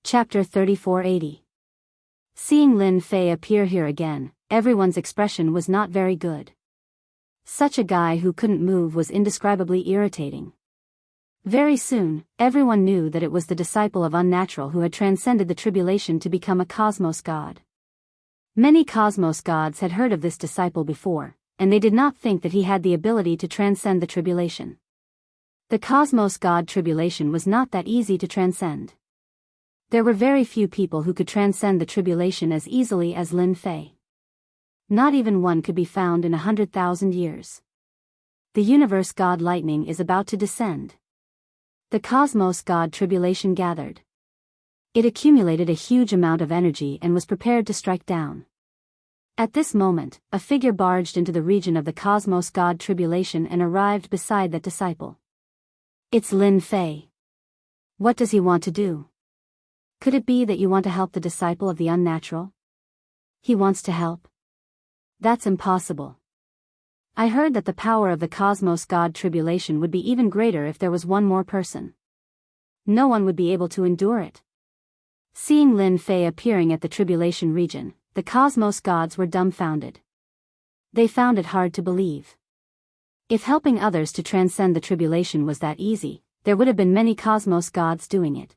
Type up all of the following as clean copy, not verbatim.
Chapter 3480. Seeing Lin Fei appear here again, everyone's expression was not very good. Such a guy who couldn't move was indescribably irritating. Very soon, everyone knew that it was the disciple of Unnatural who had transcended the tribulation to become a cosmos god. Many cosmos gods had heard of this disciple before, and they did not think that he had the ability to transcend the tribulation. The cosmos god tribulation was not that easy to transcend. There were very few people who could transcend the tribulation as easily as Lin Fei. Not even one could be found in 100,000 years. The universe god lightning is about to descend. The cosmos god tribulation gathered. It accumulated a huge amount of energy and was prepared to strike down. At this moment, a figure barged into the region of the cosmos god tribulation and arrived beside that disciple. It's Lin Fei. What does he want to do? Could it be that you want to help the disciple of the Unnatural? He wants to help? That's impossible. I heard that the power of the cosmos god tribulation would be even greater if there was one more person. No one would be able to endure it. Seeing Lin Fei appearing at the tribulation region, the cosmos gods were dumbfounded. They found it hard to believe. If helping others to transcend the tribulation was that easy, there would have been many cosmos gods doing it.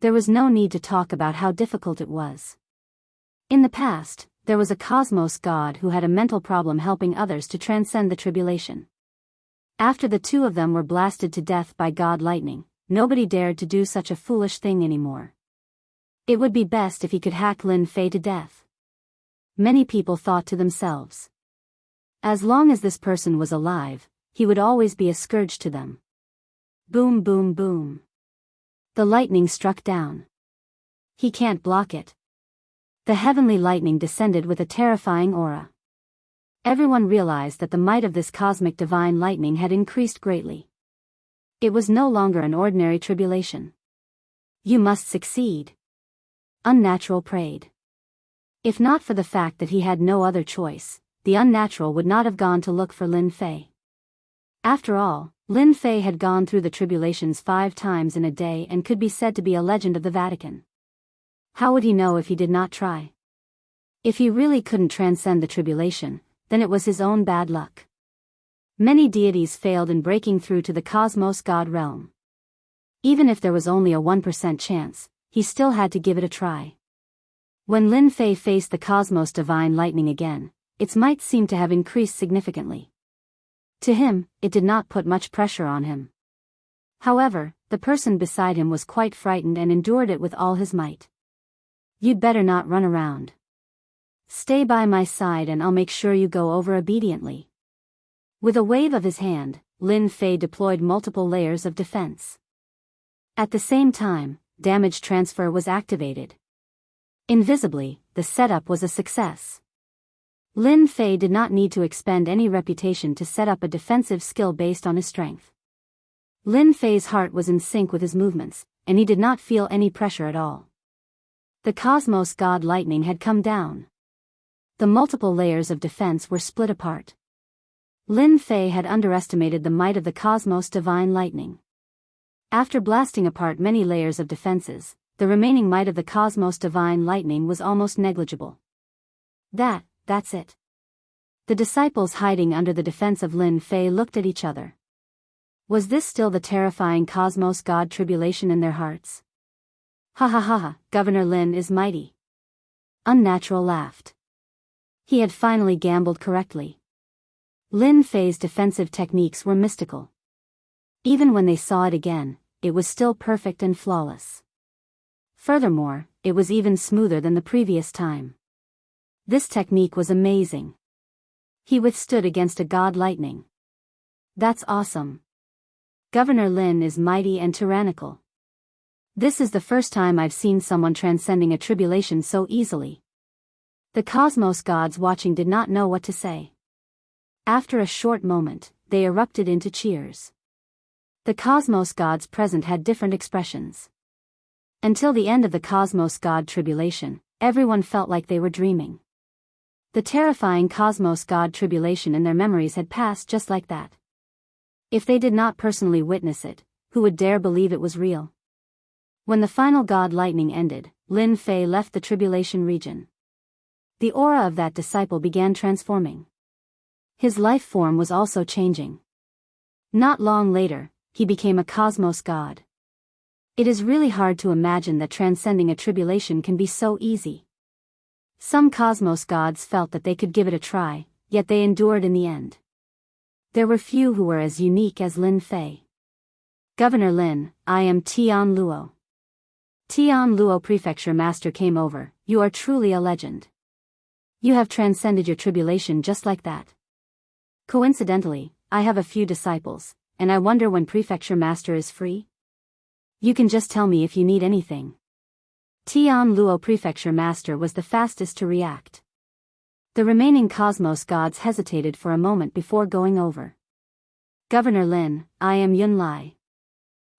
There was no need to talk about how difficult it was. In the past, there was a cosmos god who had a mental problem helping others to transcend the tribulation. After the two of them were blasted to death by god lightning, nobody dared to do such a foolish thing anymore. It would be best if he could hack Lin Fei to death. Many people thought to themselves. As long as this person was alive, he would always be a scourge to them. Boom, boom, boom. The lightning struck down. He can't block it. The heavenly lightning descended with a terrifying aura. Everyone realized that the might of this cosmic divine lightning had increased greatly. It was no longer an ordinary tribulation. You must succeed. Unnatural prayed. If not for the fact that he had no other choice, the Unnatural would not have gone to look for Lin Fei. After all, Lin Fei had gone through the tribulations 5 times in a day and could be said to be a legend of the Vatican. How would he know if he did not try? If he really couldn't transcend the tribulation, then it was his own bad luck. Many deities failed in breaking through to the cosmos god realm. Even if there was only a 1% chance, he still had to give it a try. When Lin Fei faced the cosmos divine lightning again, its might seemed to have increased significantly. To him, it did not put much pressure on him. However, the person beside him was quite frightened and endured it with all his might. You'd better not run around. Stay by my side and I'll make sure you go over obediently. With a wave of his hand, Lin Fei deployed multiple layers of defense. At the same time, damage transfer was activated. Invisibly, the setup was a success. Lin Fei did not need to expend any reputation to set up a defensive skill based on his strength. Lin Fei's heart was in sync with his movements, and he did not feel any pressure at all. The cosmos god lightning had come down. The multiple layers of defense were split apart. Lin Fei had underestimated the might of the cosmos divine lightning. After blasting apart many layers of defenses, the remaining might of the cosmos divine lightning was almost negligible. That's it. The disciples hiding under the defense of Lin Fei looked at each other. Was this still the terrifying cosmos god tribulation in their hearts? Ha ha ha ha, Governor Lin is mighty. Unnatural laughed. He had finally gambled correctly. Lin Fei's defensive techniques were mystical. Even when they saw it again, it was still perfect and flawless. Furthermore, it was even smoother than the previous time. This technique was amazing. He withstood against a god lightning. That's awesome. Governor Lin is mighty and tyrannical. This is the first time I've seen someone transcending a tribulation so easily. The cosmos gods watching did not know what to say. After a short moment, they erupted into cheers. The cosmos gods present had different expressions. Until the end of the cosmos god tribulation, everyone felt like they were dreaming. The terrifying cosmos god tribulation in their memories had passed just like that. If they did not personally witness it, who would dare believe it was real? When the final god lightning ended, Lin Fei left the tribulation region. The aura of that disciple began transforming. His life form was also changing. Not long later, he became a cosmos god. It is really hard to imagine that transcending a tribulation can be so easy. Some cosmos gods felt that they could give it a try, yet they endured in the end. There were few who were as unique as Lin Fei. Governor Lin, I am Tian Luo. Tian Luo Prefecture Master came over, you are truly a legend. You have transcended your tribulation just like that. Coincidentally, I have a few disciples, and I wonder when Prefecture Master is free? You can just tell me if you need anything. Tian Luo Prefecture Master was the fastest to react. The remaining cosmos gods hesitated for a moment before going over. Governor Lin, I am Yun Lai.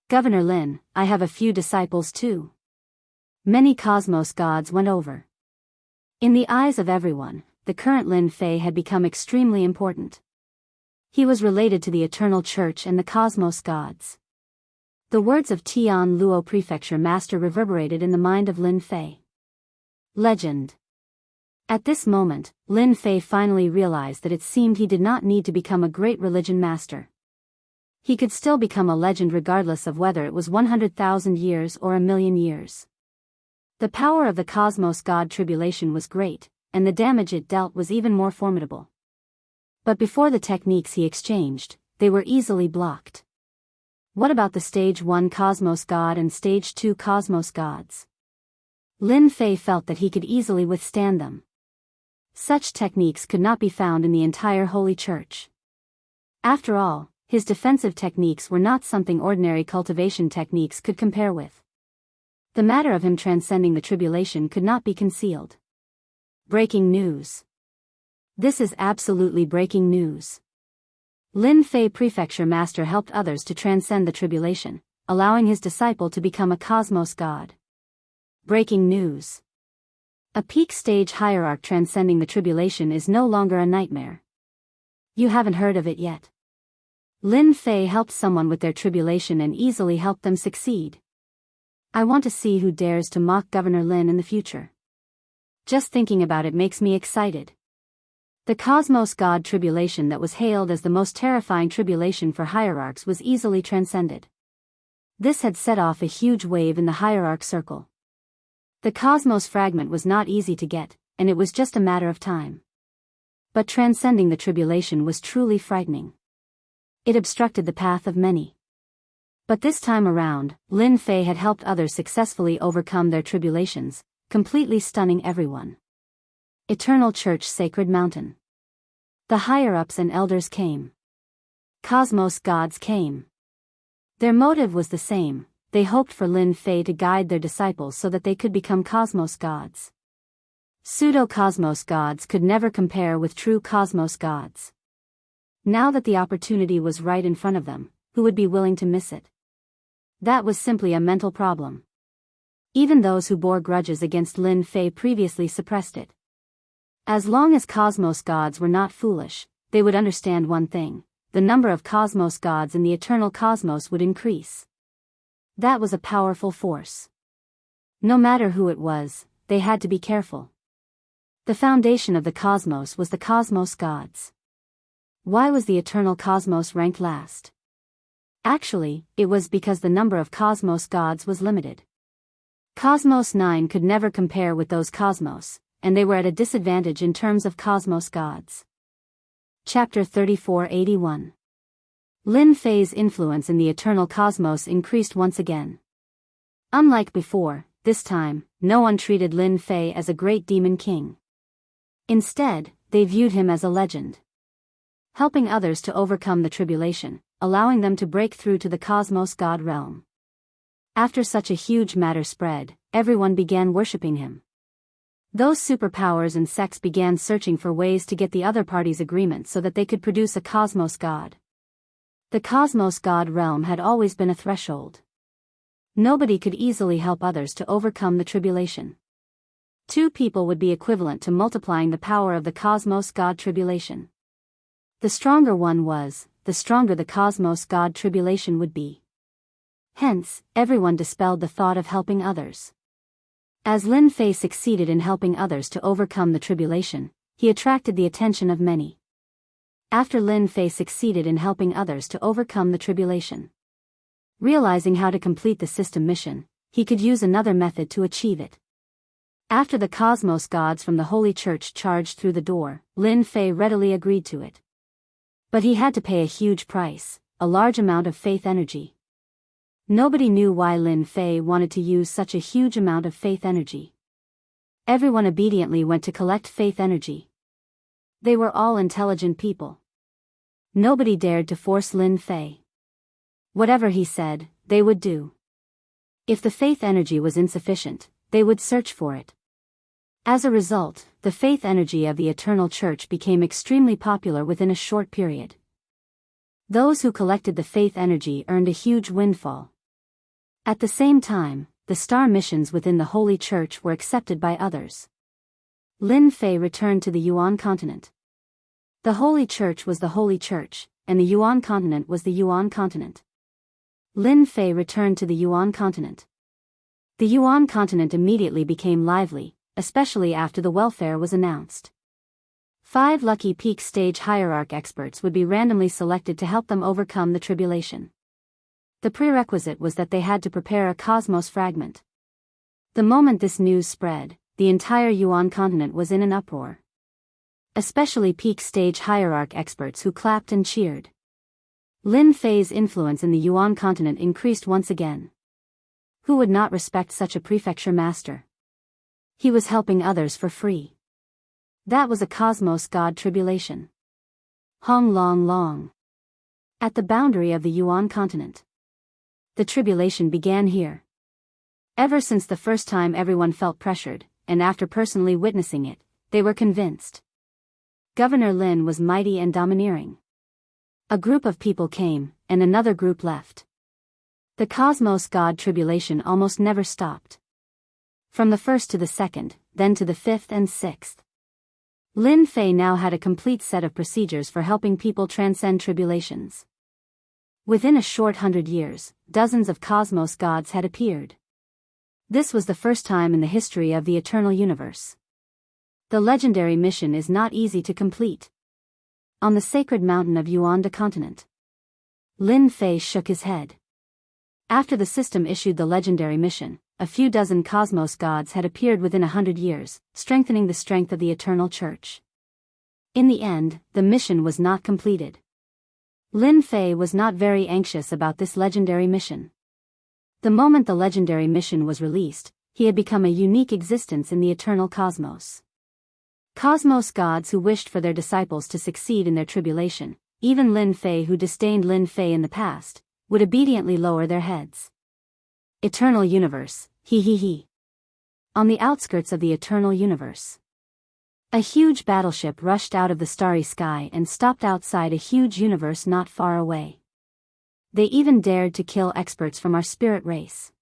Governor Lin, I have a few disciples too. Many cosmos gods went over. In the eyes of everyone, the current Lin Fei had become extremely important. He was related to the Eternal Church and the cosmos gods. The words of Tian Luo Prefecture Master reverberated in the mind of Lin Fei. Legend. At this moment, Lin Fei finally realized that it seemed he did not need to become a great religion master. He could still become a legend regardless of whether it was 100,000 years or 1,000,000 years. The power of the cosmos god tribulation was great, and the damage it dealt was even more formidable. But before the techniques he exchanged, they were easily blocked. What about the Stage 1 cosmos god and Stage 2 cosmos gods? Lin Fei felt that he could easily withstand them. Such techniques could not be found in the entire Holy Church. After all, his defensive techniques were not something ordinary cultivation techniques could compare with. The matter of him transcending the tribulation could not be concealed. Breaking news. This is absolutely breaking news. Lin Fei Prefecture Master helped others to transcend the tribulation, allowing his disciple to become a cosmos god. Breaking news. A peak stage hierarch transcending the tribulation is no longer a nightmare. You haven't heard of it yet. Lin Fei helped someone with their tribulation and easily helped them succeed. I want to see who dares to mock Governor Lin in the future. Just thinking about it makes me excited. The cosmos god tribulation that was hailed as the most terrifying tribulation for hierarchs was easily transcended. This had set off a huge wave in the hierarch circle. The cosmos fragment was not easy to get, and it was just a matter of time. But transcending the tribulation was truly frightening. It obstructed the path of many. But this time around, Lin Fei had helped others successfully overcome their tribulations, completely stunning everyone. Eternal Church Sacred Mountain. The higher-ups and elders came. Cosmos gods came. Their motive was the same, they hoped for Lin Fei to guide their disciples so that they could become cosmos gods. Pseudo-cosmos gods could never compare with true cosmos gods. Now that the opportunity was right in front of them, who would be willing to miss it? That was simply a mental problem. Even those who bore grudges against Lin Fei previously suppressed it. As long as cosmos gods were not foolish, they would understand one thing: the number of cosmos gods in the eternal cosmos would increase. That was a powerful force. No matter who it was, they had to be careful. The foundation of the cosmos was the cosmos gods. Why was the eternal cosmos ranked last? Actually, it was because the number of cosmos gods was limited. Cosmos 9 could never compare with those cosmos, and they were at a disadvantage in terms of cosmos gods. Chapter 3481. Lin Fei's influence in the eternal cosmos increased once again. Unlike before, this time, no one treated Lin Fei as a great demon king. Instead, they viewed him as a legend. Helping others to overcome the tribulation, allowing them to break through to the cosmos god realm. After such a huge matter spread, everyone began worshipping him. Those superpowers and sects began searching for ways to get the other party's agreement so that they could produce a cosmos god. The cosmos god realm had always been a threshold. Nobody could easily help others to overcome the tribulation. Two people would be equivalent to multiplying the power of the cosmos god tribulation. The stronger one was, the stronger the cosmos god tribulation would be. Hence, everyone dispelled the thought of helping others. As Lin Fei succeeded in helping others to overcome the tribulation, he attracted the attention of many. After Lin Fei succeeded in helping others to overcome the tribulation, realizing how to complete the system mission, he could use another method to achieve it. After the cosmos gods from the Holy Church charged through the door, Lin Fei readily agreed to it. But he had to pay a huge price, a large amount of faith energy. Nobody knew why Lin Fei wanted to use such a huge amount of faith energy. Everyone obediently went to collect faith energy. They were all intelligent people. Nobody dared to force Lin Fei. Whatever he said, they would do. If the faith energy was insufficient, they would search for it. As a result, the faith energy of the Eternal Church became extremely popular within a short period. Those who collected the faith energy earned a huge windfall. At the same time, the star missions within the Holy Church were accepted by others. Lin Fei returned to the Yuan continent. The Holy Church was the Holy Church, and the Yuan continent was the Yuan continent. Lin Fei returned to the Yuan continent. The Yuan continent immediately became lively, especially after the welfare was announced. 5 lucky peak stage hierarch experts would be randomly selected to help them overcome the tribulation. The prerequisite was that they had to prepare a cosmos fragment. The moment this news spread, the entire Yuan continent was in an uproar. Especially peak stage hierarch experts who clapped and cheered. Lin Fei's influence in the Yuan continent increased once again. Who would not respect such a prefecture master? He was helping others for free. That was a cosmos god tribulation. Hong Long Long. At the boundary of the Yuan continent. The tribulation began here. Ever since the first time everyone felt pressured, and after personally witnessing it, they were convinced. Governor Lin was mighty and domineering. A group of people came, and another group left. The cosmos god tribulation almost never stopped. From the first to the second, then to the 5th and 6th. Lin Fei now had a complete set of procedures for helping people transcend tribulations. Within a short 100 years, dozens of cosmos gods had appeared. This was the first time in the history of the eternal universe. The legendary mission is not easy to complete. On the sacred mountain of Yuan continent. Lin Fei shook his head. After the system issued the legendary mission, a few dozen cosmos gods had appeared within 100 years, strengthening the strength of the Eternal Church. In the end, the mission was not completed. Lin Fei was not very anxious about this legendary mission. The moment the legendary mission was released, he had become a unique existence in the eternal cosmos. Cosmos gods who wished for their disciples to succeed in their tribulation, even Lin Fei who disdained Lin Fei in the past, would obediently lower their heads. Eternal universe, he. On the outskirts of the eternal universe. A huge battleship rushed out of the starry sky and stopped outside a huge universe not far away. They even dared to kill experts from our spirit race.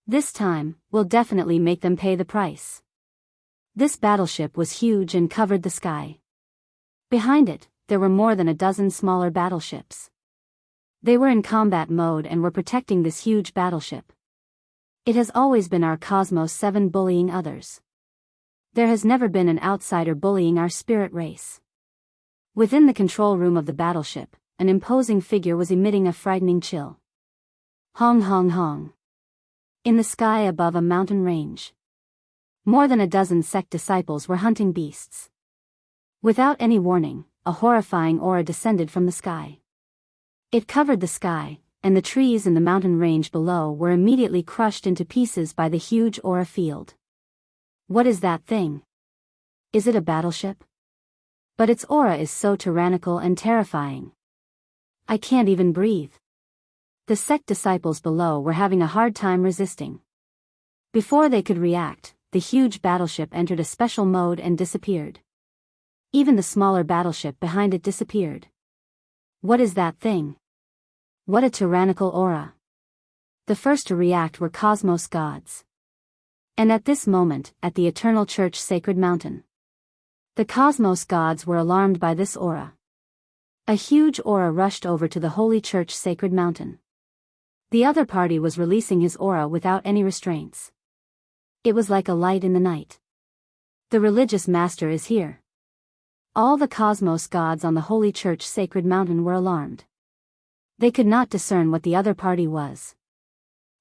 This time, we'll definitely make them pay the price. This battleship was huge and covered the sky. Behind it, there were more than a dozen smaller battleships. They were in combat mode and were protecting this huge battleship. It has always been our Cosmos 7 bullying others. There has never been an outsider bullying our spirit race. Within the control room of the battleship, an imposing figure was emitting a frightening chill. Hong hong hong. In the sky above a mountain range. More than a dozen sect disciples were hunting beasts. Without any warning, a horrifying aura descended from the sky. It covered the sky, and the trees in the mountain range below were immediately crushed into pieces by the huge aura field. What is that thing? Is it a battleship? But its aura is so tyrannical and terrifying. I can't even breathe. The sect disciples below were having a hard time resisting. Before they could react, the huge battleship entered a special mode and disappeared. Even the smaller battleship behind it disappeared. What is that thing? What a tyrannical aura. The first to react were cosmos gods. And at this moment, at the Eternal Church Sacred Mountain, the cosmos gods were alarmed by this aura. A huge aura rushed over to the Holy Church Sacred Mountain. The other party was releasing his aura without any restraints. It was like a light in the night. The religious master is here. All the cosmos gods on the Holy Church Sacred Mountain were alarmed. They could not discern what the other party was.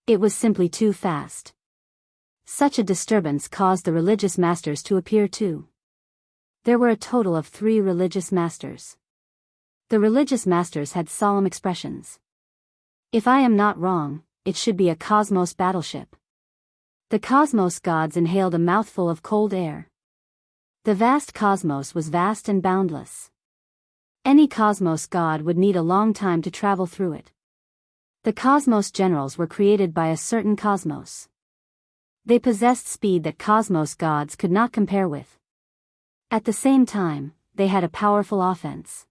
It was simply too fast. Such a disturbance caused the religious masters to appear too. There were a total of 3 religious masters. The religious masters had solemn expressions. If I am not wrong, it should be a cosmos battleship. The cosmos gods inhaled a mouthful of cold air. The vast cosmos was vast and boundless. Any cosmos god would need a long time to travel through it. The cosmos generals were created by a certain cosmos. They possessed speed that cosmos gods could not compare with. At the same time, they had a powerful offense.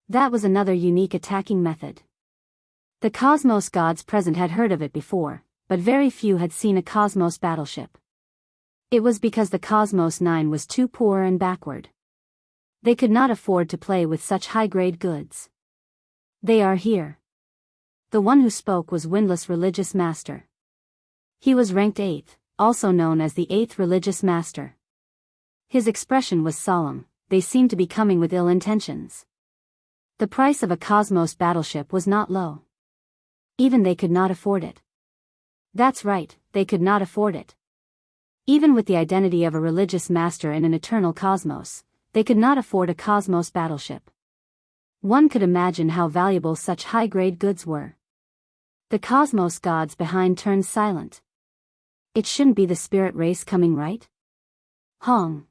That was another unique attacking method. The cosmos gods present had heard of it before, but very few had seen a cosmos battleship. It was because the Cosmos 9 was too poor and backward. They could not afford to play with such high-grade goods. They are here. The one who spoke was Windless Religious Master. He was ranked 8th, also known as the 8th Religious Master. His expression was solemn. They seemed to be coming with ill intentions. The price of a cosmos battleship was not low. Even they could not afford it. That's right, they could not afford it. Even with the identity of a religious master in an eternal cosmos, they could not afford a cosmos battleship. One could imagine how valuable such high-grade goods were. The cosmos gods behind turned silent. It shouldn't be the spirit race coming, right? Hong.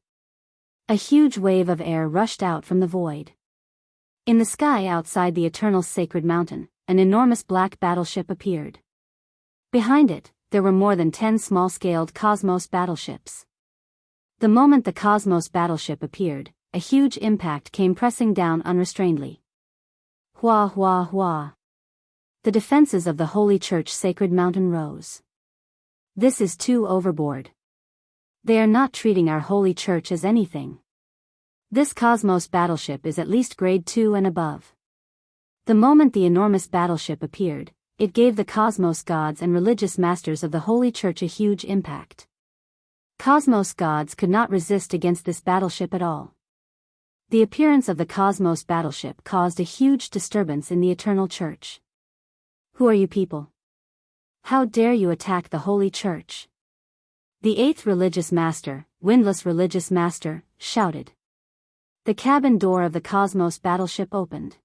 A huge wave of air rushed out from the void. In the sky outside the eternal sacred mountain, an enormous black battleship appeared. Behind it, there were more than 10 small-scaled cosmos battleships. The moment the cosmos battleship appeared, a huge impact came pressing down unrestrainedly. Hua hua hua. The defenses of the Holy Church Sacred Mountain rose. This is too overboard. They are not treating our Holy Church as anything. This cosmos battleship is at least grade 2 and above. The moment the enormous battleship appeared, it gave the cosmos gods and religious masters of the Holy Church a huge impact. Cosmos gods could not resist against this battleship at all. The appearance of the cosmos battleship caused a huge disturbance in the Eternal Church. Who are you people? How dare you attack the Holy Church? The 8th Religious Master, Windless Religious Master, shouted. The cabin door of the cosmos battleship opened.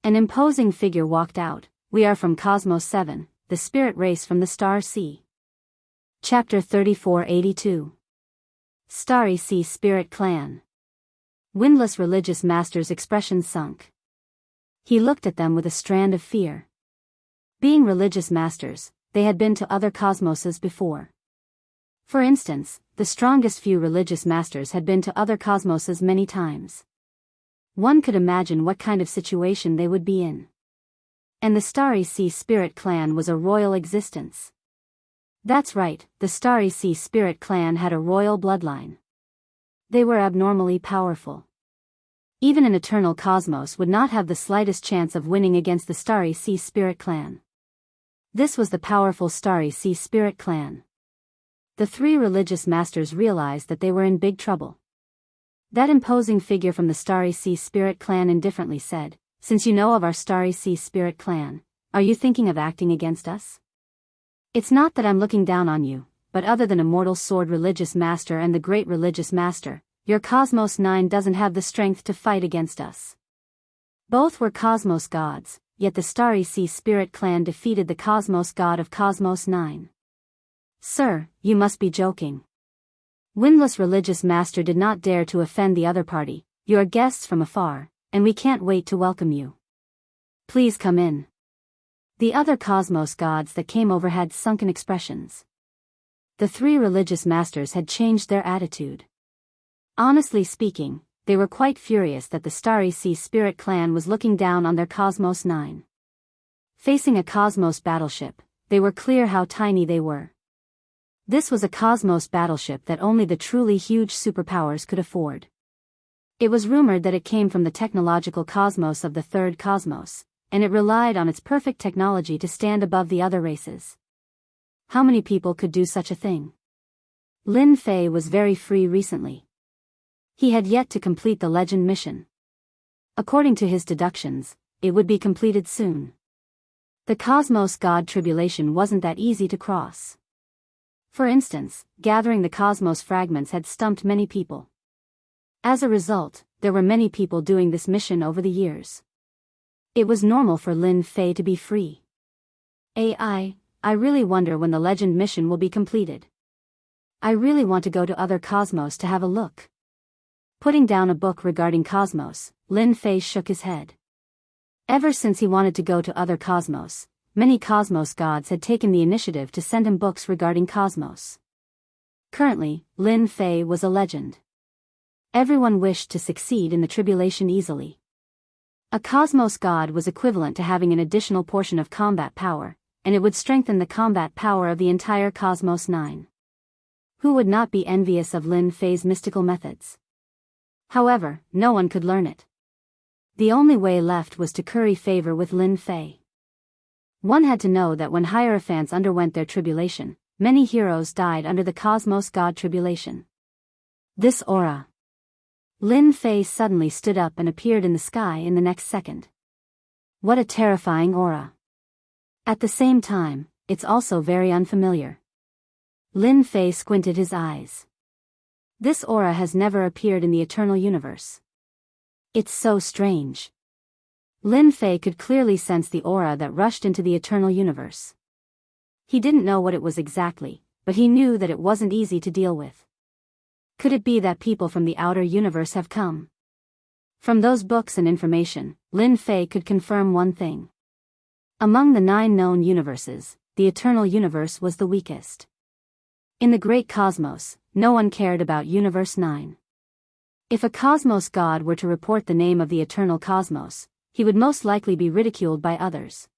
An imposing figure walked out. We are from Cosmos 7, the spirit race from the Star Sea. Chapter 3482. Starry Sea Spirit Clan. Windless Religious Master's expression sunk. He looked at them with a strand of fear. Being religious masters, they had been to other cosmoses before. For instance, the strongest few religious masters had been to other cosmoses many times. One could imagine what kind of situation they would be in. And the Starry Sea Spirit Clan was a royal existence. That's right, the Starry Sea Spirit Clan had a royal bloodline. They were abnormally powerful. Even an eternal cosmos would not have the slightest chance of winning against the Starry Sea Spirit Clan. This was the powerful Starry Sea Spirit Clan. The 3 religious masters realized that they were in big trouble. That imposing figure from the Starry Sea Spirit Clan indifferently said, Since you know of our Starry Sea Spirit Clan, are you thinking of acting against us? It's not that I'm looking down on you, but other than Immortal Sword Religious Master and the Great Religious Master, your Cosmos 9 doesn't have the strength to fight against us. Both were Cosmos gods, yet the Starry Sea Spirit Clan defeated the Cosmos god of Cosmos 9. Sir, you must be joking. Windless Religious Master did not dare to offend the other party. You are guests from afar, and we can't wait to welcome you. Please come in. The other cosmos gods that came over had sunken expressions. The 3 religious masters had changed their attitude. Honestly speaking, they were quite furious that the Starry Sea Spirit Clan was looking down on their Cosmos 9. Facing a cosmos battleship, they were clear how tiny they were. This was a cosmos battleship that only the truly huge superpowers could afford. It was rumored that it came from the technological cosmos of the 3rd cosmos, and it relied on its perfect technology to stand above the other races. How many people could do such a thing? Lin Fei was very free recently. He had yet to complete the legend mission. According to his deductions, it would be completed soon. The Cosmos God tribulation wasn't that easy to cross. For instance, gathering the cosmos fragments had stumped many people. As a result, there were many people doing this mission over the years. It was normal for Lin Fei to be free. I really wonder when the legend mission will be completed. I really want to go to other cosmos to have a look. Putting down a book regarding cosmos, Lin Fei shook his head. Ever since he wanted to go to other cosmos, many cosmos gods had taken the initiative to send him books regarding cosmos. Currently, Lin Fei was a legend. Everyone wished to succeed in the tribulation easily. A cosmos god was equivalent to having an additional portion of combat power, and it would strengthen the combat power of the entire Cosmos 9. Who would not be envious of Lin Fei's mystical methods? However, no one could learn it. The only way left was to curry favor with Lin Fei. One had to know that when Hierophants underwent their tribulation, many heroes died under the Cosmos God tribulation. This aura. Lin Fei suddenly stood up and appeared in the sky in the next second. What a terrifying aura. At the same time, it's also very unfamiliar. Lin Fei squinted his eyes. This aura has never appeared in the eternal universe. It's so strange. Lin Fei could clearly sense the aura that rushed into the eternal universe. He didn't know what it was exactly, but he knew that it wasn't easy to deal with. Could it be that people from the outer universe have come? From those books and information, Lin Fei could confirm one thing. Among the 9 known universes, the eternal universe was the weakest. In the great cosmos, no one cared about Universe 9. If a cosmos god were to report the name of the eternal cosmos, he would most likely be ridiculed by others.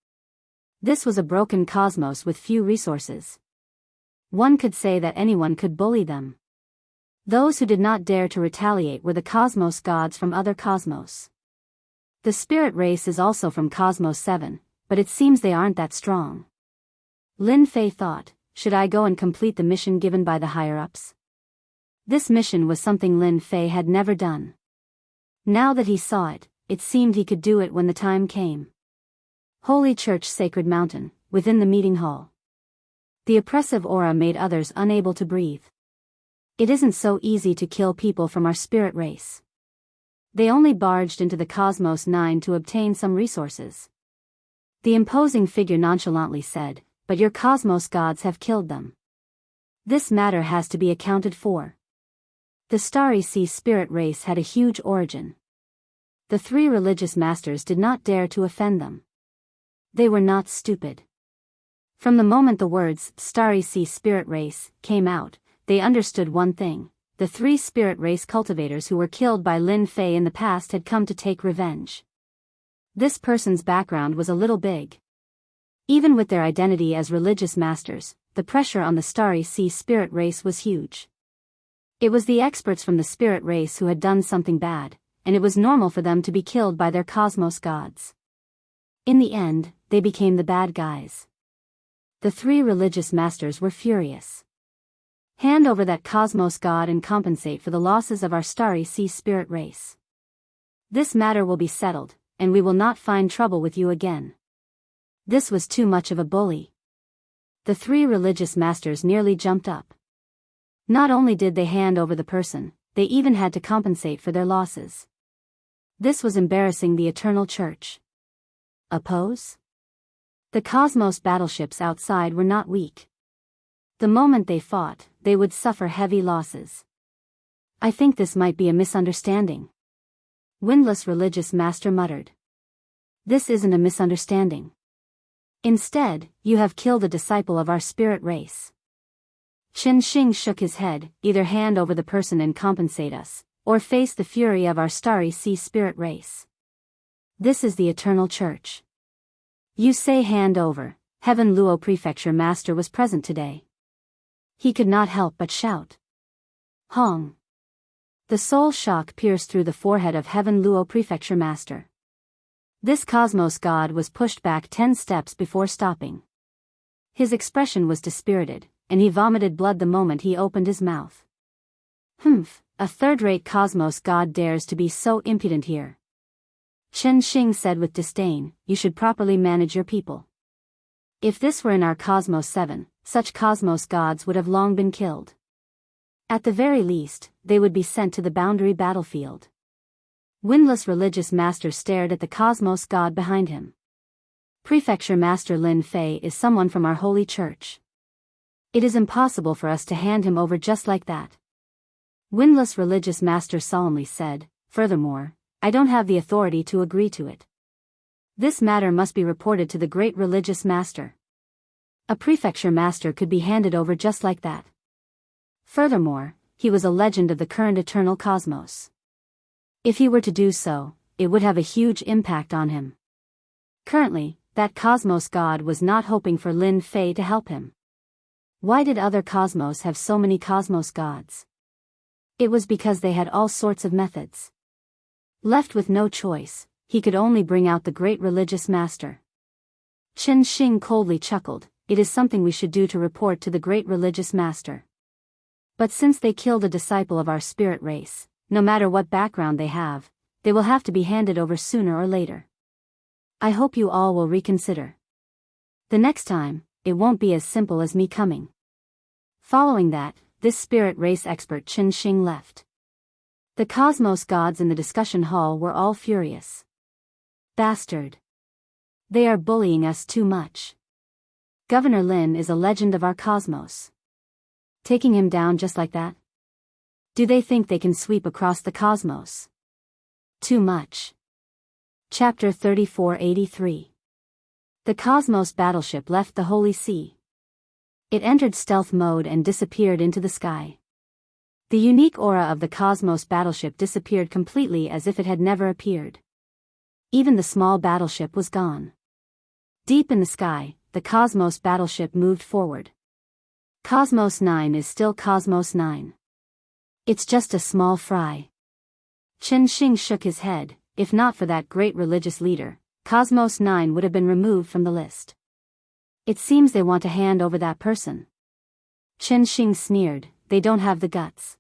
This was a broken cosmos with few resources. One could say that anyone could bully them. Those who did not dare to retaliate were the cosmos gods from other cosmos. The spirit race is also from Cosmos 7, but it seems they aren't that strong. Lin Fei thought, should I go and complete the mission given by the higher-ups? This mission was something Lin Fei had never done. Now that he saw it, it seemed he could do it when the time came. Holy Church Sacred Mountain, within the meeting hall. The oppressive aura made others unable to breathe. It isn't so easy to kill people from our spirit race. They only barged into the Cosmos 9 to obtain some resources. The imposing figure nonchalantly said, but your cosmos gods have killed them. This matter has to be accounted for. The Starry Sea spirit race had a huge origin. The 3 religious masters did not dare to offend them. They were not stupid. From the moment the words, Starry Sea spirit race, came out, they understood one thing. The 3 spirit race cultivators who were killed by Lin Fei in the past had come to take revenge. This person's background was a little big. Even with their identity as religious masters, the pressure on the Starry Sea spirit race was huge. It was the experts from the spirit race who had done something bad, and it was normal for them to be killed by their cosmos gods. In the end, they became the bad guys. The 3 religious masters were furious. Hand over that cosmos god and compensate for the losses of our Starry Sea spirit race. This matter will be settled, and we will not find trouble with you again. This was too much of a bully. The 3 religious masters nearly jumped up. Not only did they hand over the person, they even had to compensate for their losses. This was embarrassing the Eternal Church. Oppose? The cosmos battleships outside were not weak. The moment they fought, they would suffer heavy losses. I think this might be a misunderstanding. Windless religious master muttered. This isn't a misunderstanding. Instead, you have killed a disciple of our spirit race. Qin Xing shook his head, either hand over the person and compensate us, or face the fury of our Starry Sea spirit race. This is the Eternal Church. You say hand over. Heaven Luo Prefecture Master was present today. He could not help but shout. Hong. The soul shock pierced through the forehead of Heaven Luo Prefecture Master. This cosmos god was pushed back 10 steps before stopping. His expression was dispirited, and he vomited blood the moment he opened his mouth. Humph, a third-rate cosmos god dares to be so impudent here. Chen Xing said with disdain, you should properly manage your people. If this were in our Cosmos 7, such cosmos gods would have long been killed. At the very least, they would be sent to the boundary battlefield. Windless religious master stared at the cosmos god behind him. Prefecture Master Lin Fei is someone from our holy church. It is impossible for us to hand him over just like that. Windless religious master solemnly said, furthermore, I don't have the authority to agree to it. This matter must be reported to the great religious master. A prefecture master could be handed over just like that. Furthermore, he was a legend of the current eternal cosmos. If he were to do so, it would have a huge impact on him. Currently, that cosmos god was not hoping for Lin Fei to help him. Why did other cosmos have so many cosmos gods? It was because they had all sorts of methods. Left with no choice, he could only bring out the great religious master. Chen Xing coldly chuckled, it is something we should do to report to the great religious master. But since they killed a disciple of our spirit race, no matter what background they will have to be handed over sooner or later. I hope you all will reconsider. The next time, it won't be as simple as me coming. Following that, this spirit race expert Chen Xing left. The cosmos gods in the discussion hall were all furious. Bastard. They are bullying us too much. Governor Lin is a legend of our cosmos. Taking him down just like that? Do they think they can sweep across the cosmos? Too much. Chapter 3483. The Cosmos battleship left the Holy Sea. It entered stealth mode and disappeared into the sky. The unique aura of the Cosmos battleship disappeared completely as if it had never appeared. Even the small battleship was gone. Deep in the sky, the Cosmos battleship moved forward. Cosmos 9 is still Cosmos 9. It's just a small fry. Chen Xing shook his head, if not for that great religious leader, Cosmos 9 would have been removed from the list. It seems they want to hand over that person. Chen Xing sneered, they don't have the guts.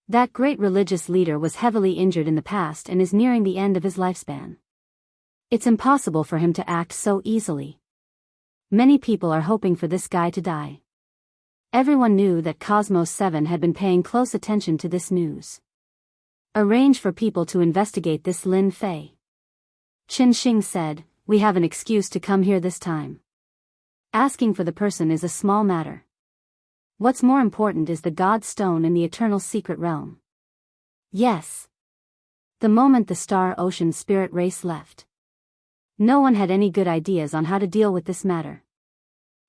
That great religious leader was heavily injured in the past and is nearing the end of his lifespan. It's impossible for him to act so easily. Many people are hoping for this guy to die. Everyone knew that Cosmos 7 had been paying close attention to this news. Arrange for people to investigate this Lin Fei. Chen Xing said, we have an excuse to come here this time. Asking for the person is a small matter. What's more important is the God Stone in the Eternal Secret Realm. Yes. The moment the Star Ocean spirit race left, no one had any good ideas on how to deal with this matter.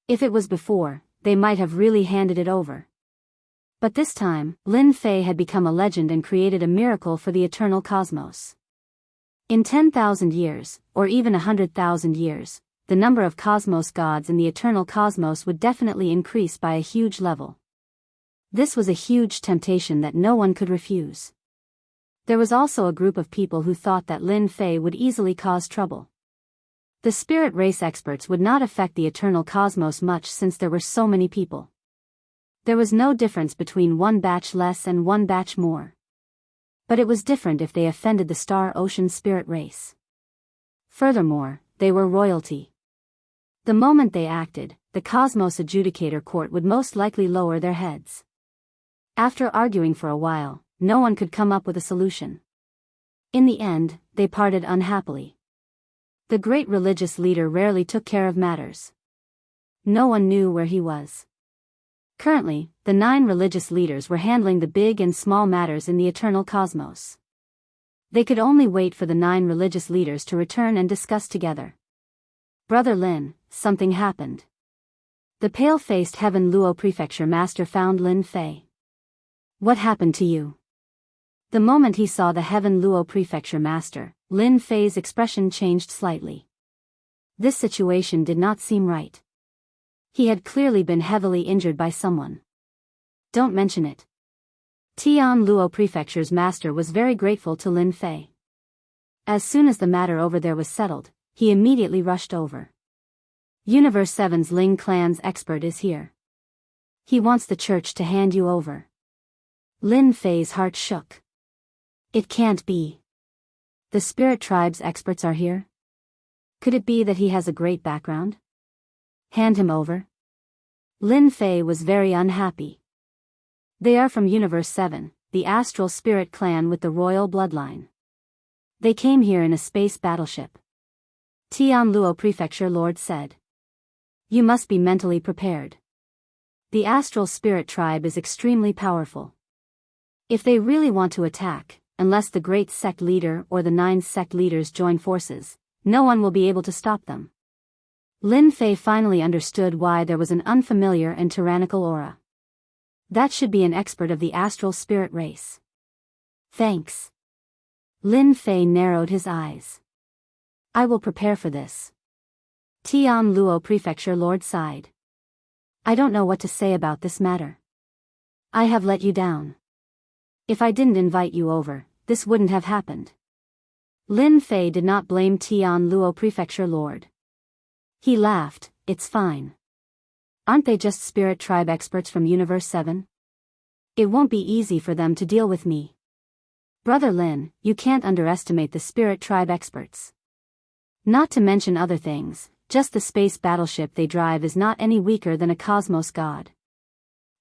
If it was before, they might have really handed it over. But this time, Lin Fei had become a legend and created a miracle for the eternal cosmos. In 10,000 years, or even 100,000 years, the number of cosmos gods in the eternal cosmos would definitely increase by a huge level. This was a huge temptation that no one could refuse. There was also a group of people who thought that Lin Fei would easily cause trouble. The spirit race experts would not affect the eternal cosmos much since there were so many people. There was no difference between one batch less and one batch more. But it was different if they offended the Star Ocean spirit race. Furthermore, they were royalty. The moment they acted, the Cosmos Adjudicator Court would most likely lower their heads. After arguing for a while, no one could come up with a solution. In the end, they parted unhappily. The great religious leader rarely took care of matters. No one knew where he was. Currently, the 9 religious leaders were handling the big and small matters in the eternal cosmos. They could only wait for the 9 religious leaders to return and discuss together. Brother Lin, something happened. The pale-faced Heaven Luo Prefecture Master found Lin Fei. What happened to you? The moment he saw the Heaven Luo Prefecture Master, Lin Fei's expression changed slightly. This situation did not seem right. He had clearly been heavily injured by someone. Don't mention it. Tian Luo Prefecture's master was very grateful to Lin Fei. As soon as the matter over there was settled, he immediately rushed over. Universe 7's Ling clan's expert is here. He wants the church to hand you over. Lin Fei's heart shook. It can't be. The spirit tribe's experts are here? Could it be that he has a great background? Hand him over? Lin Fei was very unhappy. They are from Universe 7, the astral spirit clan with the royal bloodline. They came here in a space battleship. Tianluo Prefecture Lord said. You must be mentally prepared. The astral spirit tribe is extremely powerful. If they really want to attack, unless the great sect leader or the 9 sect leaders join forces, no one will be able to stop them. Lin Fei finally understood why there was an unfamiliar and tyrannical aura. That should be an expert of the astral spirit race. Thanks. Lin Fei narrowed his eyes. I will prepare for this. Tianluo Prefecture Lord sighed. I don't know what to say about this matter. I have let you down. If I didn't invite you over, this wouldn't have happened. Lin Fei did not blame Tianluo Prefecture Lord. He laughed, it's fine. Aren't they just spirit tribe experts from Universe 7? It won't be easy for them to deal with me. Brother Lin, you can't underestimate the spirit tribe experts. Not to mention other things, just the space battleship they drive is not any weaker than a cosmos god.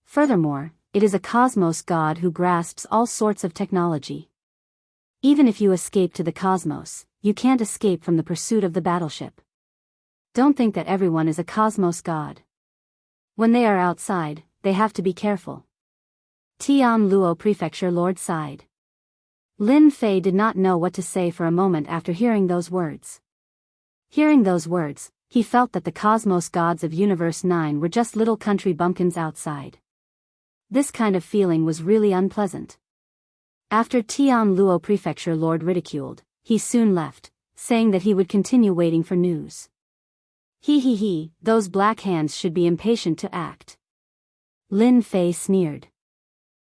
Furthermore, it is a cosmos god who grasps all sorts of technology. Even if you escape to the cosmos, you can't escape from the pursuit of the battleship. Don't think that everyone is a cosmos god. When they are outside, they have to be careful. Tianluo Prefecture Lord sighed. Lin Fei did not know what to say for a moment after hearing those words. Hearing those words, he felt that the cosmos gods of Universe 9 were just little country bumpkins outside. This kind of feeling was really unpleasant. After Tianluo Prefecture Lord ridiculed, he soon left, saying that he would continue waiting for news. He, those black hands should be impatient to act. Lin Fei sneered.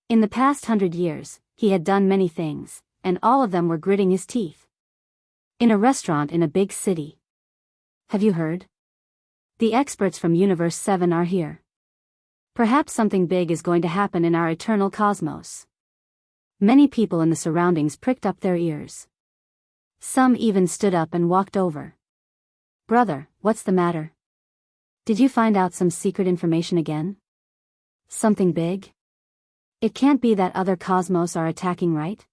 In the past 100 years, he had done many things, and all of them were gritting his teeth. In a restaurant in a big city. Have you heard? The experts from Universe 7 are here. Perhaps something big is going to happen in our eternal cosmos. Many people in the surroundings pricked up their ears. Some even stood up and walked over. Brother, what's the matter? Did you find out some secret information again? Something big? It can't be that other cosmos are attacking, right?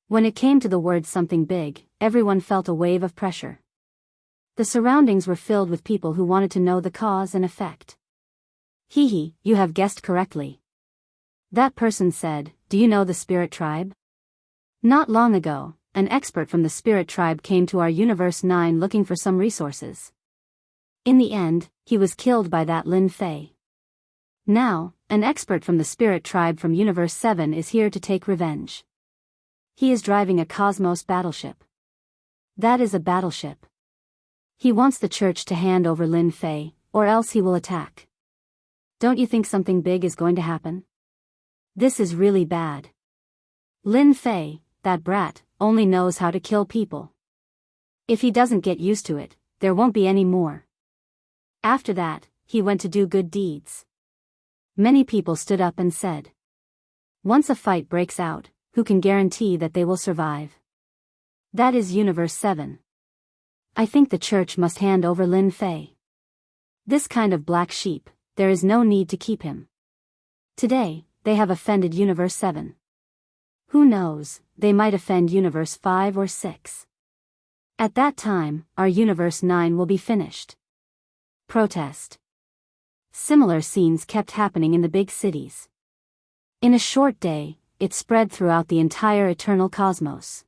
When it came to the word something big, everyone felt a wave of pressure. The surroundings were filled with people who wanted to know the cause and effect. You have guessed correctly. That person said, do you know the spirit tribe? Not long ago, an expert from the spirit tribe came to our Universe 9 looking for some resources. In the end, he was killed by that Lin Fei. Now, an expert from the spirit tribe from Universe 7 is here to take revenge. He is driving a cosmos battleship. That is a battleship. He wants the church to hand over Lin Fei, or else he will attack. Don't you think something big is going to happen? This is really bad. Lin Fei, that brat, only knows how to kill people. If he doesn't get used to it, there won't be any more. After that, he went to do good deeds. Many people stood up and said, once a fight breaks out, who can guarantee that they will survive? That is Universe 7. I think the church must hand over Lin Fei. This kind of black sheep, there is no need to keep him. Today, they have offended Universe 7. Who knows, they might offend Universe 5 or 6. At that time, our Universe 9 will be finished. Protest. Similar scenes kept happening in the big cities. In a short day, it spread throughout the entire eternal cosmos.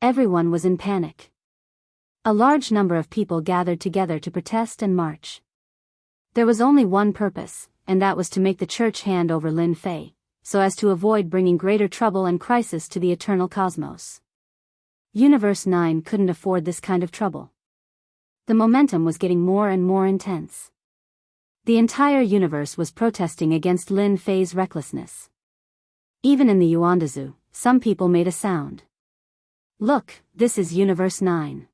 Everyone was in panic. A large number of people gathered together to protest and march. There was only one purpose, and that was to make the church hand over Lin Fei, so as to avoid bringing greater trouble and crisis to the eternal cosmos. Universe 9 couldn't afford this kind of trouble. The momentum was getting more and more intense. The entire universe was protesting against Lin Fei's recklessness. Even in the Yuandazu, some people made a sound. Look, this is Universe 9.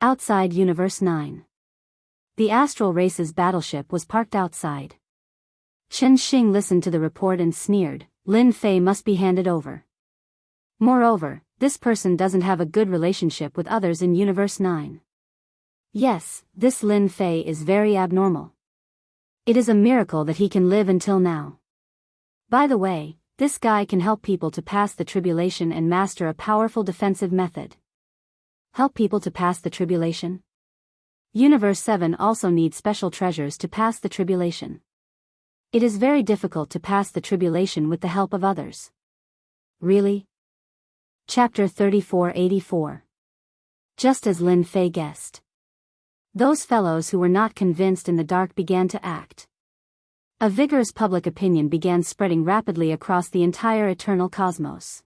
Outside Universe 9. The Astral Race's battleship was parked outside. Chen Xing listened to the report and sneered, Lin Fei must be handed over. Moreover, this person doesn't have a good relationship with others in Universe 9. Yes, this Lin Fei is very abnormal. It is a miracle that he can live until now. By the way, this guy can help people to pass the tribulation and master a powerful defensive method. Help people to pass the tribulation? Universe 7 also needs special treasures to pass the tribulation. It is very difficult to pass the tribulation with the help of others. Really? Chapter 3484. Just as Lin Fei guessed. Those fellows who were not convinced in the dark began to act. A vigorous public opinion began spreading rapidly across the entire eternal cosmos.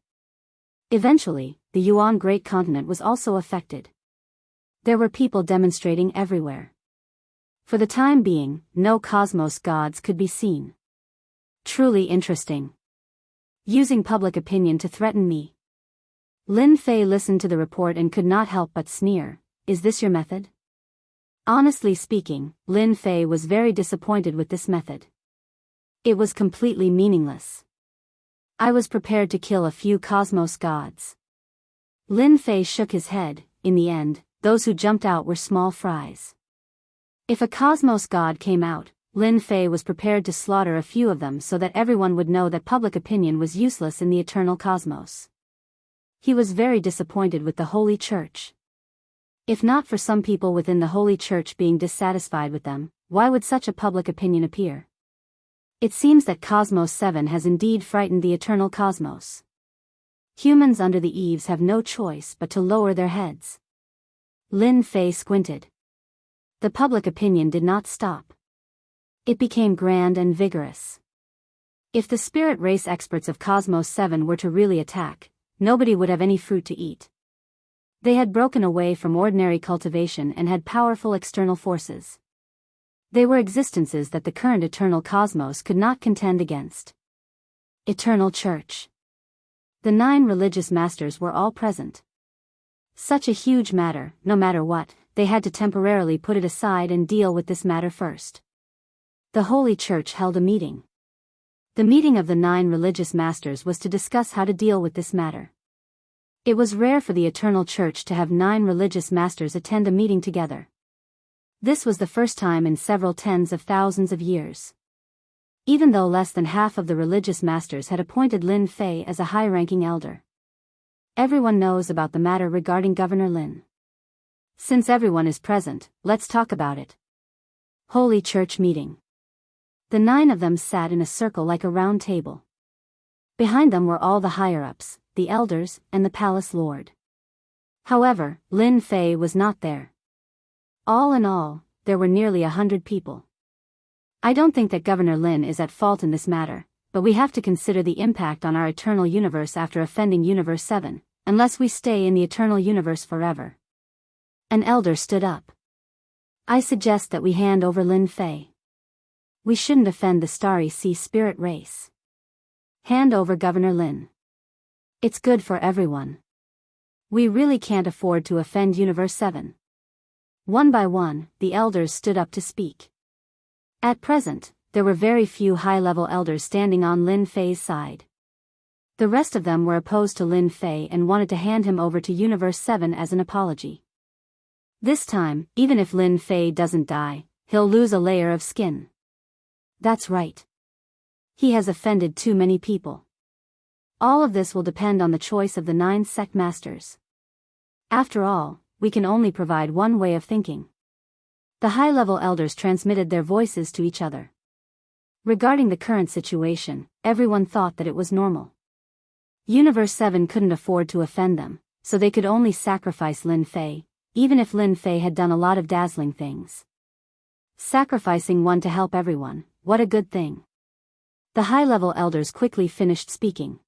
Eventually, the Yuan Great Continent was also affected. There were people demonstrating everywhere. For the time being, no cosmos gods could be seen. Truly interesting. Using public opinion to threaten me. Lin Fei listened to the report and could not help but sneer. Is this your method? Honestly speaking, Lin Fei was very disappointed with this method. It was completely meaningless. I was prepared to kill a few cosmos gods. Lin Fei shook his head. In the end, those who jumped out were small fries. If a cosmos god came out, Lin Fei was prepared to slaughter a few of them so that everyone would know that public opinion was useless in the eternal cosmos. He was very disappointed with the Holy Church. If not for some people within the Holy Church being dissatisfied with them, why would such a public opinion appear? It seems that Cosmos 7 has indeed frightened the eternal cosmos. Humans under the eaves have no choice but to lower their heads. Lin Fei squinted. The public opinion did not stop. It became grand and vigorous. If the spirit race experts of Cosmos 7 were to really attack, nobody would have any fruit to eat. They had broken away from ordinary cultivation and had powerful external forces. They were existences that the current eternal cosmos could not contend against. Eternal Church. The 9 religious masters were all present. Such a huge matter, no matter what, they had to temporarily put it aside and deal with this matter first. The Holy Church held a meeting. The meeting of the 9 religious masters was to discuss how to deal with this matter. It was rare for the Eternal Church to have 9 religious masters attend a meeting together. This was the first time in several tens of thousands of years. Even though less than half of the religious masters had appointed Lin Fei as a high-ranking elder. Everyone knows about the matter regarding Governor Lin. Since everyone is present, let's talk about it. Holy Church meeting. The 9 of them sat in a circle like a round table. Behind them were all the higher-ups, the elders, and the palace lord. However, Lin Fei was not there. All in all, there were nearly 100 people. I don't think that Governor Lin is at fault in this matter, but we have to consider the impact on our eternal universe after offending Universe 7, unless we stay in the eternal universe forever. An elder stood up. I suggest that we hand over Lin Fei. We shouldn't offend the Starry Sea spirit race. Hand over Governor Lin. It's good for everyone. We really can't afford to offend Universe 7. One by one, the elders stood up to speak. At present, there were very few high-level elders standing on Lin Fei's side. The rest of them were opposed to Lin Fei and wanted to hand him over to Universe 7 as an apology. This time, even if Lin Fei doesn't die, he'll lose a layer of skin. That's right. He has offended too many people. All of this will depend on the choice of the 9 sect masters. After all, we can only provide one way of thinking. The high-level elders transmitted their voices to each other. Regarding the current situation, everyone thought that it was normal. Universe 7 couldn't afford to offend them, so they could only sacrifice Lin Fei, even if Lin Fei had done a lot of dazzling things. Sacrificing one to help everyone, what a good thing. The high-level elders quickly finished speaking.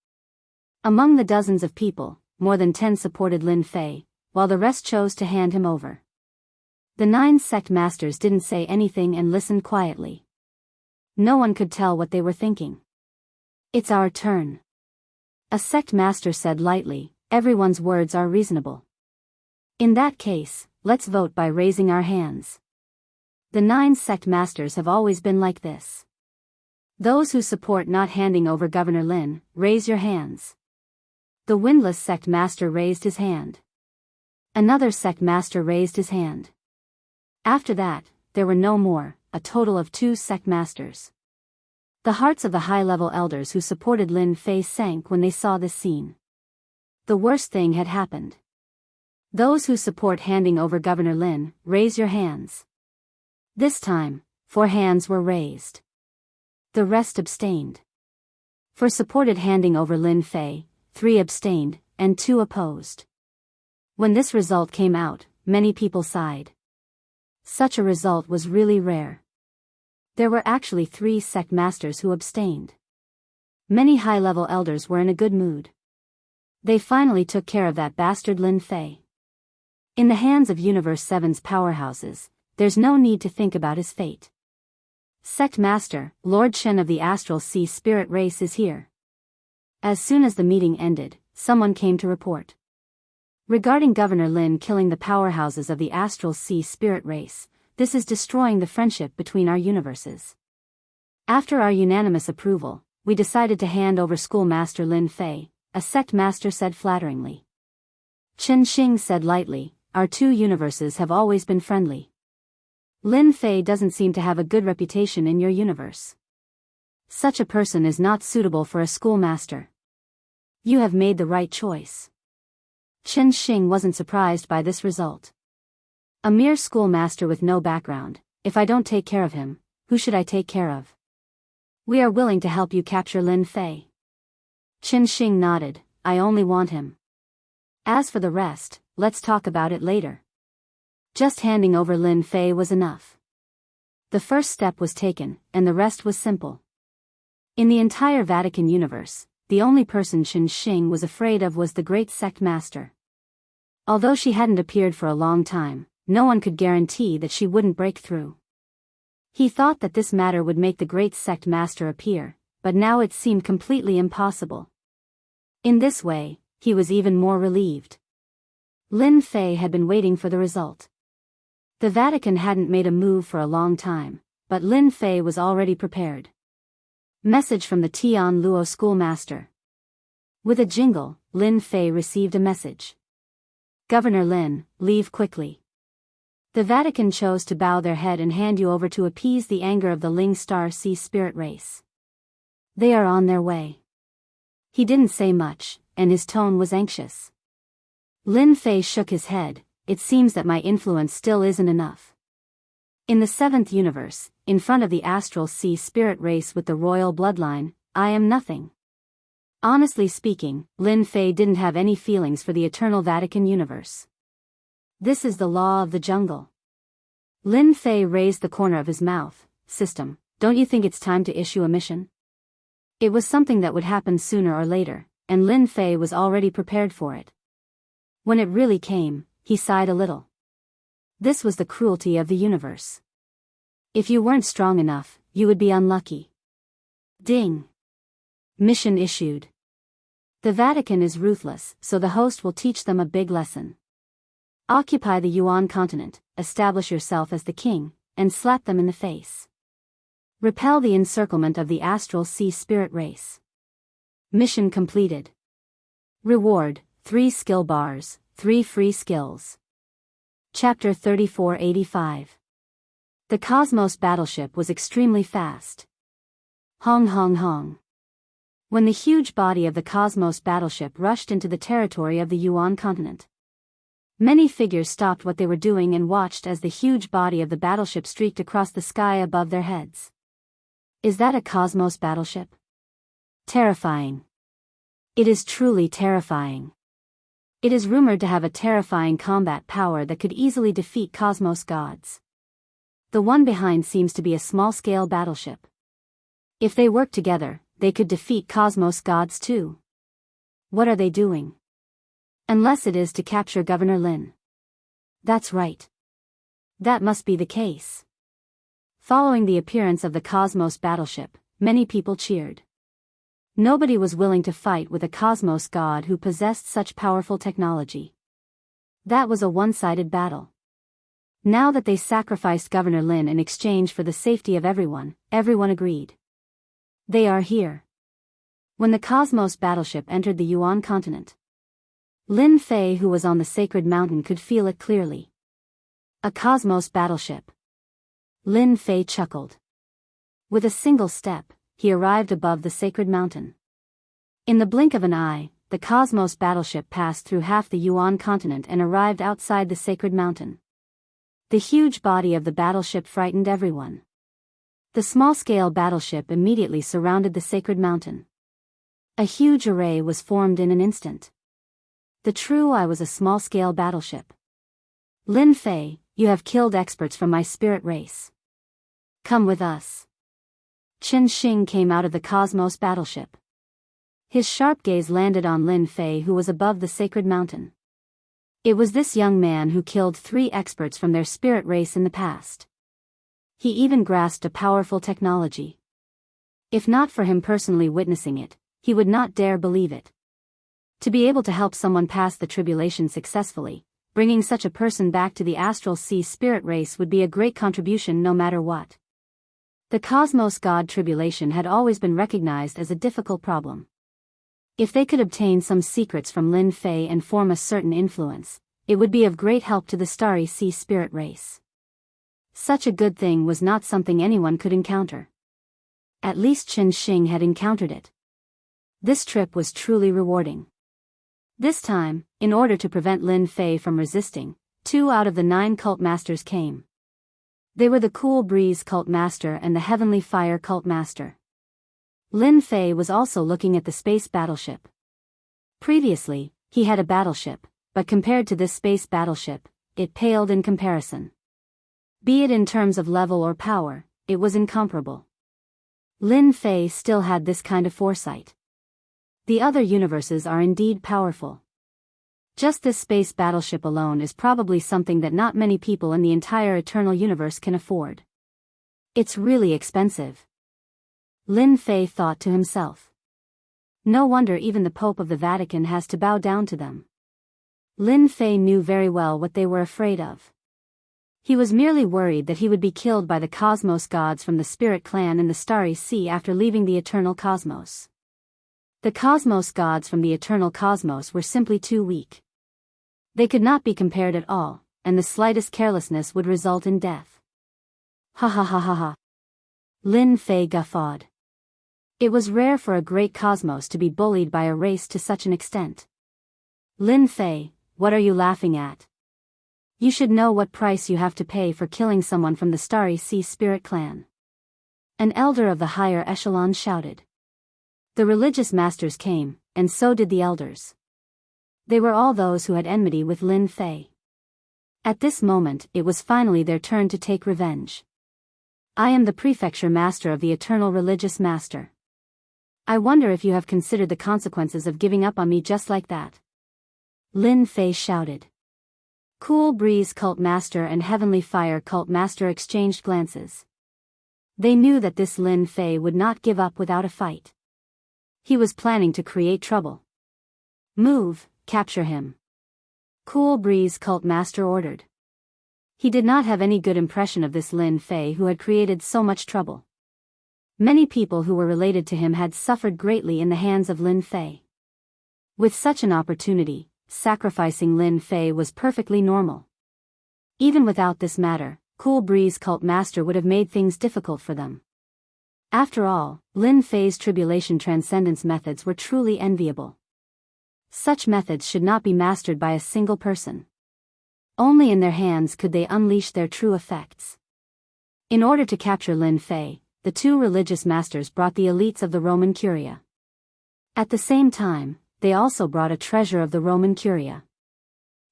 Among the dozens of people, more than 10 supported Lin Fei, while the rest chose to hand him over. The 9 sect masters didn't say anything and listened quietly. No one could tell what they were thinking. It's our turn. A sect master said lightly, Everyone's words are reasonable. In that case, let's vote by raising our hands. The 9 sect masters have always been like this. Those who support not handing over Governor Lin, raise your hands. The windless sect master raised his hand. Another sect master raised his hand. After that, there were no more, a total of 2 sect masters. The hearts of the high-level elders who supported Lin Fei sank when they saw this scene. The worst thing had happened. Those who support handing over Governor Lin, raise your hands. This time, 4 hands were raised. The rest abstained. For supported handing over Lin Fei, 3 abstained, and 2 opposed. When this result came out, many people sighed. Such a result was really rare. There were actually 3 sect masters who abstained. Many high-level elders were in a good mood. They finally took care of that bastard Lin Fei. In the hands of Universe 7's powerhouses, there's no need to think about his fate. Sect Master, Lord Shen of the Astral Sea Spirit Race is here. As soon as the meeting ended, someone came to report. Regarding Governor Lin killing the powerhouses of the Astral Sea Spirit Race, this is destroying the friendship between our universes. After our unanimous approval, we decided to hand over Schoolmaster Lin Fei, a sect master said flatteringly. Chen Xing said lightly, our 2 universes have always been friendly. Lin Fei doesn't seem to have a good reputation in your universe. Such a person is not suitable for a schoolmaster. You have made the right choice. Chen Xing wasn't surprised by this result. A mere schoolmaster with no background, if I don't take care of him, who should I take care of? We are willing to help you capture Lin Fei. Chen Xing nodded, I only want him. As for the rest, let's talk about it later. Just handing over Lin Fei was enough. The first step was taken, and the rest was simple. In the entire Vatican universe, the only person Chen Xing was afraid of was the great sect master. Although she hadn't appeared for a long time, no one could guarantee that she wouldn't break through. He thought that this matter would make the great sect master appear, but now it seemed completely impossible. In this way, he was even more relieved. Lin Fei had been waiting for the result. The Vatican hadn't made a move for a long time, but Lin Fei was already prepared. Message from the Tian Luo schoolmaster. With a jingle, Lin Fei received a message. Governor Lin, leave quickly. The Vatican chose to bow their head and hand you over to appease the anger of the Ling Star Sea Spirit Race. They are on their way. He didn't say much, and his tone was anxious. Lin Fei shook his head. It seems that my influence still isn't enough. In the 7th universe, in front of the Astral Sea Spirit Race with the royal bloodline, I am nothing. Honestly speaking, Lin Fei didn't have any feelings for the eternal Vatican universe. This is the law of the jungle. Lin Fei raised the corner of his mouth. System, don't you think it's time to issue a mission? It was something that would happen sooner or later, and Lin Fei was already prepared for it. When it really came, he sighed a little. This was the cruelty of the universe. If you weren't strong enough, you would be unlucky. Ding. Mission issued. The Vatican is ruthless, so the host will teach them a big lesson. Occupy the Yuan continent, establish yourself as the king, and slap them in the face. Repel the encirclement of the Astral Sea Spirit Race. Mission completed. Reward, 3 skill bars, 3 free skills. Chapter 3485. The Cosmos battleship was extremely fast. Hong hong hong. When the huge body of the Cosmos battleship rushed into the territory of the Yuan continent, many figures stopped what they were doing and watched as the huge body of the battleship streaked across the sky above their heads. Is that a Cosmos battleship? Terrifying. It is truly terrifying. It is rumored to have a terrifying combat power that could easily defeat Cosmos gods. The one behind seems to be a small-scale battleship. If they work together, they could defeat Cosmos gods too. What are they doing? Unless it is to capture Governor Lin. That's right. That must be the case. Following the appearance of the Cosmos battleship, many people cheered. Nobody was willing to fight with a cosmos god who possessed such powerful technology. That was a one-sided battle. Now that they sacrificed Governor Lin in exchange for the safety of everyone agreed. They are here. When the Cosmos battleship entered the Yuan continent, Lin Fei, who was on the sacred mountain, could feel it clearly. A Cosmos battleship. Lin Fei chuckled. With a single step, he arrived above the sacred mountain. In the blink of an eye, the Cosmos battleship passed through half the Yuan continent and arrived outside the sacred mountain. The huge body of the battleship frightened everyone. The small-scale battleship immediately surrounded the sacred mountain. A huge array was formed in an instant. The True Eye was a small-scale battleship. Lin Fei, you have killed experts from my spirit race. Come with us. Chen Xing came out of the Cosmos battleship. His sharp gaze landed on Lin Fei, who was above the sacred mountain. It was this young man who killed 3 experts from their spirit race in the past. He even grasped a powerful technology. If not for him personally witnessing it, he would not dare believe it. To be able to help someone pass the tribulation successfully, bringing such a person back to the astral sea spirit race would be a great contribution no matter what. The Cosmos God tribulation had always been recognized as a difficult problem. If they could obtain some secrets from Lin Fei and form a certain influence, it would be of great help to the starry sea spirit race. Such a good thing was not something anyone could encounter. At least Chen Xing had encountered it. This trip was truly rewarding. This time, in order to prevent Lin Fei from resisting, 2 out of the 9 cult masters came. They were the Cool Breeze cult master and the Heavenly Fire cult master. Lin Fei was also looking at the space battleship. Previously, he had a battleship, but compared to this space battleship, it paled in comparison. Be it in terms of level or power, it was incomparable. Lin Fei still had this kind of foresight. The other universes are indeed powerful. Just this space battleship alone is probably something that not many people in the entire eternal universe can afford. It's really expensive. Lin Fei thought to himself. No wonder even the Pope of the Vatican has to bow down to them. Lin Fei knew very well what they were afraid of. He was merely worried that he would be killed by the Cosmos gods from the Spirit Clan in the Starry Sea after leaving the Eternal Cosmos. The Cosmos gods from the Eternal Cosmos were simply too weak. They could not be compared at all, and the slightest carelessness would result in death. Ha ha ha ha ha. Lin Fei guffawed. It was rare for a great cosmos to be bullied by a race to such an extent. Lin Fei, what are you laughing at? You should know what price you have to pay for killing someone from the Starry Sea Spirit Clan. An elder of the higher echelon shouted. The religious masters came, and so did the elders. They were all those who had enmity with Lin Fei. At this moment it was finally their turn to take revenge. I am the prefecture master of the Eternal Religious Master. I wonder if you have considered the consequences of giving up on me just like that. Lin Fei shouted. Cool Breeze Cult Master and Heavenly Fire Cult Master exchanged glances. They knew that this Lin Fei would not give up without a fight. He was planning to create trouble. Move, capture him. Cool Breeze Cult Master ordered. He did not have any good impression of this Lin Fei who had created so much trouble. Many people who were related to him had suffered greatly in the hands of Lin Fei. With such an opportunity, sacrificing Lin Fei was perfectly normal. Even without this matter, Cool Breeze Cult Master would have made things difficult for them. After all, Lin Fei's tribulation transcendence methods were truly enviable. Such methods should not be mastered by a single person. Only in their hands could they unleash their true effects. In order to capture Lin Fei, the 2 religious masters brought the elites of the Roman Curia. At the same time, they also brought a treasure of the Roman Curia.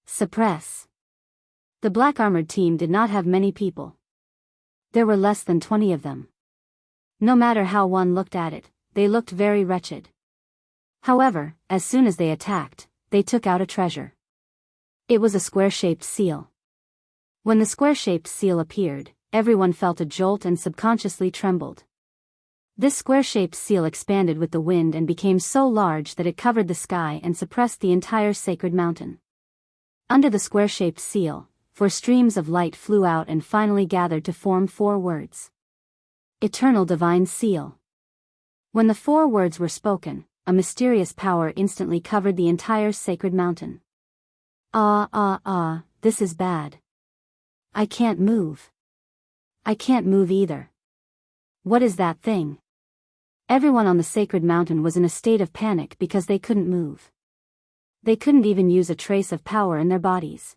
Suppress. The black-armored team did not have many people. There were less than 20 of them. No matter how one looked at it, they looked very wretched. However, as soon as they attacked, they took out a treasure. It was a square-shaped seal. When the square-shaped seal appeared, everyone felt a jolt and subconsciously trembled. This square-shaped seal expanded with the wind and became so large that it covered the sky and suppressed the entire sacred mountain. Under the square-shaped seal, 4 streams of light flew out and finally gathered to form 4 words. Eternal Divine Seal. When the 4 words were spoken, a mysterious power instantly covered the entire sacred mountain. This is bad. I can't move. I can't move either. What is that thing? Everyone on the sacred mountain was in a state of panic because they couldn't move. They couldn't even use a trace of power in their bodies.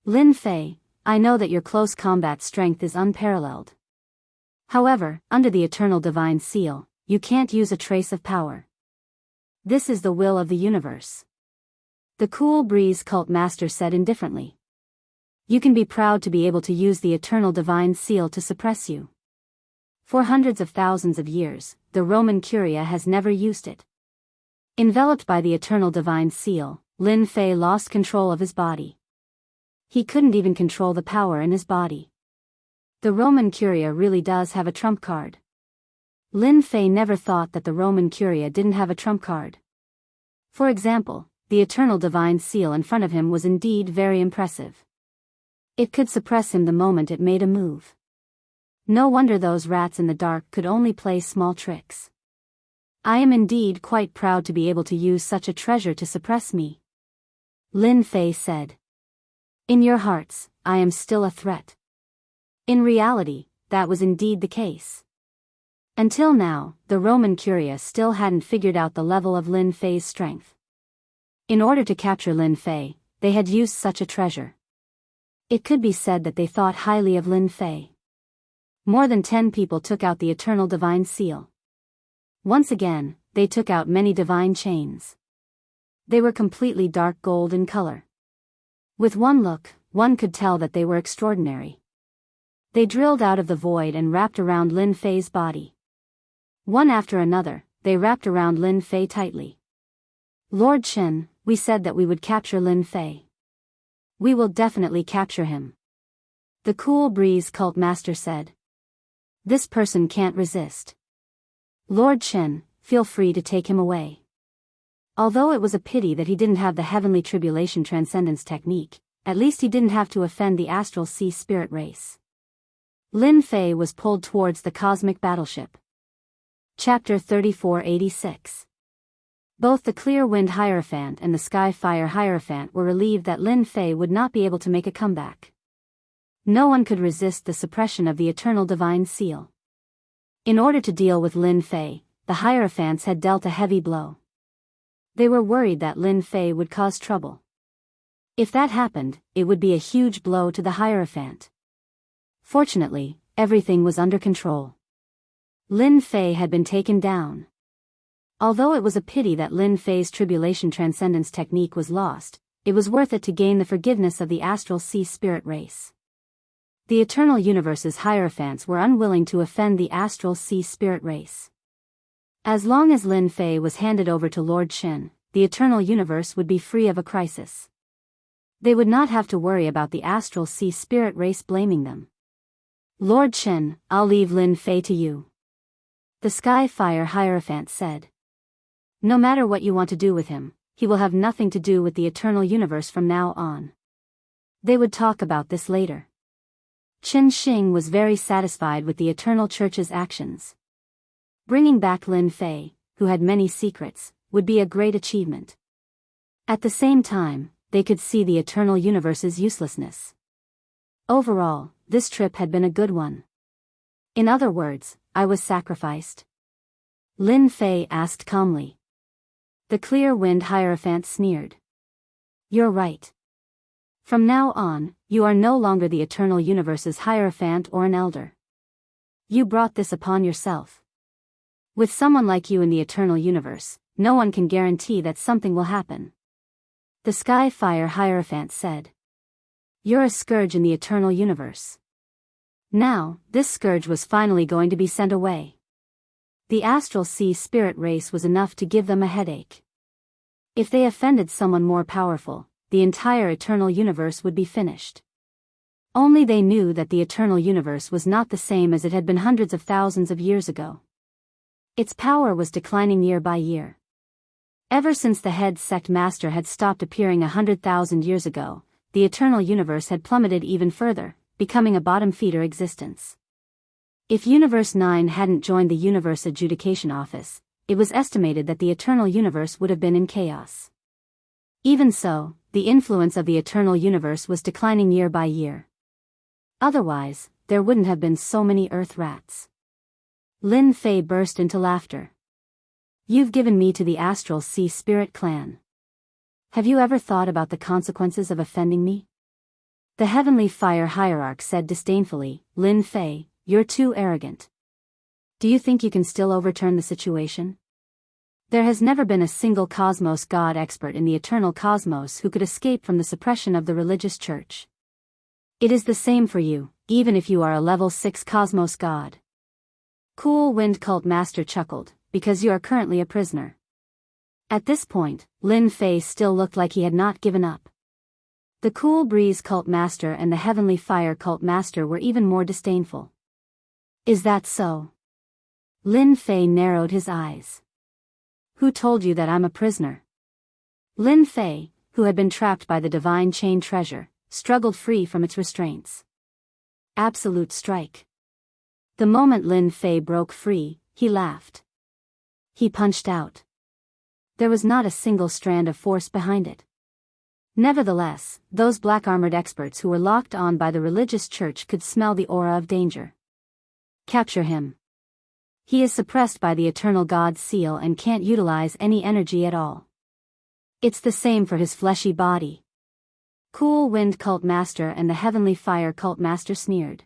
Lin Fei, I know that your close combat strength is unparalleled. However, under the Eternal Divine Seal, you can't use a trace of power. This is the will of the universe. The Cool Breeze Cult Master said indifferently. You can be proud to be able to use the Eternal Divine Seal to suppress you. For hundreds of thousands of years, the Roman Curia has never used it. Enveloped by the Eternal Divine Seal, Lin Fei lost control of his body. He couldn't even control the power in his body. The Roman Curia really does have a trump card. Lin Fei never thought that the Roman Curia didn't have a trump card. For example, the Eternal Divine Seal in front of him was indeed very impressive. It could suppress him the moment it made a move. No wonder those rats in the dark could only play small tricks. I am indeed quite proud to be able to use such a treasure to suppress me. Lin Fei said. In your hearts, I am still a threat. In reality, that was indeed the case. Until now, the Roman Curia still hadn't figured out the level of Lin Fei's strength. In order to capture Lin Fei, they had used such a treasure. It could be said that they thought highly of Lin Fei. More than 10 people took out the Eternal Divine Seal. Once again, they took out many divine chains. They were completely dark gold in color. With one look, one could tell that they were extraordinary. They drilled out of the void and wrapped around Lin Fei's body. One after another, they wrapped around Lin Fei tightly. Lord Chen, we said that we would capture Lin Fei. We will definitely capture him. The Cool Breeze Cult Master said. This person can't resist. Lord Chen, feel free to take him away. Although it was a pity that he didn't have the Heavenly Tribulation Transcendence technique, at least he didn't have to offend the Astral Sea Spirit race. Lin Fei was pulled towards the cosmic battleship. Chapter 3486. Both the Clear Wind Hierophant and the Sky Fire Hierophant were relieved that Lin Fei would not be able to make a comeback. No one could resist the suppression of the Eternal Divine Seal. In order to deal with Lin Fei, the Hierophants had dealt a heavy blow. They were worried that Lin Fei would cause trouble. If that happened, it would be a huge blow to the Hierophant. Fortunately, everything was under control. Lin Fei had been taken down. Although it was a pity that Lin Fei's Tribulation Transcendence technique was lost, it was worth it to gain the forgiveness of the Astral Sea Spirit race. The Eternal Universe's Hierophants were unwilling to offend the Astral Sea Spirit race. As long as Lin Fei was handed over to Lord Chen, the Eternal Universe would be free of a crisis. They would not have to worry about the Astral Sea Spirit race blaming them. Lord Chen, I'll leave Lin Fei to you. The Sky Fire Hierophant said. No matter what you want to do with him, he will have nothing to do with the Eternal Universe from now on. They would talk about this later. Qin Xing was very satisfied with the Eternal Church's actions. Bringing back Lin Fei, who had many secrets, would be a great achievement. At the same time, they could see the Eternal Universe's uselessness. Overall, this trip had been a good one. In other words, I was sacrificed. Lin Fei asked calmly. The Clear Wind Hierophant sneered. You're right. From now on, you are no longer the Eternal Universe's Hierophant or an elder. You brought this upon yourself. With someone like you in the Eternal Universe, no one can guarantee that something will happen. The Sky Fire Hierophant said. You're a scourge in the Eternal Universe. Now, this scourge was finally going to be sent away. The Astral Sea Spirit race was enough to give them a headache. If they offended someone more powerful, the entire Eternal Universe would be finished. Only they knew that the Eternal Universe was not the same as it had been hundreds of thousands of years ago. Its power was declining year by year. Ever since the head sect master had stopped appearing 100,000 years ago, the eternal universe had plummeted even further, becoming a bottom-feeder existence. If Universe 9 hadn't joined the Universe Adjudication Office, it was estimated that the eternal universe would have been in chaos. Even so, the influence of the eternal universe was declining year by year. Otherwise, there wouldn't have been so many Earth rats. Lin Fei burst into laughter. You've given me to the Astral Sea Spirit Clan. Have you ever thought about the consequences of offending me? The Heavenly Fire Hierarch said disdainfully, Lin Fei, you're too arrogant. Do you think you can still overturn the situation? There has never been a single cosmos god expert in the eternal cosmos who could escape from the suppression of the religious church. It is the same for you, even if you are a level 6 cosmos god. Cool Wind Cult Master chuckled, because you are currently a prisoner. At this point, Lin Fei still looked like he had not given up. The Cool Breeze Cult Master and the Heavenly Fire Cult Master were even more disdainful. Is that so? Lin Fei narrowed his eyes. Who told you that I'm a prisoner? Lin Fei, who had been trapped by the divine chain treasure, struggled free from its restraints. Absolute strike. The moment Lin Fei broke free, he laughed. He punched out. There was not a single strand of force behind it. Nevertheless, those black-armored experts who were locked on by the religious church could smell the aura of danger. Capture him. He is suppressed by the eternal God's seal and can't utilize any energy at all. It's the same for his fleshy body. Cool Wind Cult Master and the Heavenly Fire Cult Master sneered.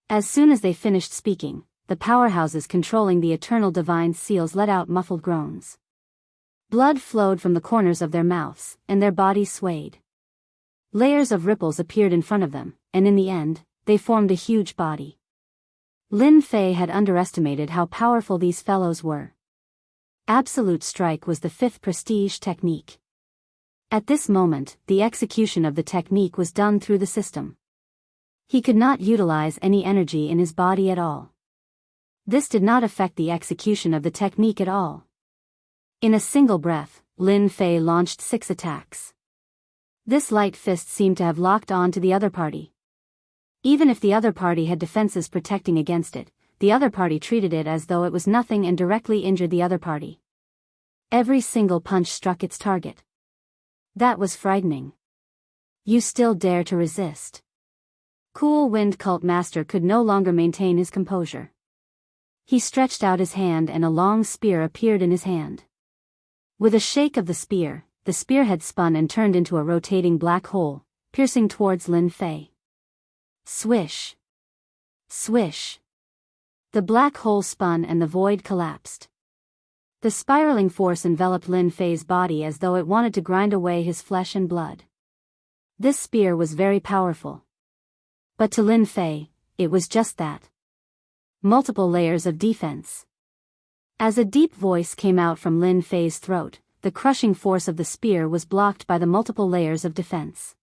As soon as they finished speaking, the powerhouses controlling the eternal divine seals let out muffled groans. Blood flowed from the corners of their mouths, and their bodies swayed. Layers of ripples appeared in front of them, and in the end, they formed a huge body. Lin Fei had underestimated how powerful these fellows were. Absolute Strike was the 5th prestige technique. At this moment, the execution of the technique was done through the system. He could not utilize any energy in his body at all. This did not affect the execution of the technique at all. In a single breath, Lin Fei launched 6 attacks. This light fist seemed to have locked on to the other party. Even if the other party had defenses protecting against it, the other party treated it as though it was nothing and directly injured the other party. Every single punch struck its target. That was frightening. You still dare to resist? Cool Wind Cult Master could no longer maintain his composure. He stretched out his hand and a long spear appeared in his hand. With a shake of the spearhead spun and turned into a rotating black hole, piercing towards Lin Fei. Swish. Swish. The black hole spun and the void collapsed. The spiraling force enveloped Lin Fei's body as though it wanted to grind away his flesh and blood. This spear was very powerful. But to Lin Fei, it was just that. Multiple layers of defense. As a deep voice came out from Lin Fei's throat, the crushing force of the spear was blocked by the multiple layers of defense.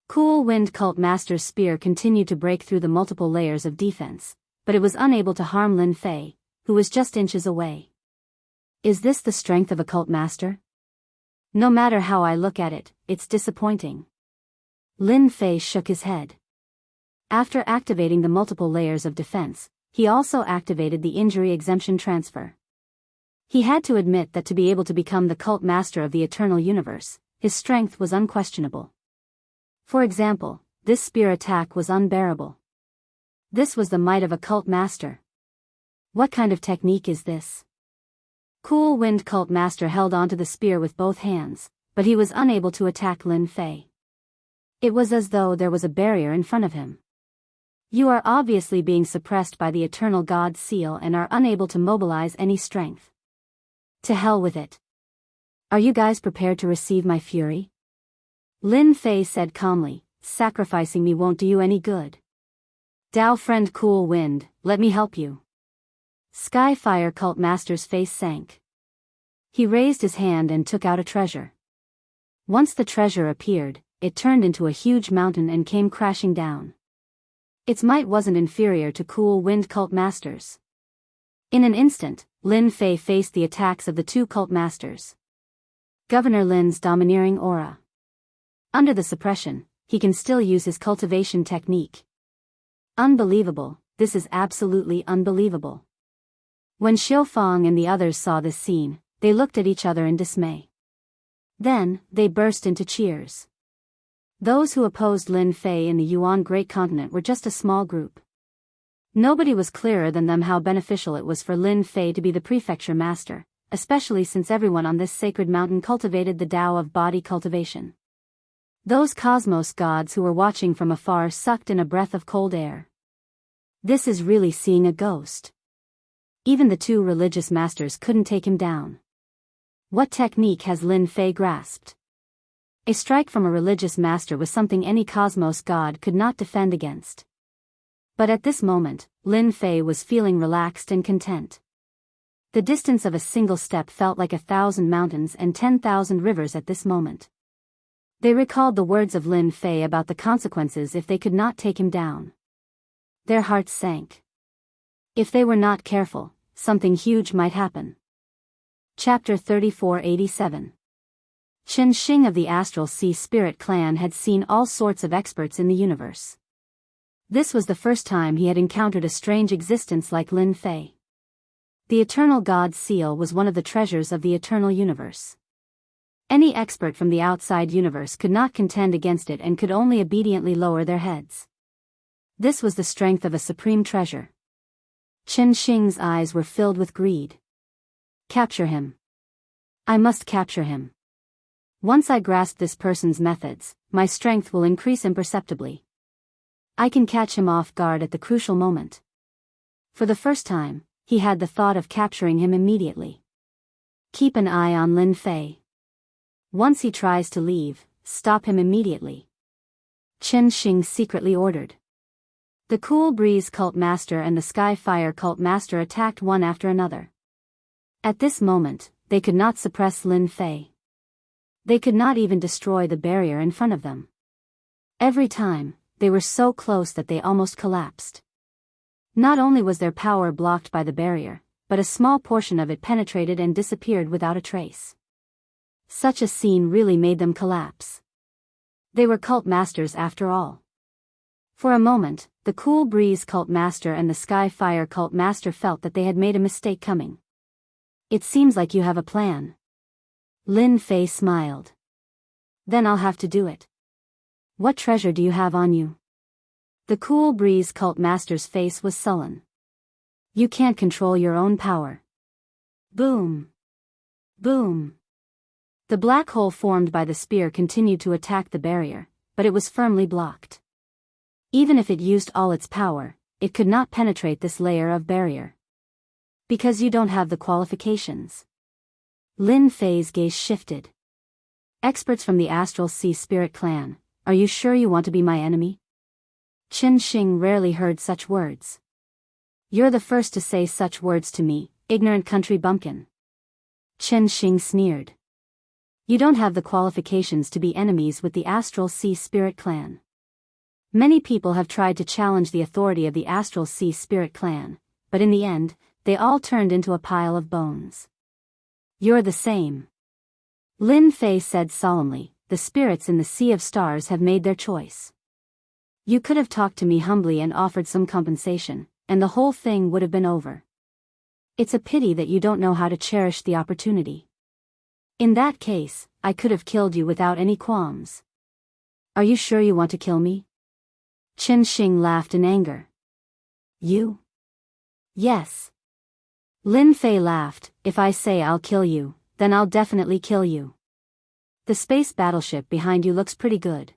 Cool Wind Cult Master's spear continued to break through the multiple layers of defense, but it was unable to harm Lin Fei, who was just inches away. Is this the strength of a cult master? No matter how I look at it, it's disappointing. Lin Fei shook his head. After activating the multiple layers of defense, he also activated the injury exemption transfer. He had to admit that to be able to become the cult master of the eternal universe, his strength was unquestionable. For example, this spear attack was unbearable. This was the might of a cult master. What kind of technique is this? Cool Wind Cult Master held onto the spear with both hands, but he was unable to attack Lin Fei. It was as though there was a barrier in front of him. You are obviously being suppressed by the eternal God's seal and are unable to mobilize any strength. To hell with it. Are you guys prepared to receive my fury? Lin Fei said calmly, sacrificing me won't do you any good. Dao friend Cool Wind, let me help you. Sky Fire Cult Master's face sank. He raised his hand and took out a treasure. Once the treasure appeared, it turned into a huge mountain and came crashing down. Its might wasn't inferior to Cool Wind Cult Master's. In an instant, Lin Fei faced the attacks of the two cult masters. Governor Lin's domineering aura. Under the suppression, he can still use his cultivation technique. Unbelievable, this is absolutely unbelievable. When Xiu Fang and the others saw this scene, they looked at each other in dismay. Then, they burst into cheers. Those who opposed Lin Fei in the Yuan Great Continent were just a small group. Nobody was clearer than them how beneficial it was for Lin Fei to be the prefecture master, especially since everyone on this sacred mountain cultivated the Tao of body cultivation. Those cosmos gods who were watching from afar sucked in a breath of cold air. This is really seeing a ghost. Even the two religious masters couldn't take him down. What technique has Lin Fei grasped? A strike from a religious master was something any cosmos god could not defend against. But at this moment, Lin Fei was feeling relaxed and content. The distance of a single step felt like 1,000 mountains and 10,000 rivers at this moment. They recalled the words of Lin Fei about the consequences if they could not take him down. Their hearts sank. If they were not careful, something huge might happen. Chapter 3487. Chen Xing of the Astral Sea Spirit Clan had seen all sorts of experts in the universe. This was the first time he had encountered a strange existence like Lin Fei. The Eternal God's seal was one of the treasures of the eternal universe. Any expert from the outside universe could not contend against it and could only obediently lower their heads. This was the strength of a supreme treasure. Chen Xing's eyes were filled with greed. Capture him. I must capture him. Once I grasp this person's methods, my strength will increase imperceptibly. I can catch him off guard at the crucial moment. For the first time, he had the thought of capturing him immediately. Keep an eye on Lin Fei. Once he tries to leave, stop him immediately. Chen Xing secretly ordered. The Cool Breeze Cult Master and the Sky Fire Cult Master attacked one after another. At this moment, they could not suppress Lin Fei. They could not even destroy the barrier in front of them. Every time, they were so close that they almost collapsed. Not only was their power blocked by the barrier, but a small portion of it penetrated and disappeared without a trace. Such a scene really made them collapse. They were cult masters after all. For a moment, the Cool Breeze Cult Master and the Sky Fire Cult Master felt that they had made a mistake coming. It seems like you have a plan. Lin Fei smiled. Then I'll have to do it. What treasure do you have on you? The Cool Breeze Cult Master's face was sullen. You can't control your own power. Boom. Boom. The black hole formed by the spear continued to attack the barrier, but it was firmly blocked. Even if it used all its power, it could not penetrate this layer of barrier. Because you don't have the qualifications. Lin Fei's gaze shifted. Experts from the Astral Sea Spirit Clan, are you sure you want to be my enemy? Chen Xing rarely heard such words. You're the first to say such words to me, ignorant country bumpkin. Chen Xing sneered. You don't have the qualifications to be enemies with the Astral Sea Spirit Clan. Many people have tried to challenge the authority of the Astral Sea Spirit Clan, but in the end, they all turned into a pile of bones. You're the same. Lin Fei said solemnly, the spirits in the Sea of Stars have made their choice. You could have talked to me humbly and offered some compensation, and the whole thing would have been over. It's a pity that you don't know how to cherish the opportunity. In that case, I could have killed you without any qualms. Are you sure you want to kill me? Chen Xing laughed in anger. You? Yes. Lin Fei laughed, if I say I'll kill you, then I'll definitely kill you. The space battleship behind you looks pretty good.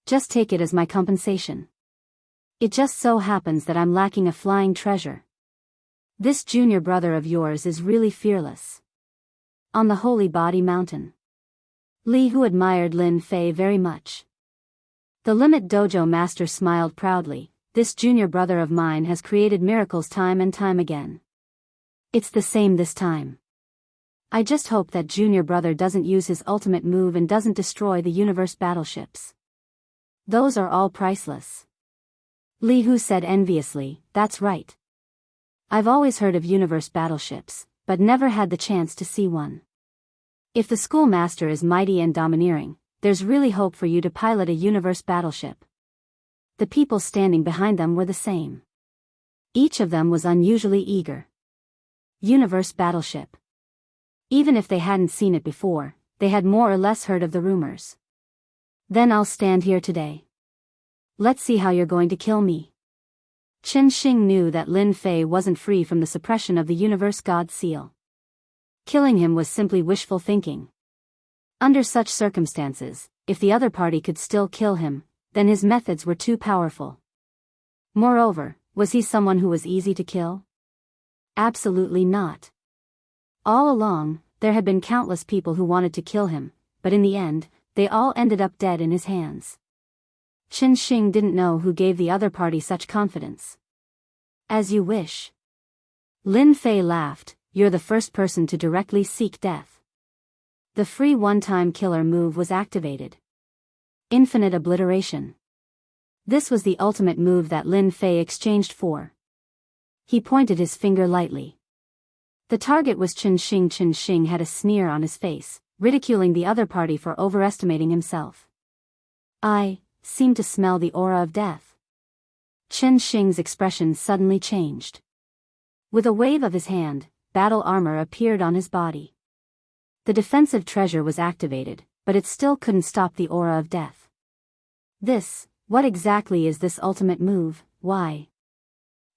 Just take it as my compensation. It just so happens that I'm lacking a flying treasure. This junior brother of yours is really fearless. On the Holy Body Mountain. Li Hu admired Lin Fei very much. The Limit Dojo master smiled proudly, this junior brother of mine has created miracles time and time again. It's the same this time. I just hope that junior brother doesn't use his ultimate move and doesn't destroy the universe battleships. Those are all priceless. Li Hu said enviously, that's right. I've always heard of universe battleships, but never had the chance to see one. If the schoolmaster is mighty and domineering, there's really hope for you to pilot a universe battleship. The people standing behind them were the same. Each of them was unusually eager. Universe battleship. Even if they hadn't seen it before, they had more or less heard of the rumors. Then I'll stand here today. Let's see how you're going to kill me. Chen Xing knew that Lin Fei wasn't free from the suppression of the universe god seal. Killing him was simply wishful thinking. Under such circumstances, if the other party could still kill him, then his methods were too powerful. Moreover, was he someone who was easy to kill? Absolutely not. All along, there had been countless people who wanted to kill him, but in the end, they all ended up dead in his hands. Chen Xing didn't know who gave the other party such confidence. As you wish. Lin Fei laughed, you're the first person to directly seek death. The free one-time killer move was activated. Infinite obliteration. This was the ultimate move that Lin Fei exchanged for. He pointed his finger lightly. The target was Chen Xing. Chen Xing had a sneer on his face, ridiculing the other party for overestimating himself. I seem to smell the aura of death. Chen Xing's expression suddenly changed. With a wave of his hand, battle armor appeared on his body. The defensive treasure was activated, but it still couldn't stop the aura of death. What exactly is this ultimate move, why?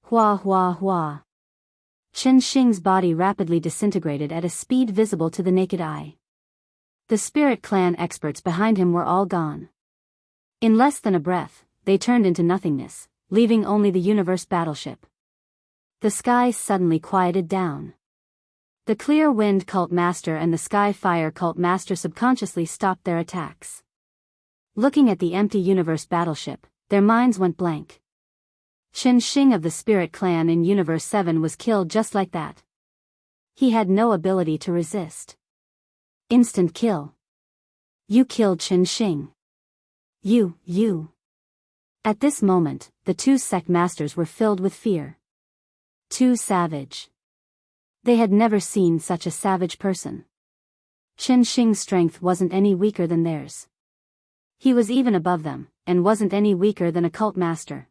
Hua hua hua. Chen Xing's body rapidly disintegrated at a speed visible to the naked eye. The Spirit Clan experts behind him were all gone. In less than a breath, they turned into nothingness, leaving only the universe battleship. The sky suddenly quieted down. The Clear Wind Cult Master and the Sky Fire Cult Master subconsciously stopped their attacks. Looking at the empty universe battleship, their minds went blank. Chen Xing of the Spirit Clan in Universe 7 was killed just like that. He had no ability to resist. Instant kill. You killed Chen Xing. You. At this moment, the two sect masters were filled with fear. Too savage. They had never seen such a savage person. Chen Xing's strength wasn't any weaker than theirs. He was even above them, and wasn't any weaker than a cult master.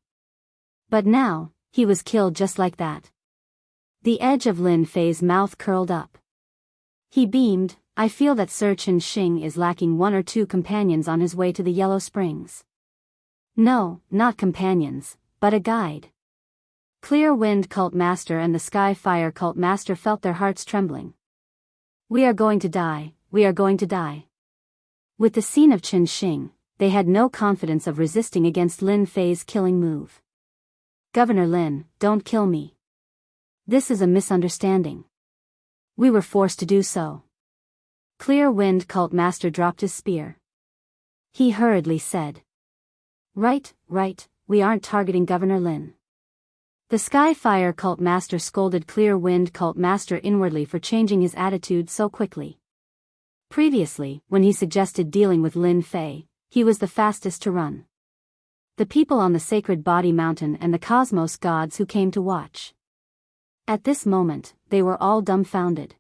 But now, he was killed just like that. The edge of Lin Fei's mouth curled up. He beamed, I feel that Sir Chen Xing is lacking one or two companions on his way to the Yellow Springs. No, not companions, but a guide. Clear Wind Cult Master and the Sky Fire Cult Master felt their hearts trembling. We are going to die, we are going to die. With the scene of Chen Xing, they had no confidence of resisting against Lin Fei's killing move. Governor Lin, don't kill me. This is a misunderstanding. We were forced to do so. Clear Wind Cult Master dropped his spear. He hurriedly said. Right, we aren't targeting Governor Lin. The Sky Fire Cult Master scolded Clear Wind Cult Master inwardly for changing his attitude so quickly. Previously, when he suggested dealing with Lin Fei, he was the fastest to run. The people on the Sacred Body Mountain and the Cosmos gods who came to watch. At this moment, they were all dumbfounded.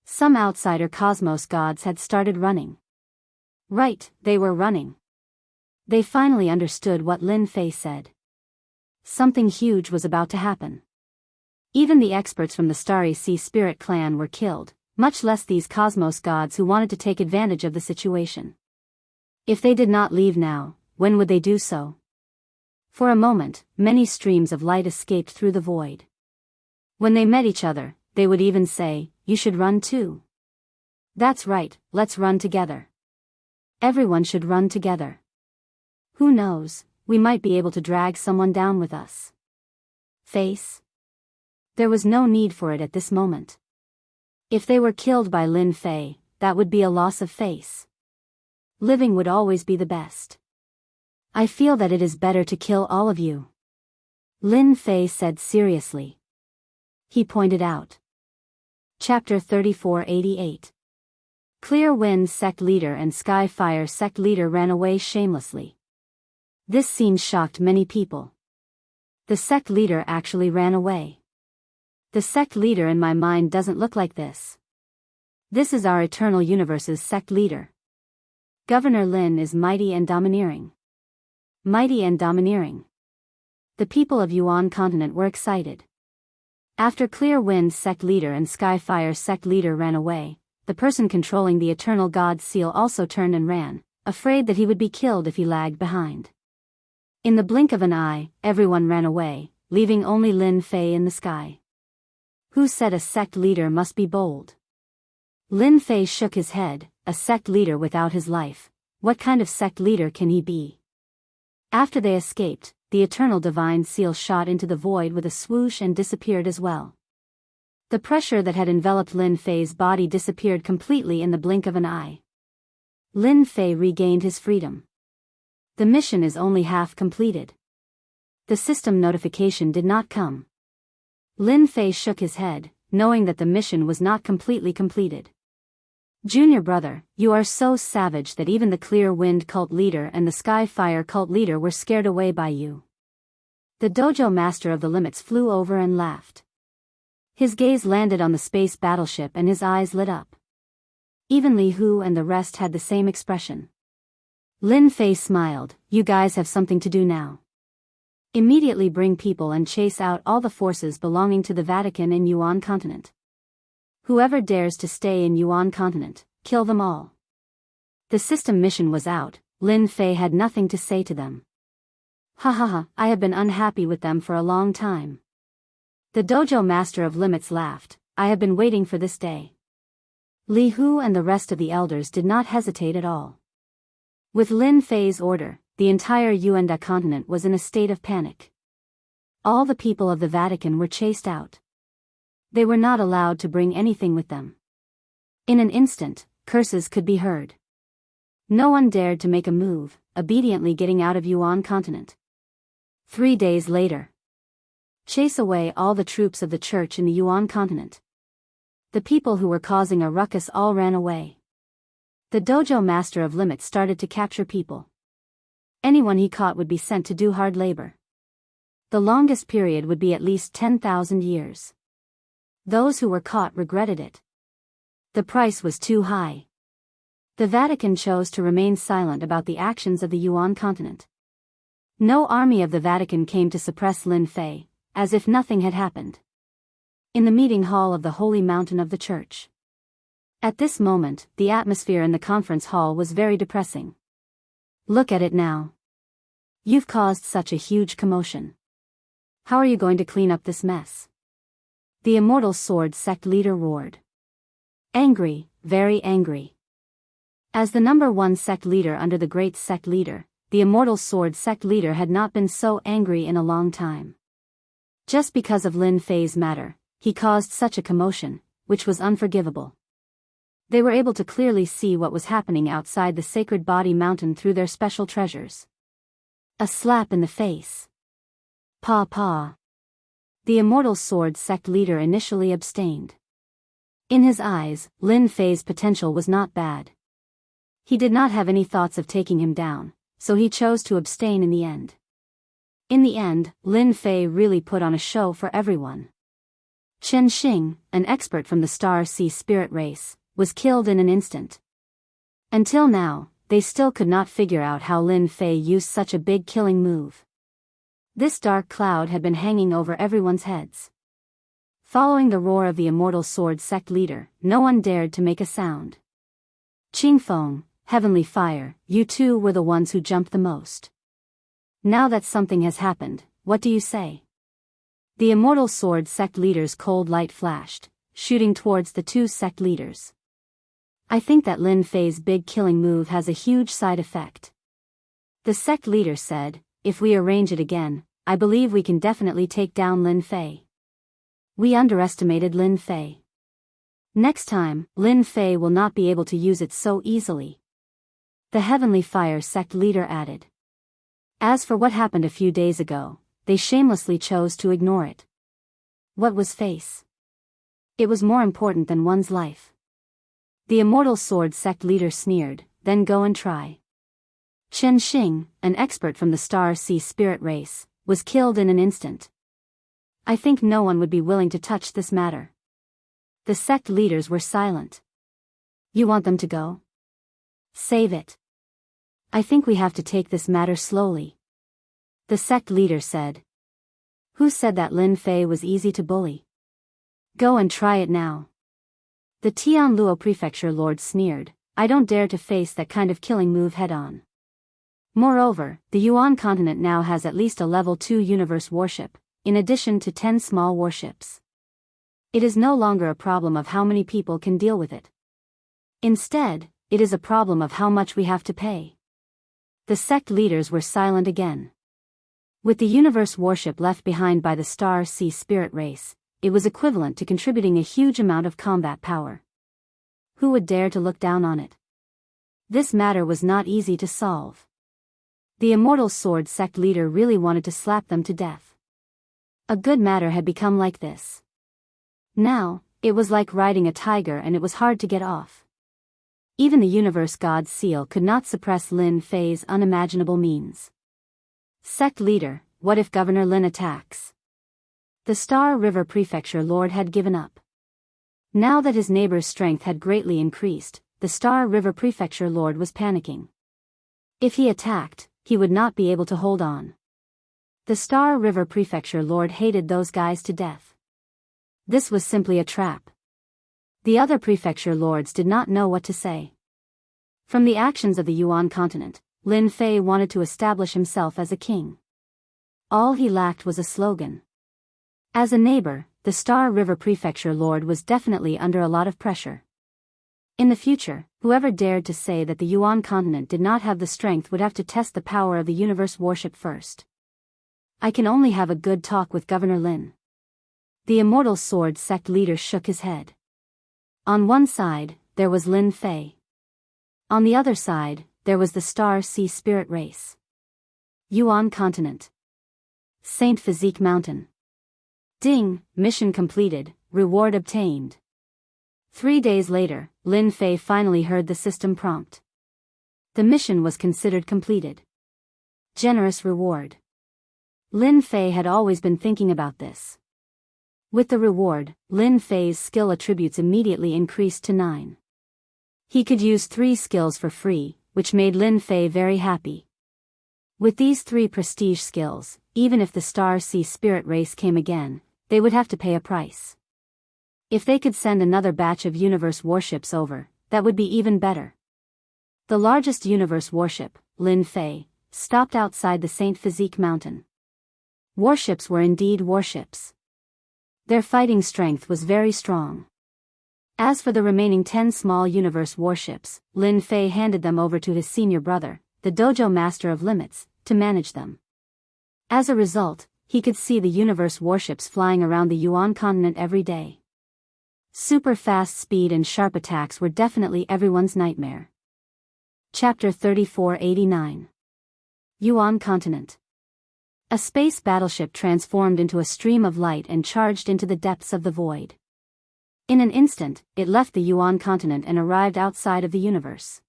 Some outsider Cosmos gods had started running. Right, they were running. They finally understood what Lin Fei said. Something huge was about to happen. Even the experts from the Starry Sea Spirit Clan were killed, much less these Cosmos gods who wanted to take advantage of the situation. If they did not leave now, when would they do so? For a moment, many streams of light escaped through the void. When they met each other, they would even say, you should run too. That's right, let's run together. Everyone should run together. Who knows, we might be able to drag someone down with us. Face? There was no need for it at this moment. If they were killed by Lin Fei, that would be a loss of face. Living would always be the best. I feel that it is better to kill all of you. Lin Fei said seriously. He pointed out. Chapter 3488. Clear Wind Sect Leader and Sky Fire Sect Leader ran away shamelessly. This scene shocked many people. The sect leader actually ran away. The sect leader in my mind doesn't look like this. This is our eternal universe's sect leader. Governor Lin is mighty and domineering. Mighty and domineering. The people of Yuan continent were excited. After Clear Wind's sect leader and Skyfire's sect leader ran away, the person controlling the Eternal God's seal also turned and ran, afraid that he would be killed if he lagged behind. In the blink of an eye, everyone ran away, leaving only Lin Fei in the sky. Who said a sect leader must be bold? Lin Fei shook his head. A sect leader without his life. What kind of sect leader can he be? After they escaped, the eternal divine seal shot into the void with a swoosh and disappeared as well. The pressure that had enveloped Lin Fei's body disappeared completely in the blink of an eye. Lin Fei regained his freedom. The mission is only half completed. The system notification did not come. Lin Fei shook his head, knowing that the mission was not completely completed. Junior brother, you are so savage that even the Clear Wind cult leader and the Sky Fire cult leader were scared away by you. The dojo master of the limits flew over and laughed. His gaze landed on the space battleship and his eyes lit up. Even Li Hu and the rest had the same expression. Lin Fei smiled. You guys have something to do now. Immediately bring people and chase out all the forces belonging to the Vatican in Yuan continent. Whoever dares to stay in Yuan continent, kill them all. The system mission was out. Lin Fei had nothing to say to them. Ha ha ha, I have been unhappy with them for a long time. The dojo master of limits laughed. I have been waiting for this day. Li Hu and the rest of the elders did not hesitate at all. With Lin Fei's order, the entire Yuanda continent was in a state of panic. All the people of the Vatican were chased out. They were not allowed to bring anything with them. In an instant, curses could be heard. No one dared to make a move, obediently getting out of Yuan continent. 3 days later. Chase away all the troops of the church in the Yuan continent. The people who were causing a ruckus all ran away. The dojo master of limits started to capture people. Anyone he caught would be sent to do hard labor. The longest period would be at least 10,000 years. Those who were caught regretted it. The price was too high. The Vatican chose to remain silent about the actions of the Yuan continent. No army of the Vatican came to suppress Lin Fei, as if nothing had happened. In the meeting hall of the Holy Mountain of the Church. At this moment, the atmosphere in the conference hall was very depressing. Look at it now. You've caused such a huge commotion. How are you going to clean up this mess? The Immortal Sword sect leader roared. Angry, very angry. As the number 1 sect leader under the great sect leader, the Immortal Sword sect leader had not been so angry in a long time. Just because of Lin Fei's matter, he caused such a commotion, which was unforgivable. They were able to clearly see what was happening outside the Sacred Body Mountain through their special treasures. A slap in the face. Paw paw. The Immortal Sword sect leader initially abstained. In his eyes, Lin Fei's potential was not bad. He did not have any thoughts of taking him down, so he chose to abstain in the end. In the end, Lin Fei really put on a show for everyone. Chen Xing, an expert from the Star Sea Spirit race, was killed in an instant. Until now, they still could not figure out how Lin Fei used such a big killing move. This dark cloud had been hanging over everyone's heads. Following the roar of the Immortal Sword sect leader, no one dared to make a sound. Qingfeng, Heavenly Fire, you two were the ones who jumped the most. Now that something has happened, what do you say? The Immortal Sword sect leader's cold light flashed, shooting towards the 2 sect leaders. I think that Lin Fei's big killing move has a huge side effect. The sect leader said, if we arrange it again, I believe we can definitely take down Lin Fei. We underestimated Lin Fei. Next time, Lin Fei will not be able to use it so easily. The Heavenly Fire sect leader added. As for what happened a few days ago, they shamelessly chose to ignore it. What was face? It was more important than one's life. The Immortal Sword sect leader sneered, then go and try. Chen Xing, an expert from the Star Sea Spirit race, was killed in an instant. I think no one would be willing to touch this matter. The sect leaders were silent. You want them to go? Save it. I think we have to take this matter slowly. The sect leader said. Who said that Lin Fei was easy to bully? Go and try it now. The Tianluo prefecture lord sneered. I don't dare to face that kind of killing move head-on. Moreover, the Yuan continent now has at least a level 2 universe warship, in addition to 10 small warships. It is no longer a problem of how many people can deal with it. Instead, it is a problem of how much we have to pay. The sect leaders were silent again. With the universe warship left behind by the Star Sea Spirit race, it was equivalent to contributing a huge amount of combat power. Who would dare to look down on it? This matter was not easy to solve. The Immortal Sword sect leader really wanted to slap them to death. A good matter had become like this. Now, it was like riding a tiger and it was hard to get off. Even the Universe God's seal could not suppress Lin Fei's unimaginable means. Sect leader, what if Governor Lin attacks? The Star River Prefecture Lord had given up. Now that his neighbor's strength had greatly increased, the Star River Prefecture Lord was panicking. If he attacked, he would not be able to hold on. The Star River Prefecture Lord hated those guys to death. This was simply a trap. The other prefecture lords did not know what to say. From the actions of the Yuan continent, Lin Fei wanted to establish himself as a king. All he lacked was a slogan. As a neighbor, the Star River Prefecture Lord was definitely under a lot of pressure. In the future, whoever dared to say that the Yuan continent did not have the strength would have to test the power of the universe warship first. I can only have a good talk with Governor Lin. The Immortal Sword sect leader shook his head. On one side, there was Lin Fei. On the other side, there was the Star Sea Spirit race. Yuan continent. Saint Physique Mountain. Ding, mission completed, reward obtained. 3 days later, Lin Fei finally heard the system prompt. The mission was considered completed. Generous reward. Lin Fei had always been thinking about this. With the reward, Lin Fei's skill attributes immediately increased to 9. He could use 3 skills for free, which made Lin Fei very happy. With these 3 prestige skills, even if the Star Sea Spirit race came again, they would have to pay a price. If they could send another batch of universe warships over, that would be even better. The largest universe warship, Lin Fei, stopped outside the Saint Physique Mountain. Warships were indeed warships. Their fighting strength was very strong. As for the remaining 10 small universe warships, Lin Fei handed them over to his senior brother, the Dojo Master of Limits, to manage them. As a result, he could see the universe warships flying around the Yuan continent every day. Super fast speed and sharp attacks were definitely everyone's nightmare. Chapter 3489. Yuan continent. A space battleship transformed into a stream of light and charged into the depths of the void. In an instant, it left the Yuan continent and arrived outside of the universe.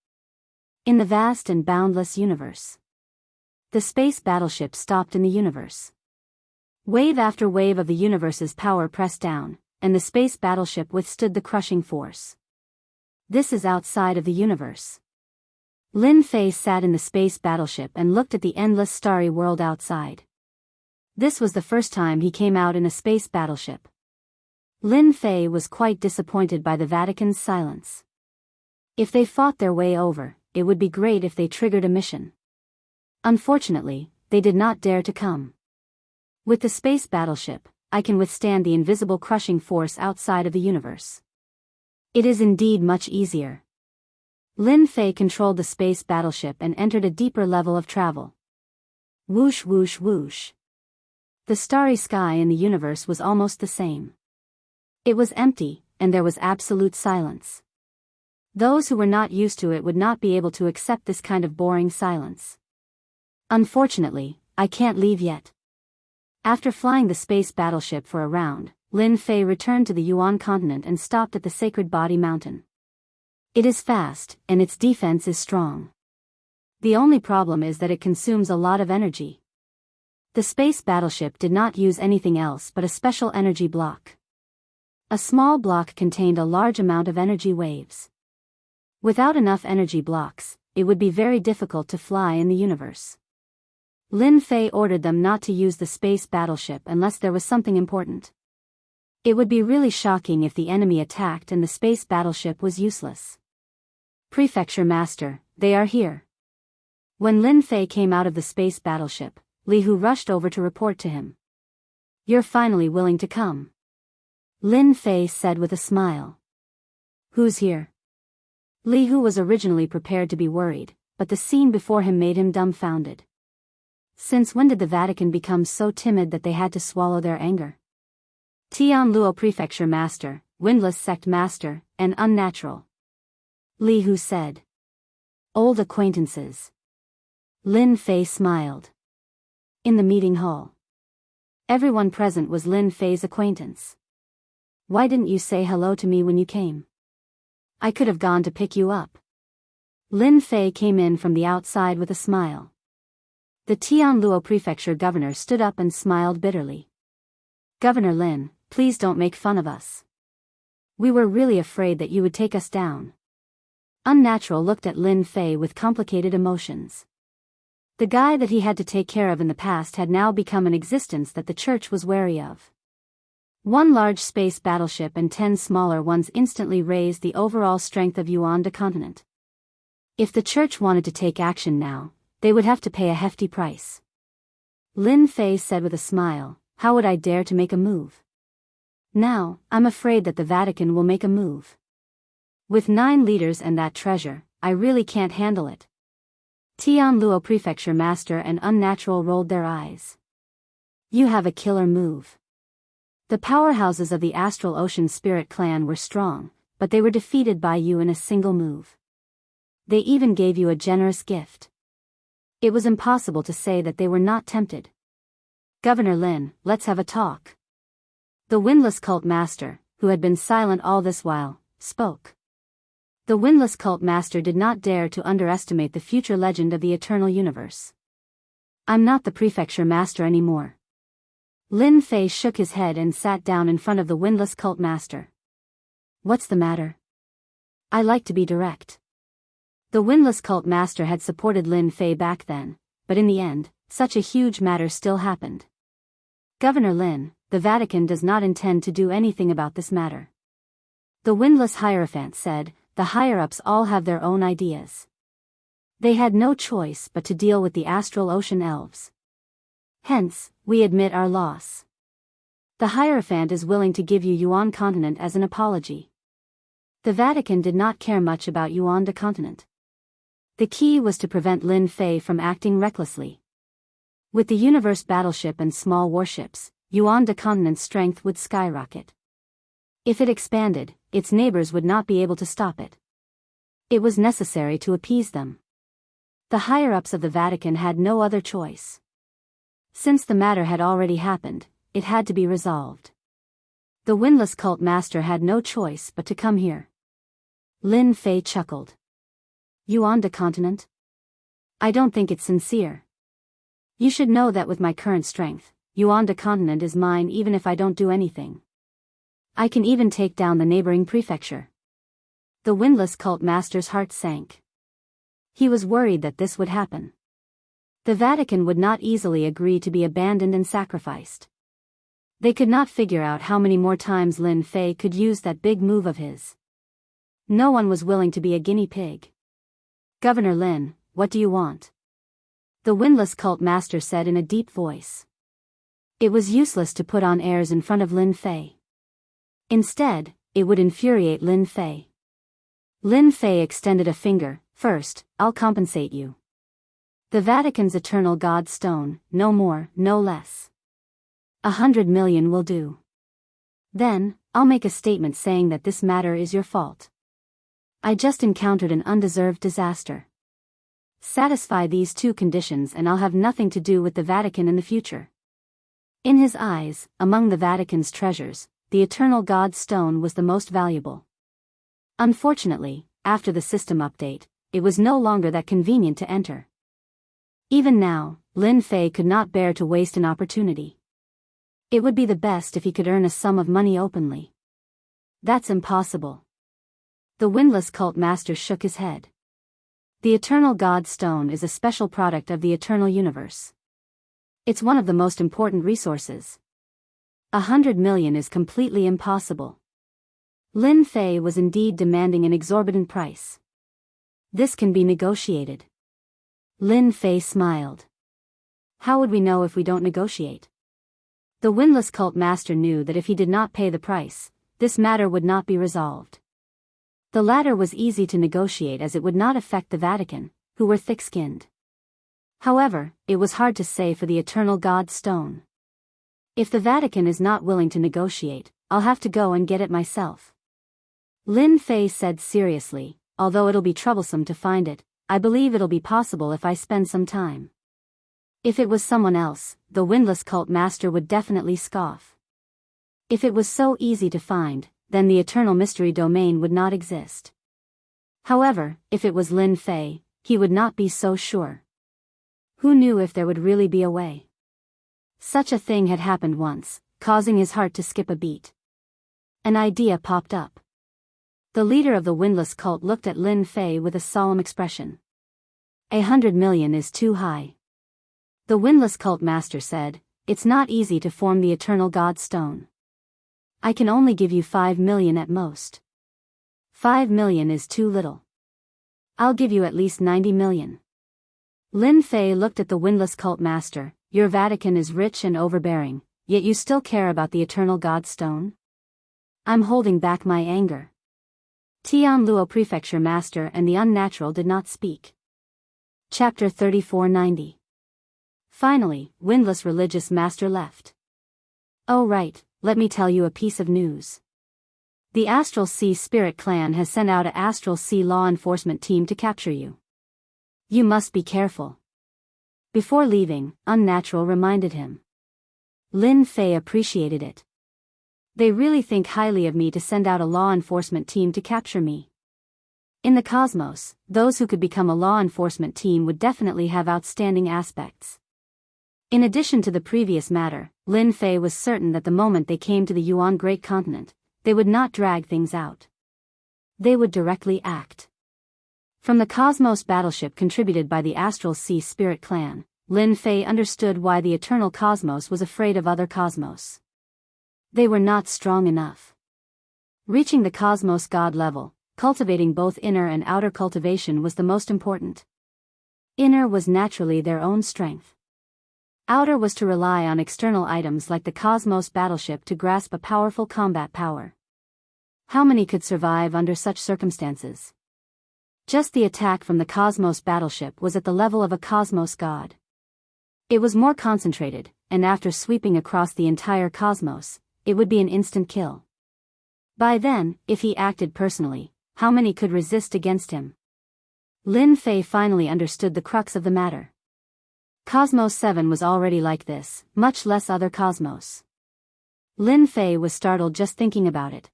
In the vast and boundless universe. The space battleship stopped in the universe. Wave after wave of the universe's power pressed down, and the space battleship withstood the crushing force. This is outside of the universe. Lin Fei sat in the space battleship and looked at the endless starry world outside. This was the first time he came out in a space battleship. Lin Fei was quite disappointed by the Vatican's silence. If they fought their way over, it would be great if they triggered a mission. Unfortunately, they did not dare to come. With the space battleship, I can withstand the invisible crushing force outside of the universe. It is indeed much easier. Lin Fei controlled the space battleship and entered a deeper level of travel. Whoosh whoosh whoosh. The starry sky in the universe was almost the same. It was empty, and there was absolute silence. Those who were not used to it would not be able to accept this kind of boring silence. Unfortunately, I can't leave yet. After flying the space battleship for a round, Lin Fei returned to the Yuan continent and stopped at the Sacred Body Mountain. It is fast, and its defense is strong. The only problem is that it consumes a lot of energy. The space battleship did not use anything else but a special energy block. A small block contained a large amount of energy waves. Without enough energy blocks, it would be very difficult to fly in the universe. Lin Fei ordered them not to use the space battleship unless there was something important. It would be really shocking if the enemy attacked and the space battleship was useless. Prefecture Master, they are here. When Lin Fei came out of the space battleship, Li Hu rushed over to report to him. You're finally willing to come. Lin Fei said with a smile. Who's here? Li Hu was originally prepared to be worried, but the scene before him made him dumbfounded. Since when did the Vatican become so timid that they had to swallow their anger? Tianluo Prefecture Master, Windless Sect Master, and Unnatural. Li Hu said. Old acquaintances. Lin Fei smiled. In the meeting hall. Everyone present was Lin Fei's acquaintance. Why didn't you say hello to me when you came? I could have gone to pick you up. Lin Fei came in from the outside with a smile. The Tianluo Prefecture governor stood up and smiled bitterly. Governor Lin, please don't make fun of us. We were really afraid that you would take us down. Unnatural looked at Lin Fei with complicated emotions. The guy that he had to take care of in the past had now become an existence that the church was wary of. One large space battleship and 10 smaller ones instantly raised the overall strength of Yuan de continent. If the church wanted to take action now, they would have to pay a hefty price. Lin Fei said with a smile, how would I dare to make a move? Now, I'm afraid that the Vatican will make a move. With 9 leaders and that treasure, I really can't handle it. Tianluo Prefecture Master and Unnatural rolled their eyes. You have a killer move. The powerhouses of the Astral Ocean Spirit Clan were strong, but they were defeated by you in a single move. They even gave you a generous gift. It was impossible to say that they were not tempted. Governor Lin, let's have a talk. The Windless Cult Master, who had been silent all this while, spoke. The Windless Cult Master did not dare to underestimate the future legend of the eternal universe. I'm not the Prefecture Master anymore. Lin Fei shook his head and sat down in front of the Windless Cult Master. What's the matter? I like to be direct. The Windless Cult Master had supported Lin Fei back then, but in the end, such a huge matter still happened. Governor Lin, the Vatican does not intend to do anything about this matter. The Windless Hierophant said, the higher-ups all have their own ideas. They had no choice but to deal with the Astral Ocean Elves. Hence, we admit our loss. The Hierophant is willing to give you Yuan continent as an apology. The Vatican did not care much about Yuan de continent. The key was to prevent Lin Fei from acting recklessly. With the universe battleship and small warships, Yuan de continent's strength would skyrocket. If it expanded, its neighbors would not be able to stop it. It was necessary to appease them. The higher-ups of the Vatican had no other choice. Since the matter had already happened, it had to be resolved. The Windless Cult Master had no choice but to come here. Lin Fei chuckled. Yuan de continent? I don't think it's sincere. You should know that with my current strength, Yuan de continent is mine even if I don't do anything. I can even take down the neighboring prefecture. The Windless Cult Master's heart sank. He was worried that this would happen. The Vatican would not easily agree to be abandoned and sacrificed. They could not figure out how many more times Lin Fei could use that big move of his. No one was willing to be a guinea pig. Governor Lin, what do you want? The Windless Cult Master said in a deep voice. It was useless to put on airs in front of Lin Fei. Instead, it would infuriate Lin Fei. Lin Fei extended a finger. First, I'll compensate you. The Vatican's eternal God stone, no more, no less. 100 million will do. Then, I'll make a statement saying that this matter is your fault. I just encountered an undeserved disaster. Satisfy these 2 conditions and I'll have nothing to do with the Vatican in the future. In his eyes, among the Vatican's treasures, the eternal God stone was the most valuable. Unfortunately, after the system update, it was no longer that convenient to enter. Even now, Lin Fei could not bear to waste an opportunity. It would be the best if he could earn a sum of money openly. That's impossible. The windless cult master shook his head. The Eternal God Stone is a special product of the eternal universe. It's one of the most important resources. 100 million is completely impossible. Lin Fei was indeed demanding an exorbitant price. This can be negotiated. Lin Fei smiled. How would we know if we don't negotiate? The windless cult master knew that if he did not pay the price, this matter would not be resolved. The latter was easy to negotiate as it would not affect the Vatican, who were thick-skinned. However, it was hard to say for the Eternal God Stone. If the Vatican is not willing to negotiate, I'll have to go and get it myself. Lin Fei said seriously, although it'll be troublesome to find it, I believe it'll be possible if I spend some time. If it was someone else, the windless cult master would definitely scoff. If it was so easy to find, then the eternal mystery domain would not exist. However, if it was Lin Fei, he would not be so sure. Who knew if there would really be a way? Such a thing had happened once, causing his heart to skip a beat. An idea popped up. The leader of the windless cult looked at Lin Fei with a solemn expression. 100 million is too high. The windless cult master said, it's not easy to form the Eternal God Stone. I can only give you 5 million at most. 5 million is too little. I'll give you at least 90 million. Lin Fei looked at the windless cult master. Your Vatican is rich and overbearing, yet you still care about the Eternal God Stone? I'm holding back my anger. Tianluo Prefecture Master and the Unnatural did not speak. Chapter 3490. Finally, windless religious master left. Oh right, let me tell you a piece of news. The Astral Sea Spirit Clan has sent out an Astral Sea law enforcement team to capture you. You must be careful. Before leaving, Unnatural reminded him. Lin Fei appreciated it. They really think highly of me to send out a law enforcement team to capture me. In the cosmos, those who could become a law enforcement team would definitely have outstanding aspects. In addition to the previous matter, Lin Fei was certain that the moment they came to the Yuan Great Continent, they would not drag things out. They would directly act. From the Cosmos battleship contributed by the Astral Sea Spirit Clan, Lin Fei understood why the Eternal Cosmos was afraid of other cosmos. They were not strong enough. Reaching the Cosmos God level, cultivating both inner and outer cultivation was the most important. Inner was naturally their own strength. Outer was to rely on external items like the Cosmos battleship to grasp a powerful combat power. How many could survive under such circumstances? Just the attack from the Cosmos battleship was at the level of a Cosmos God. It was more concentrated, and after sweeping across the entire cosmos, it would be an instant kill. By then, if he acted personally, how many could resist against him? Lin Fei finally understood the crux of the matter. Cosmos 7 was already like this, much less other cosmos. Lin Fei was startled just thinking about it.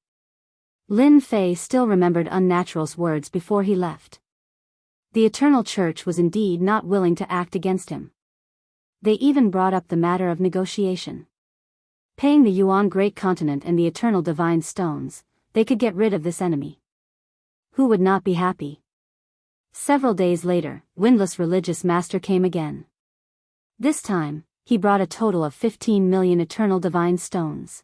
Lin Fei still remembered Unnatural's words before he left. The Eternal Church was indeed not willing to act against him. They even brought up the matter of negotiation. Paying the Yuan Great Continent and the Eternal Divine Stones, they could get rid of this enemy. Who would not be happy? Several days later, Windless Religious Master came again. This time, he brought a total of 15 million Eternal Divine Stones.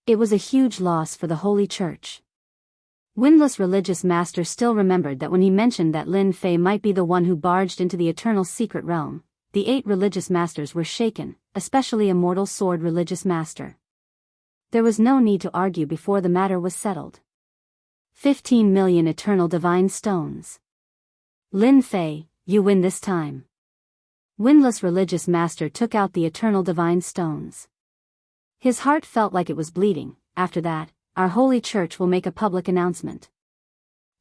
It was a huge loss for the Holy Church. Windless Religious Master still remembered that when he mentioned that Lin Fei might be the one who barged into the Eternal Secret Realm, the 8 religious masters were shaken, especially Immortal Sword Religious Master. There was no need to argue before the matter was settled. 15 million Eternal Divine Stones. Lin Fei, you win this time. Windless Religious Master took out the Eternal Divine Stones. His heart felt like it was bleeding. After that, our Holy Church will make a public announcement.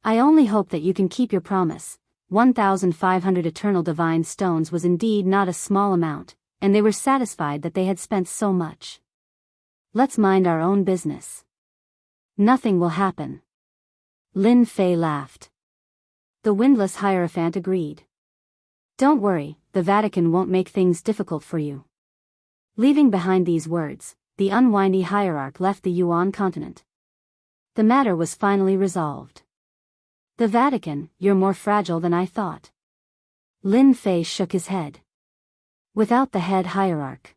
I only hope that you can keep your promise. 1,500 Eternal Divine Stones was indeed not a small amount, and they were satisfied that they had spent so much. Let's mind our own business. Nothing will happen. Lin Fei laughed. The Windless Hierophant agreed. Don't worry, the Vatican won't make things difficult for you. Leaving behind these words, the unwindy hierarch left the Yuan continent. The matter was finally resolved. The Vatican, you're more fragile than I thought. Lin Fei shook his head. Without the head hierarch.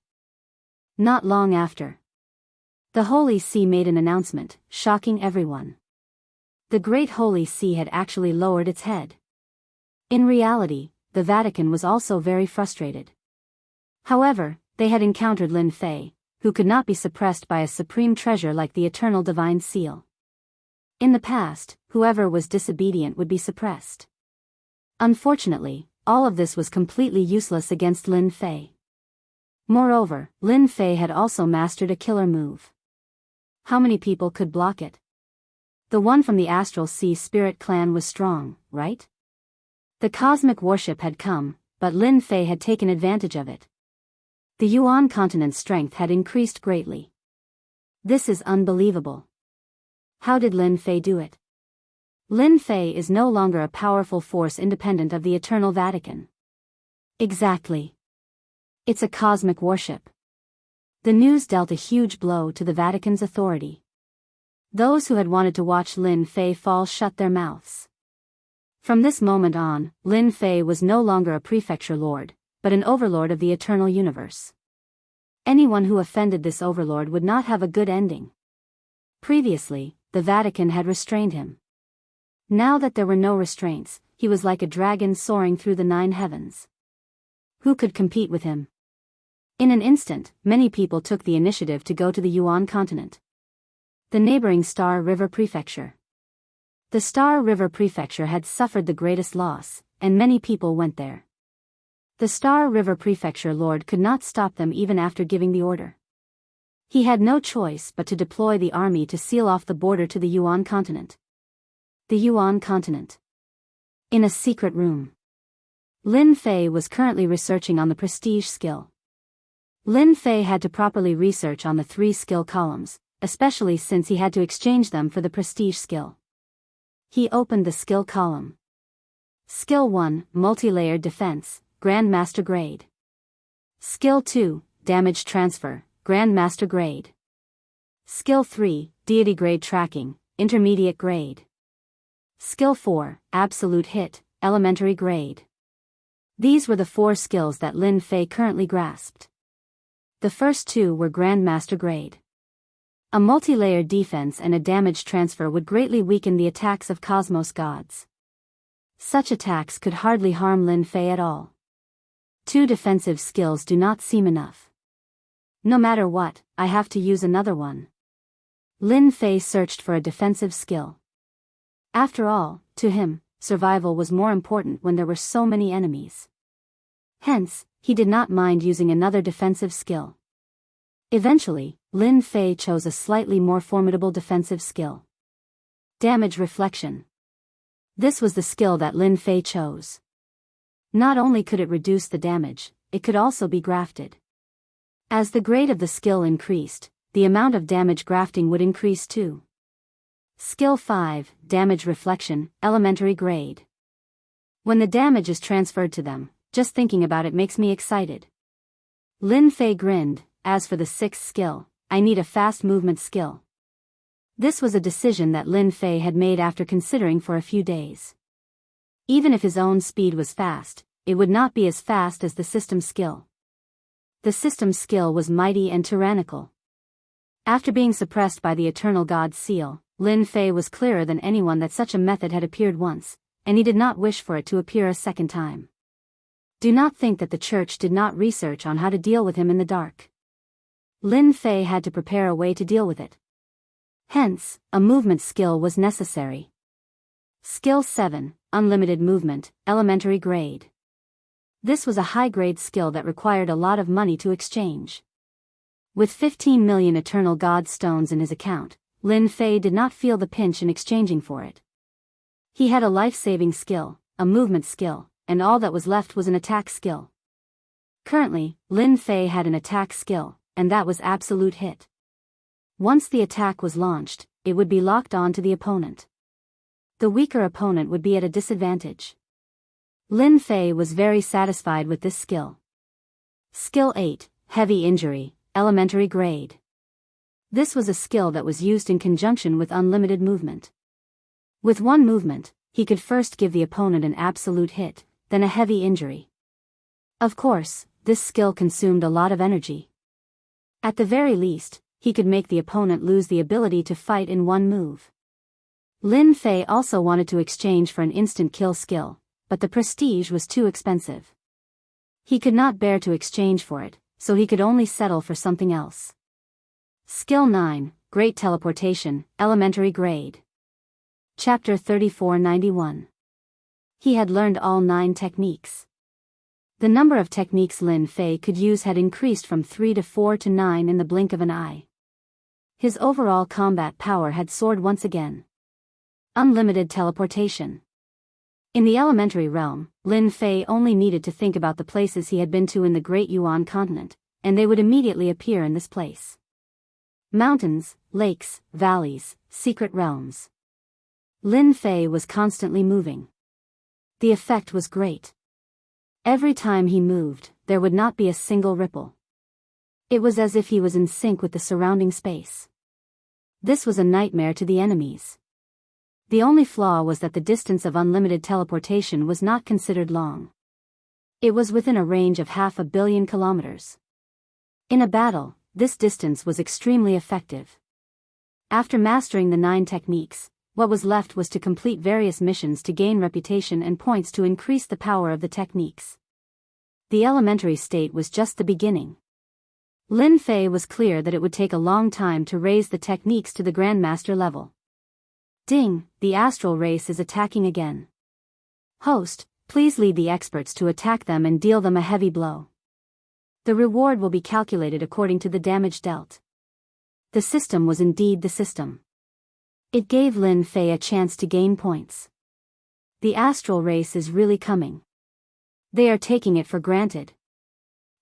Not long after, the Holy See made an announcement, shocking everyone. The Great Holy See had actually lowered its head. In reality, the Vatican was also very frustrated. However, they had encountered Lin Fei, who could not be suppressed by a supreme treasure like the eternal divine seal. In the past, whoever was disobedient would be suppressed. Unfortunately, all of this was completely useless against Lin Fei. Moreover, Lin Fei had also mastered a killer move. How many people could block it? The one from the Astral Sea Spirit clan was strong, right? The cosmic warship had come, but Lin Fei had taken advantage of it. The Yuan continent's strength had increased greatly. This is unbelievable. How did Lin Fei do it? Lin Fei is no longer a powerful force independent of the Eternal Vatican. Exactly. It's a cosmic warship. The news dealt a huge blow to the Vatican's authority. Those who had wanted to watch Lin Fei fall shut their mouths. From this moment on, Lin Fei was no longer a prefecture lord, but an overlord of the eternal universe. Anyone who offended this overlord would not have a good ending. Previously, the Vatican had restrained him. Now that there were no restraints, he was like a dragon soaring through the 9 heavens. Who could compete with him? In an instant, many people took the initiative to go to the Yuan continent. The neighboring Star River Prefecture. The Star River Prefecture had suffered the greatest loss, and many people went there. The Star River Prefecture Lord could not stop them even after giving the order. He had no choice but to deploy the army to seal off the border to the Yuan continent. The Yuan continent. In a secret room. Lin Fei was currently researching on the prestige skill. Lin Fei had to properly research on the 3 skill columns, especially since he had to exchange them for the prestige skill. He opened the skill column. Skill 1, Multi-layered Defense, Grandmaster Grade. Skill 2, Damage Transfer, Grandmaster Grade. Skill 3, Deity Grade Tracking, Intermediate Grade. Skill 4, Absolute Hit, Elementary Grade. These were the 4 skills that Lin Fei currently grasped. The first 2 were Grandmaster Grade. A multi-layered defense and a damage transfer would greatly weaken the attacks of Cosmos gods. Such attacks could hardly harm Lin Fei at all. 2 defensive skills do not seem enough. No matter what, I have to use another one. Lin Fei searched for a defensive skill. After all, to him, survival was more important when there were so many enemies. Hence, he did not mind using another defensive skill. Eventually, Lin Fei chose a slightly more formidable defensive skill. Damage Reflection. This was the skill that Lin Fei chose. Not only could it reduce the damage, it could also be grafted. As the grade of the skill increased, the amount of damage grafting would increase too. Skill 5, Damage Reflection, Elementary Grade. When the damage is transferred to them, just thinking about it makes me excited. Lin Fei grinned. As for the 6th skill, I need a fast movement skill. This was a decision that Lin Fei had made after considering for a few days. Even if his own speed was fast, it would not be as fast as the system skill. The system skill was mighty and tyrannical. After being suppressed by the Eternal God's seal, Lin Fei was clearer than anyone that such a method had appeared once, and he did not wish for it to appear a second time. Do not think that the church did not research on how to deal with him in the dark. Lin Fei had to prepare a way to deal with it. Hence, a movement skill was necessary. Skill 7, Unlimited Movement, Elementary Grade. This was a high-grade skill that required a lot of money to exchange. With 15 million Eternal God stones in his account, Lin Fei did not feel the pinch in exchanging for it. He had a life-saving skill, a movement skill, and all that was left was an attack skill. Currently, Lin Fei had an attack skill, and that was Absolute Hit. Once the attack was launched, it would be locked on to the opponent. The weaker opponent would be at a disadvantage. Lin Fei was very satisfied with this skill. Skill 8, Heavy Injury, Elementary Grade. This was a skill that was used in conjunction with unlimited movement. With one movement, he could first give the opponent an absolute hit, then a heavy injury. Of course, this skill consumed a lot of energy. At the very least, he could make the opponent lose the ability to fight in one move. Lin Fei also wanted to exchange for an instant kill skill, but the prestige was too expensive. He could not bear to exchange for it, so he could only settle for something else. Skill 9, Great Teleportation, Elementary Grade. Chapter 3491. He had learned all 9 techniques. The number of techniques Lin Fei could use had increased from 3 to 4 to 9 in the blink of an eye. His overall combat power had soared once again. Unlimited teleportation. In the elementary realm, Lin Fei only needed to think about the places he had been to in the Great Yuan continent, and they would immediately appear in this place. Mountains, lakes, valleys, secret realms. Lin Fei was constantly moving. The effect was great. Every time he moved, there would not be a single ripple. It was as if he was in sync with the surrounding space. This was a nightmare to the enemies. The only flaw was that the distance of unlimited teleportation was not considered long. It was within a range of 500 million kilometers. In a battle, this distance was extremely effective. After mastering the 9 techniques, what was left was to complete various missions to gain reputation and points to increase the power of the techniques. The elementary state was just the beginning. Lin Fei was clear that it would take a long time to raise the techniques to the Grandmaster level. Ding, the astral race is attacking again. Host, please lead the experts to attack them and deal them a heavy blow. The reward will be calculated according to the damage dealt. The system was indeed the system. It gave Lin Fei a chance to gain points. The astral race is really coming. They are taking it for granted.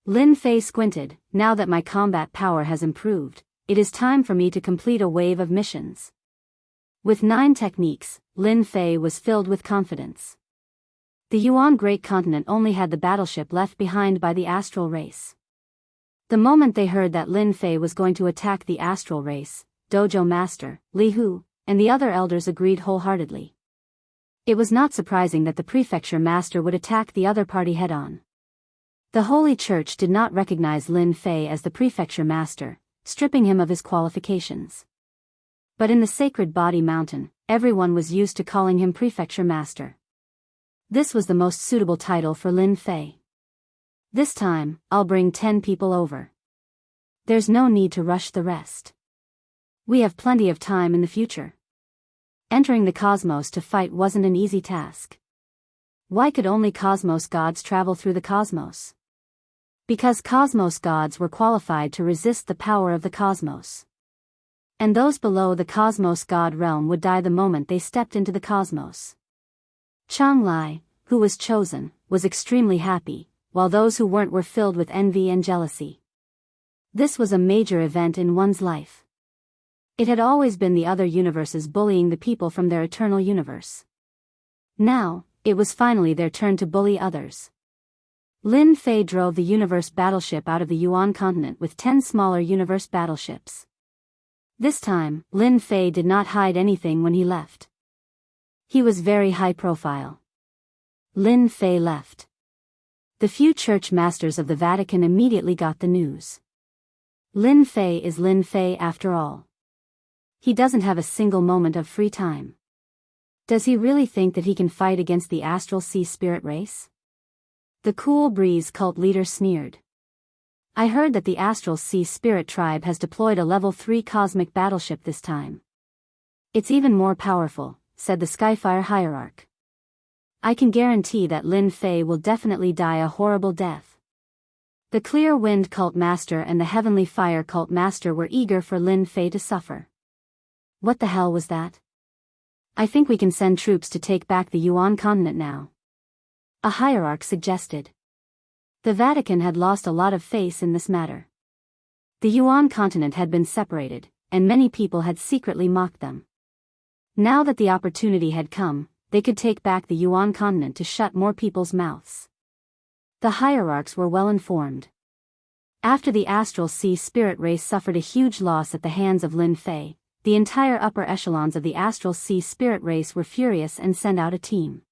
Lin Fei squinted. Now that my combat power has improved, it is time for me to complete a wave of missions. With 9 techniques, Lin Fei was filled with confidence. The Yuan Great Continent only had the battleship left behind by the astral race. The moment they heard that Lin Fei was going to attack the astral race, Dojo Master, Li Hu, and the other elders agreed wholeheartedly. It was not surprising that the prefecture master would attack the other party head-on. The Holy Church did not recognize Lin Fei as the prefecture master, stripping him of his qualifications. But in the Sacred Body Mountain, everyone was used to calling him prefecture master. This was the most suitable title for Lin Fei. This time, I'll bring 10 people over. There's no need to rush the rest. We have plenty of time in the future. Entering the cosmos to fight wasn't an easy task. Why could only cosmos gods travel through the cosmos? Because cosmos gods were qualified to resist the power of the cosmos. And those below the cosmos god realm would die the moment they stepped into the cosmos. Chang Lai, who was chosen, was extremely happy, while those who weren't were filled with envy and jealousy. This was a major event in one's life. It had always been the other universes bullying the people from their eternal universe. Now, it was finally their turn to bully others. Lin Fei drove the universe battleship out of the Yuan continent with 10 smaller universe battleships. This time, Lin Fei did not hide anything when he left. He was very high profile. Lin Fei left. The few church masters of the Vatican immediately got the news. Lin Fei is Lin Fei after all. He doesn't have a single moment of free time. Does he really think that he can fight against the astral sea spirit race? The Cool Breeze cult leader sneered. I heard that the astral sea spirit tribe has deployed a level 3 cosmic battleship this time. It's even more powerful, said the Skyfire hierarch. I can guarantee that Lin Fei will definitely die a horrible death. The Clear Wind cult master and the Heavenly Fire cult master were eager for Lin Fei to suffer. What the hell was that? I think we can send troops to take back the Yuan continent now. A hierarch suggested. The Vatican had lost a lot of face in this matter. The Yuan continent had been separated, and many people had secretly mocked them. Now that the opportunity had come, they could take back the Yuan continent to shut more people's mouths. The hierarchs were well informed. After the astral sea spirit race suffered a huge loss at the hands of Lin Fei, the entire upper echelons of the astral sea spirit race were furious and sent out a team.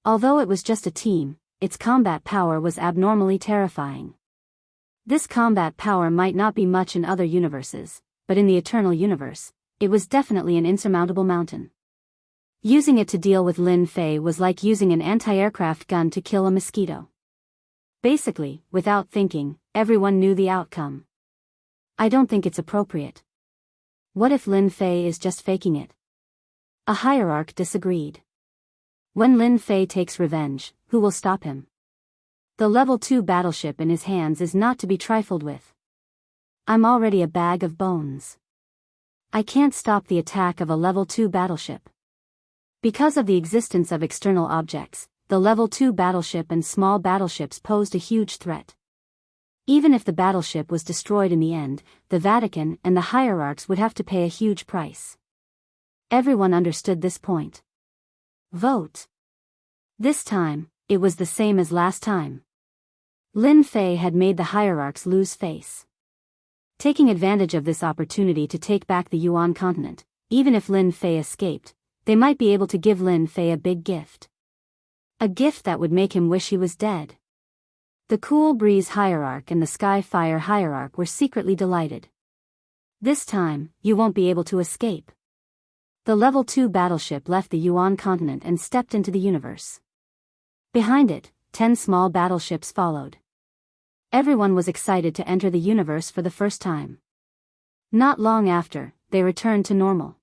Although it was just a team, its combat power was abnormally terrifying. This combat power might not be much in other universes, but in the eternal universe, it was definitely an insurmountable mountain. Using it to deal with Lin Fei was like using an anti-aircraft gun to kill a mosquito. Basically, without thinking, everyone knew the outcome. I don't think it's appropriate. What if Lin Fei is just faking it? A hierarch disagreed. When Lin Fei takes revenge, who will stop him? The level 2 battleship in his hands is not to be trifled with. I'm already a bag of bones. I can't stop the attack of a level 2 battleship. Because of the existence of external objects, the level 2 battleship and small battleships posed a huge threat. Even if the battleship was destroyed in the end, the Vatican and the hierarchs would have to pay a huge price. Everyone understood this point. Vote. This time, it was the same as last time. Lin Fei had made the hierarchs lose face. Taking advantage of this opportunity to take back the Yuan continent, even if Lin Fei escaped, they might be able to give Lin Fei a big gift. A gift that would make him wish he was dead. The Cool Breeze Hierarch and the Sky Fire Hierarch were secretly delighted. This time, you won't be able to escape. The level 2 battleship left the Yuan continent and stepped into the universe. Behind it, 10 small battleships followed. Everyone was excited to enter the universe for the first time. Not long after, they returned to normal.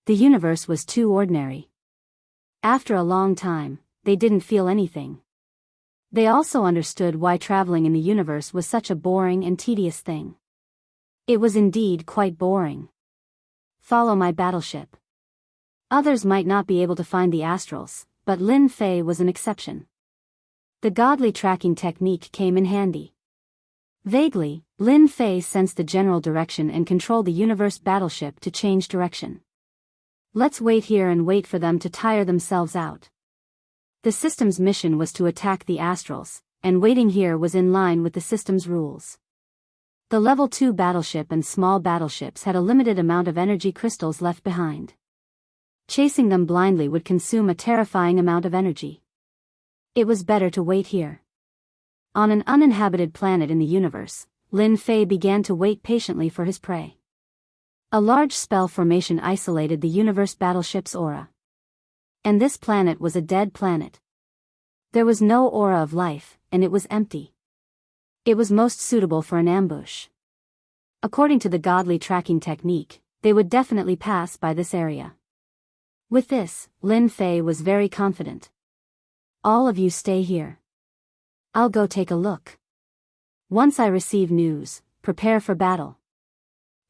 The universe was too ordinary. After a long time, they didn't feel anything. They also understood why traveling in the universe was such a boring and tedious thing. It was indeed quite boring. Follow my battleship. Others might not be able to find the astrals, but Lin Fei was an exception. The godly tracking technique came in handy. Vaguely, Lin Fei sensed the general direction and controlled the universe battleship to change direction. Let's wait here and wait for them to tire themselves out. The system's mission was to attack the astrals, and waiting here was in line with the system's rules. The level 2 battleship and small battleships had a limited amount of energy crystals left behind. Chasing them blindly would consume a terrifying amount of energy. It was better to wait here. On an uninhabited planet in the universe, Lin Fei began to wait patiently for his prey. A large spell formation isolated the universe battleship's aura. And this planet was a dead planet. There was no aura of life, and it was empty. It was most suitable for an ambush. According to the godly tracking technique, they would definitely pass by this area. With this, Lin Fei was very confident. All of you stay here. I'll go take a look. Once I receive news, prepare for battle.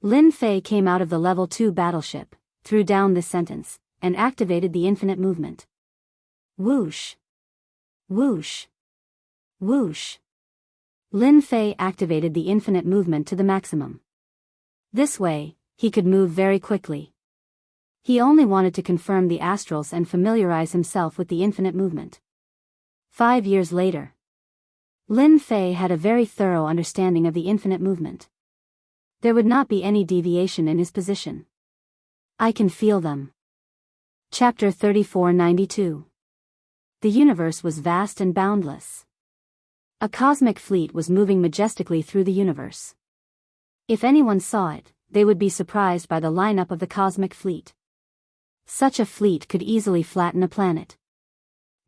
Lin Fei came out of the level 2 battleship, threw down this sentence, and activated the infinite movement. Whoosh! Whoosh! Whoosh! Lin Fei activated the infinite movement to the maximum. This way, he could move very quickly. He only wanted to confirm the astrals and familiarize himself with the infinite movement. 5 years later, Lin Fei had a very thorough understanding of the infinite movement. There would not be any deviation in his position. I can feel them. Chapter 3492. The universe was vast and boundless. A cosmic fleet was moving majestically through the universe. If anyone saw it, they would be surprised by the lineup of the cosmic fleet. Such a fleet could easily flatten a planet.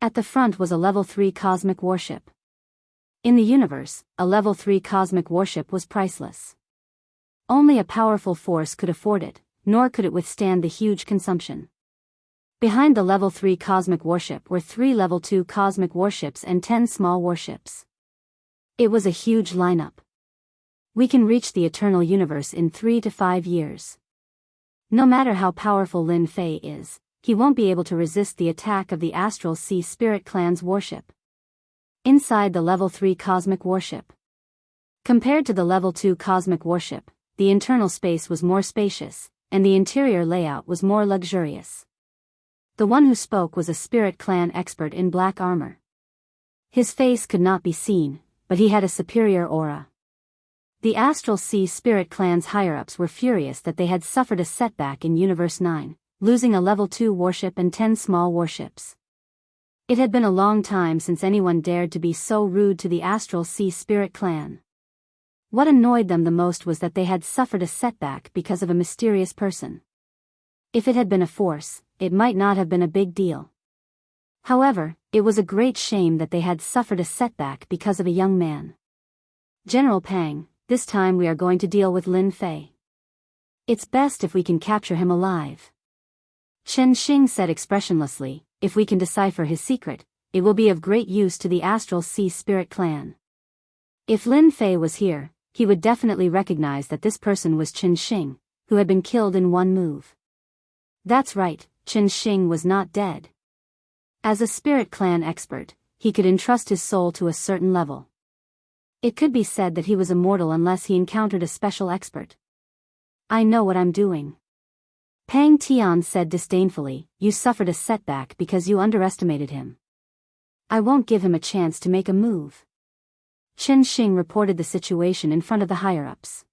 At the front was a level 3 cosmic warship. In the universe, a level 3 cosmic warship was priceless. Only a powerful force could afford it, nor could it withstand the huge consumption. Behind the level 3 cosmic warship were 3 level 2 cosmic warships and 10 small warships. It was a huge lineup. We can reach the eternal universe in 3 to 5 years. No matter how powerful Lin Fei is, he won't be able to resist the attack of the Astral Sea Spirit Clan's warship. Inside the level 3 cosmic warship. Compared to the level 2 cosmic warship, the internal space was more spacious, and the interior layout was more luxurious. The one who spoke was a Spirit Clan expert in black armor. His face could not be seen, but he had a superior aura. The Astral Sea Spirit Clan's higher-ups were furious that they had suffered a setback in Universe 9, losing a Level 2 warship and 10 small warships. It had been a long time since anyone dared to be so rude to the Astral Sea Spirit Clan. What annoyed them the most was that they had suffered a setback because of a mysterious person. If it had been a force, it might not have been a big deal. However, it was a great shame that they had suffered a setback because of a young man. General Pang, this time we are going to deal with Lin Fei. It's best if we can capture him alive. Chen Xing said expressionlessly, if we can decipher his secret, it will be of great use to the Astral Sea Spirit Clan. If Lin Fei was here, he would definitely recognize that this person was Chen Xing, who had been killed in one move. That's right, Chen Xing was not dead. As a Spirit Clan expert, he could entrust his soul to a certain level. It could be said that he was immortal unless he encountered a special expert. I know what I'm doing. Pang Tian said disdainfully, you suffered a setback because you underestimated him. I won't give him a chance to make a move. Chen Xing reported the situation in front of the higher-ups.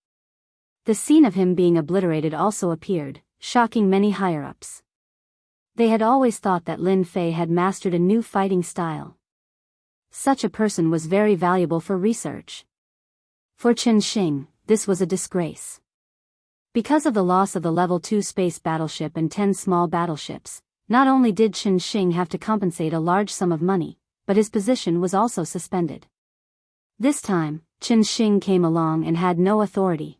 The scene of him being obliterated also appeared, shocking many higher-ups. They had always thought that Lin Fei had mastered a new fighting style. Such a person was very valuable for research. For Chen Xing, this was a disgrace. Because of the loss of the Level 2 space battleship and 10 small battleships, not only did Chen Xing have to compensate a large sum of money, but his position was also suspended. This time, Chen Xing came along and had no authority.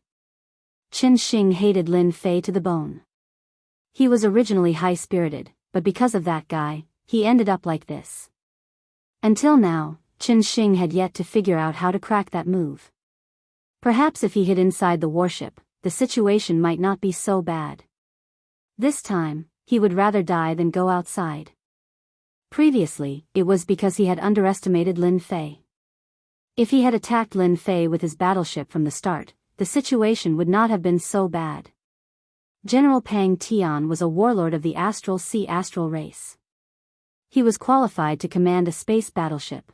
Chen Xing hated Lin Fei to the bone. He was originally high-spirited, but because of that guy, he ended up like this. Until now, Chen Xing had yet to figure out how to crack that move. Perhaps if he hid inside the warship, the situation might not be so bad. This time, he would rather die than go outside. Previously, it was because he had underestimated Lin Fei. If he had attacked Lin Fei with his battleship from the start, the situation would not have been so bad. General Pang Tian was a warlord of the Astral Sea Astral race. He was qualified to command a space battleship.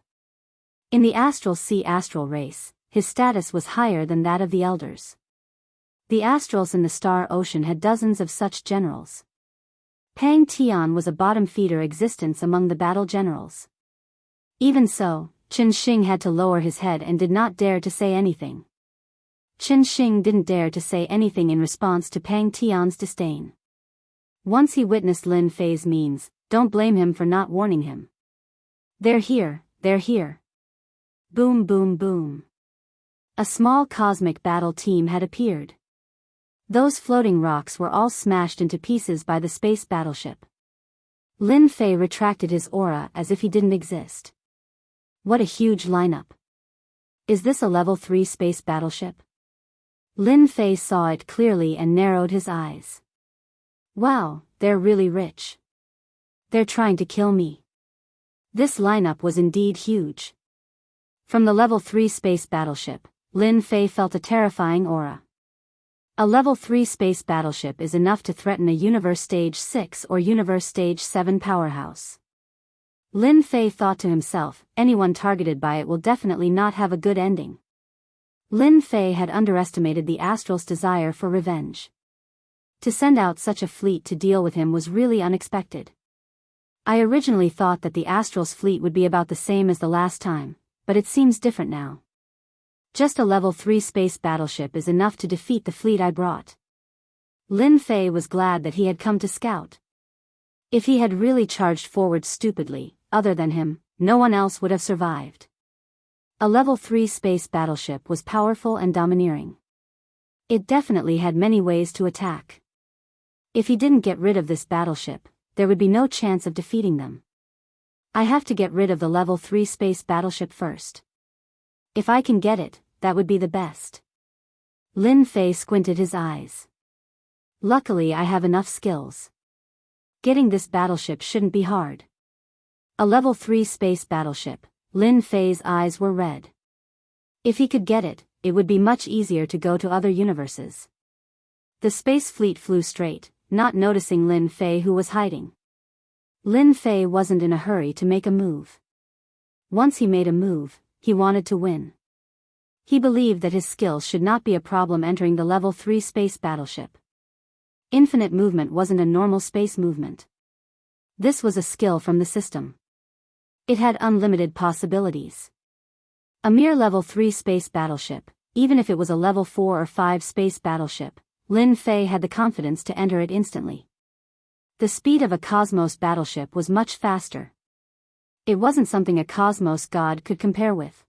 In the Astral Sea Astral race, his status was higher than that of the elders. The Astrals in the Star Ocean had dozens of such generals. Pang Tian was a bottom-feeder existence among the battle generals. Even so, Chen Xing had to lower his head and did not dare to say anything. Chen Xing didn't dare to say anything in response to Pang Tian's disdain. Once he witnessed Lin Fei's means, don't blame him for not warning him. They're here, they're here. Boom boom boom. A small cosmic battle team had appeared. Those floating rocks were all smashed into pieces by the space battleship. Lin Fei retracted his aura as if he didn't exist. What a huge lineup. Is this a level 3 space battleship? Lin Fei saw it clearly and narrowed his eyes. Wow, they're really rich. They're trying to kill me. This lineup was indeed huge. From the level 3 space battleship, Lin Fei felt a terrifying aura. A level 3 space battleship is enough to threaten a Universe Stage 6 or Universe Stage 7 powerhouse. Lin Fei thought to himself, anyone targeted by it will definitely not have a good ending. Lin Fei had underestimated the Astral's desire for revenge. To send out such a fleet to deal with him was really unexpected. I originally thought that the Astral's fleet would be about the same as the last time, but it seems different now. Just a level 3 space battleship is enough to defeat the fleet I brought. Lin Fei was glad that he had come to scout. If he had really charged forward stupidly, other than him, no one else would have survived. A level 3 space battleship was powerful and domineering. It definitely had many ways to attack. If he didn't get rid of this battleship, there would be no chance of defeating them. I have to get rid of the level 3 space battleship first. If I can get it, that would be the best. Lin Fei squinted his eyes. Luckily I have enough skills. Getting this battleship shouldn't be hard. A level 3 space battleship, Lin Fei's eyes were red. If he could get it, it would be much easier to go to other universes. The space fleet flew straight, not noticing Lin Fei who was hiding. Lin Fei wasn't in a hurry to make a move. Once he made a move, he wanted to win. He believed that his skills should not be a problem entering the level 3 space battleship. Infinite movement wasn't a normal space movement. This was a skill from the system. It had unlimited possibilities. A mere level 3 space battleship, even if it was a level 4 or 5 space battleship, Lin Fei had the confidence to enter it instantly. The speed of a cosmos battleship was much faster. It wasn't something a cosmos god could compare with.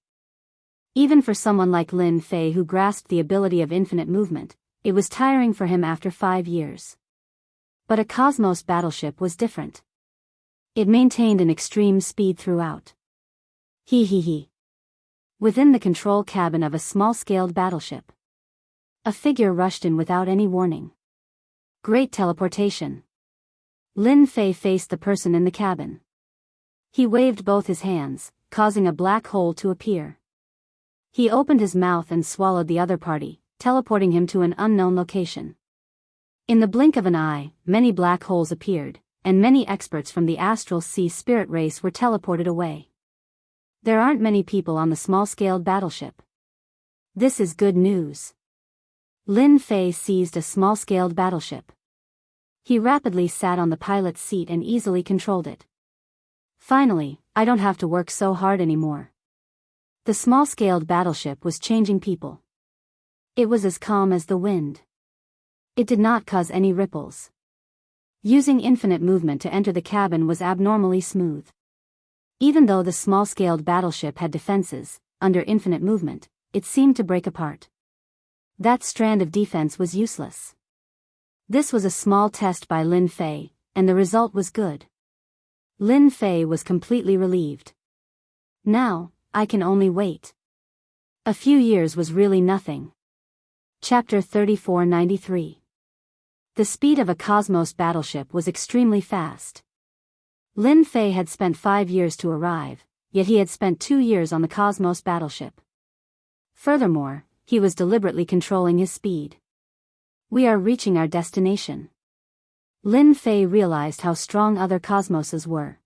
Even for someone like Lin Fei who grasped the ability of infinite movement, it was tiring for him after 5 years. But a cosmos battleship was different. It maintained an extreme speed throughout. He. Within the control cabin of a small-scaled battleship, a figure rushed in without any warning. Great teleportation. Lin Fei faced the person in the cabin. He waved both his hands, causing a black hole to appear. He opened his mouth and swallowed the other party, teleporting him to an unknown location. In the blink of an eye, many black holes appeared, and many experts from the Astral Sea spirit race were teleported away. There aren't many people on the small-scaled battleship. This is good news. Lin Fei seized a small-scaled battleship. He rapidly sat on the pilot's seat and easily controlled it. Finally, I don't have to work so hard anymore. The small-scaled battleship was changing people. It was as calm as the wind. It did not cause any ripples. Using infinite movement to enter the cabin was abnormally smooth. Even though the small-scaled battleship had defenses, under infinite movement, it seemed to break apart. That strand of defense was useless. This was a small test by Lin Fei, and the result was good. Lin Fei was completely relieved. Now, I can only wait. A few years was really nothing. Chapter 3493. The speed of a cosmos battleship was extremely fast. Lin Fei had spent 5 years to arrive, yet he had spent 2 years on the cosmos battleship. Furthermore, he was deliberately controlling his speed. We are reaching our destination. Lin Fei realized how strong other cosmoses were.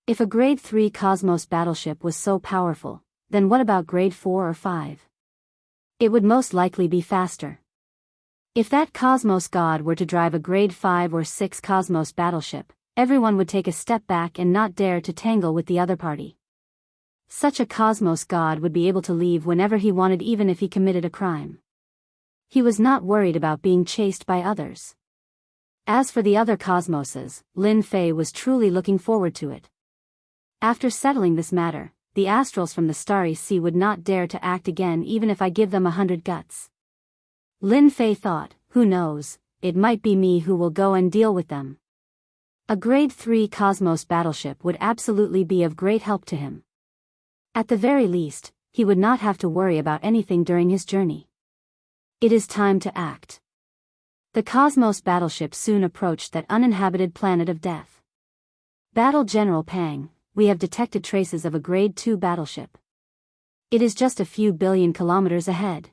If a grade 3 cosmos battleship was so powerful, then what about grade 4 or 5? It would most likely be faster. If that cosmos god were to drive a grade 5 or 6 cosmos battleship, everyone would take a step back and not dare to tangle with the other party. Such a cosmos god would be able to leave whenever he wanted, even if he committed a crime. He was not worried about being chased by others. As for the other cosmoses, Lin Fei was truly looking forward to it. After settling this matter, the astrals from the Starry Sea would not dare to act again even if I give them 100 guts. Lin Fei thought, who knows, it might be me who will go and deal with them. A grade 3 cosmos battleship would absolutely be of great help to him. At the very least, he would not have to worry about anything during his journey. It is time to act. The cosmos battleship soon approached that uninhabited planet of death. Battle General Pang, we have detected traces of a grade 2 battleship. It is just a few billion kilometers ahead.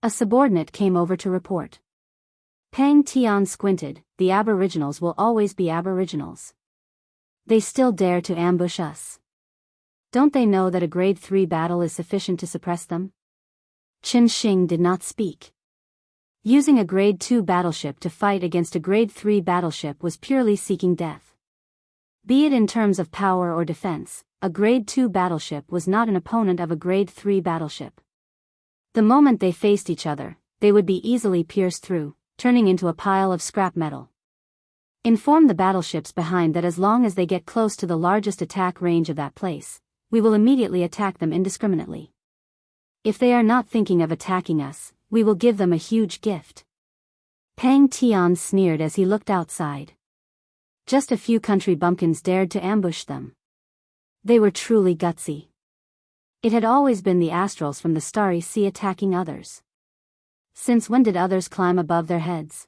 A subordinate came over to report. Pang Tian squinted. The aboriginals will always be aboriginals. They still dare to ambush us. Don't they know that a grade 3 battle is sufficient to suppress them? Qin Xing did not speak. Using a grade 2 battleship to fight against a grade 3 battleship was purely seeking death. Be it in terms of power or defense, a grade 2 battleship was not an opponent of a grade 3 battleship. The moment they faced each other, they would be easily pierced through, turning into a pile of scrap metal. Inform the battleships behind that as long as they get close to the largest attack range of that place, we will immediately attack them indiscriminately. If they are not thinking of attacking us, we will give them a huge gift. Pang Tian sneered as he looked outside. Just a few country bumpkins dared to ambush them. They were truly gutsy. It had always been the astrals from the Starry Sea attacking others. Since when did others climb above their heads?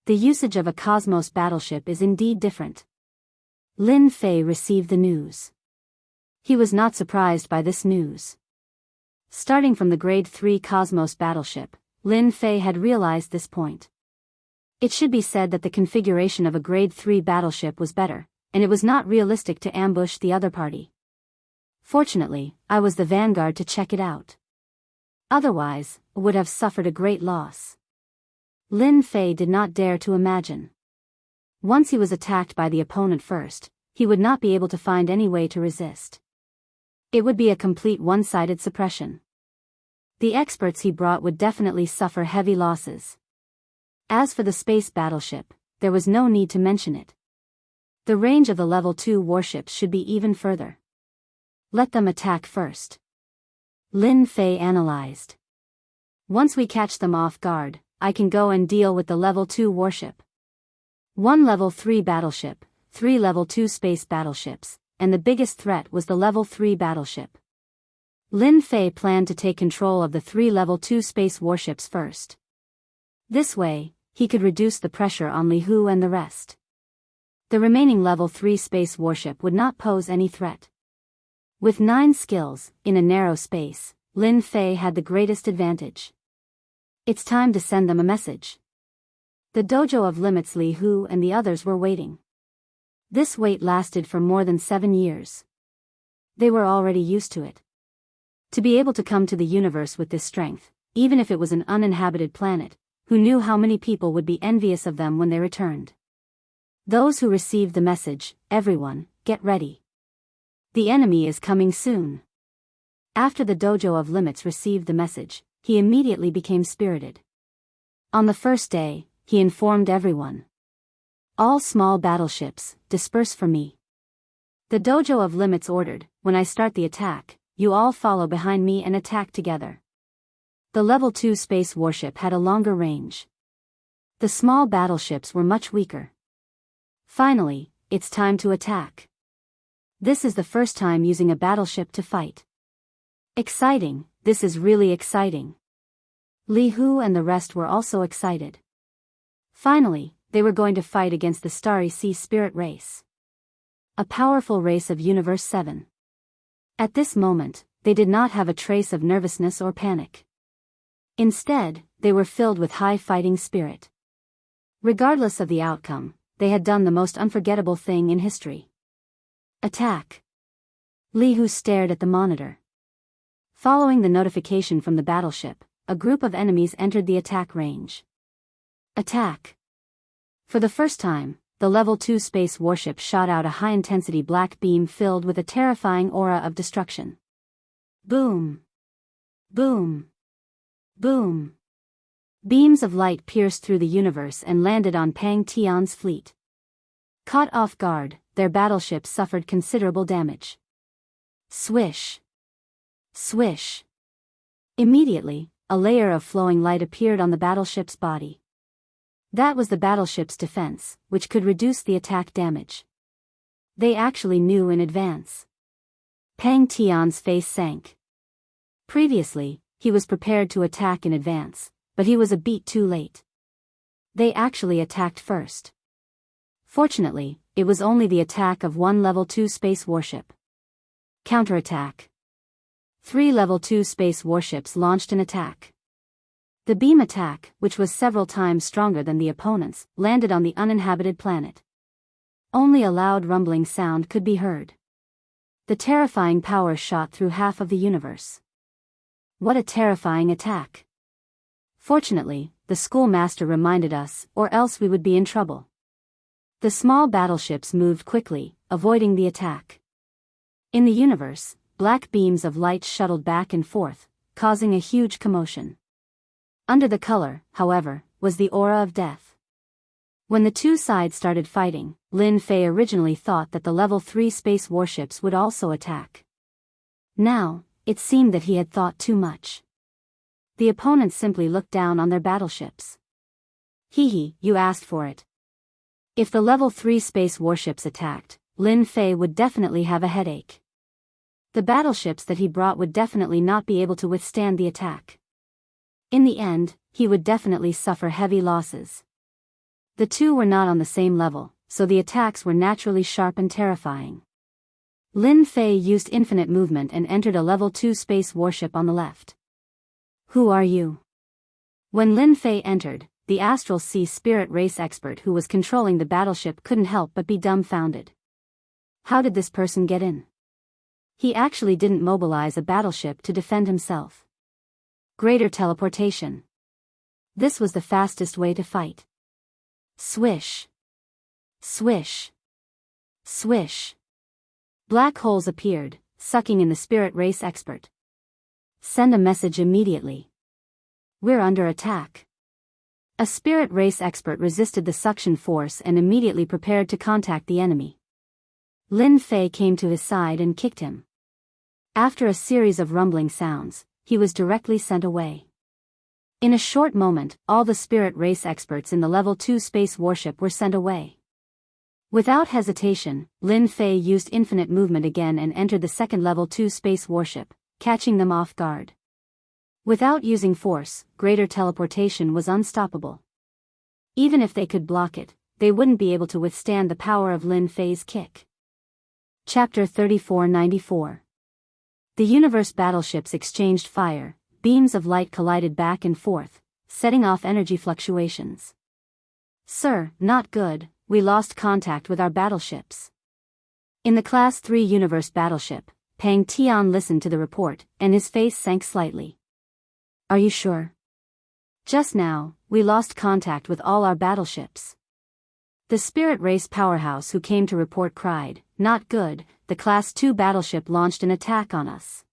The usage of a cosmos battleship is indeed different. Lin Fei received the news. He was not surprised by this news. Starting from the grade 3 cosmos battleship, Lin Fei had realized this point. It should be said that the configuration of a Grade 3 battleship was better, and it was not realistic to ambush the other party. Fortunately, I was the vanguard to check it out. Otherwise, I would have suffered a great loss. Lin Fei did not dare to imagine. Once he was attacked by the opponent first, he would not be able to find any way to resist. It would be a complete one-sided suppression. The experts he brought would definitely suffer heavy losses. As for the space battleship, there was no need to mention it. The range of the Level 2 warships should be even further. Let them attack first. Lin Fei analyzed. Once we catch them off guard, I can go and deal with the Level 2 warship. 1 Level 3 battleship, 3 Level 2 space battleships, and the biggest threat was the Level 3 battleship. Lin Fei planned to take control of the 3 Level 2 space warships first. This way, he could reduce the pressure on Li Hu and the rest. The remaining Level 3 space warship would not pose any threat. With 9 skills, in a narrow space, Lin Fei had the greatest advantage. It's time to send them a message. The dojo of limits Li Hu and the others were waiting. This wait lasted for more than 7 years. They were already used to it. To be able to come to the universe with this strength, even if it was an uninhabited planet, who knew how many people would be envious of them when they returned. Those who received the message, everyone, get ready. The enemy is coming soon. After the dojo of limits received the message, he immediately became spirited. On the first day, he informed everyone. All small battleships, disperse for me. The dojo of limits ordered, when I start the attack, you all follow behind me and attack together. The Level 2 space warship had a longer range. The small battleships were much weaker. Finally, it's time to attack. This is the first time using a battleship to fight. Exciting, this is really exciting. Li Hu and the rest were also excited. Finally, they were going to fight against the Starry Sea Spirit race. A powerful race of Universe 7. At this moment, they did not have a trace of nervousness or panic. Instead, they were filled with high fighting spirit. Regardless of the outcome, they had done the most unforgettable thing in history. Attack. Li Hu stared at the monitor. Following the notification from the battleship, a group of enemies entered the attack range. Attack. For the first time, the Level 2 space warship shot out a high-intensity black beam filled with a terrifying aura of destruction. Boom. Boom. Boom. Beams of light pierced through the universe and landed on Pang Tian's fleet. Caught off guard, their battleship suffered considerable damage. Swish. Swish. Immediately, a layer of flowing light appeared on the battleship's body. That was the battleship's defense, which could reduce the attack damage. They actually knew in advance. Pang Tian's face sank. Previously, he was prepared to attack in advance, but he was a beat too late. They actually attacked first. Fortunately, it was only the attack of 1 Level 2 space warship. Counterattack. 3 Level 2 space warships launched an attack. The beam attack, which was several times stronger than the opponent's, landed on the uninhabited planet. Only a loud rumbling sound could be heard. The terrifying power shot through half of the universe. What a terrifying attack. Fortunately, the schoolmaster reminded us, or else we would be in trouble. The small battleships moved quickly, avoiding the attack. In the universe, black beams of light shuttled back and forth, causing a huge commotion. Under the color, however, was the aura of death. When the two sides started fighting, Lin Fei originally thought that the Level 3 space warships would also attack. Now, it seemed that he had thought too much. The opponents simply looked down on their battleships. Hee, you asked for it. If the Level 3 space warships attacked, Lin Fei would definitely have a headache. The battleships that he brought would definitely not be able to withstand the attack. In the end, he would definitely suffer heavy losses. The two were not on the same level, so the attacks were naturally sharp and terrifying. Lin Fei used infinite movement and entered a Level 2 space warship on the left. Who are you? When Lin Fei entered, the Astral Sea spirit race expert who was controlling the battleship couldn't help but be dumbfounded. How did this person get in? He actually didn't mobilize a battleship to defend himself. Greater teleportation. This was the fastest way to fight. Swish. Swish. Swish. Black holes appeared, sucking in the spirit race expert. Send a message immediately. We're under attack. A spirit race expert resisted the suction force and immediately prepared to contact the enemy. Lin Fei came to his side and kicked him. After a series of rumbling sounds, he was directly sent away. In a short moment, all the spirit race experts in the Level 2 space warship were sent away. Without hesitation, Lin Fei used infinite movement again and entered the second Level 2 space warship, catching them off guard. Without using force, greater teleportation was unstoppable. Even if they could block it, they wouldn't be able to withstand the power of Lin Fei's kick. Chapter 3494. The universe battleships exchanged fire, beams of light collided back and forth, setting off energy fluctuations. Sir, not good, we lost contact with our battleships. In the Class 3 universe battleship, Pang Tian listened to the report, and his face sank slightly. Are you sure? Just now, we lost contact with all our battleships. The spirit race powerhouse who came to report cried, not good, the Class 2 battleship launched an attack on us.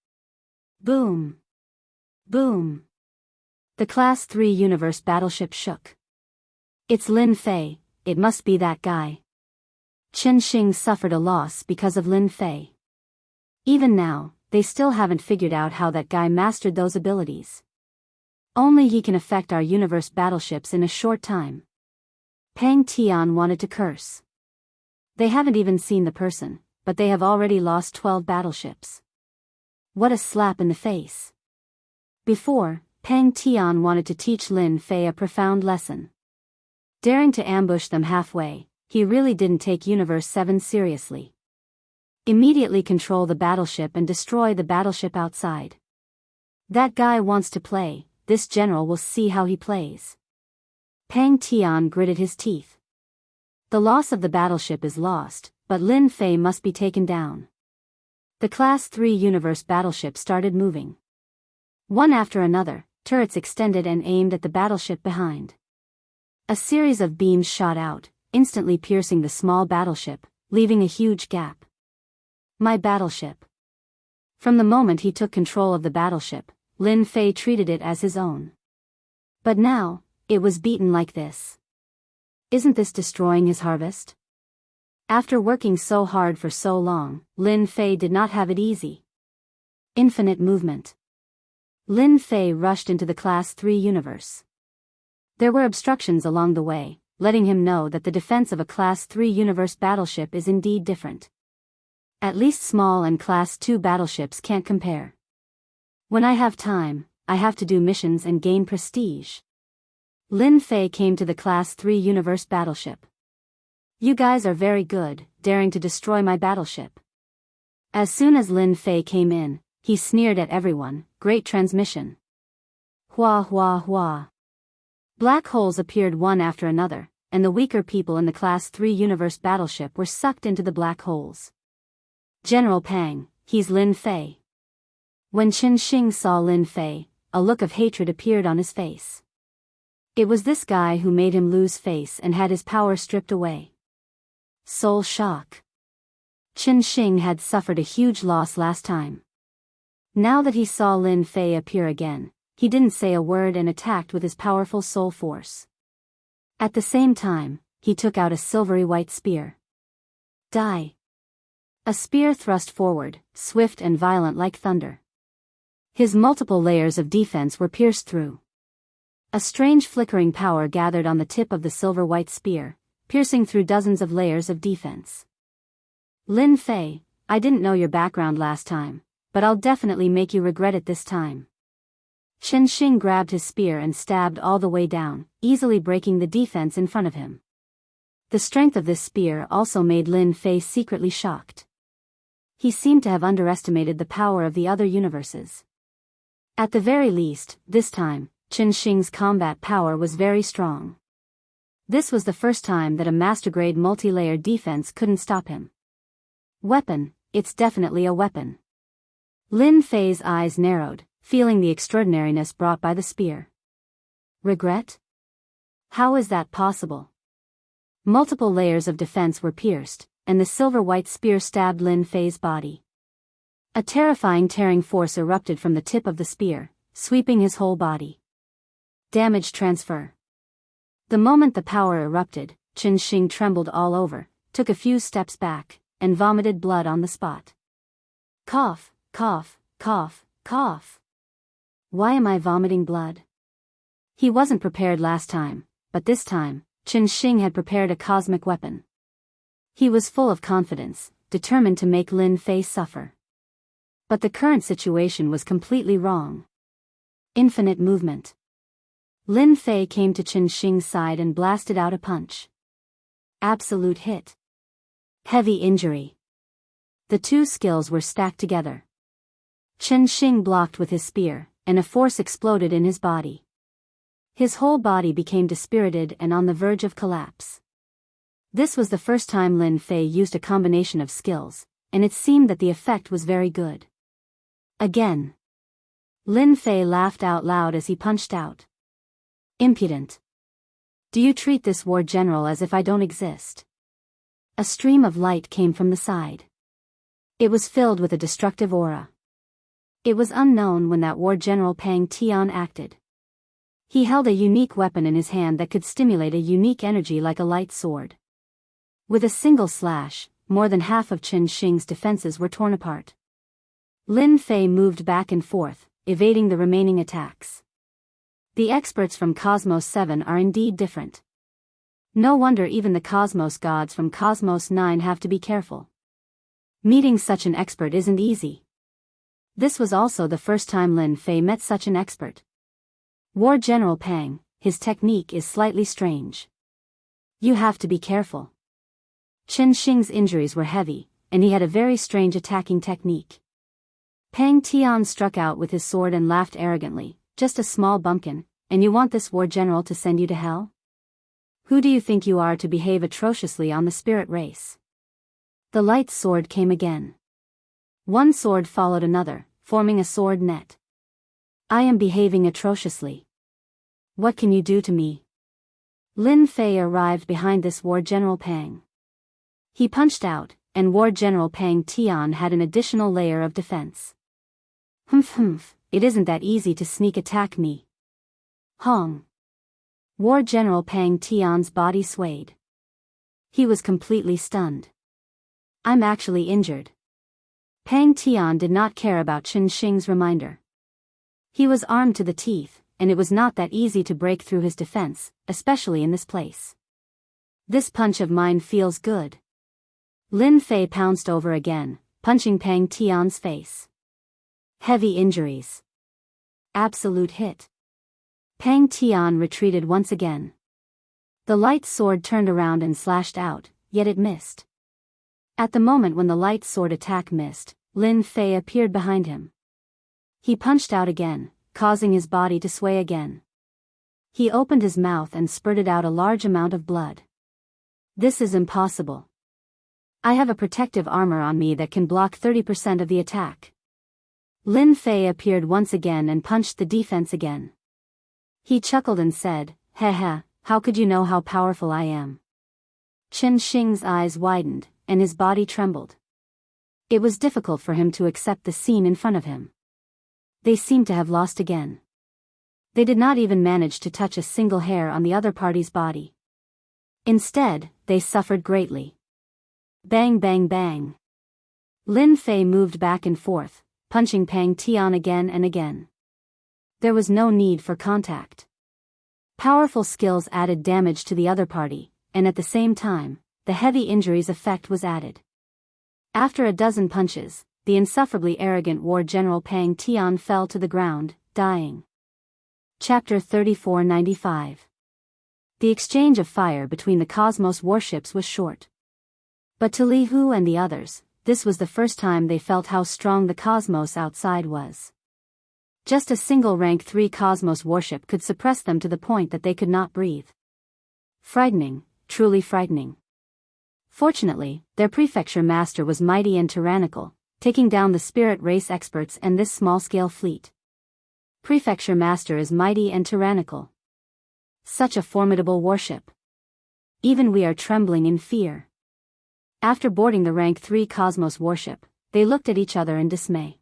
Boom. Boom. The Class 3 universe battleship shook. It's Lin Fei, it must be that guy. Chen Xing suffered a loss because of Lin Fei. Even now, they still haven't figured out how that guy mastered those abilities. Only he can affect our universe battleships in a short time. Pang Tian wanted to curse. They haven't even seen the person, but they have already lost 12 battleships. What a slap in the face. Before, Pang Tian wanted to teach Lin Fei a profound lesson. Daring to ambush them halfway, he really didn't take Universe 7 seriously. Immediately control the battleship and destroy the battleship outside. That guy wants to play, this general will see how he plays. Pang Tian gritted his teeth. The loss of the battleship is lost, but Lin Fei must be taken down. The Class 3 universe battleship started moving. One after another, turrets extended and aimed at the battleship behind. A series of beams shot out, instantly piercing the small battleship, leaving a huge gap. My battleship. From the moment he took control of the battleship, Lin Fei treated it as his own. But now, it was beaten like this. Isn't this destroying his harvest? After working so hard for so long, Lin Fei did not have it easy. Infinite movement. Lin Fei rushed into the Class 3 universe. There were obstructions along the way, letting him know that the defense of a Class 3 universe battleship is indeed different. At least small and Class 2 battleships can't compare. When I have time, I have to do missions and gain prestige. Lin Fei came to the Class 3 universe battleship. You guys are very good, daring to destroy my battleship. As soon as Lin Fei came in, he sneered at everyone, great transmission. Hua hua hua. Black holes appeared one after another, and the weaker people in the Class 3 universe battleship were sucked into the black holes. General Pang, he's Lin Fei. When Chen Xing saw Lin Fei, a look of hatred appeared on his face. It was this guy who made him lose face and had his power stripped away. Soul shock. Chen Xing had suffered a huge loss last time. Now that he saw Lin Fei appear again, he didn't say a word and attacked with his powerful soul force. At the same time, he took out a silvery white spear. Die. A spear thrust forward, swift and violent like thunder. His multiple layers of defense were pierced through. A strange flickering power gathered on the tip of the silver white spear, piercing through dozens of layers of defense. Lin Fei, I didn't know your background last time, but I'll definitely make you regret it this time. Chen Xing grabbed his spear and stabbed all the way down, easily breaking the defense in front of him. The strength of this spear also made Lin Fei secretly shocked. He seemed to have underestimated the power of the other universes. At the very least, this time, Qin Shing's combat power was very strong. This was the first time that a master-grade multi-layer defense couldn't stop him. Weapon, it's definitely a weapon. Lin Fei's eyes narrowed, feeling the extraordinariness brought by the spear. Regret? How is that possible? Multiple layers of defense were pierced, and the silver-white spear stabbed Lin Fei's body. A terrifying tearing force erupted from the tip of the spear, sweeping his whole body. Damage transfer. The moment the power erupted, Qin Shing trembled all over, took a few steps back, and vomited blood on the spot. Cough, cough, cough, cough. Why am I vomiting blood? He wasn't prepared last time, but this time, Qin Shing had prepared a cosmic weapon. He was full of confidence, determined to make Lin Fei suffer. But the current situation was completely wrong. Infinite movement. Lin Fei came to Qin Shing's side and blasted out a punch. Absolute hit. Heavy injury. The two skills were stacked together. Qin Shing blocked with his spear, and a force exploded in his body. His whole body became dispirited and on the verge of collapse. This was the first time Lin Fei used a combination of skills, and it seemed that the effect was very good. Again. Lin Fei laughed out loud as he punched out. Impudent. Do you treat this war general as if I don't exist? A stream of light came from the side. It was filled with a destructive aura. It was unknown when that war general Pang Tian acted. He held a unique weapon in his hand that could stimulate a unique energy like a light sword. With a single slash, more than half of Qin Shing's defenses were torn apart. Lin Fei moved back and forth, evading the remaining attacks. The experts from Cosmos 7 are indeed different. No wonder even the Cosmos gods from Cosmos 9 have to be careful. Meeting such an expert isn't easy. This was also the first time Lin Fei met such an expert. War General Pang, his technique is slightly strange. You have to be careful. Qin Shing's injuries were heavy, and he had a very strange attacking technique. Pang Tian struck out with his sword and laughed arrogantly. Just a small bumpkin, and you want this war general to send you to hell? Who do you think you are to behave atrociously on the spirit race? The light sword came again. One sword followed another, forming a sword net. I am behaving atrociously. What can you do to me? Lin Fei arrived behind this war general Pang. He punched out, and war general Pang Tian had an additional layer of defense. Humph. It isn't that easy to sneak attack me. Hong. War General Pang Tian's body swayed. He was completely stunned. I'm actually injured. Pang Tian did not care about Qin Shing's reminder. He was armed to the teeth, and it was not that easy to break through his defense, especially in this place. This punch of mine feels good. Lin Fei pounced over again, punching Pang Tian's face. Heavy injuries. Absolute hit. Pang Tian retreated once again. The light sword turned around and slashed out, yet it missed. At the moment when the light sword attack missed, Lin Fei appeared behind him. He punched out again, causing his body to sway again. He opened his mouth and spurted out a large amount of blood. This is impossible. I have a protective armor on me that can block 30% of the attack. Lin Fei appeared once again and punched the defense again. He chuckled and said, "Heh, how could you know how powerful I am?" Qin Shing's eyes widened, and his body trembled. It was difficult for him to accept the scene in front of him. They seemed to have lost again. They did not even manage to touch a single hair on the other party's body. Instead, they suffered greatly. Bang bang bang. Lin Fei moved back and forth, punching Pang Tian again and again. There was no need for contact. Powerful skills added damage to the other party, and at the same time, the heavy injuries effect was added. After a dozen punches, the insufferably arrogant war general Pang Tian fell to the ground, dying. Chapter 3495. The exchange of fire between the Cosmos warships was short. But to Li Hu and the others, this was the first time they felt how strong the cosmos outside was. Just a single rank 3 Cosmos warship could suppress them to the point that they could not breathe. Frightening, truly frightening. Fortunately, their prefecture master was mighty and tyrannical, taking down the spirit race experts and this small-scale fleet. Prefecture master is mighty and tyrannical. Such a formidable warship. Even we are trembling in fear. After boarding the rank 3 Cosmos warship, they looked at each other in dismay.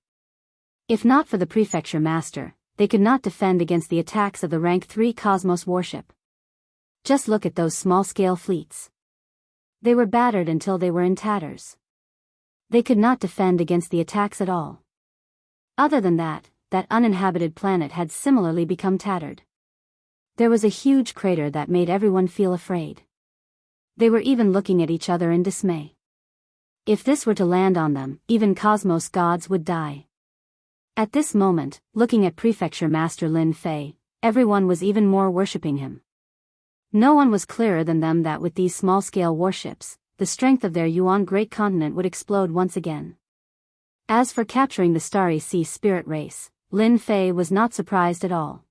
If not for the prefecture master, they could not defend against the attacks of the rank 3 Cosmos warship. Just look at those small-scale fleets. They were battered until they were in tatters. They could not defend against the attacks at all. Other than that uninhabited planet had similarly become tattered. There was a huge crater that made everyone feel afraid. They were even looking at each other in dismay. If this were to land on them, even Cosmos gods would die. At this moment, looking at Prefecture Master Lin Fei, everyone was even more worshipping him. No one was clearer than them that with these small-scale warships, the strength of their Yuan great continent would explode once again. As for capturing the Starry Sea spirit race, Lin Fei was not surprised at all.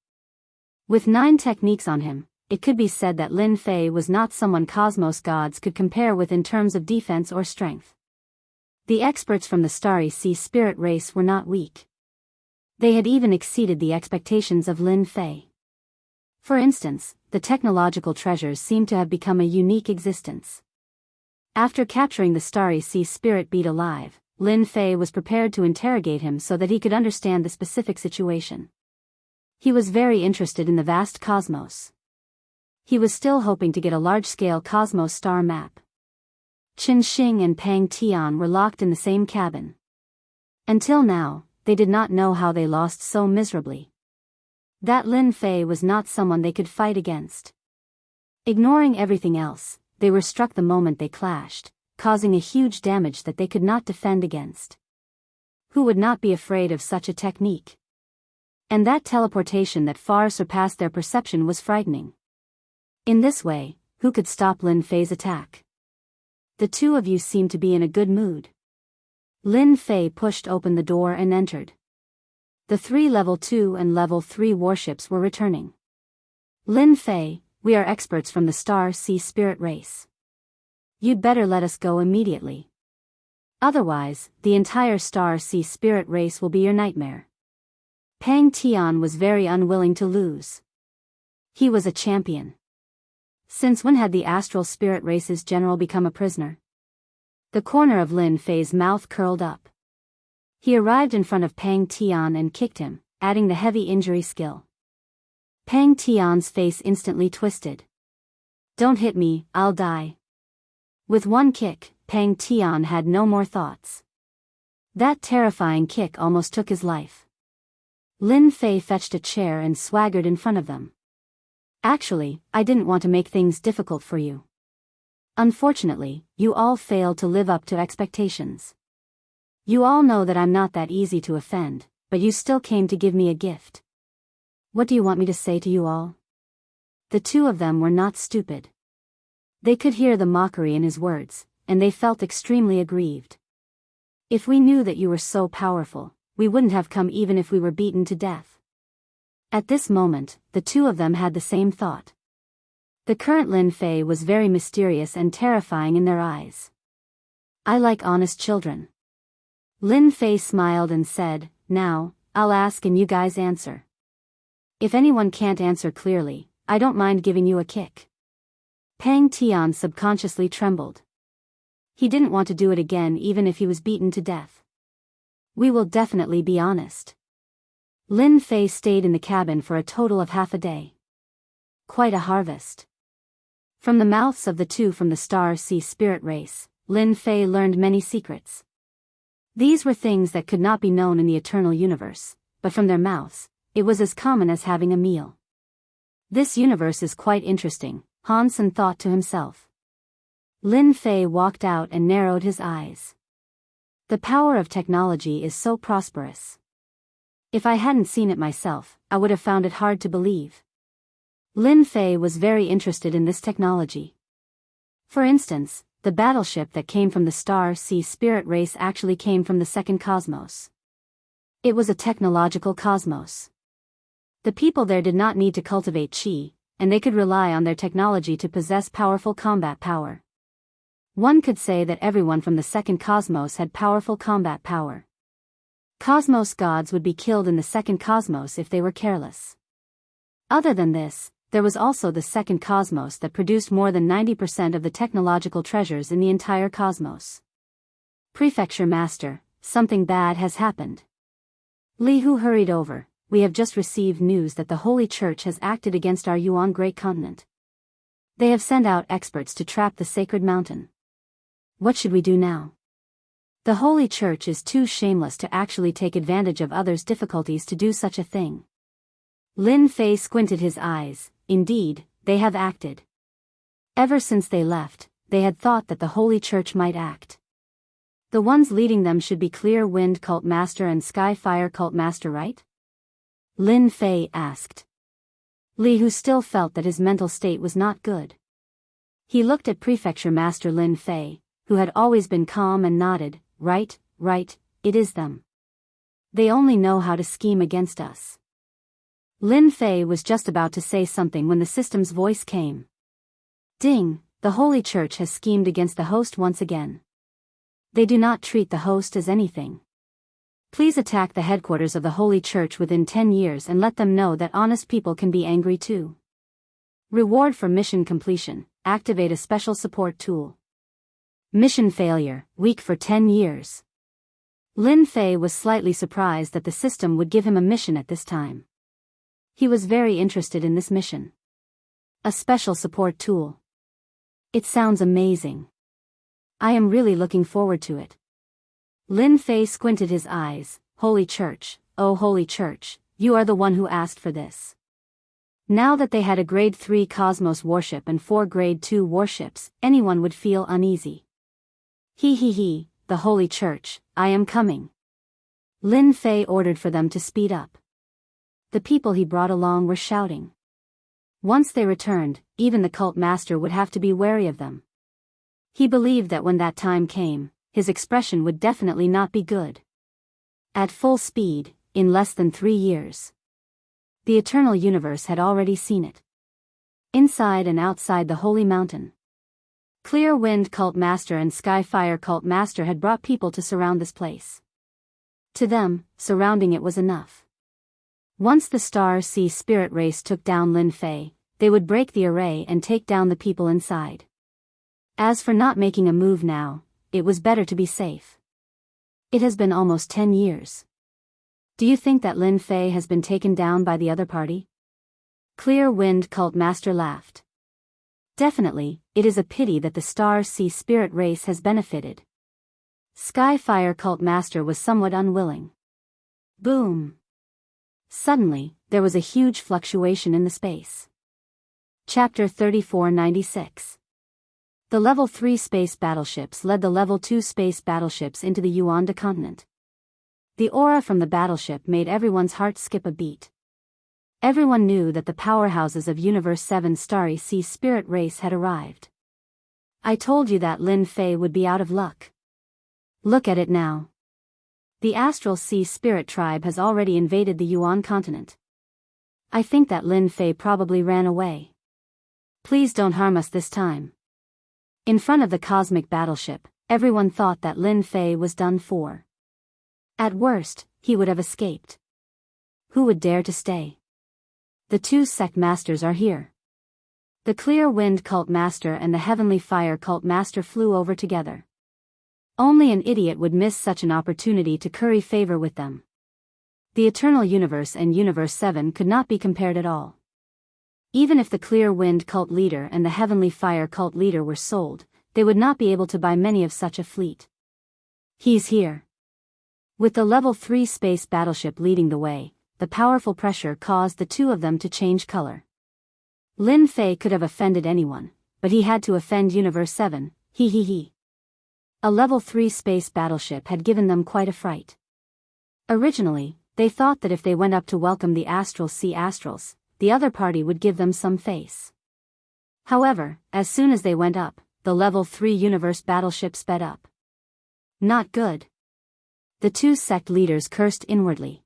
With 9 techniques on him, it could be said that Lin Fei was not someone Cosmos gods could compare with in terms of defense or strength. The experts from the Starry Sea spirit race were not weak. They had even exceeded the expectations of Lin Fei. For instance, the technological treasures seemed to have become a unique existence. After capturing the Starry Sea spirit beat alive, Lin Fei was prepared to interrogate him so that he could understand the specific situation. He was very interested in the vast cosmos. He was still hoping to get a large-scale cosmos star map. Qin Xing and Pang Tian were locked in the same cabin. Until now, they did not know how they lost so miserably. That Lin Fei was not someone they could fight against. Ignoring everything else, they were struck the moment they clashed, causing a huge damage that they could not defend against. Who would not be afraid of such a technique? And that teleportation that far surpassed their perception was frightening. In this way, who could stop Lin Fei's attack? The two of you seem to be in a good mood. Lin Fei pushed open the door and entered. The 3 level 2 and level 3 warships were returning. Lin Fei, we are experts from the Star Sea Spirit race. You'd better let us go immediately. Otherwise, the entire Star Sea Spirit race will be your nightmare. Pang Tian was very unwilling to lose. He was a champion. Since when had the Astral Spirit race's general become a prisoner? The corner of Lin Fei's mouth curled up. He arrived in front of Pang Tian and kicked him, adding the heavy injury skill. Pang Tian's face instantly twisted. Don't hit me, I'll die. With one kick, Pang Tian had no more thoughts. That terrifying kick almost took his life. Lin Fei fetched a chair and swaggered in front of them. Actually, I didn't want to make things difficult for you. Unfortunately, you all failed to live up to expectations. You all know that I'm not that easy to offend, but you still came to give me a gift. What do you want me to say to you all? The two of them were not stupid. They could hear the mockery in his words, and they felt extremely aggrieved. If we knew that you were so powerful, we wouldn't have come even if we were beaten to death. At this moment, the two of them had the same thought. The current Lin Fei was very mysterious and terrifying in their eyes. I like honest children. Lin Fei smiled and said, now, I'll ask and you guys answer. If anyone can't answer clearly, I don't mind giving you a kick. Pang Tian subconsciously trembled. He didn't want to do it again even if he was beaten to death. We will definitely be honest. Lin Fei stayed in the cabin for a total of half a day. Quite a harvest. From the mouths of the two from the Star Sea Spirit race, Lin Fei learned many secrets. These were things that could not be known in the eternal universe, but from their mouths, it was as common as having a meal. This universe is quite interesting, Hansen thought to himself. Lin Fei walked out and narrowed his eyes. The power of technology is so prosperous. If I hadn't seen it myself, I would have found it hard to believe. Lin Fei was very interested in this technology. For instance, the battleship that came from the Star Sea Spirit race actually came from the second cosmos. It was a technological cosmos. The people there did not need to cultivate chi, and they could rely on their technology to possess powerful combat power. One could say that everyone from the second cosmos had powerful combat power. Cosmos gods would be killed in the second cosmos if they were careless. Other than this, there was also the second cosmos that produced more than 90% of the technological treasures in the entire cosmos. Prefecture Master, something bad has happened. Li Hu hurried over. We have just received news that the Holy Church has acted against our Yuan Great Continent. They have sent out experts to trap the sacred mountain. What should we do now? The Holy Church is too shameless to actually take advantage of others' difficulties to do such a thing. Lin Fei squinted his eyes. Indeed, they have acted. Ever since they left, they had thought that the Holy Church might act. The ones leading them should be Clear Wind Cult Master and Sky Fire Cult Master, right? Lin Fei asked. Li Hu still felt that his mental state was not good. He looked at Prefecture Master Lin Fei, who had always been calm, and nodded. Right, it is them. They only know how to scheme against us. Lin Fei was just about to say something when the system's voice came. Ding, the Holy Church has schemed against the host once again. They do not treat the host as anything. Please attack the headquarters of the Holy Church within 10 years and let them know that honest people can be angry too. Reward for mission completion, activate a special support tool. Mission failure, weak for 10 years. Lin Fei was slightly surprised that the system would give him a mission at this time. He was very interested in this mission. A special support tool. It sounds amazing. I am really looking forward to it. Lin Fei squinted his eyes. Holy Church, oh Holy Church, you are the one who asked for this. Now that they had a grade 3 Cosmos warship and 4 grade 2 warships, anyone would feel uneasy. He, the Holy Church, I am coming. Lin Fei ordered for them to speed up. The people he brought along were shouting. Once they returned, even the cult master would have to be wary of them. He believed that when that time came, his expression would definitely not be good. At full speed, in less than 3 years. The eternal universe had already seen it. Inside and outside the holy mountain. Clear Wind Cult Master and Sky Fire Cult Master had brought people to surround this place. To them, surrounding it was enough. Once the Star Sea Spirit race took down Lin Fei, they would break the array and take down the people inside. As for not making a move now, it was better to be safe. It has been almost 10 years. Do you think that Lin Fei has been taken down by the other party? Clear Wind Cult Master laughed. Definitely, it is a pity that the Star Sea Spirit race has benefited. Sky Fire Cult Master was somewhat unwilling. Boom. Suddenly, there was a huge fluctuation in the space. Chapter 3496. The Level 3 space battleships led the Level 2 space battleships into the Yuanda continent. The aura from the battleship made everyone's heart skip a beat. Everyone knew that the powerhouses of Universe 7 Starry Sea Spirit race had arrived. I told you that Lin Fei would be out of luck. Look at it now. The Astral Sea Spirit tribe has already invaded the Yuan continent. I think that Lin Fei probably ran away. Please don't harm us this time. In front of the cosmic battleship, everyone thought that Lin Fei was done for. At worst, he would have escaped. Who would dare to stay? The 2 sect masters are here. The Clear Wind Cult Master and the Heavenly Fire Cult Master flew over together. Only an idiot would miss such an opportunity to curry favor with them. The Eternal Universe and Universe 7 could not be compared at all. Even if the Clear Wind Cult Leader and the Heavenly Fire Cult Leader were sold, they would not be able to buy many of such a fleet. He's here. With the Level 3 space battleship leading the way, the powerful pressure caused the 2 of them to change color. Lin Fei could have offended anyone, but he had to offend Universe 7, he. A Level 3 space battleship had given them quite a fright. Originally, they thought that if they went up to welcome the Astral Sea Astrals, the other party would give them some face. However, as soon as they went up, the Level 3 universe battleship sped up. Not good. The two sect leaders cursed inwardly.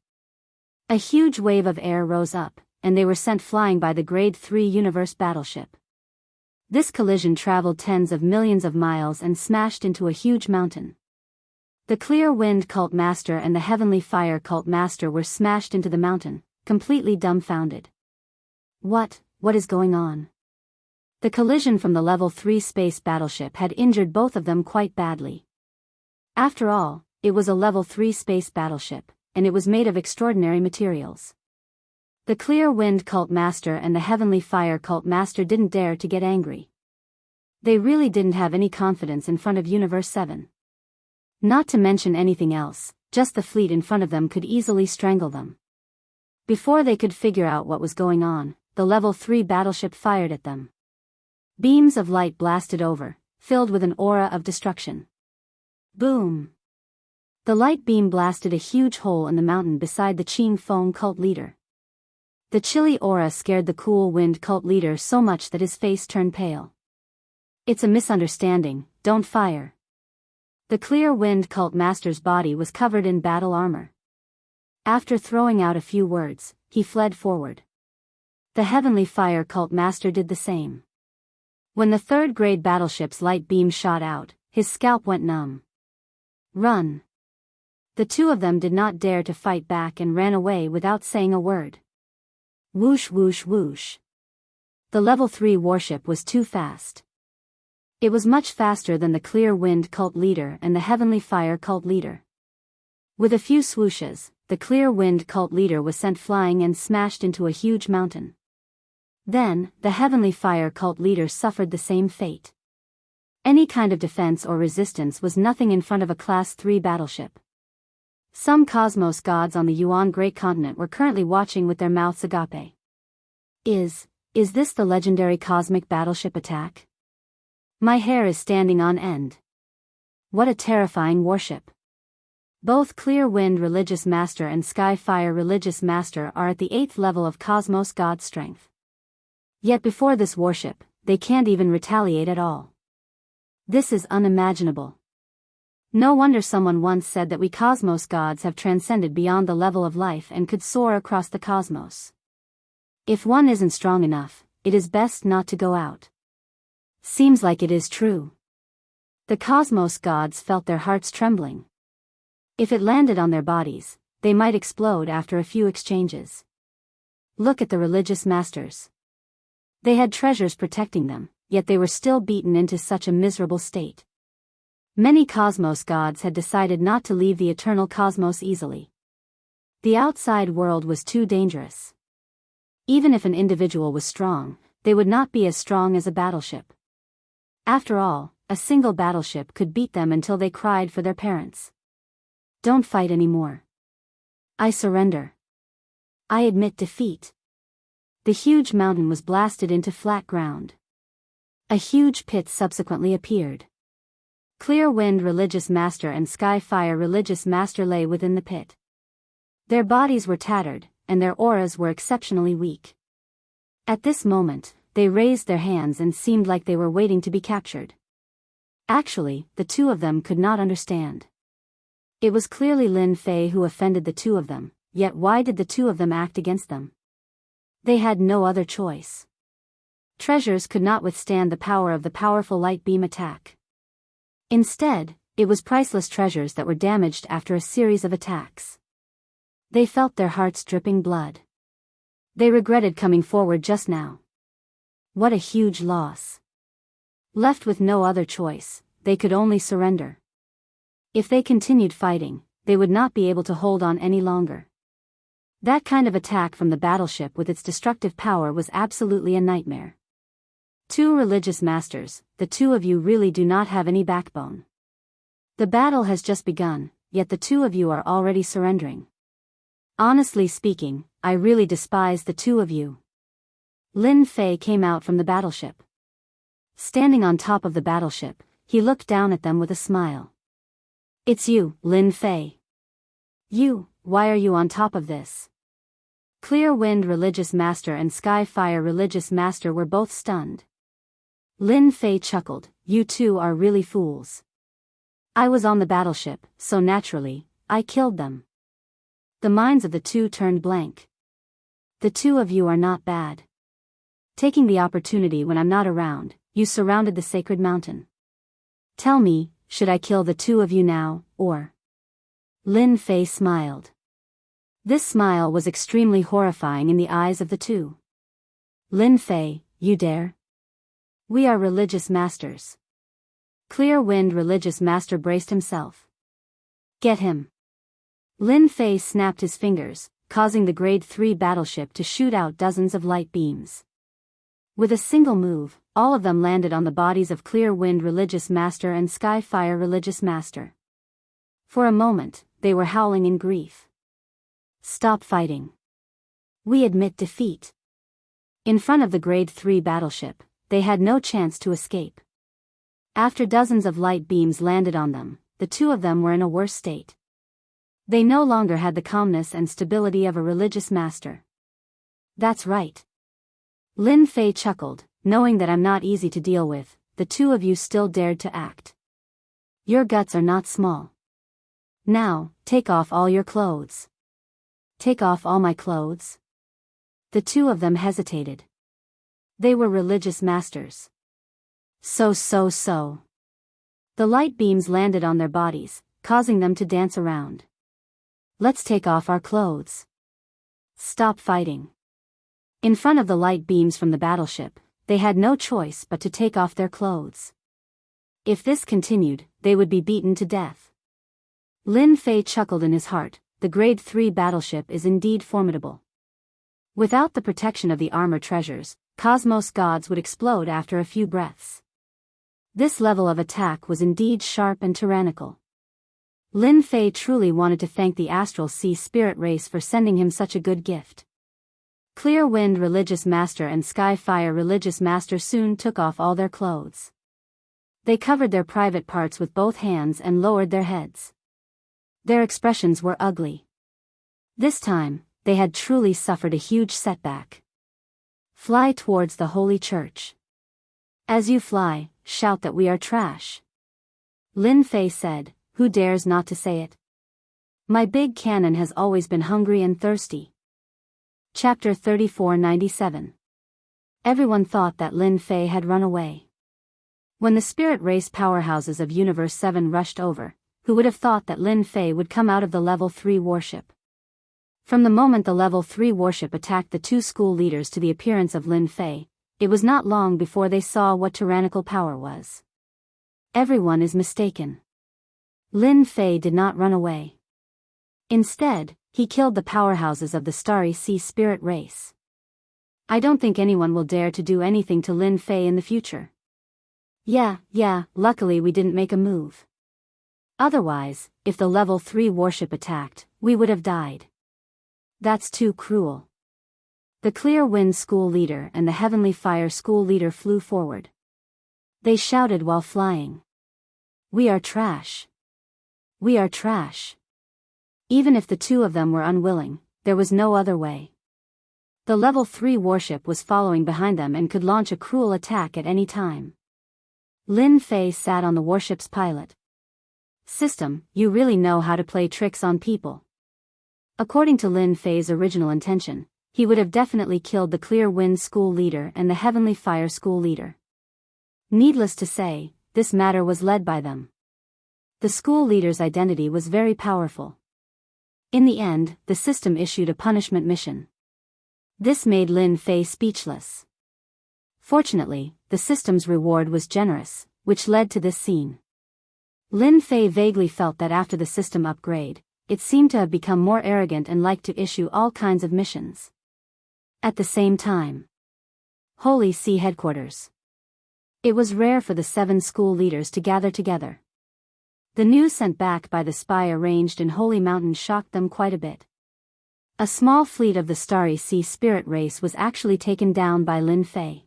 A huge wave of air rose up, and they were sent flying by the Grade 3 Universe battleship. This collision traveled tens of millions of miles and smashed into a huge mountain. The Clear Wind Cult Master and the Heavenly Fire Cult Master were smashed into the mountain, completely dumbfounded. What is going on? The collision from the Level 3 space battleship had injured both of them quite badly. After all, it was a Level 3 space battleship, and it was made of extraordinary materials. The Clear Wind Cult Master and the Heavenly Fire Cult Master didn't dare to get angry. They really didn't have any confidence in front of Universe 7. Not to mention anything else, just the fleet in front of them could easily strangle them. Before they could figure out what was going on, the Level 3 battleship fired at them. Beams of light blasted over, filled with an aura of destruction. Boom! The light beam blasted a huge hole in the mountain beside the Qing Feng cult leader. The chilly aura scared the Cool Wind cult leader so much that his face turned pale. It's a misunderstanding, don't fire. The Clear Wind Cult Master's body was covered in battle armor. After throwing out a few words, he fled forward. The Heavenly Fire Cult Master did the same. When the third-grade battleship's light beam shot out, his scalp went numb. Run! The two of them did not dare to fight back and ran away without saying a word. Whoosh whoosh whoosh. The Level 3 warship was too fast. It was much faster than the Clear Wind Cult Leader and the Heavenly Fire Cult Leader. With a few swooshes, the Clear Wind Cult Leader was sent flying and smashed into a huge mountain. Then, the Heavenly Fire Cult Leader suffered the same fate. Any kind of defense or resistance was nothing in front of a Class 3 battleship. Some cosmos gods on the Yuan Great Continent were currently watching with their mouths agape. Is this the legendary cosmic battleship attack? My hair is standing on end. What a terrifying warship. Both Clear Wind Religious Master and Sky Fire Religious Master are at the 8th level of Cosmos God strength. Yet before this warship, they can't even retaliate at all. This is unimaginable. No wonder someone once said that we Cosmos gods have transcended beyond the level of life and could soar across the cosmos. If one isn't strong enough, it is best not to go out. Seems like it is true. The Cosmos gods felt their hearts trembling. If it landed on their bodies, they might explode after a few exchanges. Look at the religious masters. They had treasures protecting them, yet they were still beaten into such a miserable state. Many cosmos gods had decided not to leave the eternal cosmos easily. The outside world was too dangerous. Even if an individual was strong, they would not be as strong as a battleship. After all, a single battleship could beat them until they cried for their parents. Don't fight anymore. I surrender. I admit defeat. The huge mountain was blasted into flat ground. A huge pit subsequently appeared. Clear Wind Religious Master and Sky Fire Religious Master lay within the pit. Their bodies were tattered, and their auras were exceptionally weak. At this moment, they raised their hands and seemed like they were waiting to be captured. Actually, the two of them could not understand. It was clearly Lin Fei who offended the two of them, yet why did the two of them act against them? They had no other choice. Treasures could not withstand the power of the powerful light beam attack. Instead, it was priceless treasures that were damaged after a series of attacks. They felt their hearts dripping blood. They regretted coming forward just now. What a huge loss. Left with no other choice, they could only surrender. If they continued fighting, they would not be able to hold on any longer. That kind of attack from the battleship with its destructive power was absolutely a nightmare. Two religious masters, the two of you really do not have any backbone. The battle has just begun, yet the two of you are already surrendering. Honestly speaking, I really despise the two of you. Lin Fei came out from the battleship. Standing on top of the battleship, he looked down at them with a smile. It's you, Lin Fei. Why are you on top of this? Clear Wind Religious Master and Sky Fire Religious Master were both stunned. Lin Fei chuckled, you two are really fools. I was on the battleship, so naturally, I killed them. The minds of the two turned blank. The two of you are not bad. Taking the opportunity when I'm not around, you surrounded the sacred mountain. Tell me, should I kill the two of you now, or? Lin Fei smiled. This smile was extremely horrifying in the eyes of the two. Lin Fei, you dare? We are religious masters. Clear Wind religious master braced himself. Get him. Lin Fei snapped his fingers, causing the Grade 3 battleship to shoot out dozens of light beams. With a single move, all of them landed on the bodies of Clear Wind religious master and Sky Fire religious master. For a moment, they were howling in grief. Stop fighting. We admit defeat. In front of the Grade 3 battleship, they had no chance to escape. After dozens of light beams landed on them, the two of them were in a worse state. They no longer had the calmness and stability of a religious master. That's right. Lin Fei chuckled, knowing that I'm not easy to deal with. The two of you still dared to act. Your guts are not small. Now, take off all your clothes. Take off all my clothes? The two of them hesitated. They were religious masters. So. The light beams landed on their bodies, causing them to dance around. Let's take off our clothes. Stop fighting. In front of the light beams from the battleship, they had no choice but to take off their clothes. If this continued, they would be beaten to death. Lin Fei chuckled in his heart. The Grade 3 battleship is indeed formidable. Without the protection of the armor treasures, Cosmos gods would explode after a few breaths. This level of attack was indeed sharp and tyrannical. Lin Fei truly wanted to thank the Astral Sea Spirit race for sending him such a good gift. Clear Wind religious master and Sky Fire religious master soon took off all their clothes. They covered their private parts with both hands and lowered their heads. Their expressions were ugly. This time, they had truly suffered a huge setback. Fly towards the Holy Church. As you fly, shout that we are trash. Lin Fei said, who dares not to say it? My big cannon has always been hungry and thirsty. Chapter 3497. Everyone thought that Lin Fei had run away. When the spirit race powerhouses of Universe 7 rushed over, who would have thought that Lin Fei would come out of the Level 3 warship? From the moment the Level 3 warship attacked the two school leaders to the appearance of Lin Fei, it was not long before they saw what tyrannical power was. Everyone is mistaken. Lin Fei did not run away. Instead, he killed the powerhouses of the Starry Sea Spirit race. I don't think anyone will dare to do anything to Lin Fei in the future. Yeah, luckily we didn't make a move. Otherwise, if the Level 3 warship attacked, we would have died. That's too cruel. The Clear Wind school leader and the Heavenly Fire school leader flew forward. They shouted while flying. We are trash. We are trash. Even if the two of them were unwilling, there was no other way. The Level 3 warship was following behind them and could launch a cruel attack at any time. Lin Fei sat on the warship's pilot. System, you really know how to play tricks on people. According to Lin Fei's original intention, he would have definitely killed the Clear Wind school leader and the Heavenly Fire school leader. Needless to say, this matter was led by them. The school leader's identity was very powerful. In the end, the system issued a punishment mission. This made Lin Fei speechless. Fortunately, the system's reward was generous, which led to this scene. Lin Fei vaguely felt that after the system upgrade, it seemed to have become more arrogant and liked to issue all kinds of missions. At the same time, Holy See headquarters. It was rare for the 7 school leaders to gather together. The news sent back by the spy arranged in Holy Mountain shocked them quite a bit. A small fleet of the Starry Sea Spirit race was actually taken down by Lin Fei.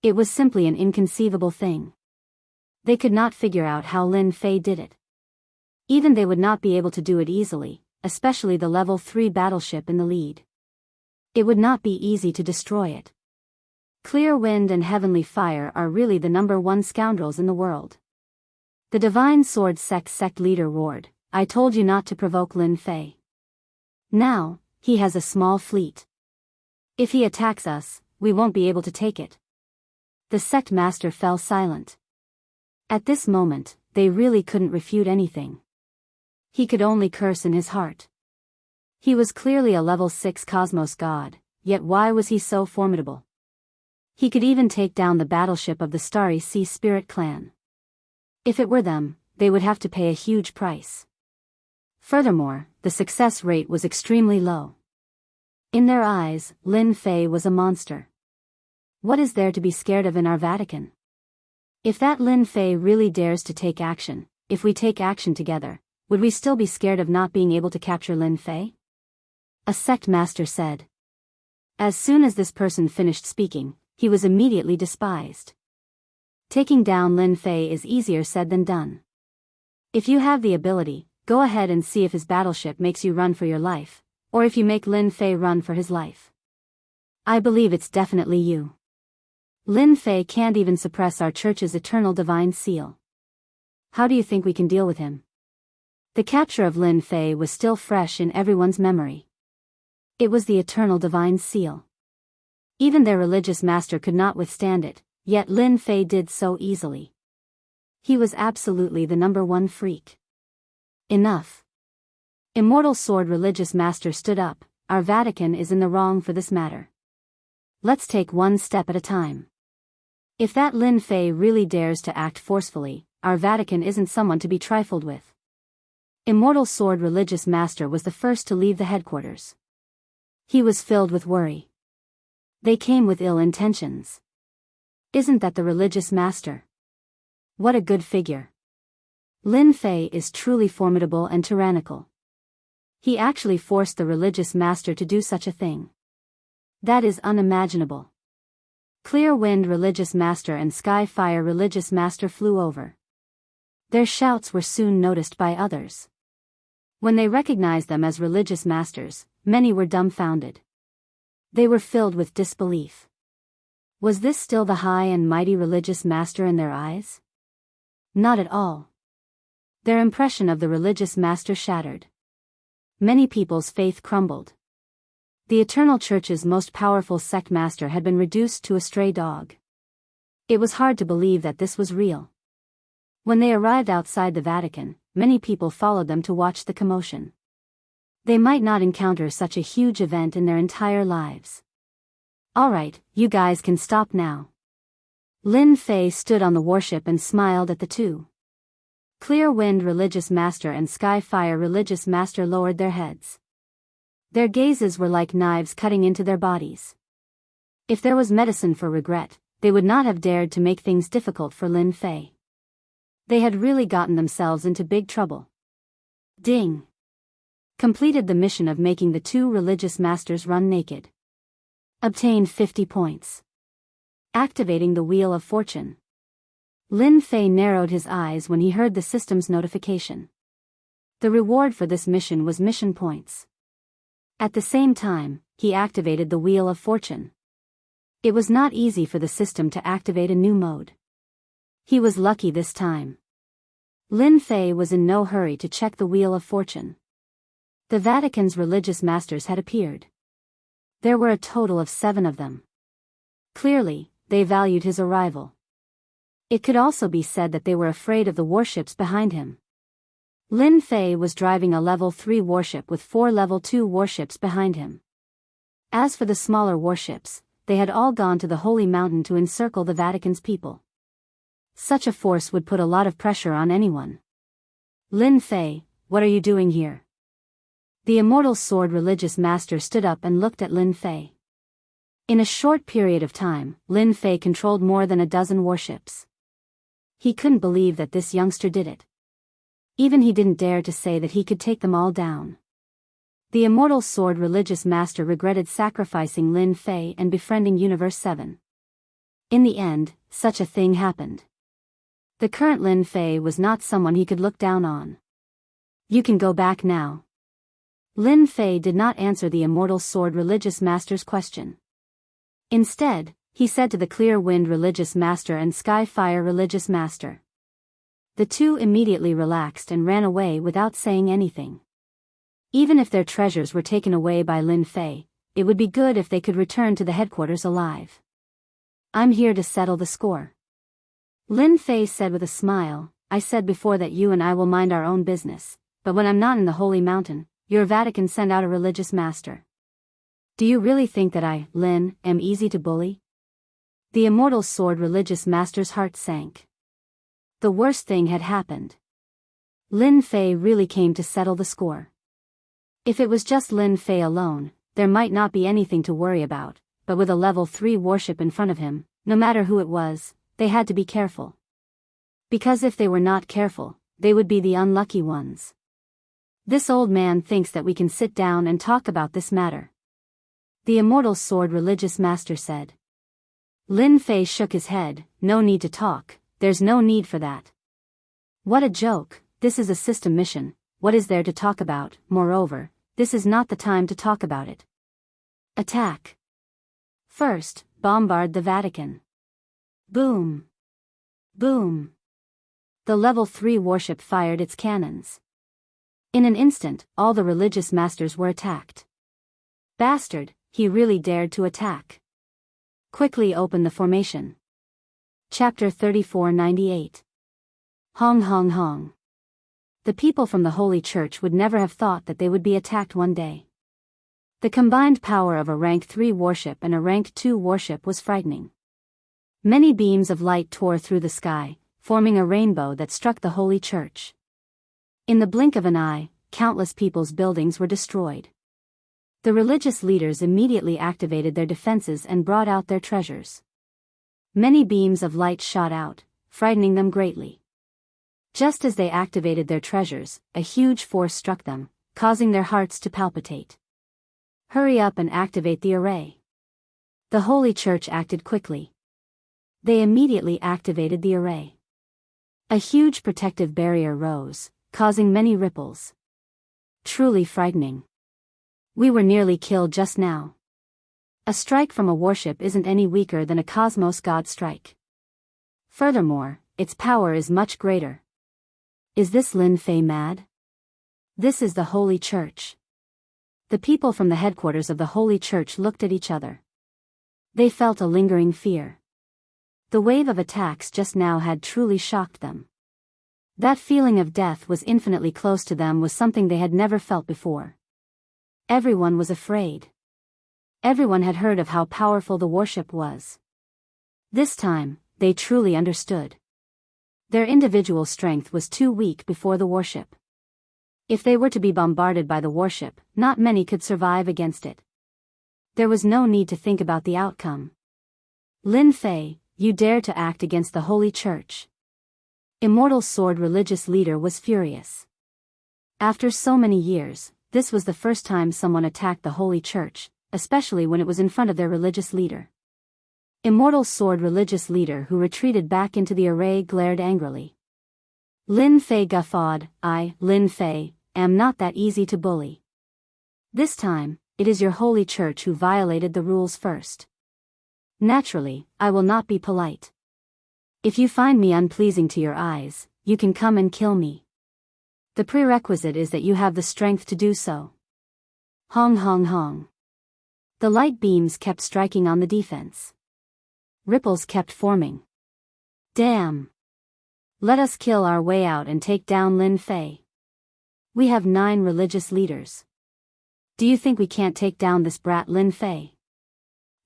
It was simply an inconceivable thing. They could not figure out how Lin Fei did it. Even they would not be able to do it easily, especially the Level 3 battleship in the lead. It would not be easy to destroy it. Clear Wind and Heavenly Fire are really the #1 scoundrels in the world. The Divine Sword sect leader roared, I told you not to provoke Lin Fei. Now, he has a small fleet. If he attacks us, we won't be able to take it. The sect master fell silent. At this moment, they really couldn't refute anything. He could only curse in his heart. He was clearly a level 6 cosmos god, yet why was he so formidable? He could even take down the battleship of the Starry Sea Spirit clan. If it were them, they would have to pay a huge price. Furthermore, the success rate was extremely low. In their eyes, Lin Fei was a monster. What is there to be scared of in our Vatican? If that Lin Fei really dares to take action, if we take action together, would we still be scared of not being able to capture Lin Fei? A sect master said. As soon as this person finished speaking, he was immediately despised. Taking down Lin Fei is easier said than done. If you have the ability, go ahead and see if his battleship makes you run for your life, or if you make Lin Fei run for his life. I believe it's definitely you. Lin Fei can't even suppress our church's eternal divine seal. How do you think we can deal with him? The capture of Lin Fei was still fresh in everyone's memory. It was the eternal divine seal. Even their religious master could not withstand it, yet Lin Fei did so easily. He was absolutely the #1 freak. Enough. Immortal Sword religious master stood up. Our Vatican is in the wrong for this matter. Let's take one step at a time. If that Lin Fei really dares to act forcefully, our Vatican isn't someone to be trifled with. Immortal Sword religious master was the first to leave the headquarters. He was filled with worry. They came with ill intentions. Isn't that the religious master? What a good figure. Lin Fei is truly formidable and tyrannical. He actually forced the religious master to do such a thing. That is unimaginable. Clear Wind religious master and Sky Fire religious master flew over. Their shouts were soon noticed by others. When they recognized them as religious masters, many were dumbfounded. They were filled with disbelief. Was this still the high and mighty religious master in their eyes? Not at all. Their impression of the religious master shattered. Many people's faith crumbled. The Eternal Church's most powerful sect master had been reduced to a stray dog. It was hard to believe that this was real. When they arrived outside the Vatican, many people followed them to watch the commotion. They might not encounter such a huge event in their entire lives. Alright, you guys can stop now. Lin Fei stood on the warship and smiled at the two. Clear Wind religious master and Sky Fire religious master lowered their heads. Their gazes were like knives cutting into their bodies. If there was medicine for regret, they would not have dared to make things difficult for Lin Fei. They had really gotten themselves into big trouble. Ding! Completed the mission of making the two religious masters run naked. Obtained 50 points. Activating the Wheel of Fortune. Lin Fei narrowed his eyes when he heard the system's notification. The reward for this mission was mission points. At the same time, he activated the Wheel of Fortune. It was not easy for the system to activate a new mode. He was lucky this time. Lin Fei was in no hurry to check the Wheel of Fortune. The Vatican's religious masters had appeared. There were a total of 7 of them. Clearly, they valued his arrival. It could also be said that they were afraid of the warships behind him. Lin Fei was driving a level 3 warship with 4 level 2 warships behind him. As for the smaller warships, they had all gone to the Holy Mountain to encircle the Vatican's people. Such a force would put a lot of pressure on anyone. Lin Fei, what are you doing here? The Immortal Sword religious master stood up and looked at Lin Fei. In a short period of time, Lin Fei controlled more than a dozen warships. He couldn't believe that this youngster did it. Even he didn't dare to say that he could take them all down. The Immortal Sword religious master regretted sacrificing Lin Fei and befriending Universe 7. In the end, such a thing happened. The current Lin Fei was not someone he could look down on. You can go back now. Lin Fei did not answer the Immortal Sword religious master's question. Instead, he said to the Clear Wind religious master and Sky Fire religious master. The two immediately relaxed and ran away without saying anything. Even if their treasures were taken away by Lin Fei, it would be good if they could return to the headquarters alive. I'm here to settle the score. Lin Fei said with a smile, I said before that you and I will mind our own business, but when I'm not in the Holy Mountain, your Vatican send out a religious master. Do you really think that I, Lin, am easy to bully? The immortal sword religious master's heart sank. The worst thing had happened. Lin Fei really came to settle the score. If it was just Lin Fei alone, there might not be anything to worry about, but with a level 3 warship in front of him, no matter who it was, they had to be careful. Because if they were not careful, they would be the unlucky ones. This old man thinks that we can sit down and talk about this matter. The immortal sword religious master said. Lin Fei shook his head, no need to talk, there's no need for that. What a joke, this is a system mission, what is there to talk about? Moreover, this is not the time to talk about it. Attack. First, bombard the Vatican. Boom. Boom. The level 3 warship fired its cannons. In an instant, all the religious masters were attacked. Bastard, he really dared to attack. Quickly open the formation. Chapter 3498. Hong Hong Hong. The people from the Holy Church would never have thought that they would be attacked one day. The combined power of a rank 3 warship and a rank 2 warship was frightening. Many beams of light tore through the sky, forming a rainbow that struck the Holy Church. In the blink of an eye, countless people's buildings were destroyed. The religious leaders immediately activated their defenses and brought out their treasures. Many beams of light shot out, frightening them greatly. Just as they activated their treasures, a huge force struck them, causing their hearts to palpitate. Hurry up and activate the array. The Holy Church acted quickly. They immediately activated the array. A huge protective barrier rose, causing many ripples. Truly frightening. We were nearly killed just now. A strike from a warship isn't any weaker than a cosmos god strike. Furthermore, its power is much greater. Is this Lin Fei mad? This is the Holy Church. The people from the headquarters of the Holy Church looked at each other. They felt a lingering fear. The wave of attacks just now had truly shocked them. That feeling of death was infinitely close to them was something they had never felt before. Everyone was afraid. Everyone had heard of how powerful the warship was. This time, they truly understood. Their individual strength was too weak before the warship. If they were to be bombarded by the warship, not many could survive against it. There was no need to think about the outcome. Lin Fei, you dare to act against the Holy Church. Immortal Sword religious leader was furious. After so many years, this was the first time someone attacked the Holy Church, especially when it was in front of their religious leader. Immortal Sword religious leader who retreated back into the array glared angrily. Lin Fei guffawed, I, Lin Fei, am not that easy to bully. This time, it is your Holy Church who violated the rules first. Naturally, I will not be polite. If you find me unpleasing to your eyes, you can come and kill me. The prerequisite is that you have the strength to do so. Hong Hong Hong. The light beams kept striking on the defense. Ripples kept forming. Damn. Let us kill our way out and take down Lin Fei. We have 9 religious leaders. Do you think we can't take down this brat Lin Fei?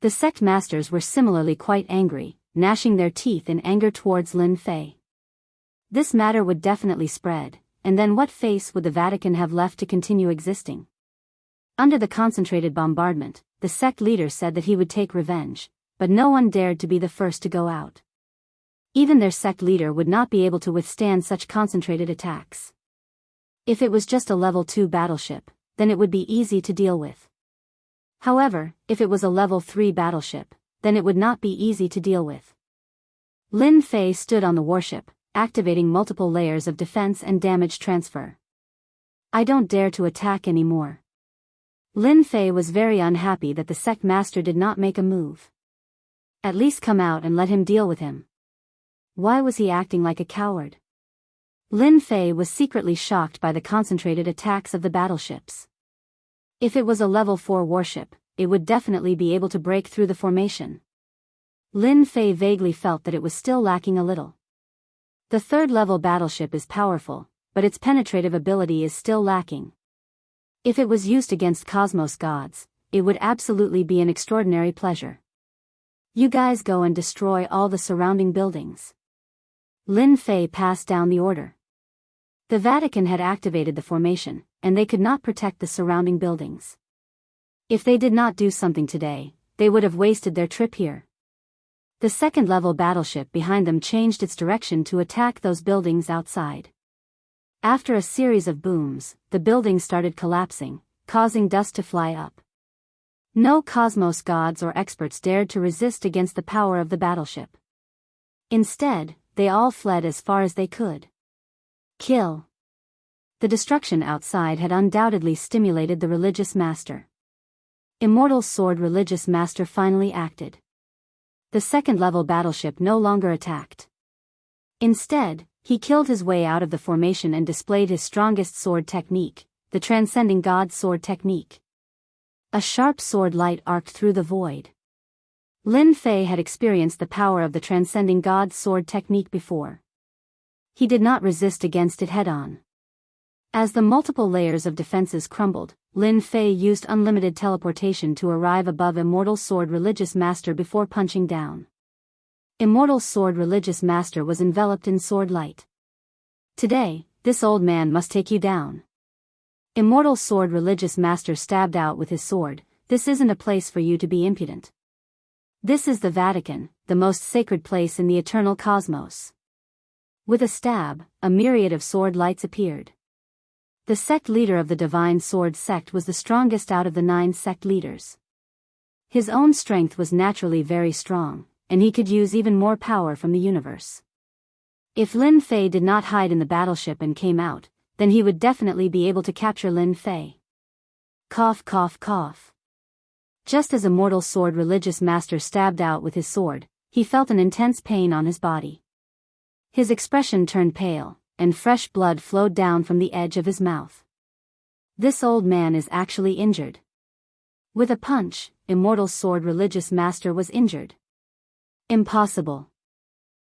The sect masters were similarly quite angry, gnashing their teeth in anger towards Lin Fei. This matter would definitely spread, and then what face would the Vatican have left to continue existing? Under the concentrated bombardment, the sect leader said that he would take revenge, but no one dared to be the first to go out. Even their sect leader would not be able to withstand such concentrated attacks. If it was just a level 2 battleship, then it would be easy to deal with. However, if it was a level 3 battleship, then it would not be easy to deal with. Lin Fei stood on the warship, activating multiple layers of defense and damage transfer. I don't dare to attack anymore. Lin Fei was very unhappy that the sect master did not make a move. At least come out and let him deal with him. Why was he acting like a coward? Lin Fei was secretly shocked by the concentrated attacks of the battleships. If it was a level 4 warship, it would definitely be able to break through the formation. Lin Fei vaguely felt that it was still lacking a little. The third-level battleship is powerful, but its penetrative ability is still lacking. If it was used against cosmos gods, it would absolutely be an extraordinary pleasure. You guys go and destroy all the surrounding buildings. Lin Fei passed down the order. The Vatican had activated the formation, and they could not protect the surrounding buildings. If they did not do something today, they would have wasted their trip here. The second-level battleship behind them changed its direction to attack those buildings outside. After a series of booms, the buildings started collapsing, causing dust to fly up. No cosmos gods or experts dared to resist against the power of the battleship. Instead, they all fled as far as they could. Kill. The destruction outside had undoubtedly stimulated the religious master. Immortal Sword Religious Master finally acted. The second-level battleship no longer attacked. Instead, he killed his way out of the formation and displayed his strongest sword technique, the Transcending God Sword Technique. A sharp sword light arced through the void. Lin Fei had experienced the power of the Transcending God Sword Technique before. He did not resist against it head-on. As the multiple layers of defenses crumbled, Lin Fei used unlimited teleportation to arrive above Immortal Sword Religious Master before punching down. Immortal Sword Religious Master was enveloped in sword light. Today, this old man must take you down. Immortal Sword Religious Master stabbed out with his sword. This isn't a place for you to be impudent. This is the Vatican, the most sacred place in the eternal cosmos. With a stab, a myriad of sword lights appeared. The sect leader of the Divine Sword sect was the strongest out of the 9 sect leaders. His own strength was naturally very strong, and he could use even more power from the universe. If Lin Fei did not hide in the battleship and came out, then he would definitely be able to capture Lin Fei. Cough, cough, cough. Just as Immortal Sword Religious Master stabbed out with his sword, he felt an intense pain on his body. His expression turned pale, and fresh blood flowed down from the edge of his mouth. This old man is actually injured. With a punch, Immortal Sword Religious Master was injured. Impossible.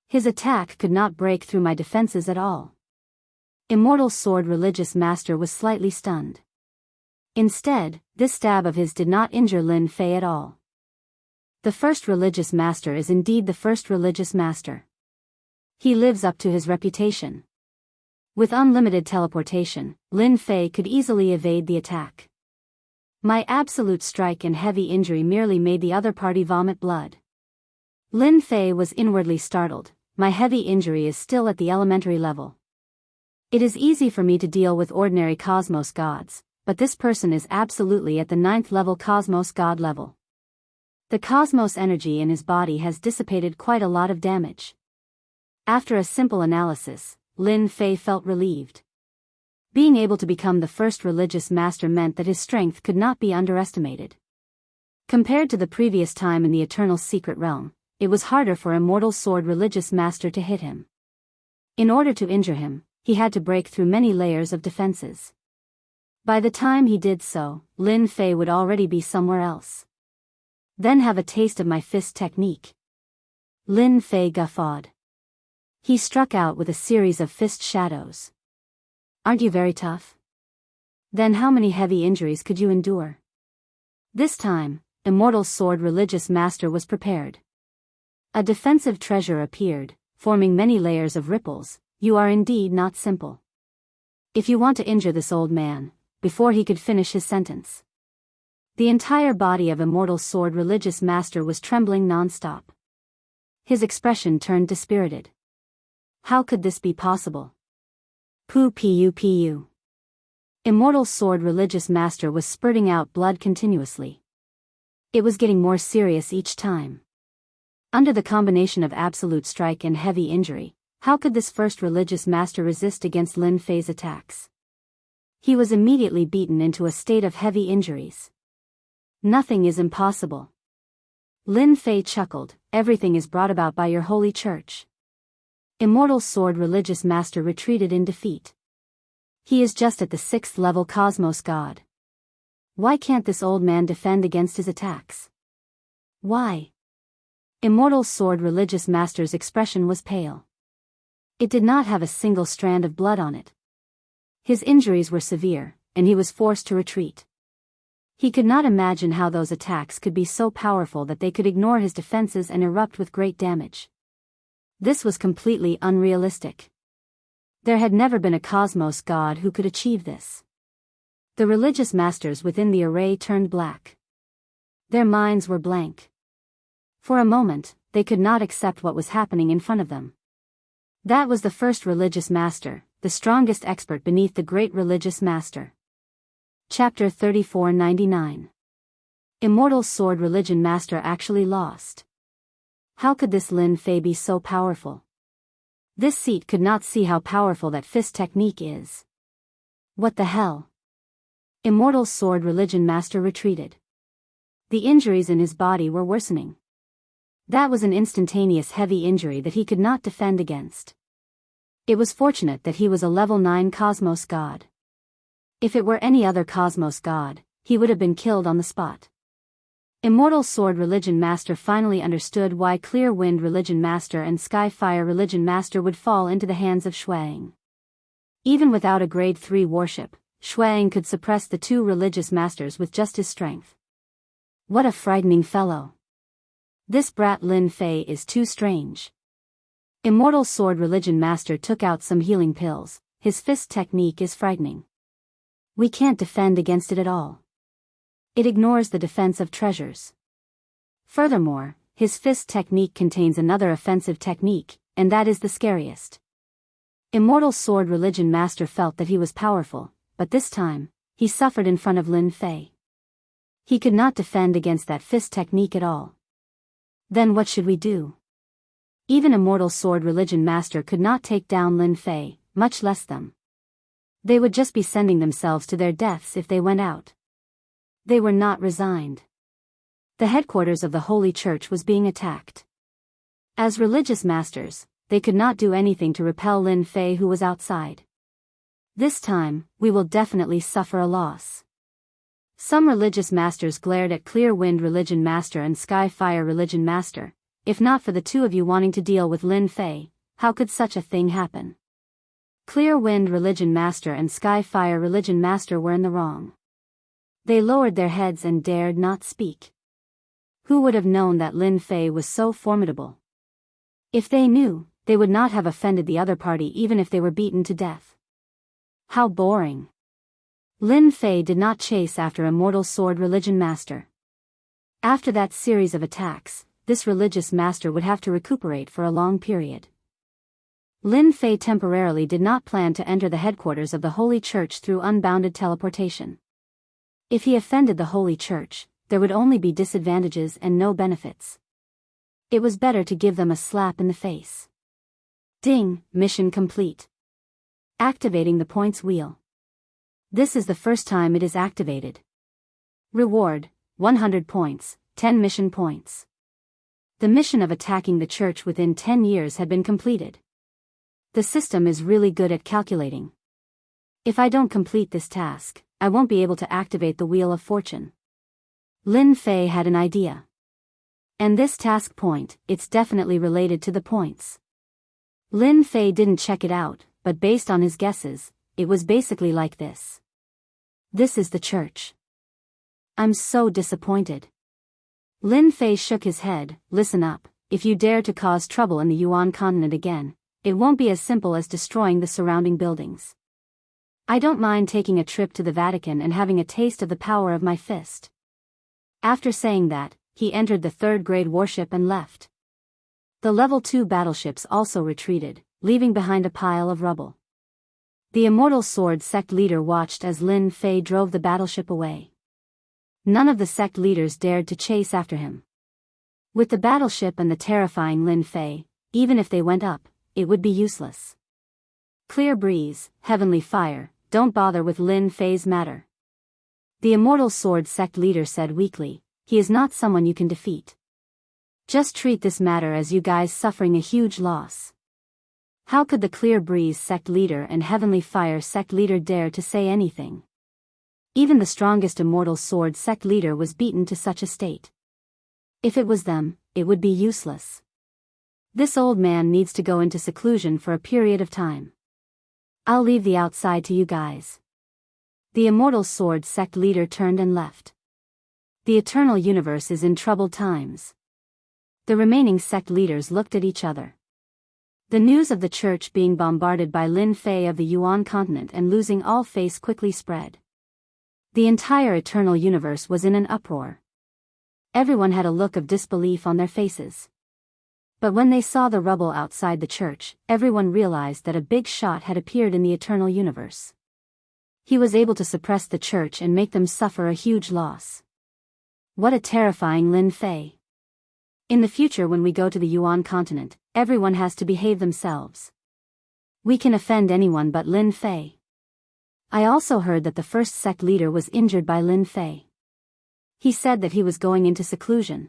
His attack could not break through my defenses at all. Immortal Sword Religious Master was slightly stunned. Instead, this stab of his did not injure Lin Fei at all. The first religious master is indeed the first religious master. He lives up to his reputation. With unlimited teleportation, Lin Fei could easily evade the attack. My absolute strike and heavy injury merely made the other party vomit blood. Lin Fei was inwardly startled. My heavy injury is still at the elementary level. It is easy for me to deal with ordinary cosmos gods, but this person is absolutely at the 9th level cosmos god level. The cosmos energy in his body has dissipated quite a lot of damage. After a simple analysis, Lin Fei felt relieved. Being able to become the first religious master meant that his strength could not be underestimated. Compared to the previous time in the Eternal Secret Realm, it was harder for Immortal Sword Religious Master to hit him. In order to injure him, he had to break through many layers of defenses. By the time he did so, Lin Fei would already be somewhere else. Then have a taste of my fist technique. Lin Fei guffawed. He struck out with a series of fist shadows. Aren't you very tough? Then how many heavy injuries could you endure? This time, Immortal Sword Religious Master was prepared. A defensive treasure appeared, forming many layers of ripples. You are indeed not simple. If you want to injure this old man, before he could finish his sentence. The entire body of Immortal Sword Religious Master was trembling non-stop. His expression turned dispirited. How could this be possible? Pu. Immortal Sword Religious Master was spurting out blood continuously. It was getting more serious each time. Under the combination of absolute strike and heavy injury, how could this first religious master resist against Lin Fei's attacks? He was immediately beaten into a state of heavy injuries. Nothing is impossible. Lin Fei chuckled, everything is brought about by your holy church. Immortal Sword Religious Master retreated in defeat. He is just at the 6th level Cosmos God. Why can't this old man defend against his attacks? Why? Immortal Sword Religious Master's expression was pale. It did not have a single strand of blood on it. His injuries were severe, and he was forced to retreat. He could not imagine how those attacks could be so powerful that they could ignore his defenses and erupt with great damage. This was completely unrealistic. There had never been a Cosmos God who could achieve this. The religious masters within the array turned black. Their minds were blank. For a moment, they could not accept what was happening in front of them. That was the first religious master, the strongest expert beneath the great religious master. Chapter 3499. Immortal Sword Religion Master actually lost. How could this Lin Fei be so powerful? This seat could not see how powerful that fist technique is. What the hell? Immortal Sword Religion Master retreated. The injuries in his body were worsening. That was an instantaneous heavy injury that he could not defend against. It was fortunate that he was a level 9 Cosmos God. If it were any other Cosmos God, he would have been killed on the spot. Immortal Sword Religion Master finally understood why Clear Wind Religion Master and Sky Fire Religion Master would fall into the hands of Shuang. Even without a grade 3 warship, Shuang could suppress the 2 religious masters with just his strength. What a frightening fellow. This brat Lin Fei is too strange. Immortal Sword Religion Master took out some healing pills. His fist technique is frightening. We can't defend against it at all. It ignores the defense of treasures. Furthermore, his fist technique contains another offensive technique, and that is the scariest. Immortal Sword Religion Master felt that he was powerful, but this time, he suffered in front of Lin Fei. He could not defend against that fist technique at all. Then what should we do? Even Immortal Sword Religion Master could not take down Lin Fei, much less them. They would just be sending themselves to their deaths if they went out. They were not resigned. The headquarters of the Holy Church was being attacked. As religious masters, they could not do anything to repel Lin Fei who was outside. This time, we will definitely suffer a loss. Some religious masters glared at Clear Wind Religion Master and Sky Fire Religion Master. If not for the 2 of you wanting to deal with Lin Fei, how could such a thing happen? Clear Wind Religion Master and Sky Fire Religion Master were in the wrong. They lowered their heads and dared not speak. Who would have known that Lin Fei was so formidable? If they knew, they would not have offended the other party even if they were beaten to death. How boring. Lin Fei did not chase after Immortal Sword Religion Master. After that series of attacks, this religious master would have to recuperate for a long period. Lin Fei temporarily did not plan to enter the headquarters of the Holy Church through unbounded teleportation. If he offended the Holy Church, there would only be disadvantages and no benefits. It was better to give them a slap in the face. Ding, mission complete. Activating the points wheel. This is the first time it is activated. Reward, 100 points, 10 mission points. The mission of attacking the church within 10 years had been completed. The system is really good at calculating. If I don't complete this task, I won't be able to activate the Wheel of Fortune. Lin Fei had an idea. And this task point, it's definitely related to the points. Lin Fei didn't check it out, but based on his guesses, it was basically like this. This is the church. I'm so disappointed. Lin Fei shook his head. Listen up, if you dare to cause trouble in the Yuan continent again, it won't be as simple as destroying the surrounding buildings. I don't mind taking a trip to the Vatican and having a taste of the power of my fist. After saying that, he entered the 3rd grade warship and left. The level 2 battleships also retreated, leaving behind a pile of rubble. The Immortal Sword sect leader watched as Lin Fei drove the battleship away. None of the sect leaders dared to chase after him. With the battleship and the terrifying Lin Fei, even if they went up, it would be useless. Clear breeze, heavenly fire, don't bother with Lin Fei's matter. The Immortal Sword sect leader said weakly, he is not someone you can defeat. Just treat this matter as you guys suffering a huge loss. How could the Clear Breeze sect leader and Heavenly Fire sect leader dare to say anything? Even the strongest Immortal Sword sect leader was beaten to such a state. If it was them, it would be useless. This old man needs to go into seclusion for a period of time. I'll leave the outside to you guys. The Immortal Sword sect leader turned and left. The Eternal Universe is in troubled times. The remaining sect leaders looked at each other. The news of the church being bombarded by Lin Fei of the Yuan continent and losing all face quickly spread. The entire Eternal Universe was in an uproar. Everyone had a look of disbelief on their faces. But when they saw the rubble outside the church, everyone realized that a big shot had appeared in the Eternal Universe. He was able to suppress the church and make them suffer a huge loss. What a terrifying Lin Fei. In the future when we go to the Yuan continent, everyone has to behave themselves. We can offend anyone but Lin Fei. I also heard that the first sect leader was injured by Lin Fei. He said that he was going into seclusion.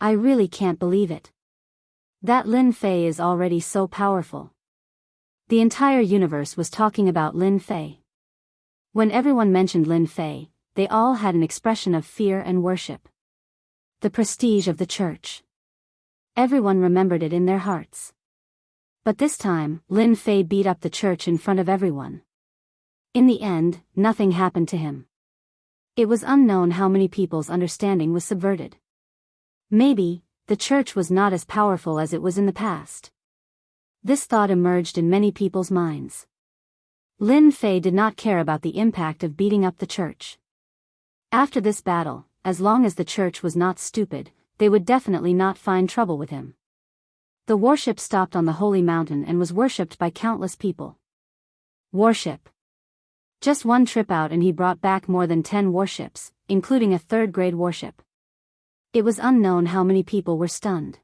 I really can't believe it. That Lin Fei is already so powerful. The entire universe was talking about Lin Fei. When everyone mentioned Lin Fei, they all had an expression of fear and worship. The prestige of the church. Everyone remembered it in their hearts. But this time, Lin Fei beat up the church in front of everyone. In the end, nothing happened to him. It was unknown how many people's understanding was subverted. Maybe, the church was not as powerful as it was in the past. This thought emerged in many people's minds. Lin Fei did not care about the impact of beating up the church. After this battle, as long as the church was not stupid, they would definitely not find trouble with him. The warship stopped on the holy mountain and was worshipped by countless people. Warship. Just one trip out and he brought back more than 10 warships, including a third-grade warship. It was unknown how many people were stunned.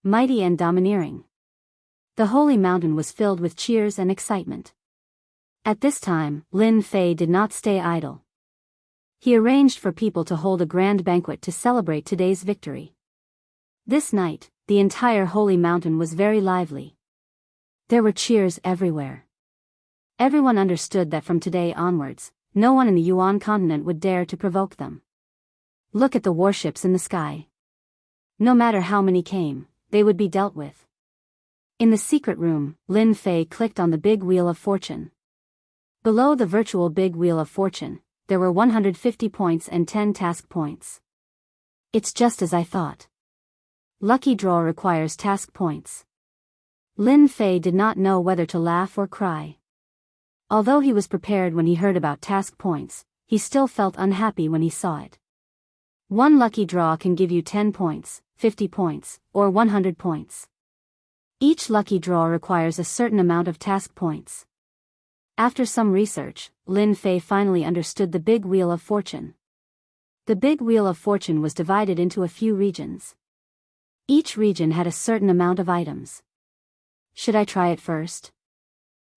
Mighty and domineering. The holy mountain was filled with cheers and excitement. At this time, Lin Fei did not stay idle. He arranged for people to hold a grand banquet to celebrate today's victory. This night, the entire holy mountain was very lively. There were cheers everywhere. Everyone understood that from today onwards, no one in the Yuan continent would dare to provoke them. Look at the warships in the sky. No matter how many came, they would be dealt with. In the secret room, Lin Fei clicked on the big wheel of fortune. Below the virtual big wheel of fortune, there were 150 points and 10 task points. It's just as I thought. Lucky draw requires task points. Lin Fei did not know whether to laugh or cry. Although he was prepared when he heard about task points, he still felt unhappy when he saw it. One lucky draw can give you 10 points, 50 points, or 100 points. Each lucky draw requires a certain amount of task points. After some research, Lin Fei finally understood the big wheel of fortune. The big wheel of fortune was divided into a few regions. Each region had a certain amount of items. Should I try it first?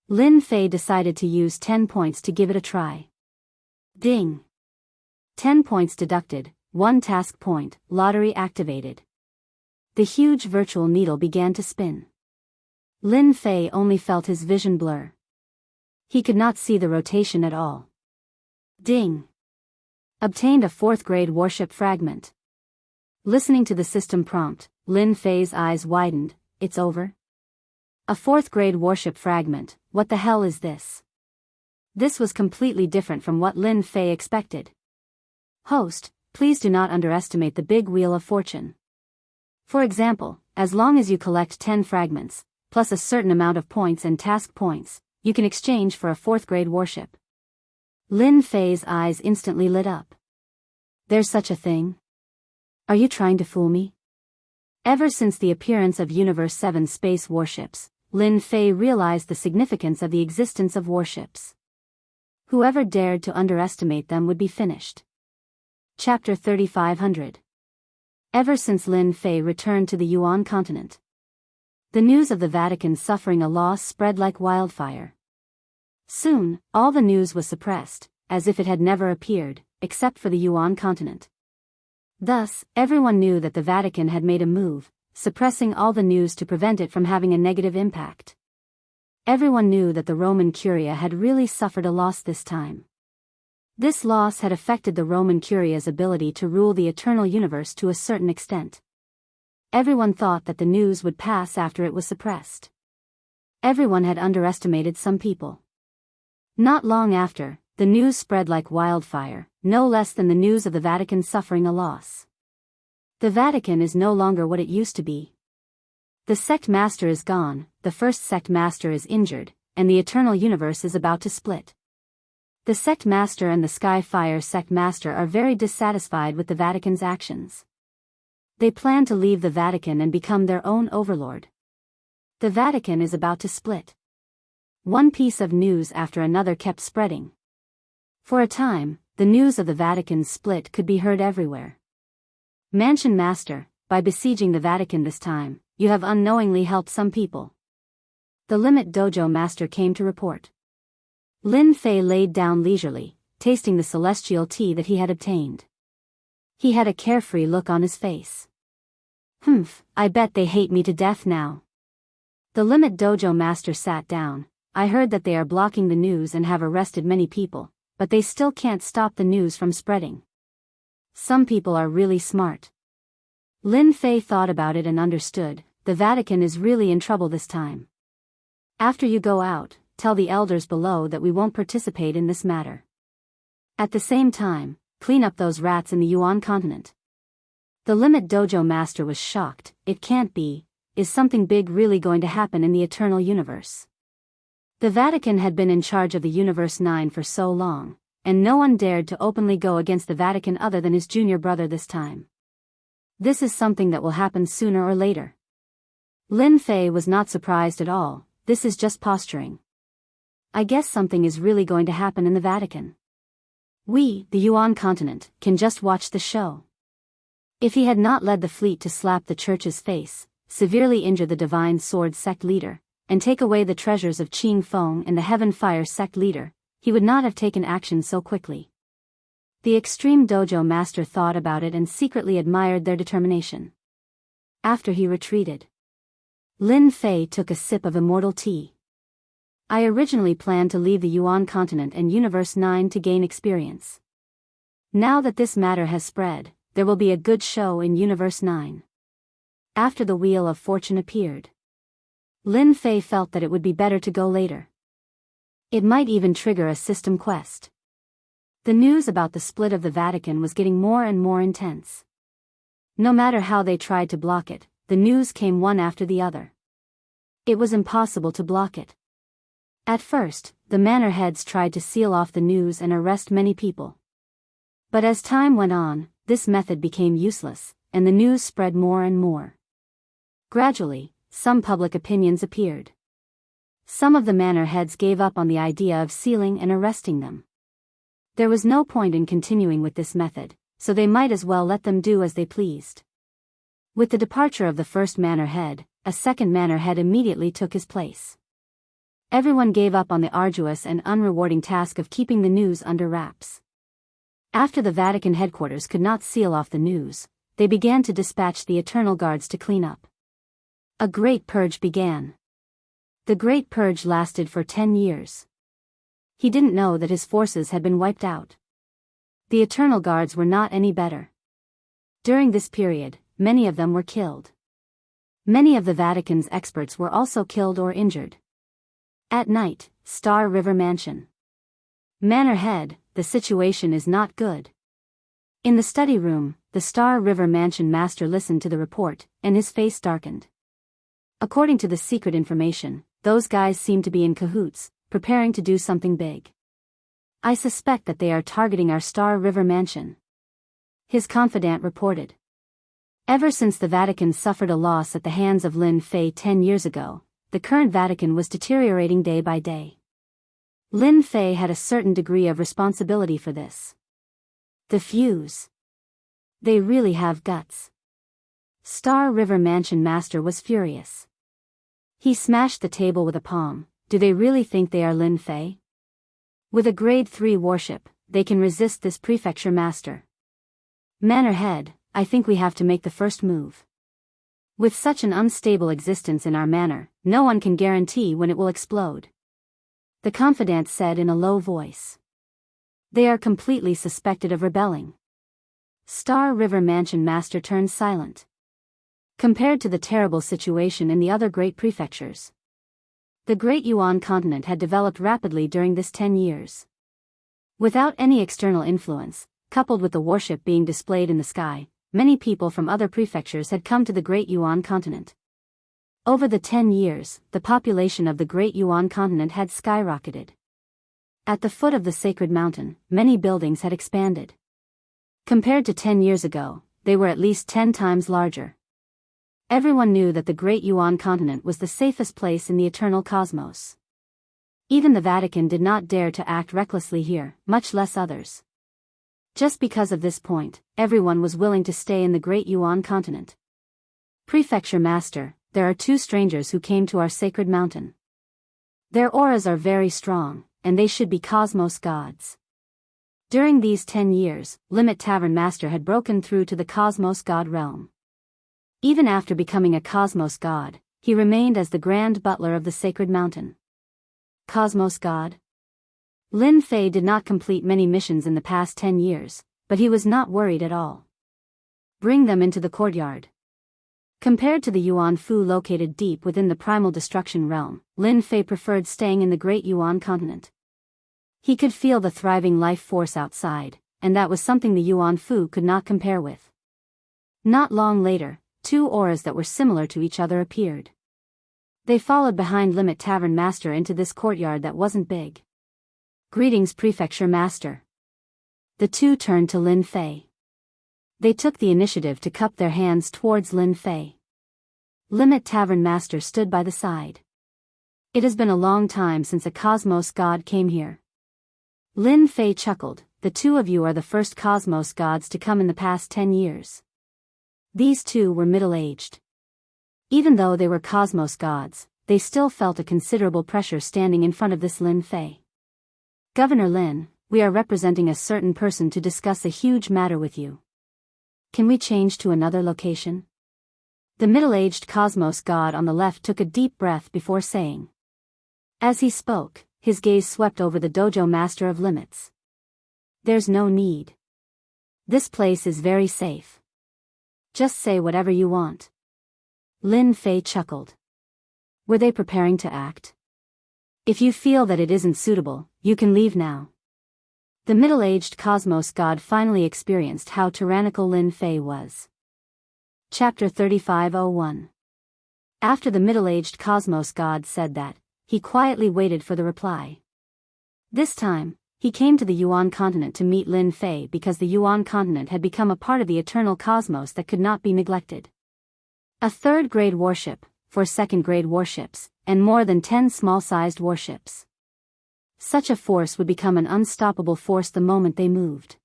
Lin Fei decided to use 10 points to give it a try. Ding! 10 points deducted. 1 task point, lottery activated. The huge virtual needle began to spin. Lin Fei only felt his vision blur. He could not see the rotation at all. Ding! Obtained a 4th-grade warship fragment. Listening to the system prompt, Lin Fei's eyes widened. It's over? A 4th-grade warship fragment, what the hell is this? This was completely different from what Lin Fei expected. Host, please do not underestimate the big wheel of fortune. For example, as long as you collect 10 fragments, plus a certain amount of points and task points, you can exchange for a 4th-grade warship. Lin Fei's eyes instantly lit up. There's such a thing? Are you trying to fool me? Ever since the appearance of Universe 7 space warships, Lin Fei realized the significance of the existence of warships. Whoever dared to underestimate them would be finished. Chapter 3500. Ever since Lin Fei returned to the Yuan continent, the news of the Vatican suffering a loss spread like wildfire. Soon, all the news was suppressed, as if it had never appeared, except for the Yuan continent. Thus, everyone knew that the Vatican had made a move, suppressing all the news to prevent it from having a negative impact. Everyone knew that the Roman Curia had really suffered a loss this time. This loss had affected the Roman Curia's ability to rule the eternal universe to a certain extent. Everyone thought that the news would pass after it was suppressed. Everyone had underestimated some people. Not long after, the news spread like wildfire, no less than the news of the Vatican suffering a loss. The Vatican is no longer what it used to be. The sect master is gone, the first sect master is injured, and the eternal universe is about to split. The sect master and the Sky-Fire sect master are very dissatisfied with the Vatican's actions. They plan to leave the Vatican and become their own overlord. The Vatican is about to split. One piece of news after another kept spreading. For a time, the news of the Vatican's split could be heard everywhere. Mansion Master, by besieging the Vatican this time, you have unknowingly helped some people. The Limit Dojo Master came to report. Lin Fei laid down leisurely, tasting the celestial tea that he had obtained. He had a carefree look on his face. Humph, I bet they hate me to death now. The Limit Dojo Master sat down. I heard that they are blocking the news and have arrested many people, but they still can't stop the news from spreading. Some people are really smart. Lin Fei thought about it and understood, the Vatican is really in trouble this time. After you go out, tell the elders below that we won't participate in this matter. At the same time, clean up those rats in the Yuan continent. The Limit Dojo Master was shocked. It can't be. Is something big really going to happen in the eternal universe? The Vatican had been in charge of the Universe 9 for so long, and no one dared to openly go against the Vatican other than his junior brother this time. This is something that will happen sooner or later. Lin Fei was not surprised at all. This is just posturing. I guess something is really going to happen in the Vatican. We, the Yuan continent, can just watch the show. If he had not led the fleet to slap the church's face, severely injure the Divine Sword sect leader, and take away the treasures of Qing Feng and the Heaven Fire sect leader, he would not have taken action so quickly. The Extreme Dojo Master thought about it and secretly admired their determination. After he retreated, Lin Fei took a sip of immortal tea. I originally planned to leave the Yuan continent and Universe 9 to gain experience. Now that this matter has spread, there will be a good show in Universe 9. After the Wheel of Fortune appeared, Lin Fei felt that it would be better to go later. It might even trigger a system quest. The news about the split of the Vatican was getting more and more intense. No matter how they tried to block it, the news came one after the other. It was impossible to block it. At first, the manor heads tried to seal off the news and arrest many people. But as time went on, this method became useless, and the news spread more and more. Gradually, some public opinions appeared. Some of the manor heads gave up on the idea of sealing and arresting them. There was no point in continuing with this method, so they might as well let them do as they pleased. With the departure of the first manor head, a second manor head immediately took his place. Everyone gave up on the arduous and unrewarding task of keeping the news under wraps. After the Vatican headquarters could not seal off the news, they began to dispatch the Eternal Guards to clean up. A great purge began. The Great Purge lasted for 10 years. He didn't know that his forces had been wiped out. The Eternal Guards were not any better. During this period, many of them were killed. Many of the Vatican's experts were also killed or injured. At night, Star River Mansion. Manor Head, the situation is not good. In the study room, the Star River Mansion master listened to the report, and his face darkened. According to the secret information, those guys seem to be in cahoots, preparing to do something big. I suspect that they are targeting our Star River Mansion. His confidant reported. Ever since the Vatican suffered a loss at the hands of Lin Fei 10 years ago, the current Vatican was deteriorating day by day. Lin Fei had a certain degree of responsibility for this. The fuse. They really have guts. Star River Mansion Master was furious. He smashed the table with a palm. Do they really think they are Lin Fei? With a grade 3 warship, they can resist this prefecture master. Manor Head, I think we have to make the first move. With such an unstable existence in our manor, no one can guarantee when it will explode. The confidant said in a low voice. They are completely suspected of rebelling. Star River Mansion Master turned silent. Compared to the terrible situation in the other great prefectures, the Great Yuan continent had developed rapidly during this 10 years. Without any external influence, coupled with the warship being displayed in the sky, many people from other prefectures had come to the Great Yuan continent. Over the 10 years, the population of the Great Yuan continent had skyrocketed. At the foot of the sacred mountain, many buildings had expanded. Compared to 10 years ago, they were at least 10 times larger. Everyone knew that the Great Yuan continent was the safest place in the eternal cosmos. Even the Vatican did not dare to act recklessly here, much less others. Just because of this point, everyone was willing to stay in the Great Yuan continent. Prefecture Master, there are 2 strangers who came to our sacred mountain. Their auras are very strong, and they should be cosmos gods. During these 10 years, Limit Tavern Master had broken through to the cosmos god realm. Even after becoming a cosmos god, he remained as the grand butler of the sacred mountain. Cosmos god? Lin Fei did not complete many missions in the past 10 years, but he was not worried at all. Bring them into the courtyard. Compared to the Yuan Fu located deep within the primal destruction realm, Lin Fei preferred staying in the Great Yuan continent. He could feel the thriving life force outside, and that was something the Yuan Fu could not compare with. Not long later, 2 auras that were similar to each other appeared. They followed behind Limit Tavern Master into this courtyard that wasn't big. Greetings Prefecture Master. The 2 turned to Lin Fei. They took the initiative to cup their hands towards Lin Fei. Limit Tavern Master stood by the side. It has been a long time since a cosmos god came here. Lin Fei chuckled, the 2 of you are the first cosmos gods to come in the past 10 years. These 2 were middle-aged. Even though they were cosmos gods, they still felt a considerable pressure standing in front of this Lin Fei. Governor Lin, we are representing a certain person to discuss a huge matter with you. Can we change to another location? The middle-aged cosmos god on the left took a deep breath before saying. As he spoke, his gaze swept over the dojo master of limits. There's no need. This place is very safe. Just say whatever you want. Lin Fei chuckled. Were they preparing to act? If you feel that it isn't suitable, you can leave now. The middle-aged cosmos god finally experienced how tyrannical Lin Fei was. Chapter 3501. After the middle-aged cosmos god said that, he quietly waited for the reply. This time, he came to the Yuan continent to meet Lin Fei because the Yuan continent had become a part of the eternal cosmos that could not be neglected. A 3rd-grade warship, 4 2nd-grade warships, and more than 10 small-sized warships. Such a force would become an unstoppable force the moment they moved.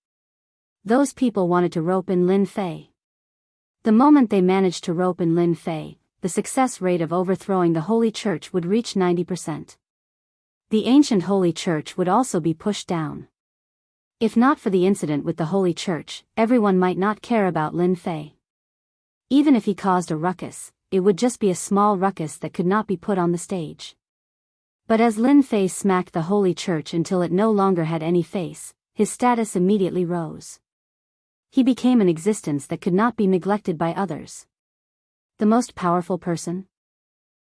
Those people wanted to rope in Lin Fei. The moment they managed to rope in Lin Fei, the success rate of overthrowing the Holy Church would reach 90%. The ancient Holy Church would also be pushed down. If not for the incident with the Holy Church, everyone might not care about Lin Fei. Even if he caused a ruckus, it would just be a small ruckus that could not be put on the stage. But as Lin Fei smacked the Holy Church until it no longer had any face, his status immediately rose. He became an existence that could not be neglected by others. The most powerful person?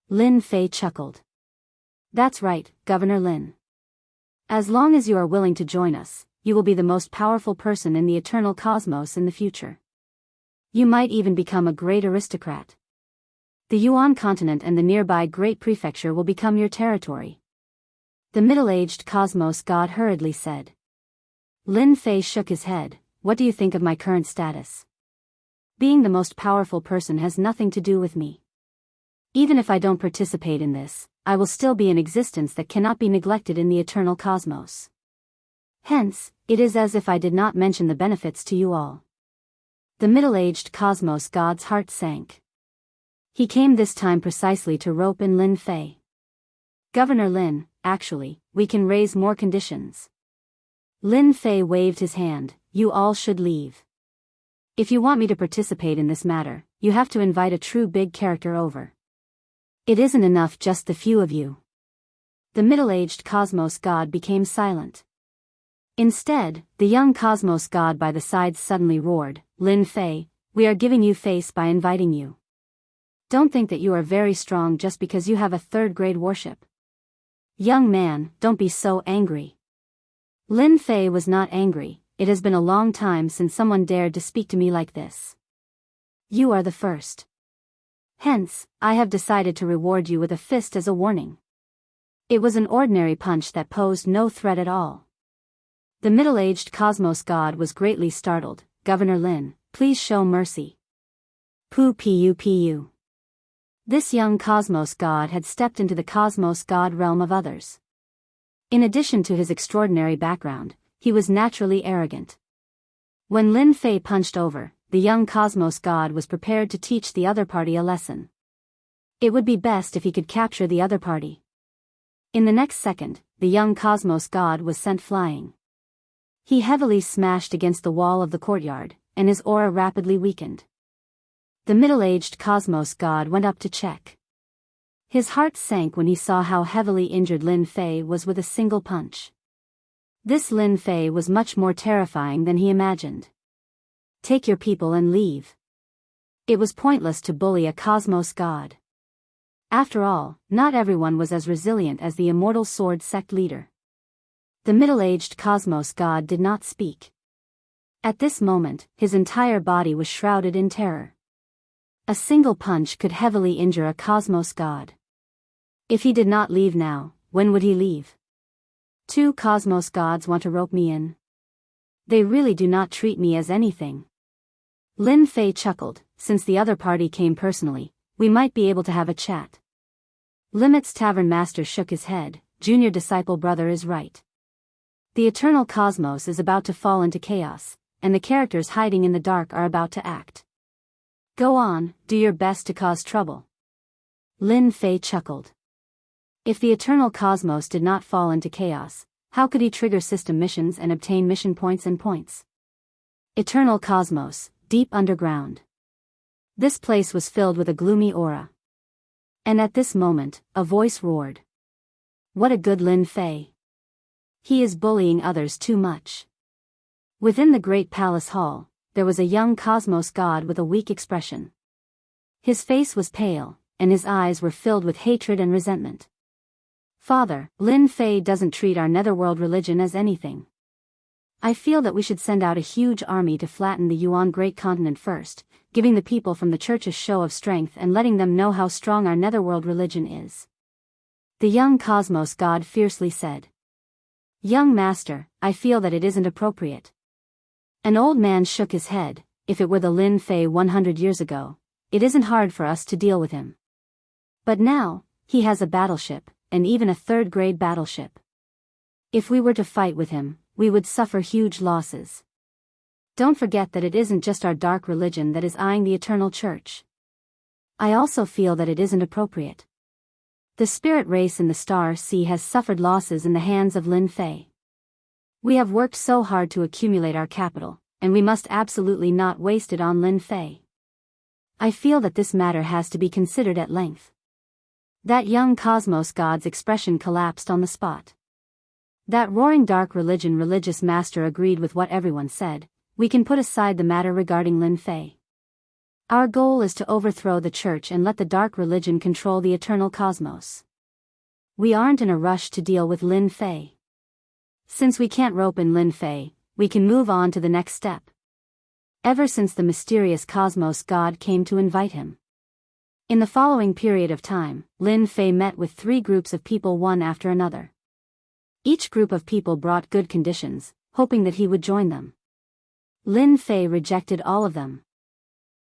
Lin Fei chuckled. That's right, Governor Lin. As long as you are willing to join us, you will be the most powerful person in the eternal cosmos in the future. You might even become a great aristocrat. The Yuan continent and the nearby Great Prefecture will become your territory. The middle-aged cosmos god hurriedly said. Lin Fei shook his head. What do you think of my current status? Being the most powerful person has nothing to do with me. Even if I don't participate in this, I will still be an existence that cannot be neglected in the eternal cosmos. Hence, it is as if I did not mention the benefits to you all. The middle-aged cosmos god's heart sank. He came this time precisely to rope in Lin Fei. Governor Lin, actually, we can raise more conditions. Lin Fei waved his hand. You all should leave. If you want me to participate in this matter, you have to invite a true big character over. It isn't enough just the few of you. The middle-aged Cosmos god became silent. Instead, the young Cosmos god by the side suddenly roared, "Lin Fei, we are giving you face by inviting you. Don't think that you are very strong just because you have a third-grade warship. Young man, don't be so angry." Lin Fei was not angry. "It has been a long time since someone dared to speak to me like this. You are the first. Hence, I have decided to reward you with a fist as a warning." It was an ordinary punch that posed no threat at all. The middle-aged Cosmos god was greatly startled. "Governor Lin, please show mercy." Pu. This young Cosmos god had stepped into the Cosmos god realm of others. In addition to his extraordinary background, he was naturally arrogant. When Lin Fei punched over, the young Cosmos god was prepared to teach the other party a lesson. It would be best if he could capture the other party. In the next second, the young Cosmos god was sent flying. He heavily smashed against the wall of the courtyard, and his aura rapidly weakened. The middle-aged Cosmos god went up to check. His heart sank when he saw how heavily injured Lin Fei was with a single punch. This Lin Fei was much more terrifying than he imagined. "Take your people and leave." It was pointless to bully a Cosmos god. After all, not everyone was as resilient as the immortal sword sect leader. The middle-aged Cosmos god did not speak. At this moment, his entire body was shrouded in terror. A single punch could heavily injure a Cosmos god. If he did not leave now, when would he leave? "Two Cosmos gods want to rope me in. They really do not treat me as anything." Lin Fei chuckled. "Since the other party came personally, we might be able to have a chat." Limit's tavern master shook his head. "Junior disciple brother is right. The eternal cosmos is about to fall into chaos, and the characters hiding in the dark are about to act. Go on, do your best to cause trouble." Lin Fei chuckled. If the eternal cosmos did not fall into chaos, how could he trigger system missions and obtain mission points and points? Eternal cosmos, deep underground. This place was filled with a gloomy aura. And at this moment, a voice roared. "What a good Lin Fei. He is bullying others too much." Within the great palace hall, there was a young Cosmos god with a weak expression. His face was pale, and his eyes were filled with hatred and resentment. "Father, Lin Fei doesn't treat our netherworld religion as anything. I feel that we should send out a huge army to flatten the Yuan Great Continent first, giving the people from the church a show of strength and letting them know how strong our netherworld religion is." The young Cosmos god fiercely said. "Young master, I feel that it isn't appropriate." An old man shook his head. "If it were the Lin Fei 100 years ago, it isn't hard for us to deal with him. But now, he has a battleship, and even a third-grade battleship. If we were to fight with him, we would suffer huge losses. Don't forget that it isn't just our dark religion that is eyeing the eternal church. I also feel that it isn't appropriate. The spirit race in the Star Sea has suffered losses in the hands of Lin Fei. We have worked so hard to accumulate our capital, and we must absolutely not waste it on Lin Fei. I feel that this matter has to be considered at length." That young Cosmos god's expression collapsed on the spot. That roaring dark religion religious master agreed with what everyone said. "We can put aside the matter regarding Lin Fei. Our goal is to overthrow the church and let the dark religion control the eternal cosmos. We aren't in a rush to deal with Lin Fei. Since we can't rope in Lin Fei, we can move on to the next step." Ever since the mysterious Cosmos god came to invite him. In the following period of time, Lin Fei met with 3 groups of people one after another. Each group of people brought good conditions, hoping that he would join them. Lin Fei rejected all of them.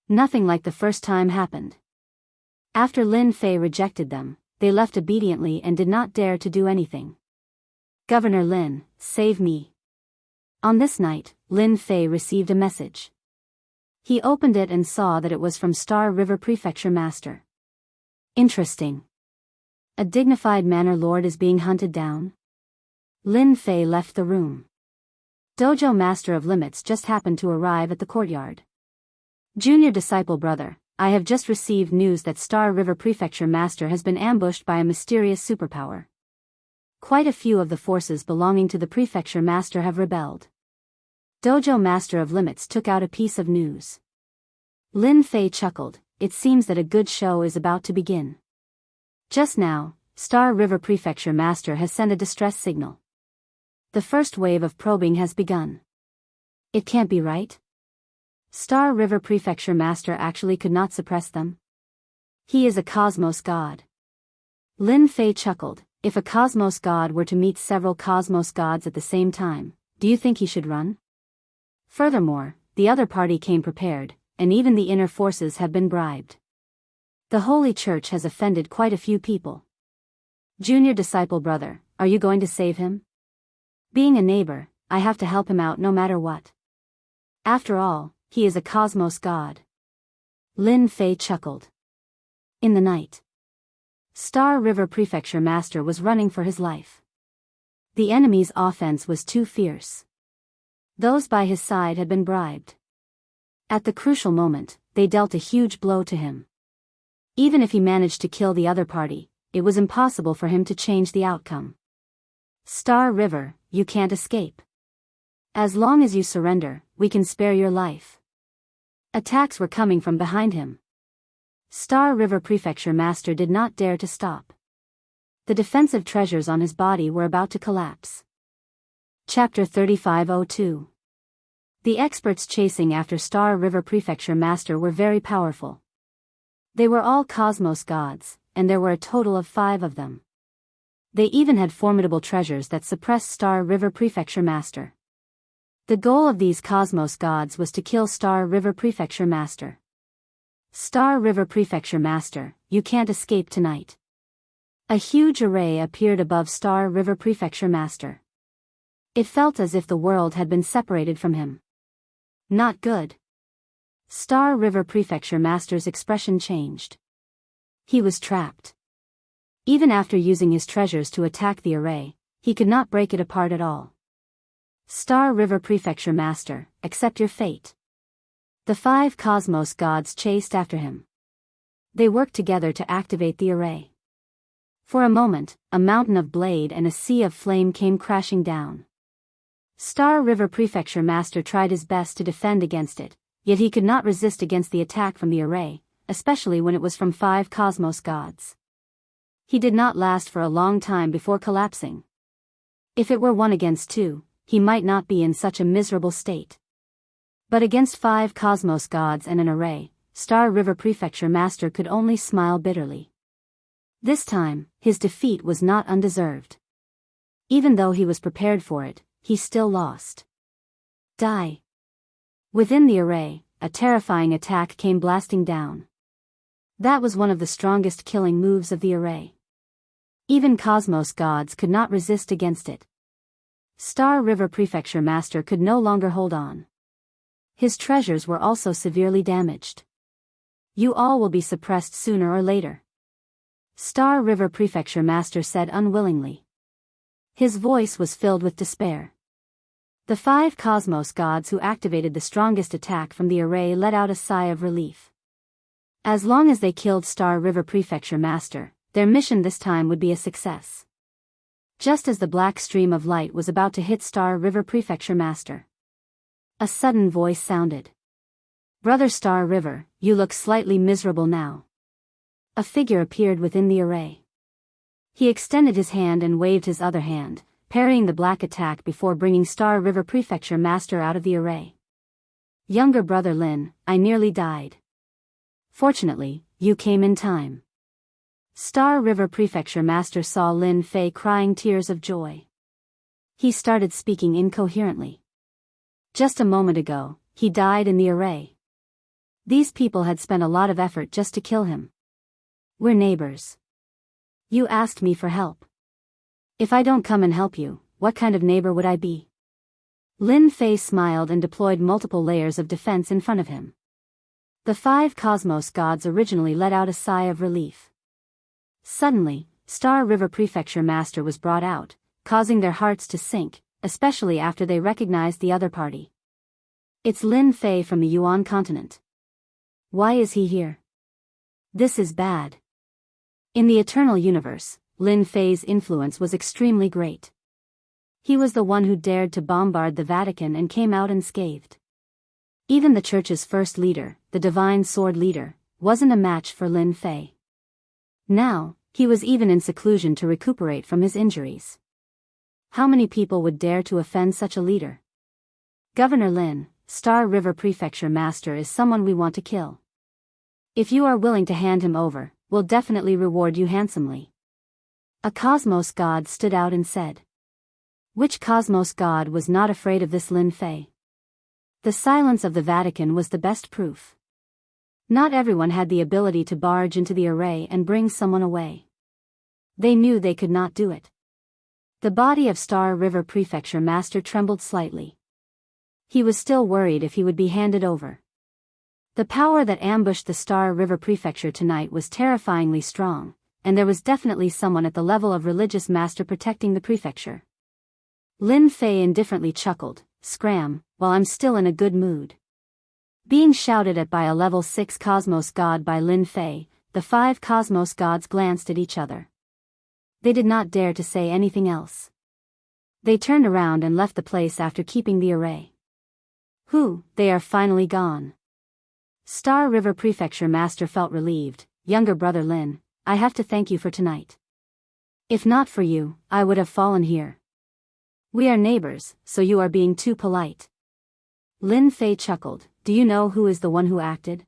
Nothing like the first time happened. After Lin Fei rejected them, they left obediently and did not dare to do anything. "Governor Lin, save me." On this night, Lin Fei received a message. He opened it and saw that it was from Star River Prefecture Master. Interesting. A dignified manor lord is being hunted down? Lin Fei left the room. Dojo Master of Limits just happened to arrive at the courtyard. "Junior disciple brother, I have just received news that Star River Prefecture Master has been ambushed by a mysterious superpower. Quite a few of the forces belonging to the Prefecture Master have rebelled. Dojo Master of Limits took out a piece of news. Lin Fei chuckled. It seems that a good show is about to begin. Just now, Star River Prefecture Master has sent a distress signal. The first wave of probing has begun. It can't be right. Star River Prefecture Master actually could not suppress them. He is a cosmos god. Lin Fei chuckled. If a cosmos god were to meet several cosmos gods at the same time, do you think he should run? Furthermore, the other party came prepared, and even the inner forces have been bribed. The Holy Church has offended quite a few people. Junior disciple brother, are you going to save him? Being a neighbor, I have to help him out no matter what. After all, he is a cosmos god. Lin Fei chuckled. In the night, Star River Prefecture Master was running for his life. The enemy's offense was too fierce. Those by his side had been bribed. At the crucial moment, they dealt a huge blow to him. Even if he managed to kill the other party, it was impossible for him to change the outcome. Star River, you can't escape. As long as you surrender, we can spare your life. Attacks were coming from behind him. Star River Prefecture Master did not dare to stop. The defensive treasures on his body were about to collapse. Chapter 3502. The experts chasing after Star River Prefecture Master were very powerful. They were all cosmos gods, and there were a total of 5 of them. They even had formidable treasures that suppressed Star River Prefecture Master. The goal of these cosmos gods was to kill Star River Prefecture Master. Star River Prefecture Master, you can't escape tonight. A huge array appeared above Star River Prefecture Master. It felt as if the world had been separated from him. Not good. Star River Prefecture Master's expression changed. He was trapped. Even after using his treasures to attack the array, he could not break it apart at all. Star River Prefecture Master, accept your fate. The 5 cosmos gods chased after him. They worked together to activate the array. For a moment, a mountain of blade and a sea of flame came crashing down. Star River Prefecture Master tried his best to defend against it, yet he could not resist against the attack from the array, especially when it was from 5 cosmos gods. He did not last for a long time before collapsing. If it were 1 against 2, he might not be in such a miserable state. But against 5 cosmos gods and an array, Star River Prefecture Master could only smile bitterly. This time, his defeat was not undeserved. Even though he was prepared for it, he still lost. Die. Within the array, a terrifying attack came blasting down. That was one of the strongest killing moves of the array. Even cosmos gods could not resist against it. Star River Prefecture Master could no longer hold on. His treasures were also severely damaged. You all will be suppressed sooner or later. Star River Prefecture Master said unwillingly. His voice was filled with despair. The 5 cosmos gods who activated the strongest attack from the array let out a sigh of relief. As long as they killed Star River Prefecture Master, their mission this time would be a success. Just as the black stream of light was about to hit Star River Prefecture Master, a sudden voice sounded. Brother Star River, you look slightly miserable now. A figure appeared within the array. He extended his hand and waved his other hand, parrying the black attack before bringing Star River Prefecture Master out of the array. Younger brother Lin, I nearly died. Fortunately, you came in time. Star River Prefecture Master saw Lin Fei crying tears of joy. He started speaking incoherently. Just a moment ago, he died in the array. These people had spent a lot of effort just to kill him. We're neighbors. You asked me for help. If I don't come and help you, what kind of neighbor would I be? Lin Fei smiled and deployed multiple layers of defense in front of him. The 5 cosmos gods originally let out a sigh of relief. Suddenly, Star River Prefecture Master was brought out, causing their hearts to sink, especially after they recognized the other party. It's Lin Fei from the Yuan continent. Why is he here? This is bad. In the eternal universe, Lin Fei's influence was extremely great. He was the one who dared to bombard the Vatican and came out unscathed. Even the church's first leader, the divine sword leader, wasn't a match for Lin Fei. Now, he was even in seclusion to recuperate from his injuries. How many people would dare to offend such a leader? Governor Lin, Star River Prefecture Master, is someone we want to kill. If you are willing to hand him over, we'll definitely reward you handsomely. A cosmos god stood out and said. Which cosmos god was not afraid of this Lin Fei? The silence of the Vatican was the best proof. Not everyone had the ability to barge into the array and bring someone away. They knew they could not do it. The body of Star River Prefecture Master trembled slightly. He was still worried if he would be handed over. The power that ambushed the Star River Prefecture tonight was terrifyingly strong, and there was definitely someone at the level of religious master protecting the prefecture. Lin Fei indifferently chuckled, "Scram, while I'm still in a good mood." Being shouted at by a level 6 cosmos god by Lin Fei, the 5 cosmos gods glanced at each other. They did not dare to say anything else. They turned around and left the place after keeping the array. They are finally gone. Star River Prefecture Master felt relieved. Younger brother Lin, I have to thank you for tonight. If not for you, I would have fallen here. We are neighbors, so you are being too polite. Lin Fei chuckled. Do you know who is the one who acted?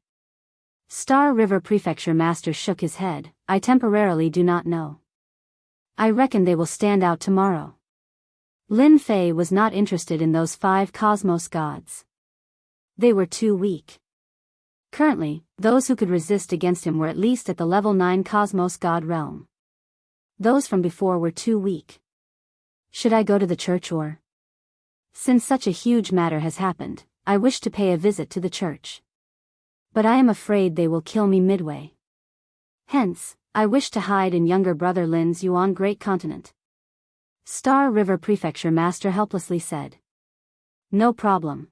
Star River Prefecture Master shook his head. I temporarily do not know. I reckon they will stand out tomorrow. Lin Fei was not interested in those 5 cosmos gods. They were too weak. Currently, those who could resist against him were at least at the level 9 cosmos god realm. Those from before were too weak. Should I go to the church or? Since such a huge matter has happened, I wish to pay a visit to the church. But I am afraid they will kill me midway. Hence, I wish to hide in younger brother Lin's Yuan Great Continent. Star River Prefecture Master helplessly said. No problem.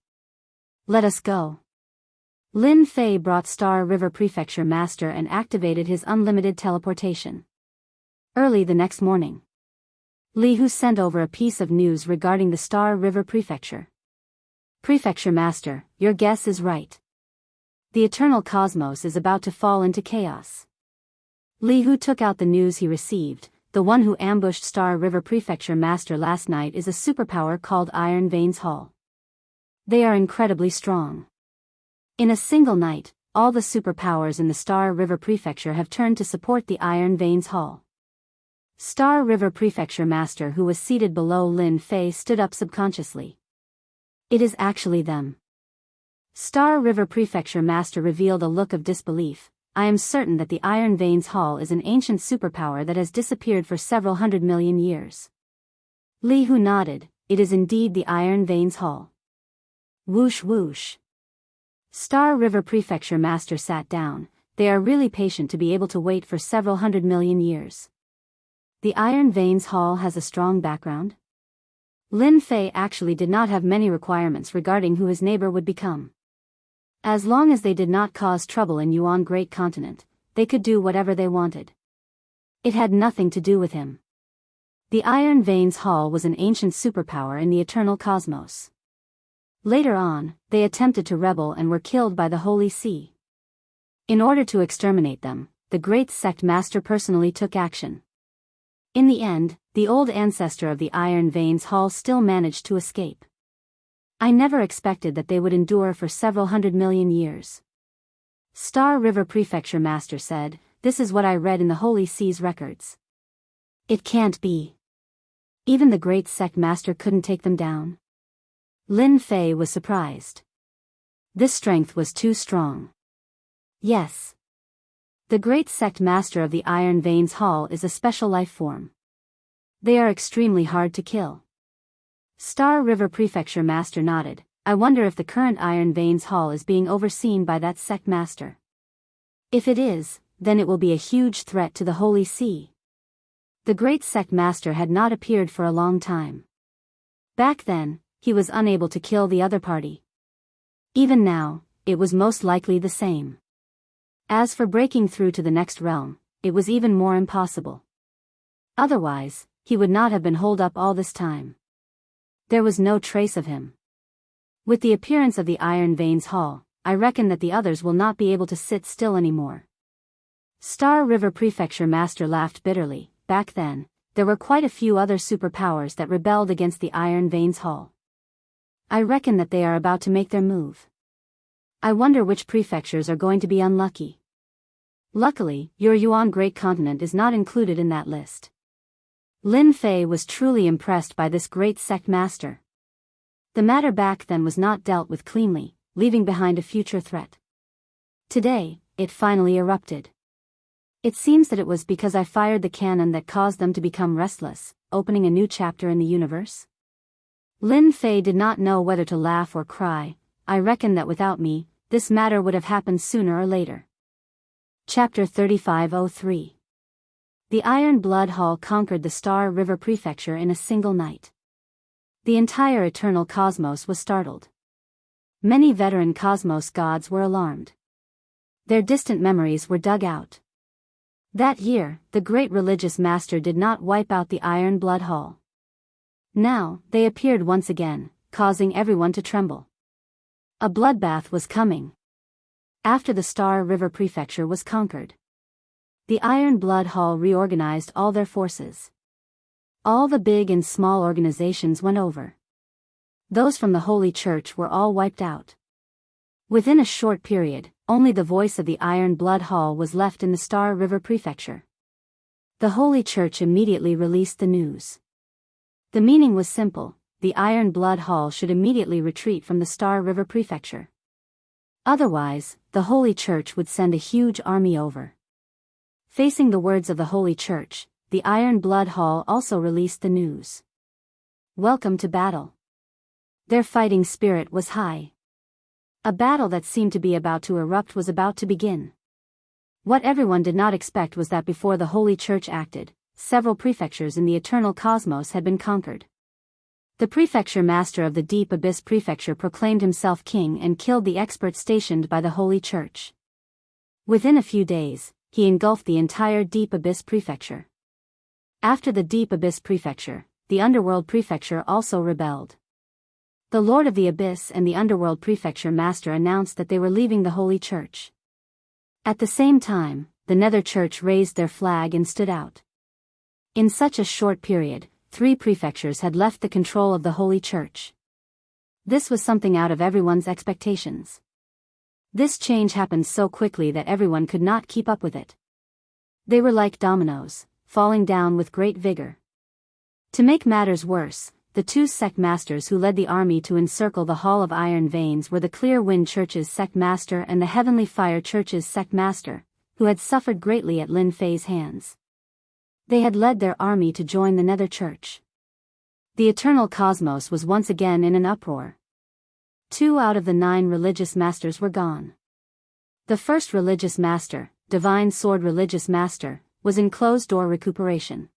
Let us go. Lin Fei brought Star River Prefecture Master and activated his unlimited teleportation. Early the next morning, Li Hu sent over a piece of news regarding the Star River Prefecture. Prefecture Master, your guess is right. The eternal cosmos is about to fall into chaos. Li Hu took out the news he received. The one who ambushed Star River Prefecture Master last night is a superpower called Iron Veins Hall. They are incredibly strong. In a single night, all the superpowers in the Star River Prefecture have turned to support the Iron Veins Hall. Star River Prefecture Master, who was seated below Lin Fei, stood up subconsciously. It is actually them. Star River Prefecture Master revealed a look of disbelief. I am certain that the Iron Veins Hall is an ancient superpower that has disappeared for several 100 million years. Li Hu nodded. It is indeed the Iron Veins Hall. Whoosh whoosh. Star River Prefecture Master sat down. They are really patient to be able to wait for several 100 million years. The Iron Veins Hall has a strong background. Lin Fei actually did not have many requirements regarding who his neighbor would become. As long as they did not cause trouble in Yuan Great Continent, they could do whatever they wanted. It had nothing to do with him. The Iron Veins Hall was an ancient superpower in the eternal cosmos. Later on, they attempted to rebel and were killed by the Holy See. In order to exterminate them, the Great Sect Master personally took action. In the end, the old ancestor of the Iron Veins Hall still managed to escape. I never expected that they would endure for several 100 million years. Star River Prefecture Master said, this is what I read in the Holy See's records. It can't be. Even the Great Sect Master couldn't take them down. Lin Fei was surprised. This strength was too strong. Yes. The Great Sect Master of the Iron Veins Hall is a special life form. They are extremely hard to kill. Star River Prefecture Master nodded. I wonder if the current Iron Veins Hall is being overseen by that sect master. If it is, then it will be a huge threat to the Holy See. The Great Sect Master had not appeared for a long time. Back then, he was unable to kill the other party. Even now, it was most likely the same. As for breaking through to the next realm, it was even more impossible. Otherwise, he would not have been holed up all this time. There was no trace of him. With the appearance of the Iron Veins Hall, I reckon that the others will not be able to sit still anymore. Star River Prefecture Master laughed bitterly. Back then, there were quite a few other superpowers that rebelled against the Iron Veins Hall. I reckon that they are about to make their move. I wonder which prefectures are going to be unlucky. Luckily, your Yuan Great Continent is not included in that list. Lin Fei was truly impressed by this great sect master. The matter back then was not dealt with cleanly, leaving behind a future threat. Today, it finally erupted. It seems that it was because I fired the cannon that caused them to become restless, opening a new chapter in the universe. Lin Fei did not know whether to laugh or cry. I reckon that without me, this matter would have happened sooner or later. Chapter 3503. The Iron Blood Hall conquered the Star River Prefecture in a single night. The entire eternal cosmos was startled. Many veteran cosmos gods were alarmed. Their distant memories were dug out. That year, the great religious master did not wipe out the Iron Blood Hall. Now, they appeared once again, causing everyone to tremble. A bloodbath was coming. After the Star River Prefecture was conquered, the Iron Blood Hall reorganized all their forces. All the big and small organizations went over. Those from the Holy Church were all wiped out. Within a short period, only the voice of the Iron Blood Hall was left in the Star River Prefecture. The Holy Church immediately released the news. The meaning was simple: the Iron Blood Hall should immediately retreat from the Star River Prefecture. Otherwise, the Holy Church would send a huge army over. Facing the words of the Holy Church, the Iron Blood Hall also released the news. Welcome to battle. Their fighting spirit was high. A battle that seemed to be about to erupt was about to begin. What everyone did not expect was that before the Holy Church acted, several prefectures in the eternal cosmos had been conquered. The prefecture master of the Deep Abyss Prefecture proclaimed himself king and killed the expert stationed by the Holy Church. Within a few days, he engulfed the entire Deep Abyss Prefecture. After the Deep Abyss Prefecture, the Underworld Prefecture also rebelled. The Lord of the Abyss and the Underworld Prefecture Master announced that they were leaving the Holy Church. At the same time, the Nether Church raised their flag and stood out. In such a short period, 3 prefectures had left the control of the Holy Church. This was something out of everyone's expectations. This change happened so quickly that everyone could not keep up with it. They were like dominoes, falling down with great vigor. To make matters worse, the 2 sect masters who led the army to encircle the Hall of Iron Veins were the Clear Wind Church's sect master and the Heavenly Fire Church's sect master, who had suffered greatly at Lin Fei's hands. They had led their army to join the Nether Church. The eternal cosmos was once again in an uproar. 2 out of the 9 religious masters were gone. The first religious master, Divine Sword Religious Master, was in closed-door recuperation.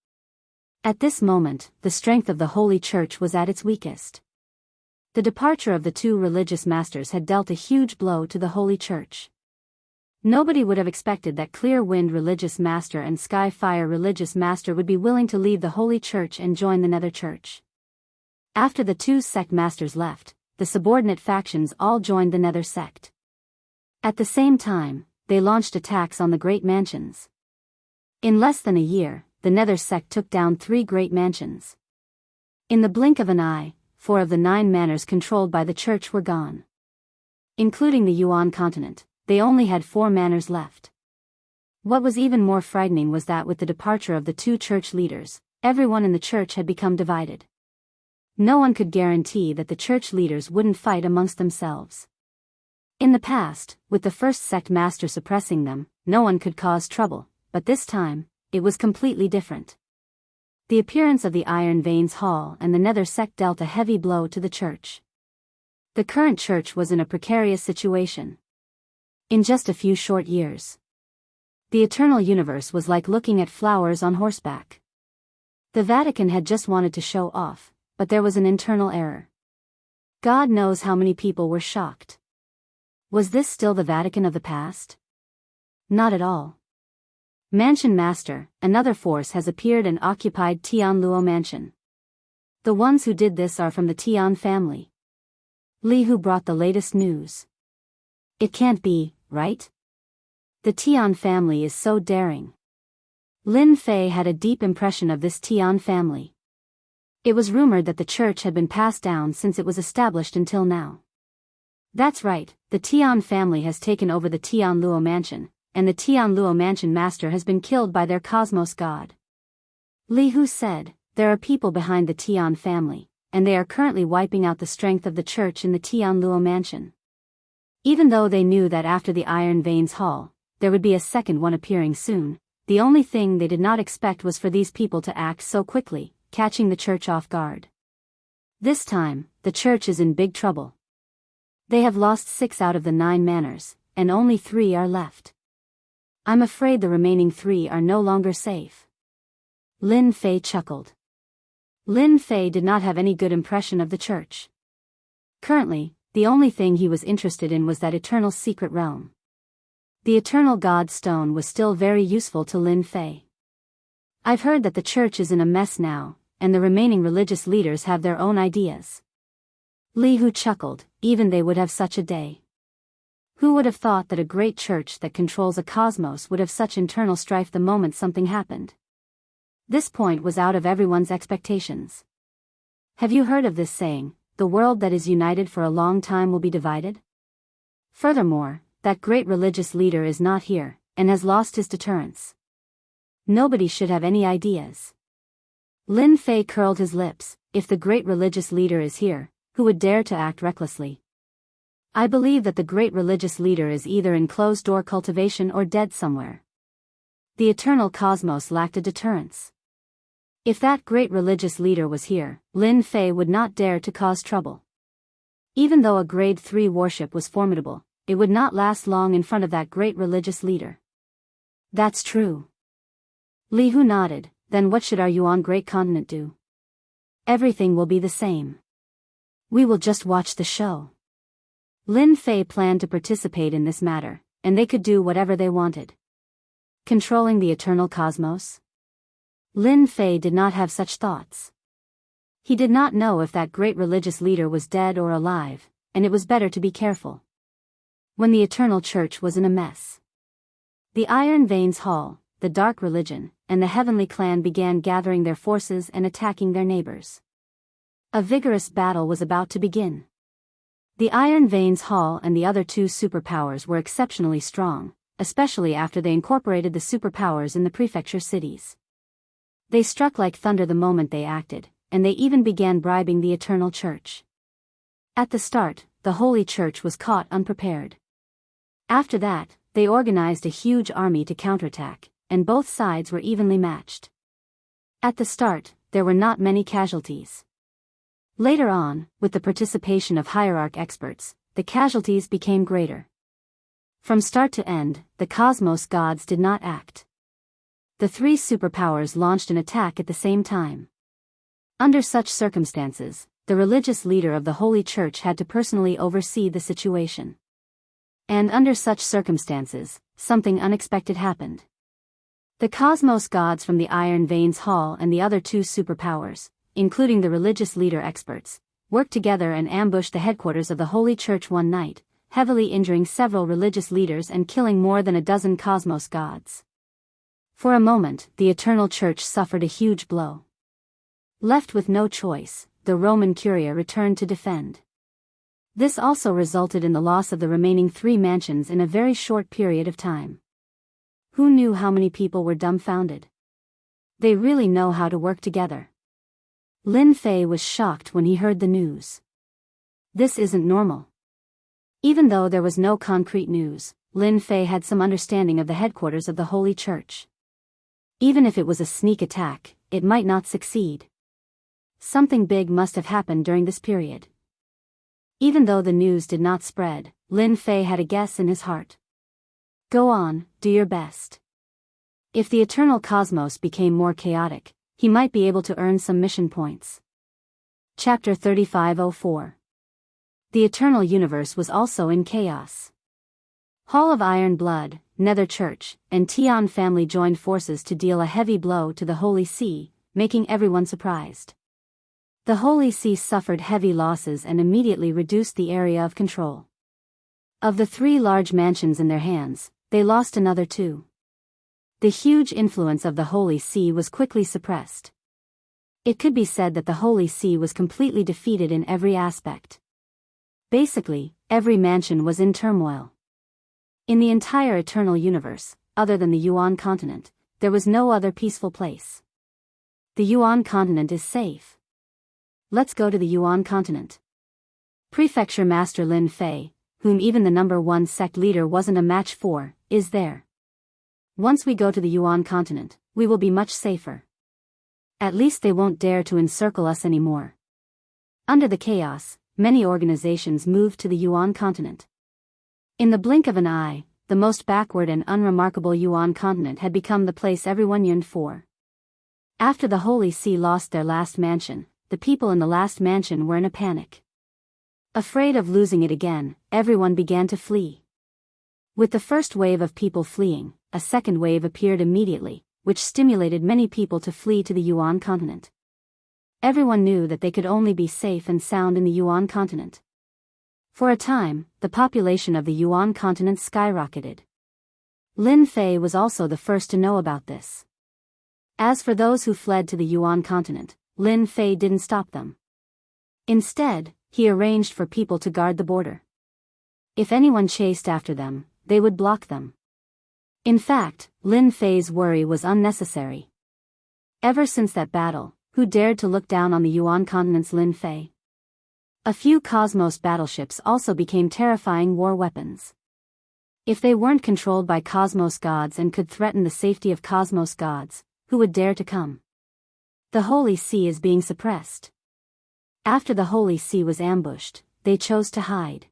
At this moment, the strength of the Holy Church was at its weakest. The departure of the 2 religious masters had dealt a huge blow to the Holy Church. Nobody would have expected that Clear Wind Religious Master and Sky Fire Religious Master would be willing to leave the Holy Church and join the Nether Church. After the 2 sect masters left, the subordinate factions all joined the Nether sect. At the same time, they launched attacks on the great mansions. In less than a year, the Nether sect took down 3 great mansions. In the blink of an eye, 4 of the 9 manors controlled by the church were gone. Including the Yuan continent, they only had 4 manors left. What was even more frightening was that with the departure of the 2 church leaders, everyone in the church had become divided. No one could guarantee that the church leaders wouldn't fight amongst themselves. In the past, with the first sect master suppressing them, no one could cause trouble, but this time, it was completely different. The appearance of the Iron Veins Hall and the Nether sect dealt a heavy blow to the church. The current church was in a precarious situation. In just a few short years, the eternal universe was like looking at flowers on horseback. The Vatican had just wanted to show off, but there was an internal error. God knows how many people were shocked. Was this still the Vatican of the past? Not at all. Mansion Master, another force has appeared and occupied Tianluo Mansion. The ones who did this are from the Tian family. Li Hu brought the latest news. It can't be, right? The Tian family is so daring. Lin Fei had a deep impression of this Tian family. It was rumored that the church had been passed down since it was established until now. That's right, the Tian family has taken over the Tianluo Mansion, and the Tianluo Mansion Master has been killed by their cosmos god. Li Hu said, there are people behind the Tian family, and they are currently wiping out the strength of the church in the Tianluo Mansion. Even though they knew that after the Iron Veins Hall, there would be a second one appearing soon, the only thing they did not expect was for these people to act so quickly, catching the church off guard. This time, the church is in big trouble. They have lost 6 out of the 9 manors, and only 3 are left. I'm afraid the remaining 3 are no longer safe. Lin Fei chuckled. Lin Fei did not have any good impression of the church. Currently, the only thing he was interested in was that eternal secret realm. The Eternal God Stone was still very useful to Lin Fei. I've heard that the church is in a mess now, and the remaining religious leaders have their own ideas. Li Hu chuckled, even they would have such a day. Who would have thought that a great church that controls a cosmos would have such internal strife the moment something happened? This point was out of everyone's expectations. Have you heard of this saying, the world that is united for a long time will be divided? Furthermore, that great religious leader is not here, and has lost his deterrence. Nobody should have any ideas. Lin Fei curled his lips. If the great religious leader is here, who would dare to act recklessly? I believe that the great religious leader is either in closed-door cultivation or dead somewhere. The eternal cosmos lacked a deterrence. If that great religious leader was here, Lin Fei would not dare to cause trouble. Even though a grade 3 warship was formidable, it would not last long in front of that great religious leader. That's true. Li Hu nodded. Then what should our Yuan Great Continent do? Everything will be the same. We will just watch the show. Lin Fei planned to participate in this matter, and they could do whatever they wanted. Controlling the eternal cosmos? Lin Fei did not have such thoughts. He did not know if that great religious leader was dead or alive, and it was better to be careful. When the Eternal Church was in a mess, the Iron Veins Hall, the Dark Religion, and the Heavenly Clan began gathering their forces and attacking their neighbors. A vigorous battle was about to begin. The Iron Veins Hall and the other 2 superpowers were exceptionally strong, especially after they incorporated the superpowers in the prefecture cities. They struck like thunder the moment they acted, and they even began bribing the Eternal Church. At the start, the Holy Church was caught unprepared. After that, they organized a huge army to counterattack, and both sides were evenly matched. At the start, there were not many casualties. Later on, with the participation of hierarch experts, the casualties became greater. From start to end, the cosmos gods did not act. The 3 superpowers launched an attack at the same time. Under such circumstances, the religious leader of the Holy Church had to personally oversee the situation. And under such circumstances, something unexpected happened. The cosmos gods from the Iron Veins Hall and the other 2 superpowers, including the religious leader experts, worked together and ambushed the headquarters of the Holy Church one night, heavily injuring several religious leaders and killing more than a dozen cosmos gods. For a moment, the Eternal Church suffered a huge blow. Left with no choice, the Roman Curia returned to defend. This also resulted in the loss of the remaining 3 mansions in a very short period of time. Who knew how many people were dumbfounded? They really know how to work together. Lin Fei was shocked when he heard the news. This isn't normal. Even though there was no concrete news, Lin Fei had some understanding of the headquarters of the Holy Church. Even if it was a sneak attack, it might not succeed. Something big must have happened during this period. Even though the news did not spread, Lin Fei had a guess in his heart. Go on, do your best. If the eternal cosmos became more chaotic, he might be able to earn some mission points. Chapter 3504. The eternal universe was also in chaos. Hall of Iron Blood, Nether Church, and Tian family joined forces to deal a heavy blow to the Holy See, making everyone surprised. The Holy See suffered heavy losses and immediately reduced the area of control. Of the 3 large mansions in their hands, they lost another 2. The huge influence of the Holy See was quickly suppressed. It could be said that the Holy See was completely defeated in every aspect. Basically, every mansion was in turmoil. In the entire eternal universe, other than the Yuan continent, there was no other peaceful place. The Yuan continent is safe. Let's go to the Yuan continent. Prefecture Master Lin Fei, whom even the number 1 sect leader wasn't a match for, is there. Once we go to the Yuan continent, we will be much safer. At least they won't dare to encircle us anymore. Under the chaos, many organizations moved to the Yuan continent. In the blink of an eye, the most backward and unremarkable Yuan continent had become the place everyone yearned for. After the Holy See lost their last mansion, the people in the last mansion were in a panic. Afraid of losing it again, everyone began to flee. With the first wave of people fleeing, a second wave appeared immediately, which stimulated many people to flee to the Yuan continent. Everyone knew that they could only be safe and sound in the Yuan continent. For a time, the population of the Yuan continent skyrocketed. Lin Fei was also the first to know about this. As for those who fled to the Yuan continent, Lin Fei didn't stop them. Instead, he arranged for people to guard the border. If anyone chased after them, they would block them. In fact, Lin Fei's worry was unnecessary. Ever since that battle, who dared to look down on the Yuan continent's Lin Fei? A few Cosmos battleships also became terrifying war weapons. If they weren't controlled by Cosmos gods and could threaten the safety of Cosmos gods, who would dare to come? The Holy See is being suppressed. After the Holy See was ambushed, they chose to hide.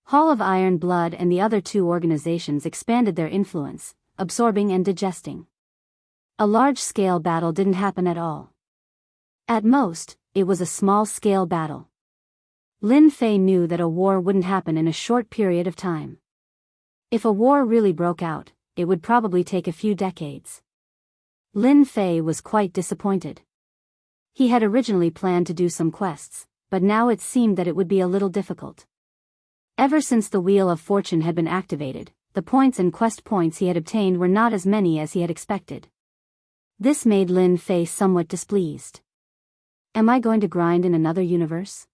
Hall of Iron Blood and the other 2 organizations expanded their influence, absorbing and digesting. A large-scale battle didn't happen at all. At most, it was a small-scale battle. Lin Fei knew that a war wouldn't happen in a short period of time. If a war really broke out, it would probably take a few decades. Lin Fei was quite disappointed. He had originally planned to do some quests, but now it seemed that it would be a little difficult. Ever since the Wheel of Fortune had been activated, the points and quest points he had obtained were not as many as he had expected. This made Lin Fei somewhat displeased. Am I going to grind in another universe?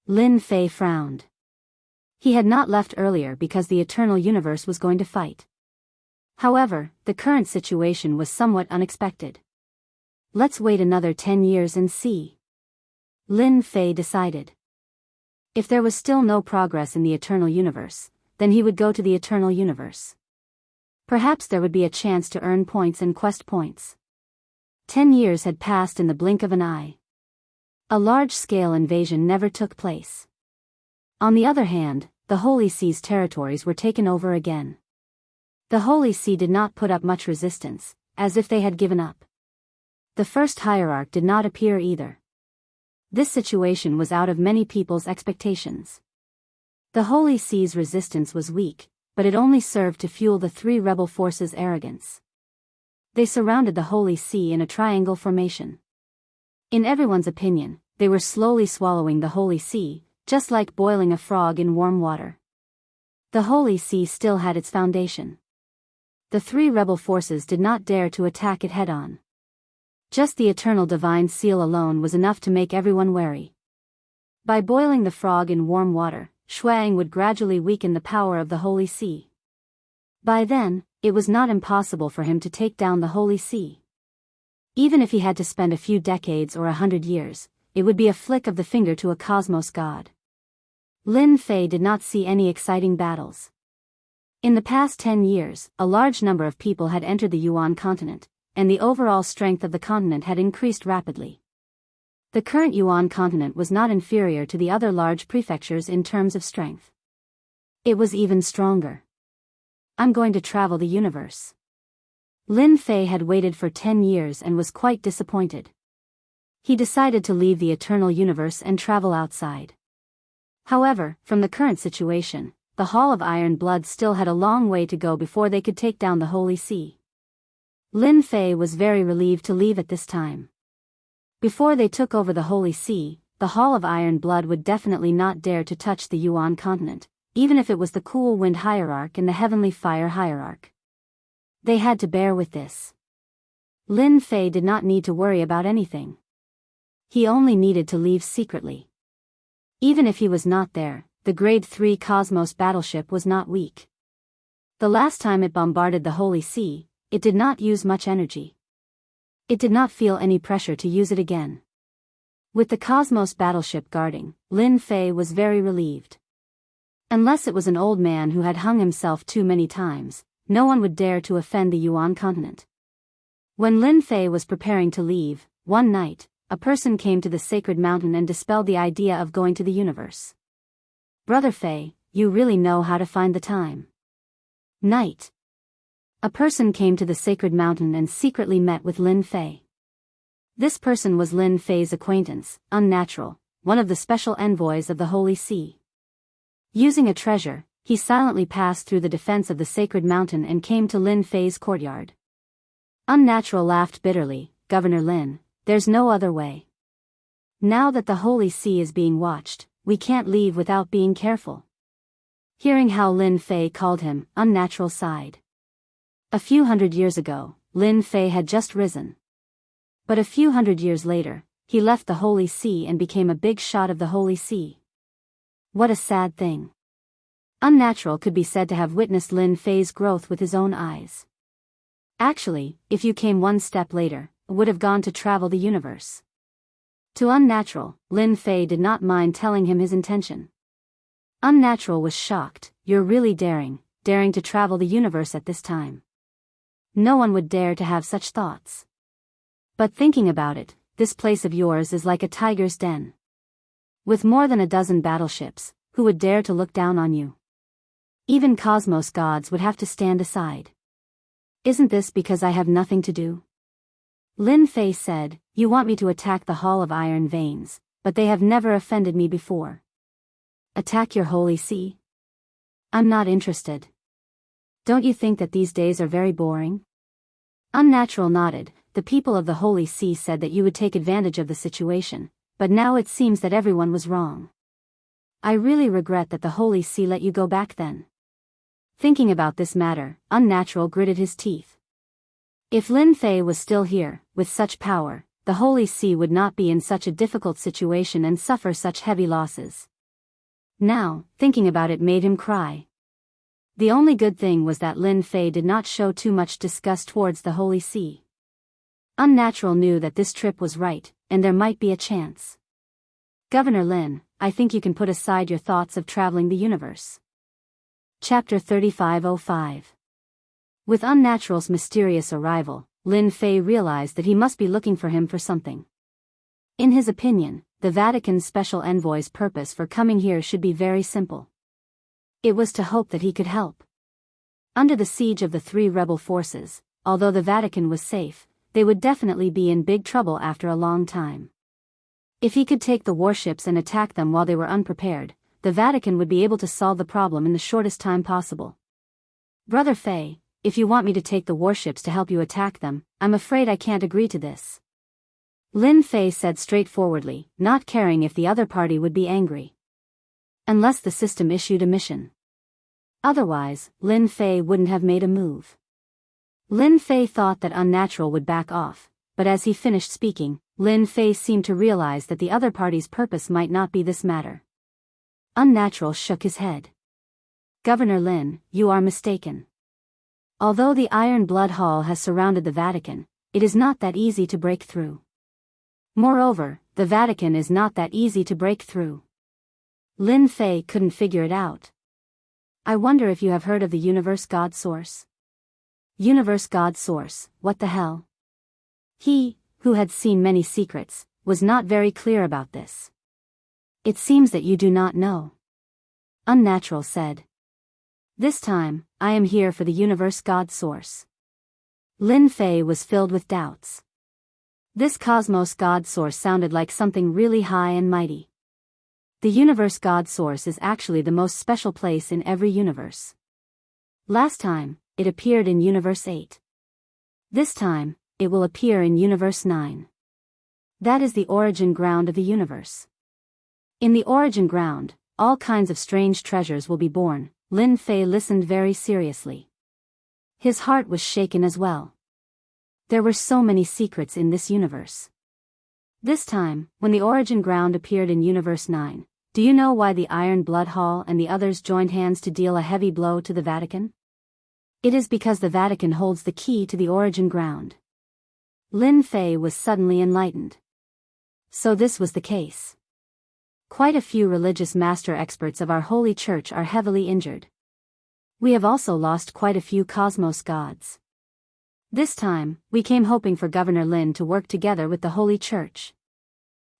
Lin Fei frowned. He had not left earlier because the Eternal Universe was going to fight. However, the current situation was somewhat unexpected. Let's wait another 10 years and see. Lin Fei decided. If there was still no progress in the Eternal Universe, then he would go to the Eternal Universe. Perhaps there would be a chance to earn points and quest points. 10 years had passed in the blink of an eye. A large-scale invasion never took place. On the other hand, the Holy See's territories were taken over again. The Holy See did not put up much resistance, as if they had given up. The first hierarch did not appear either. This situation was out of many people's expectations. The Holy See's resistance was weak, but it only served to fuel the 3 rebel forces' arrogance. They surrounded the Holy See in a triangle formation. In everyone's opinion, they were slowly swallowing the Holy See, just like boiling a frog in warm water. The Holy See still had its foundation. The 3 rebel forces did not dare to attack it head-on. Just the eternal divine seal alone was enough to make everyone wary. By boiling the frog in warm water, Shuang would gradually weaken the power of the Holy See. By then, it was not impossible for him to take down the Holy See. Even if he had to spend a few decades or 100 years, it would be a flick of the finger to a cosmos god. Lin Fei did not see any exciting battles. In the past 10 years, a large number of people had entered the Yuan continent, and the overall strength of the continent had increased rapidly. The current Yuan continent was not inferior to the other large prefectures in terms of strength. It was even stronger. I'm going to travel the universe. Lin Fei had waited for 10 years and was quite disappointed. He decided to leave the eternal universe and travel outside. However, from the current situation, the Hall of Iron Blood still had a long way to go before they could take down the Holy See. Lin Fei was very relieved to leave at this time. Before they took over the Holy See, the Hall of Iron Blood would definitely not dare to touch the Yuan continent, even if it was the Cool Wind Hierarch and the Heavenly Fire Hierarch. They had to bear with this. Lin Fei did not need to worry about anything. He only needed to leave secretly. Even if he was not there, the Grade 3 Cosmos battleship was not weak. The last time it bombarded the Holy See, it did not use much energy. It did not feel any pressure to use it again. With the Cosmos battleship guarding, Lin Fei was very relieved. Unless it was an old man who had hung himself too many times, no one would dare to offend the Yuan continent. When Lin Fei was preparing to leave, one night, a person came to the sacred mountain and dispelled the idea of going to the universe. "Brother Fei, you really know how to find the time." Night. A person came to the sacred mountain and secretly met with Lin Fei. This person was Lin Fei's acquaintance, Unnatural, one of the special envoys of the Holy See. Using a treasure, he silently passed through the defense of the sacred mountain and came to Lin Fei's courtyard. Unnatural laughed bitterly, "Governor Lin, there's no other way. Now that the Holy See is being watched, we can't leave without being careful." Hearing how Lin Fei called him, Unnatural sighed. A few hundred years ago, Lin Fei had just risen. But a few hundred years later, he left the Holy See and became a big shot of the Holy See. What a sad thing. Unnatural could be said to have witnessed Lin Fei's growth with his own eyes. Actually, if you came one step later, would have gone to travel the universe. To Unnatural, Lin Fei did not mind telling him his intention. Unnatural was shocked. "You're really daring to travel the universe at this time. No one would dare to have such thoughts. But thinking about it, this place of yours is like a tiger's den. With more than a dozen battleships, who would dare to look down on you? Even cosmos gods would have to stand aside. Isn't this because I have nothing to do?" Lin Fei said, "You want me to attack the Hall of Iron Veins, but they have never offended me before. Attack your Holy See? I'm not interested. Don't you think that these days are very boring?" Unnatural nodded. "The people of the Holy See said that you would take advantage of the situation, but now it seems that everyone was wrong. I really regret that the Holy See let you go back then." Thinking about this matter, Unnatural gritted his teeth. If Lin Fei was still here, with such power, the Holy See would not be in such a difficult situation and suffer such heavy losses. Now, thinking about it made him cry. The only good thing was that Lin Fei did not show too much disgust towards the Holy See. Unnatural knew that this trip was right, and there might be a chance. "Governor Lin, I think you can put aside your thoughts of traveling the universe." Chapter 3505. With Unnatural's mysterious arrival, Lin Fei realized that he must be looking for him for something. In his opinion, the Vatican's special envoy's purpose for coming here should be very simple. It was to hope that he could help. Under the siege of the three rebel forces, although the Vatican was safe, they would definitely be in big trouble after a long time. If he could take the warships and attack them while they were unprepared, the Vatican would be able to solve the problem in the shortest time possible. "Brother Fei, if you want me to take the warships to help you attack them, I'm afraid I can't agree to this," Lin Fei said straightforwardly, not caring if the other party would be angry. Unless the system issued a mission. Otherwise, Lin Fei wouldn't have made a move. Lin Fei thought that Unnatural would back off, but as he finished speaking, Lin Fei seemed to realize that the other party's purpose might not be this matter. Unnatural shook his head. "Governor Lin, you are mistaken. Although the Iron Blood Hall has surrounded the Vatican, it is not that easy to break through. Moreover, the Vatican is not that easy to break through." Lin Fei couldn't figure it out. "I wonder if you have heard of the Universe God Source." Universe God Source, what the hell? He, who had seen many secrets, was not very clear about this. "It seems that you do not know," Unnatural said. "This time, I am here for the Universe God Source." Lin Fei was filled with doubts. This Cosmos God Source sounded like something really high and mighty. The universe God source is actually the most special place in every universe. Last time, it appeared in Universe 8. This time, it will appear in Universe 9. That is the origin ground of the universe. In the origin ground, all kinds of strange treasures will be born. Lin Fei listened very seriously. His heart was shaken as well. There were so many secrets in this universe. This time, when the origin ground appeared in Universe 9, do you know why the Iron Blood Hall and the others joined hands to deal a heavy blow to the Vatican? It is because the Vatican holds the key to the origin ground. Lin Fei was suddenly enlightened. So this was the case. Quite a few religious master experts of our holy church are heavily injured. We have also lost quite a few cosmos gods. This time, we came hoping for Governor Lin to work together with the holy church.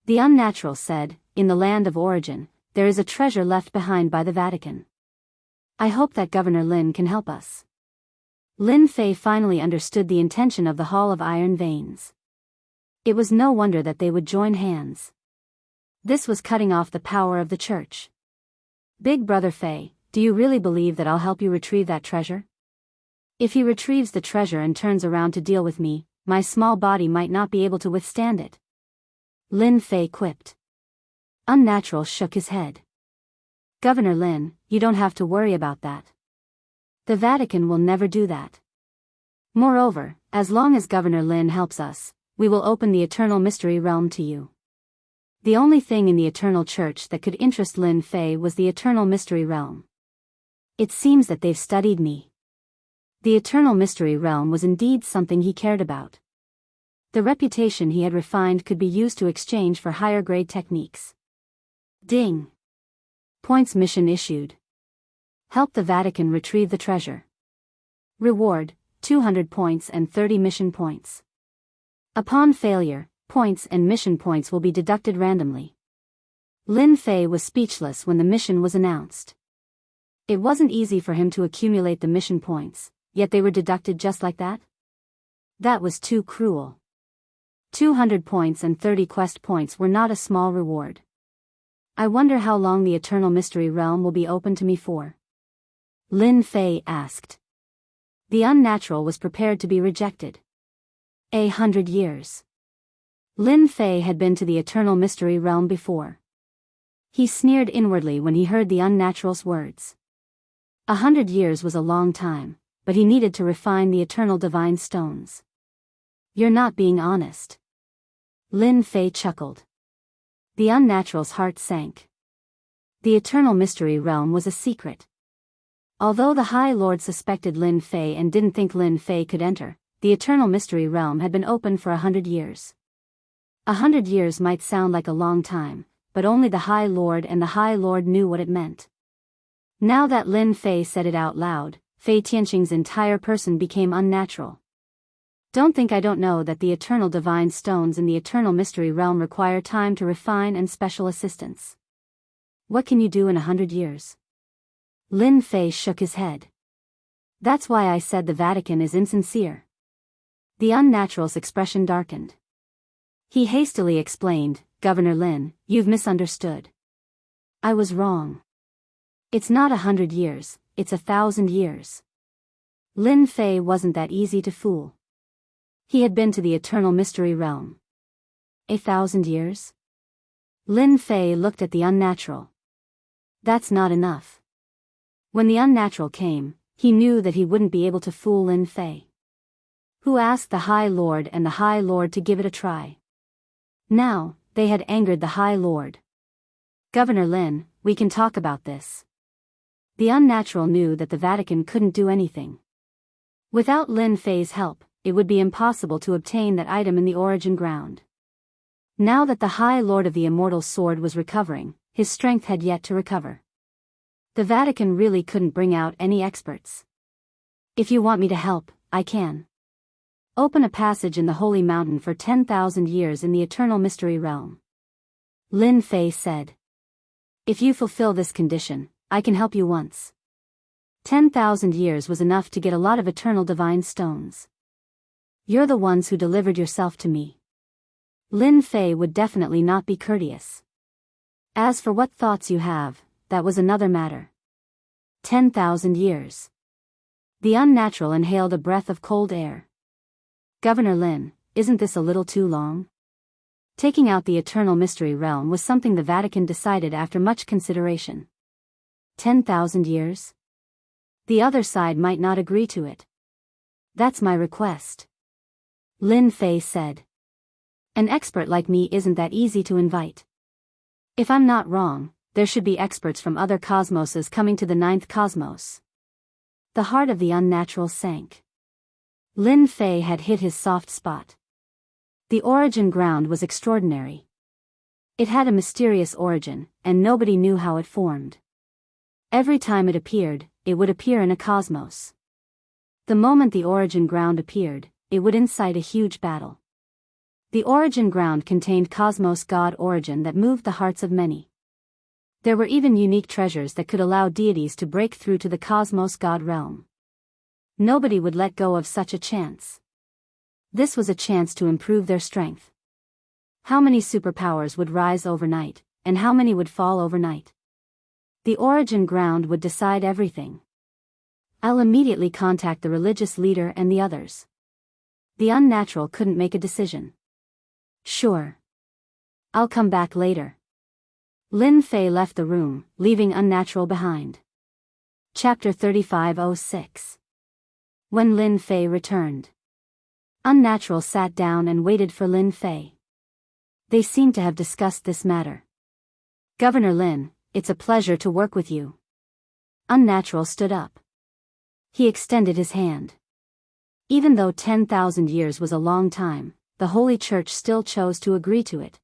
The unnatural said, in the land of origin, there is a treasure left behind by the Vatican. I hope that Governor Lin can help us. Lin Fei finally understood the intention of the Hall of Iron Veins. It was no wonder that they would join hands. This was cutting off the power of the church. Big Brother Fei, do you really believe that I'll help you retrieve that treasure? If he retrieves the treasure and turns around to deal with me, my small body might not be able to withstand it. Lin Fei quipped. Unnatural shook his head. Governor Lin, you don't have to worry about that. The Vatican will never do that. Moreover, as long as Governor Lin helps us, we will open the eternal mystery realm to you. The only thing in the eternal church that could interest Lin Fei was the eternal mystery realm. It seems that they've studied me. The eternal mystery realm was indeed something he cared about. The reputation he had refined could be used to exchange for higher grade techniques. Ding. Points mission issued. Help the Vatican retrieve the treasure. Reward, 200 points and 30 mission points. Upon failure, points and mission points will be deducted randomly. Lin Fei was speechless when the mission was announced. It wasn't easy for him to accumulate the mission points, yet they were deducted just like that? That was too cruel. 200 points and 30 quest points were not a small reward. I wonder how long the eternal mystery realm will be open to me for. Lin Fei asked. The unnatural was prepared to be rejected. 100 years. Lin Fei had been to the eternal mystery realm before. He sneered inwardly when he heard the unnatural's words. 100 years was a long time, but he needed to refine the eternal divine stones. You're not being honest. Lin Fei chuckled. The unnatural's heart sank. The eternal mystery realm was a secret. Although the High Lord suspected Lin Fei and didn't think Lin Fei could enter, the eternal mystery realm had been open for 100 years. 100 years might sound like a long time, but only the High Lord and the High Lord knew what it meant. Now that Lin Fei said it out loud, Fei Tianqing's entire person became unnatural. Don't think I don't know that the eternal divine stones in the eternal mystery realm require time to refine and special assistance. What can you do in 100 years? Lin Fei shook his head. That's why I said the Vatican is insincere. The unnatural's expression darkened. He hastily explained, Governor Lin, you've misunderstood. I was wrong. It's not 100 years, it's 1,000 years. Lin Fei wasn't that easy to fool. He had been to the eternal mystery realm. 1,000 years? Lin Fei looked at the unnatural. That's not enough. When the unnatural came, he knew that he wouldn't be able to fool Lin Fei. Who asked the High Lord and the High Lord to give it a try. Now, they had angered the High Lord. Governor Lin, we can talk about this. The unnatural knew that the Vatican couldn't do anything. Without Lin Fei's help, it would be impossible to obtain that item in the origin ground. Now that the High Lord of the Immortal Sword was recovering, his strength had yet to recover. The Vatican really couldn't bring out any experts. If you want me to help, I can. Open a passage in the Holy Mountain for 10,000 years in the Eternal Mystery Realm. Lin Fei said. If you fulfill this condition, I can help you once. 10,000 years was enough to get a lot of eternal divine stones. You're the ones who delivered yourself to me. Lin Fei would definitely not be courteous. As for what thoughts you have, that was another matter. 10,000 years. The unnatural inhaled a breath of cold air. Governor Lin, isn't this a little too long? Taking out the eternal mystery realm was something the Vatican decided after much consideration. 10,000 years? The other side might not agree to it. That's my request. Lin Fei said. An expert like me isn't that easy to invite. If I'm not wrong, there should be experts from other cosmoses coming to the ninth cosmos. The heart of the unnatural sank. Lin Fei had hit his soft spot. The origin ground was extraordinary. It had a mysterious origin, and nobody knew how it formed. Every time it appeared, it would appear in a cosmos. The moment the origin ground appeared, it would incite a huge battle. The origin ground contained cosmos god origin that moved the hearts of many. There were even unique treasures that could allow deities to break through to the cosmos god realm. Nobody would let go of such a chance. This was a chance to improve their strength. How many superpowers would rise overnight, and how many would fall overnight? The origin ground would decide everything. I'll immediately contact the religious leader and the others. The unnatural couldn't make a decision. Sure. I'll come back later. Lin Fei left the room, leaving unnatural behind. Chapter 3506. When Lin Fei returned, unnatural sat down and waited for Lin Fei. They seemed to have discussed this matter. Governor Lin, it's a pleasure to work with you. Unnatural stood up. He extended his hand. Even though 10,000 years was a long time, the Holy Church still chose to agree to it.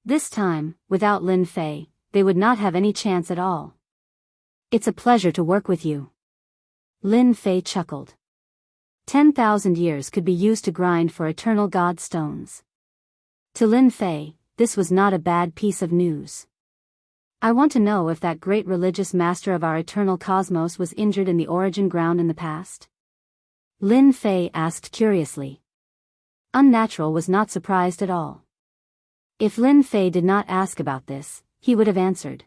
This time, without Lin Fei, they would not have any chance at all. It's a pleasure to work with you. Lin Fei chuckled. 10,000 years could be used to grind for eternal god stones. To Lin Fei, this was not a bad piece of news. I want to know if that great religious master of our eternal cosmos was injured in the origin ground in the past? Lin Fei asked curiously. Unnatural was not surprised at all. If Lin Fei did not ask about this, he would have answered.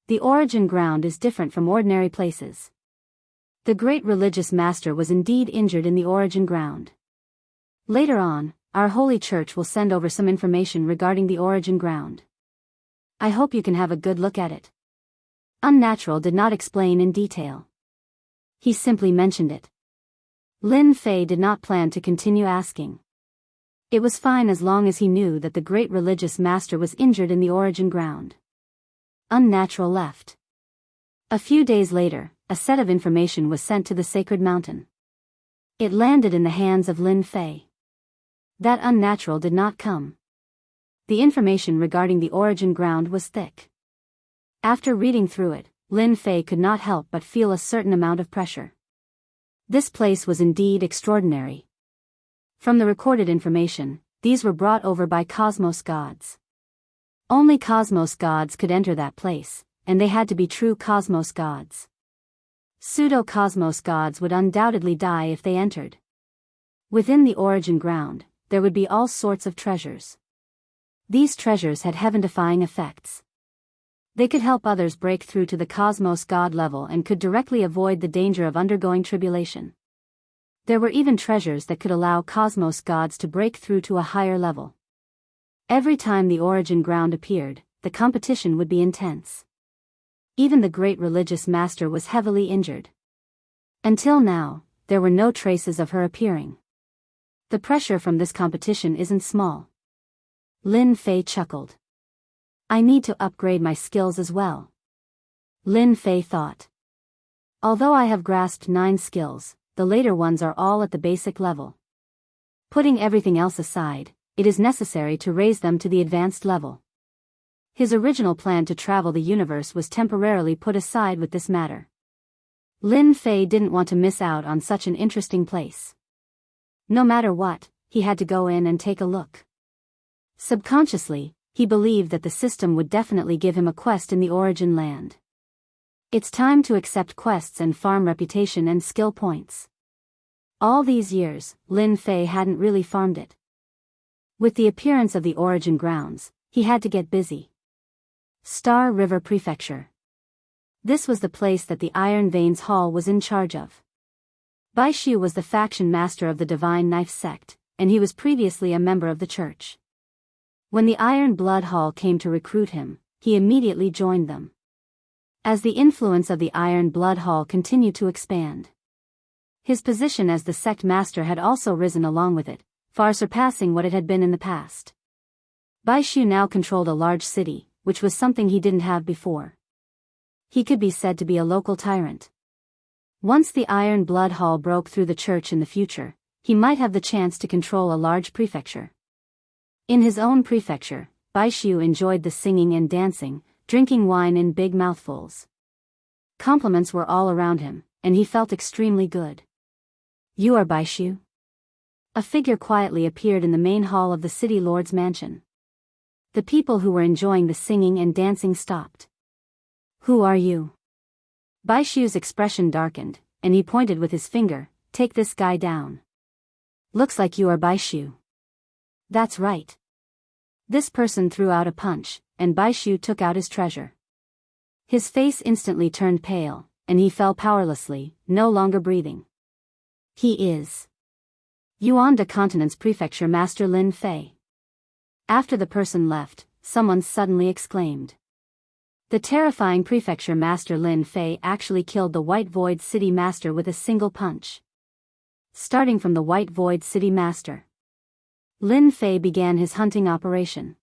The origin ground is different from ordinary places. The great religious master was indeed injured in the origin ground. Later on, our Holy Church will send over some information regarding the origin ground. I hope you can have a good look at it. Unnatural did not explain in detail. He simply mentioned it. Lin Fei did not plan to continue asking. It was fine as long as he knew that the great religious master was injured in the origin ground. Unnatural left. A few days later, a set of information was sent to the sacred mountain. It landed in the hands of Lin Fei. That unnatural did not come. The information regarding the origin ground was thick. After reading through it, Lin Fei could not help but feel a certain amount of pressure. This place was indeed extraordinary. From the recorded information, these were brought over by cosmos gods. Only cosmos gods could enter that place, and they had to be true cosmos gods. Pseudo-cosmos gods would undoubtedly die if they entered. Within the origin ground, there would be all sorts of treasures. These treasures had heaven-defying effects. They could help others break through to the cosmos god level and could directly avoid the danger of undergoing tribulation. There were even treasures that could allow cosmos gods to break through to a higher level. Every time the origin ground appeared, the competition would be intense. Even the great religious master was heavily injured. Until now, there were no traces of her appearing. The pressure from this competition isn't small. Lin Fei chuckled. I need to upgrade my skills as well. Lin Fei thought. Although I have grasped 9 skills, the later ones are all at the basic level. Putting everything else aside, it is necessary to raise them to the advanced level. His original plan to travel the universe was temporarily put aside with this matter. Lin Fei didn't want to miss out on such an interesting place. No matter what, he had to go in and take a look. Subconsciously, he believed that the system would definitely give him a quest in the origin land. It's time to accept quests and farm reputation and skill points. All these years, Lin Fei hadn't really farmed it. With the appearance of the origin grounds, he had to get busy. Star River Prefecture. This was the place that the Iron Veins Hall was in charge of. Biyao was the faction master of the Divine Knife sect, and he was previously a member of the church. When the Iron Blood Hall came to recruit him, he immediately joined them. As the influence of the Iron Blood Hall continued to expand, his position as the sect master had also risen along with it, far surpassing what it had been in the past. Biyao now controlled a large city, which was something he didn't have before. He could be said to be a local tyrant. Once the Iron Blood Hall broke through the church in the future, he might have the chance to control a large prefecture. In his own prefecture, Biyao enjoyed the singing and dancing, drinking wine in big mouthfuls. Compliments were all around him, and he felt extremely good. "You are Biyao?" A figure quietly appeared in the main hall of the city lord's mansion. The people who were enjoying the singing and dancing stopped. "Who are you?" Biyao's expression darkened, and he pointed with his finger, "Take this guy down." "Looks like you are Biyao." "That's right." This person threw out a punch, and Biyao took out his treasure. His face instantly turned pale, and he fell powerlessly, no longer breathing. "He is Yuan de Continent's Prefecture Master Lin Fei." After the person left, someone suddenly exclaimed. The terrifying Prefecture Master Lin Fei actually killed the White Void City Master with a single punch. Starting from the White Void City Master, Lin Fei began his hunting operation.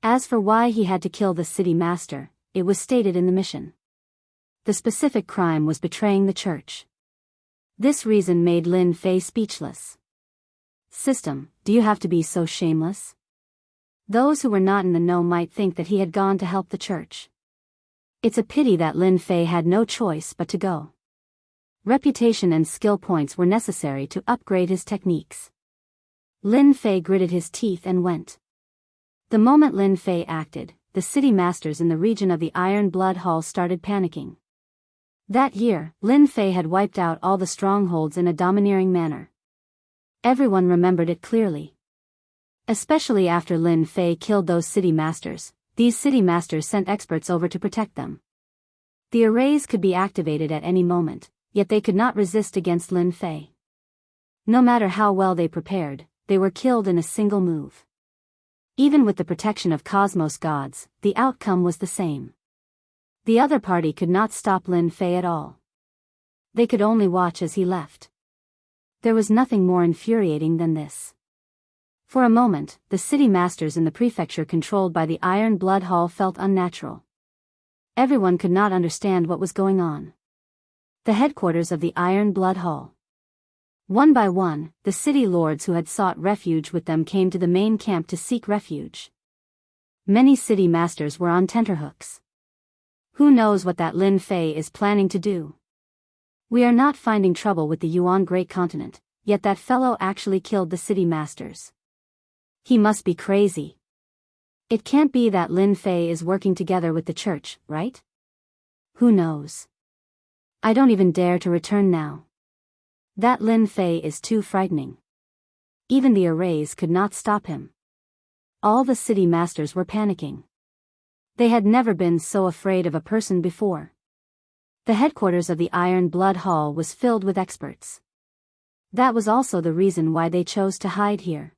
As for why he had to kill the City Master, it was stated in the mission. The specific crime was betraying the church. This reason made Lin Fei speechless. "System, do you have to be so shameless?" Those who were not in the know might think that he had gone to help the church. It's a pity that Lin Fei had no choice but to go. Reputation and skill points were necessary to upgrade his techniques. Lin Fei gritted his teeth and went. The moment Lin Fei acted, the city masters in the region of the Iron Blood Hall started panicking. That year, Lin Fei had wiped out all the strongholds in a domineering manner. Everyone remembered it clearly. Especially after Lin Fei killed those city masters, these city masters sent experts over to protect them. The arrays could be activated at any moment, yet they could not resist against Lin Fei. No matter how well they prepared, they were killed in a single move. Even with the protection of Cosmos gods, the outcome was the same. The other party could not stop Lin Fei at all. They could only watch as he left. There was nothing more infuriating than this. For a moment, the city masters in the prefecture controlled by the Iron Blood Hall felt unnatural. Everyone could not understand what was going on. The headquarters of the Iron Blood Hall. One by one, the city lords who had sought refuge with them came to the main camp to seek refuge. Many city masters were on tenterhooks. Who knows what that Lin Fei is planning to do? We are not finding trouble with the Yuan Great Continent, yet that fellow actually killed the city masters. He must be crazy. It can't be that Lin Fei is working together with the church, right? Who knows? I don't even dare to return now. That Lin Fei is too frightening. Even the arrays could not stop him. All the city masters were panicking. They had never been so afraid of a person before. The headquarters of the Iron Blood Hall was filled with experts. That was also the reason why they chose to hide here.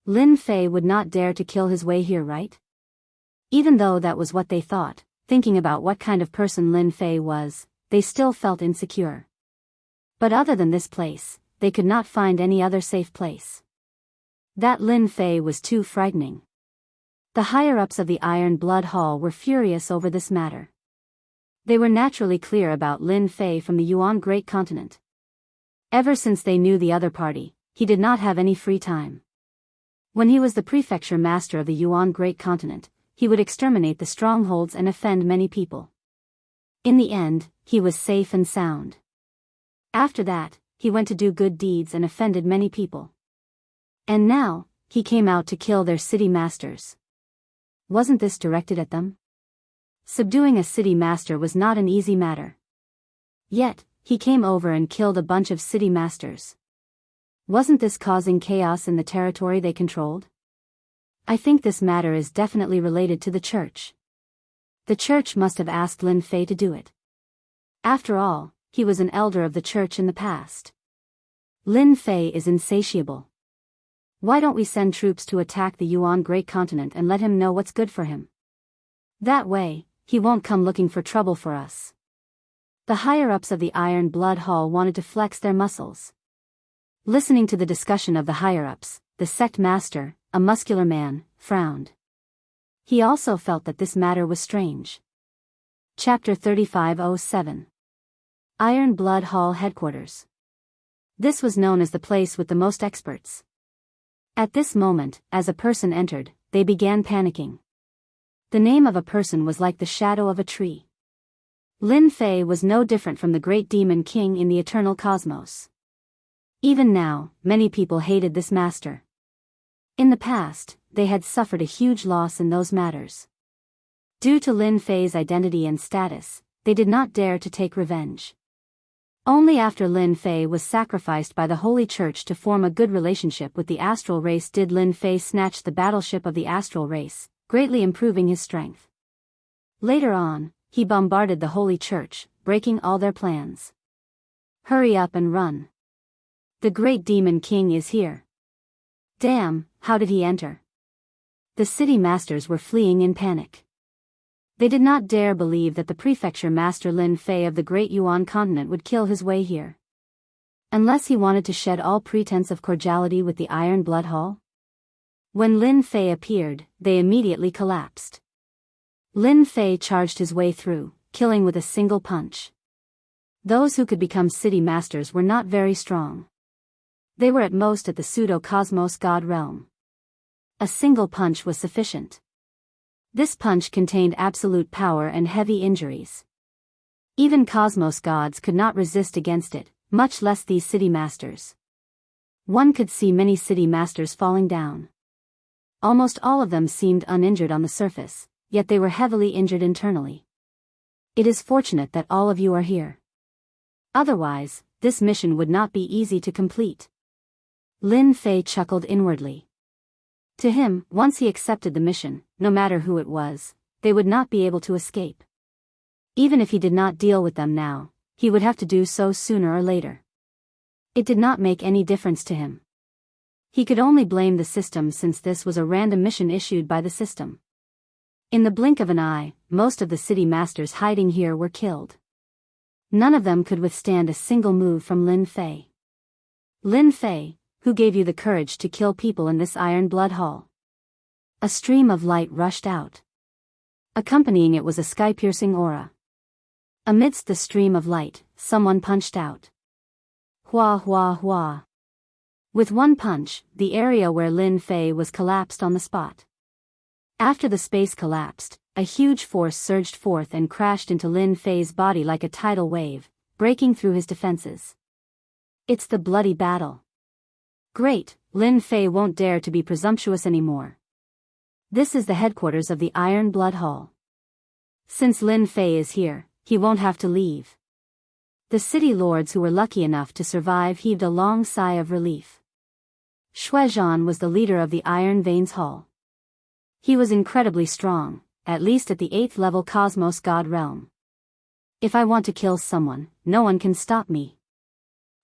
Lin Fei would not dare to kill his way here, right? Even though that was what they thought, thinking about what kind of person Lin Fei was, they still felt insecure. But other than this place, they could not find any other safe place. That Lin Fei was too frightening. The higher-ups of the Iron Blood Hall were furious over this matter. They were naturally clear about Lin Fei from the Yuan Great Continent. Ever since they knew the other party, he did not have any free time. When he was the prefecture master of the Yuan Great Continent, he would exterminate the strongholds and offend many people. In the end, he was safe and sound. After that, he went to do good deeds and offended many people. And now, he came out to kill their city masters. Wasn't this directed at them? Subduing a city master was not an easy matter. Yet, he came over and killed a bunch of city masters. Wasn't this causing chaos in the territory they controlled? I think this matter is definitely related to the church. The church must have asked Lin Fei to do it. After all, he was an elder of the church in the past. Lin Fei is insatiable. Why don't we send troops to attack the Yuan Great Continent and let him know what's good for him? That way, he won't come looking for trouble for us. The higher-ups of the Iron Blood Hall wanted to flex their muscles. Listening to the discussion of the higher-ups, the sect master, a muscular man, frowned. He also felt that this matter was strange. Chapter 3507. Iron Blood Hall Headquarters. This was known as the place with the most experts. At this moment, as a person entered, they began panicking. The name of a person was like the shadow of a tree. Lin Fei was no different from the great demon king in the eternal cosmos. Even now, many people hated this master. In the past, they had suffered a huge loss in those matters. Due to Lin Fei's identity and status, they did not dare to take revenge. Only after Lin Fei was sacrificed by the Holy Church to form a good relationship with the astral race did Lin Fei snatch the battleship of the astral race, greatly improving his strength. Later on, he bombarded the Holy Church, breaking all their plans. Hurry up and run. The great demon king is here. Damn, how did he enter? The city masters were fleeing in panic. They did not dare believe that the prefecture master Lin Fei of the great Yuan continent would kill his way here. Unless he wanted to shed all pretense of cordiality with the Iron Blood Hall? When Lin Fei appeared, they immediately collapsed. Lin Fei charged his way through, killing with a single punch. Those who could become city masters were not very strong. They were at most at the pseudo-cosmos god realm. A single punch was sufficient. This punch contained absolute power and heavy injuries. Even cosmos gods could not resist against it, much less these city masters. One could see many city masters falling down. Almost all of them seemed uninjured on the surface, yet they were heavily injured internally. It is fortunate that all of you are here. Otherwise, this mission would not be easy to complete. Lin Fei chuckled inwardly. To him, once he accepted the mission, no matter who it was, they would not be able to escape. Even if he did not deal with them now, he would have to do so sooner or later. It did not make any difference to him. He could only blame the system since this was a random mission issued by the system. In the blink of an eye, most of the city masters hiding here were killed. None of them could withstand a single move from Lin Fei. Lin Fei, who gave you the courage to kill people in this Iron Blood Hall? A stream of light rushed out. Accompanying it was a sky-piercing aura. Amidst the stream of light, someone punched out. Hua hua hua. With one punch, the area where Lin Fei was collapsed on the spot. After the space collapsed, a huge force surged forth and crashed into Lin Fei's body like a tidal wave, breaking through his defenses. It's the bloody battle. Great, Lin Fei won't dare to be presumptuous anymore. This is the headquarters of the Iron Blood Hall. Since Lin Fei is here, he won't have to leave. The city lords who were lucky enough to survive heaved a long sigh of relief. Shuizhan was the leader of the Iron Veins Hall. He was incredibly strong, at least at the 8th level Cosmos God realm. If I want to kill someone, no one can stop me.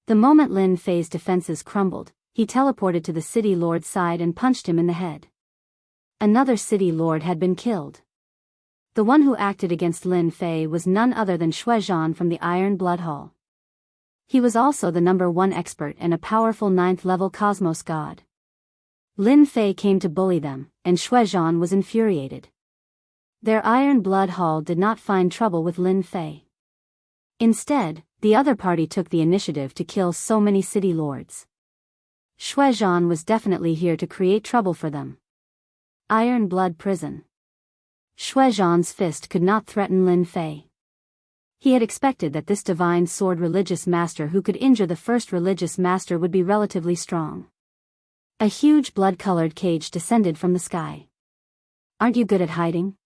The moment Lin Fei's defenses crumbled, he teleported to the city lord's side and punched him in the head. Another city lord had been killed. The one who acted against Lin Fei was none other than Shuizhan from the Iron Blood Hall. He was also the #1 expert and a powerful 9th level Cosmos God. Lin Fei came to bully them, and Shuizhan was infuriated. Their Iron Blood Hall did not find trouble with Lin Fei. Instead, the other party took the initiative to kill so many city lords. Shuizhan was definitely here to create trouble for them. Iron Blood Prison. Shuizhan's fist could not threaten Lin Fei. He had expected that this divine sword religious master who could injure the first religious master would be relatively strong. A huge blood-colored cage descended from the sky. Aren't you good at hiding?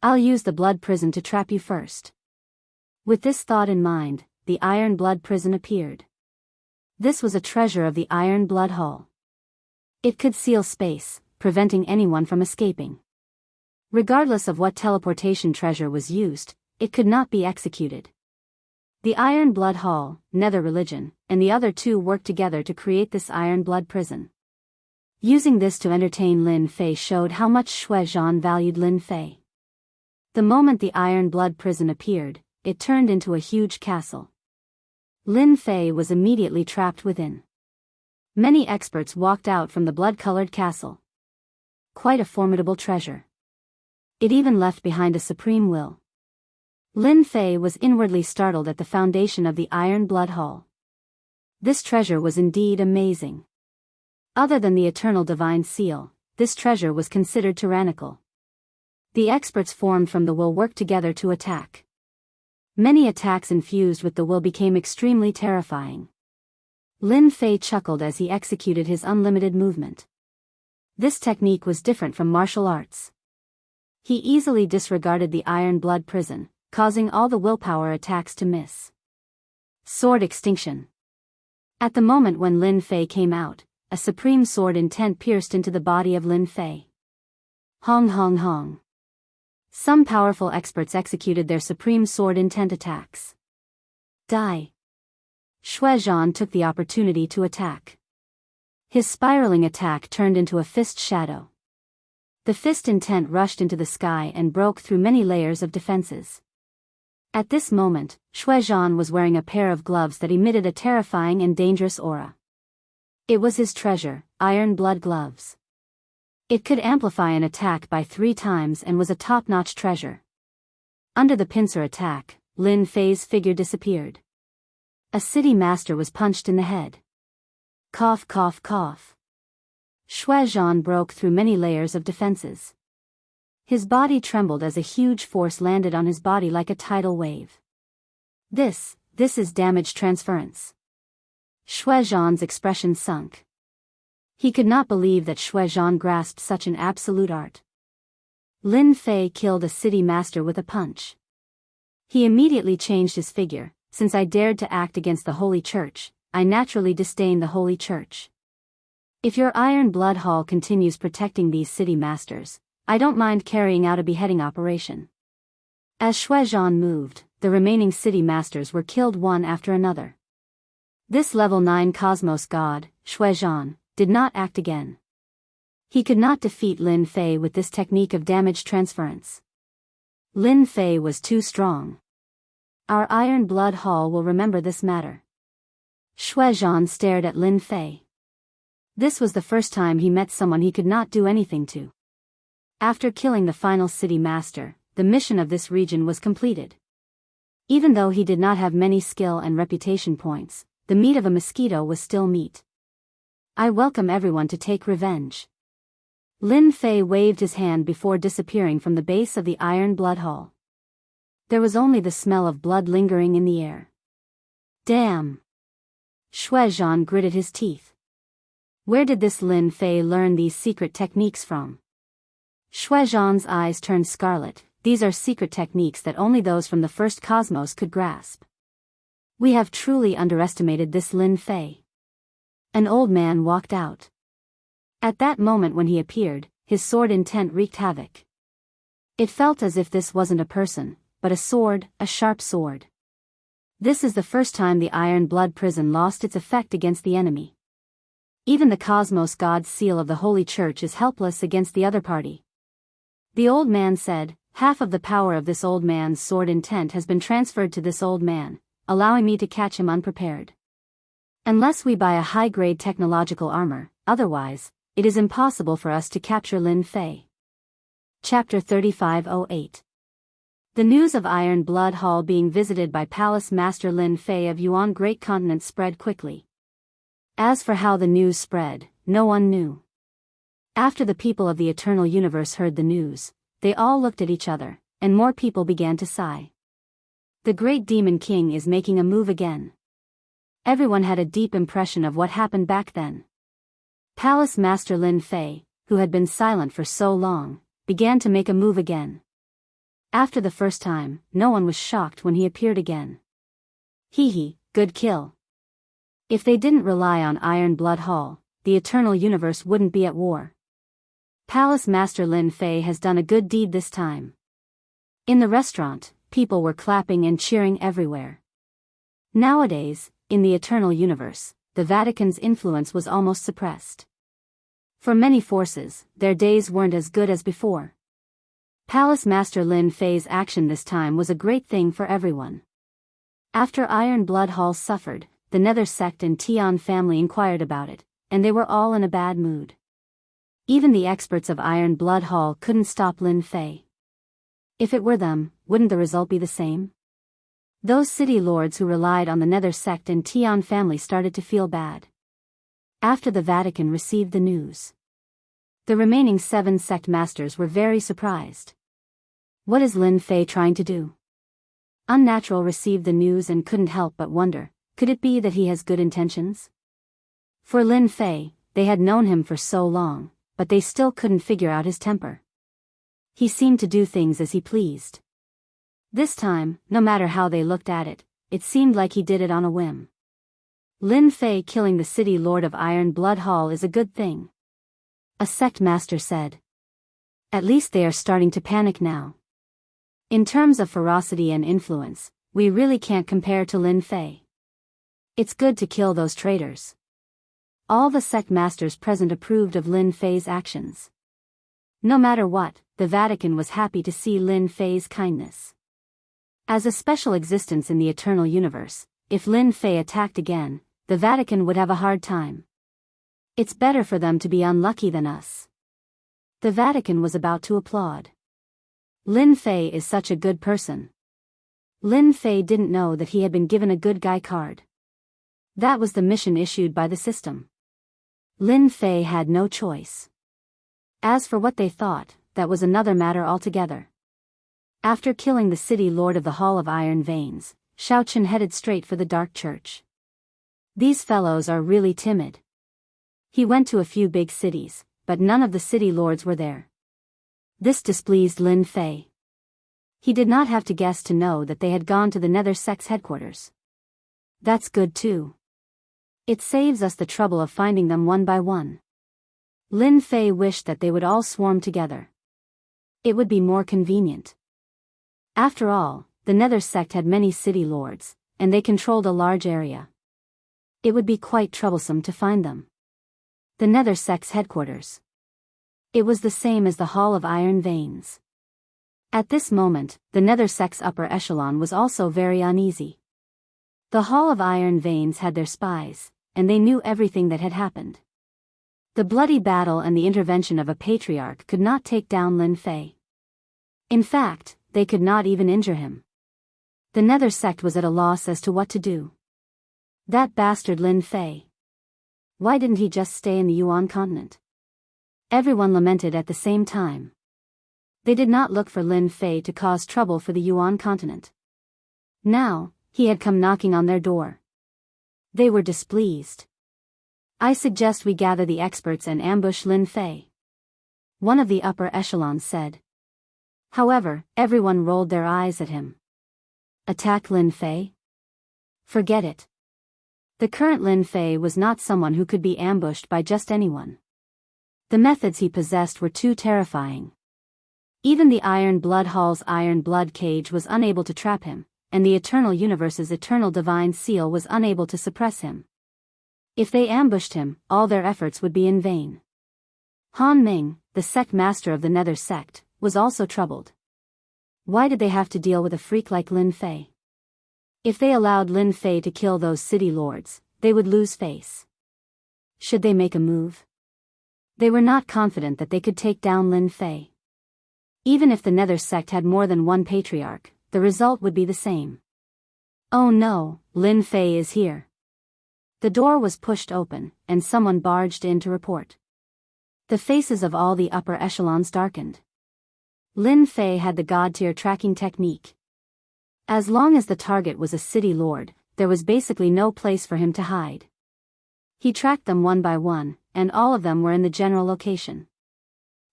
I'll use the blood prison to trap you first. With this thought in mind, the Iron Blood Prison appeared. This was a treasure of the Iron Blood Hall. It could seal space, preventing anyone from escaping. Regardless of what teleportation treasure was used, it could not be executed. The Iron Blood Hall, Nether Religion, and the other two worked together to create this Iron Blood prison. Using this to entertain Lin Fei showed how much Shui Zhan valued Lin Fei. The moment the Iron Blood prison appeared, it turned into a huge castle. Lin Fei was immediately trapped within. Many experts walked out from the blood-colored castle. Quite a formidable treasure. It even left behind a supreme will. Lin Fei was inwardly startled at the foundation of the Iron Blood Hall. This treasure was indeed amazing. Other than the eternal divine seal, this treasure was considered tyrannical. The experts formed from the will worked together to attack. Many attacks infused with the will became extremely terrifying. Lin Fei chuckled as he executed his unlimited movement. This technique was different from martial arts. He easily disregarded the Iron Blood prison, causing all the willpower attacks to miss. Sword extinction. At the moment when Lin Fei came out, a supreme sword intent pierced into the body of Lin Fei. Hong hong hong. Some powerful experts executed their supreme sword intent attacks. Die. Shui Zhan took the opportunity to attack. His spiraling attack turned into a fist shadow. The fist intent rushed into the sky and broke through many layers of defenses. At this moment, Shui Zhan was wearing a pair of gloves that emitted a terrifying and dangerous aura. It was his treasure, Iron Blood gloves. It could amplify an attack by 3 times and was a top-notch treasure. Under the pincer attack, Lin Fei's figure disappeared. A city master was punched in the head. Cough cough cough. Shui Zhan broke through many layers of defenses. His body trembled as a huge force landed on his body like a tidal wave. This is damage transference. Shui Zhan's expression sunk. He could not believe that Shui Zhan grasped such an absolute art. Lin Fei killed a city master with a punch. He immediately changed his figure. Since I dared to act against the Holy Church, I naturally disdain the Holy Church. If your Iron Blood Hall continues protecting these city masters, I don't mind carrying out a beheading operation. As Shui Zhan moved, the remaining city masters were killed one after another. This level 9 Cosmos God, Shui Zhan, did not act again. He could not defeat Lin Fei with this technique of damage transference. Lin Fei was too strong. Our Iron Blood Hall will remember this matter. Shui Zhan stared at Lin Fei. This was the first time he met someone he could not do anything to. After killing the final city master, the mission of this region was completed. Even though he did not have many skill and reputation points, the meat of a mosquito was still meat. I welcome everyone to take revenge. Lin Fei waved his hand before disappearing from the base of the Iron Blood Hall. There was only the smell of blood lingering in the air. Damn! Shui Zhan gritted his teeth. Where did this Lin Fei learn these secret techniques from? Shui Zhan's eyes turned scarlet. These are secret techniques that only those from the first cosmos could grasp. We have truly underestimated this Lin Fei. An old man walked out. At that moment when he appeared, his sword intent wreaked havoc. It felt as if this wasn't a person, but a sword, a sharp sword. This is the first time the Iron Blood prison lost its effect against the enemy. Even the Cosmos God's seal of the Holy Church is helpless against the other party. The old man said, half of the power of this old man's sword intent has been transferred to this old man, allowing me to catch him unprepared. Unless we buy a high-grade technological armor, otherwise, it is impossible for us to capture Lin Fei. Chapter 3508. The news of Iron Blood Hall being visited by Palace Master Lin Fei of Yuan Great Continent spread quickly. As for how the news spread, no one knew. After the people of the Eternal Universe heard the news, they all looked at each other, and more people began to sigh. The Great Demon King is making a move again. Everyone had a deep impression of what happened back then. Palace Master Lin Fei, who had been silent for so long, began to make a move again. After the first time, no one was shocked when he appeared again. Hee, good kill. If they didn't rely on Iron Blood Hall, the Eternal Universe wouldn't be at war. Palace Master Lin Fei has done a good deed this time. In the restaurant, people were clapping and cheering everywhere. Nowadays, in the eternal universe, the Vatican's influence was almost suppressed. For many forces, their days weren't as good as before. Palace Master Lin Fei's action this time was a great thing for everyone. After Iron Blood Hall suffered, the Nether sect and Tian family inquired about it, and they were all in a bad mood. Even the experts of Iron Blood Hall couldn't stop Lin Fei. If it were them, wouldn't the result be the same? Those city lords who relied on the Nether sect and Tian family started to feel bad. After the Vatican received the news, the remaining 7 sect masters were very surprised. What is Lin Fei trying to do? Unnatural received the news and couldn't help but wonder, could it be that he has good intentions? For Lin Fei, they had known him for so long, but they still couldn't figure out his temper. He seemed to do things as he pleased. This time, no matter how they looked at it, it seemed like he did it on a whim. Lin Fei killing the city lord of Iron Blood Hall is a good thing, a sect master said. At least they are starting to panic now. In terms of ferocity and influence, we really can't compare to Lin Fei. It's good to kill those traitors. All the sect masters present approved of Lin Fei's actions. No matter what, the Vatican was happy to see Lin Fei's kindness. As a special existence in the eternal universe, if Lin Fei attacked again, the Vatican would have a hard time. It's better for them to be unlucky than us. The Vatican was about to applaud. Lin Fei is such a good person. Lin Fei didn't know that he had been given a good guy card. That was the mission issued by the system. Lin Fei had no choice. As for what they thought, that was another matter altogether. After killing the city lord of the Hall of Iron Veins, Shaochen headed straight for the Dark Church. These fellows are really timid. He went to a few big cities, but none of the city lords were there. This displeased Lin Fei. He did not have to guess to know that they had gone to the Nether sect's headquarters. That's good too. It saves us the trouble of finding them one by one. Lin Fei wished that they would all swarm together. It would be more convenient. After all, the Nether sect had many city lords, and they controlled a large area. It would be quite troublesome to find them. The Nether sect's headquarters. It was the same as the Hall of Iron Veins. At this moment, the Nether sect's upper echelon was also very uneasy. The Hall of Iron Veins had their spies, and they knew everything that had happened. The bloody battle and the intervention of a patriarch could not take down Lin Fei. In fact, they could not even injure him. The Nether sect was at a loss as to what to do. That bastard Lin Fei. Why didn't he just stay in the Yuan continent? Everyone lamented at the same time. They did not look for Lin Fei to cause trouble for the Yuan continent. Now, he had come knocking on their door. They were displeased. I suggest we gather the experts and ambush Lin Fei, one of the upper echelons said. However, everyone rolled their eyes at him. Attack Lin Fei? Forget it. The current Lin Fei was not someone who could be ambushed by just anyone. The methods he possessed were too terrifying. Even the Iron Blood Hall's Iron Blood Cage was unable to trap him, and the Eternal Universe's Eternal Divine Seal was unable to suppress him. If they ambushed him, all their efforts would be in vain. Han Ming, the sect master of the Nether sect, was also troubled. Why did they have to deal with a freak like Lin Fei? If they allowed Lin Fei to kill those city lords, they would lose face. Should they make a move? They were not confident that they could take down Lin Fei. Even if the Nether sect had more than one patriarch, the result would be the same. Oh no, Lin Fei is here. The door was pushed open, and someone barged in to report. The faces of all the upper echelons darkened. Lin Fei had the god-tier tracking technique. As long as the target was a city lord, there was basically no place for him to hide. He tracked them one by one, and all of them were in the general location.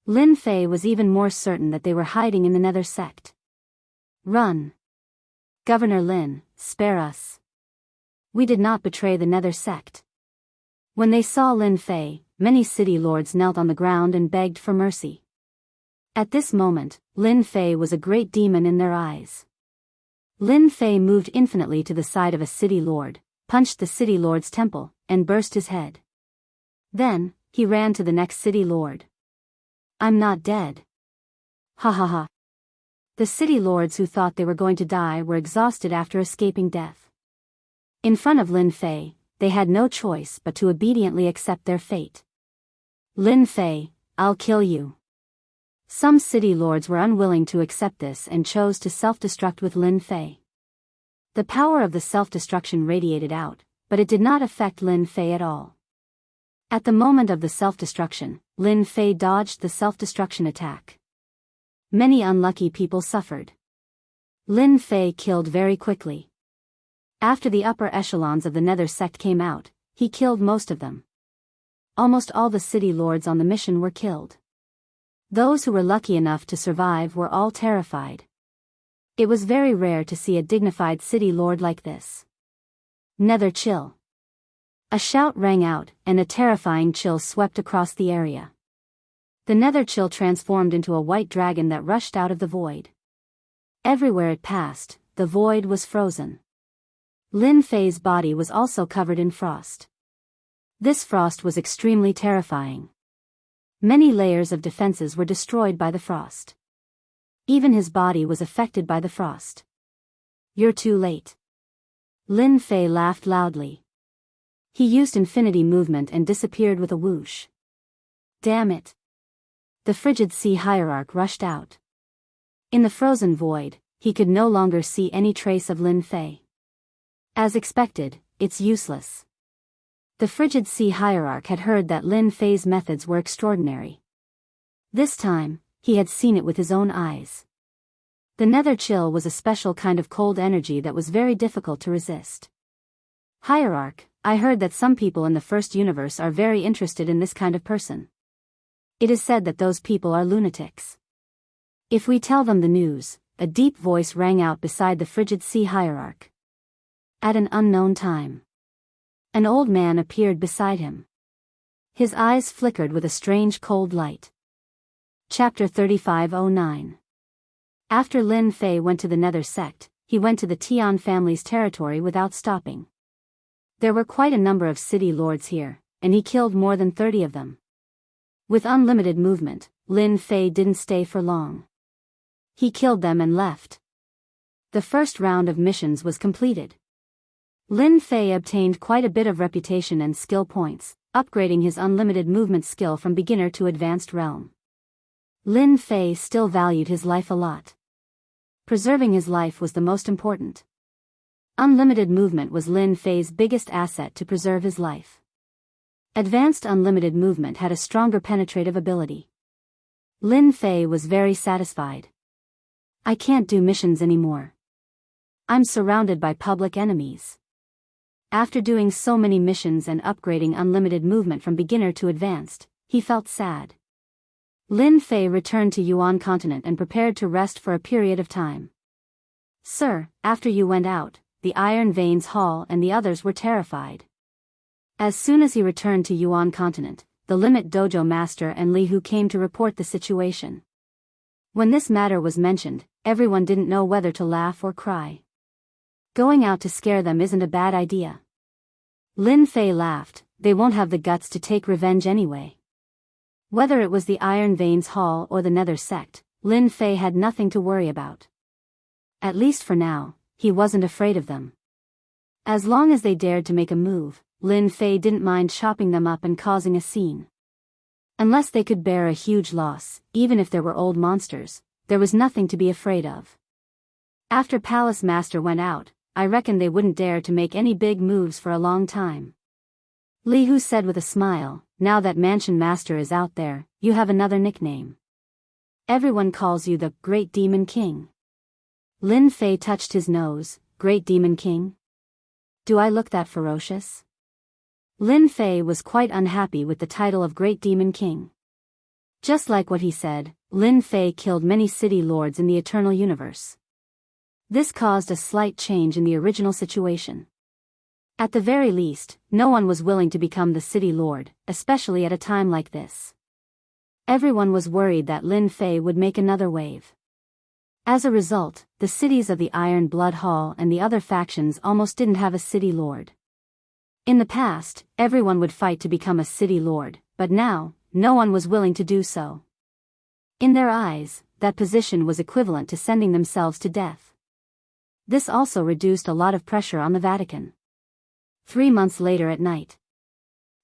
Lin Fei was even more certain that they were hiding in the Nether sect. Run! Governor Lin, spare us. We did not betray the Nether sect. When they saw Lin Fei, many city lords knelt on the ground and begged for mercy. At this moment, Lin Fei was a great demon in their eyes. Lin Fei moved infinitely to the side of a city lord, punched the city lord's temple, and burst his head. Then, he ran to the next city lord. "I'm not dead." Ha ha ha. The city lords who thought they were going to die were exhausted after escaping death. In front of Lin Fei, they had no choice but to obediently accept their fate. "Lin Fei, I'll kill you." Some city lords were unwilling to accept this and chose to self-destruct with Lin Fei. The power of the self-destruction radiated out, but it did not affect Lin Fei at all. At the moment of the self-destruction, Lin Fei dodged the self-destruction attack. Many unlucky people suffered. Lin Fei killed very quickly. After the upper echelons of the Nether sect came out, he killed most of them. Almost all the city lords on the mission were killed. Those who were lucky enough to survive were all terrified. It was very rare to see a dignified city lord like this. "Nether chill." A shout rang out, and a terrifying chill swept across the area. The Nether chill transformed into a white dragon that rushed out of the void. Everywhere it passed, the void was frozen. Lin Fei's body was also covered in frost. This frost was extremely terrifying. Many layers of defenses were destroyed by the frost. Even his body was affected by the frost. "You're too late." Lin Fei laughed loudly. He used infinity movement and disappeared with a whoosh. "Damn it." The frigid sea hierarch rushed out. In the frozen void, he could no longer see any trace of Lin Fei. As expected, it's useless. The frigid sea hierarch had heard that Lin Fei's methods were extraordinary. This time, he had seen it with his own eyes. The Nether chill was a special kind of cold energy that was very difficult to resist. "Hierarch, I heard that some people in the first universe are very interested in this kind of person. It is said that those people are lunatics. If we tell them the news," a deep voice rang out beside the frigid sea hierarch. At an unknown time, an old man appeared beside him. His eyes flickered with a strange cold light. Chapter 3509. After Lin Fei went to the Nether sect, he went to the Tian family's territory without stopping. There were quite a number of city lords here, and he killed more than 30 of them. With unlimited movement, Lin Fei didn't stay for long. He killed them and left. The first round of missions was completed. Lin Fei obtained quite a bit of reputation and skill points, upgrading his unlimited movement skill from beginner to advanced realm. Lin Fei still valued his life a lot. Preserving his life was the most important. Unlimited movement was Lin Fei's biggest asset to preserve his life. Advanced unlimited movement had a stronger penetrative ability. Lin Fei was very satisfied. "I can't do missions anymore. I'm surrounded by public enemies." After doing so many missions and upgrading unlimited movement from beginner to advanced, he felt sad. Lin Fei returned to Yuan continent and prepared to rest for a period of time. "Sir, after you went out, the Iron Veins Hall and the others were terrified." As soon as he returned to Yuan continent, the Limit Dojo master and Li Hu came to report the situation. When this matter was mentioned, everyone didn't know whether to laugh or cry. Going out to scare them isn't a bad idea. Lin Fei laughed. They won't have the guts to take revenge anyway. Whether it was the Iron Veins Hall or the Nether sect, Lin Fei had nothing to worry about. At least for now, he wasn't afraid of them. As long as they dared to make a move, Lin Fei didn't mind chopping them up and causing a scene. Unless they could bear a huge loss, even if there were old monsters, there was nothing to be afraid of. After Palace Master went out, I reckon they wouldn't dare to make any big moves for a long time. Li Hu said with a smile, "Now that Mansion Master is out there, you have another nickname. Everyone calls you the Great Demon King." Lin Fei touched his nose. "Great Demon King? Do I look that ferocious?" Lin Fei was quite unhappy with the title of Great Demon King. Just like what he said, Lin Fei killed many city lords in the Eternal Universe. This caused a slight change in the original situation. At the very least, no one was willing to become the city lord, especially at a time like this. Everyone was worried that Lin Fei would make another wave. As a result, the cities of the Iron Blood Hall and the other factions almost didn't have a city lord. In the past, everyone would fight to become a city lord, but now, no one was willing to do so. In their eyes, that position was equivalent to sending themselves to death. This also reduced a lot of pressure on the Vatican. 3 months later at night,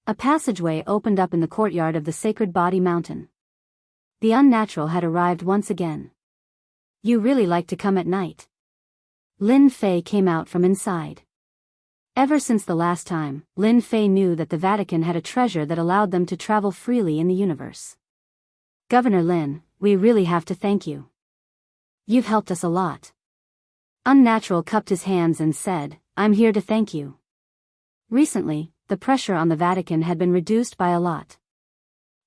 a passageway opened up in the courtyard of the Sacred Body Mountain. The unnatural had arrived once again. You really like to come at night. Lin Fei came out from inside. Ever since the last time, Lin Fei knew that the Vatican had a treasure that allowed them to travel freely in the universe. Governor Lin, we really have to thank you. You've helped us a lot. Unnatural cupped his hands and said, I'm here to thank you. Recently, the pressure on the Vatican had been reduced by a lot.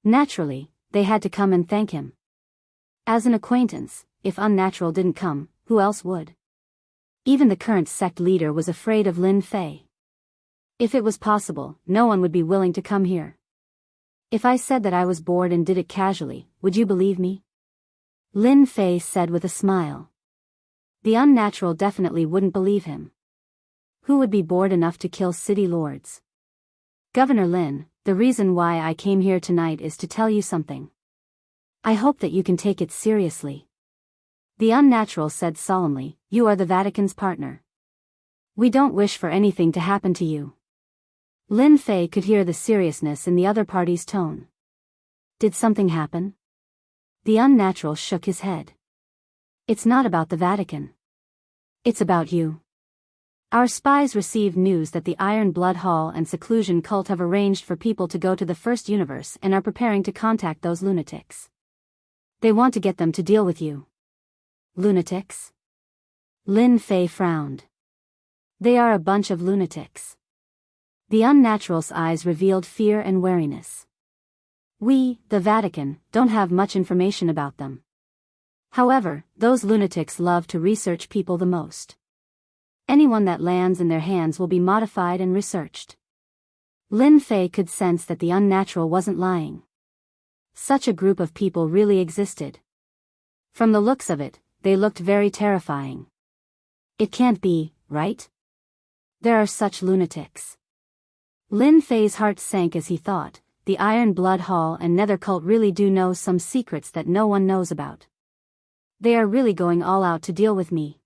Naturally, they had to come and thank him. As an acquaintance, if Unnatural didn't come, who else would? Even the current sect leader was afraid of Lin Fei. If it was possible, no one would be willing to come here. If I said that I was bored and did it casually, would you believe me? Lin Fei said with a smile. The Unnatural definitely wouldn't believe him. Who would be bored enough to kill city lords? Governor Lin, the reason why I came here tonight is to tell you something. I hope that you can take it seriously. The Unnatural said solemnly, you are the Vatican's partner. We don't wish for anything to happen to you. Lin Fei could hear the seriousness in the other party's tone. Did something happen? The Unnatural shook his head. It's not about the Vatican. It's about you. Our spies received news that the Iron Blood Hall and Seclusion Cult have arranged for people to go to the First Universe and are preparing to contact those lunatics. They want to get them to deal with you. Lunatics? Lin Fei frowned. They are a bunch of lunatics. The Unnatural's eyes revealed fear and wariness. We, the Vatican, don't have much information about them. However, those lunatics love to research people the most. Anyone that lands in their hands will be modified and researched. Lin Fei could sense that the Unnatural wasn't lying. Such a group of people really existed. From the looks of it, they looked very terrifying. It can't be, right? There are such lunatics. Lin Fei's heart sank as he thought, the Iron Blood Hall and Nether Cult really do know some secrets that no one knows about. They are really going all out to deal with me.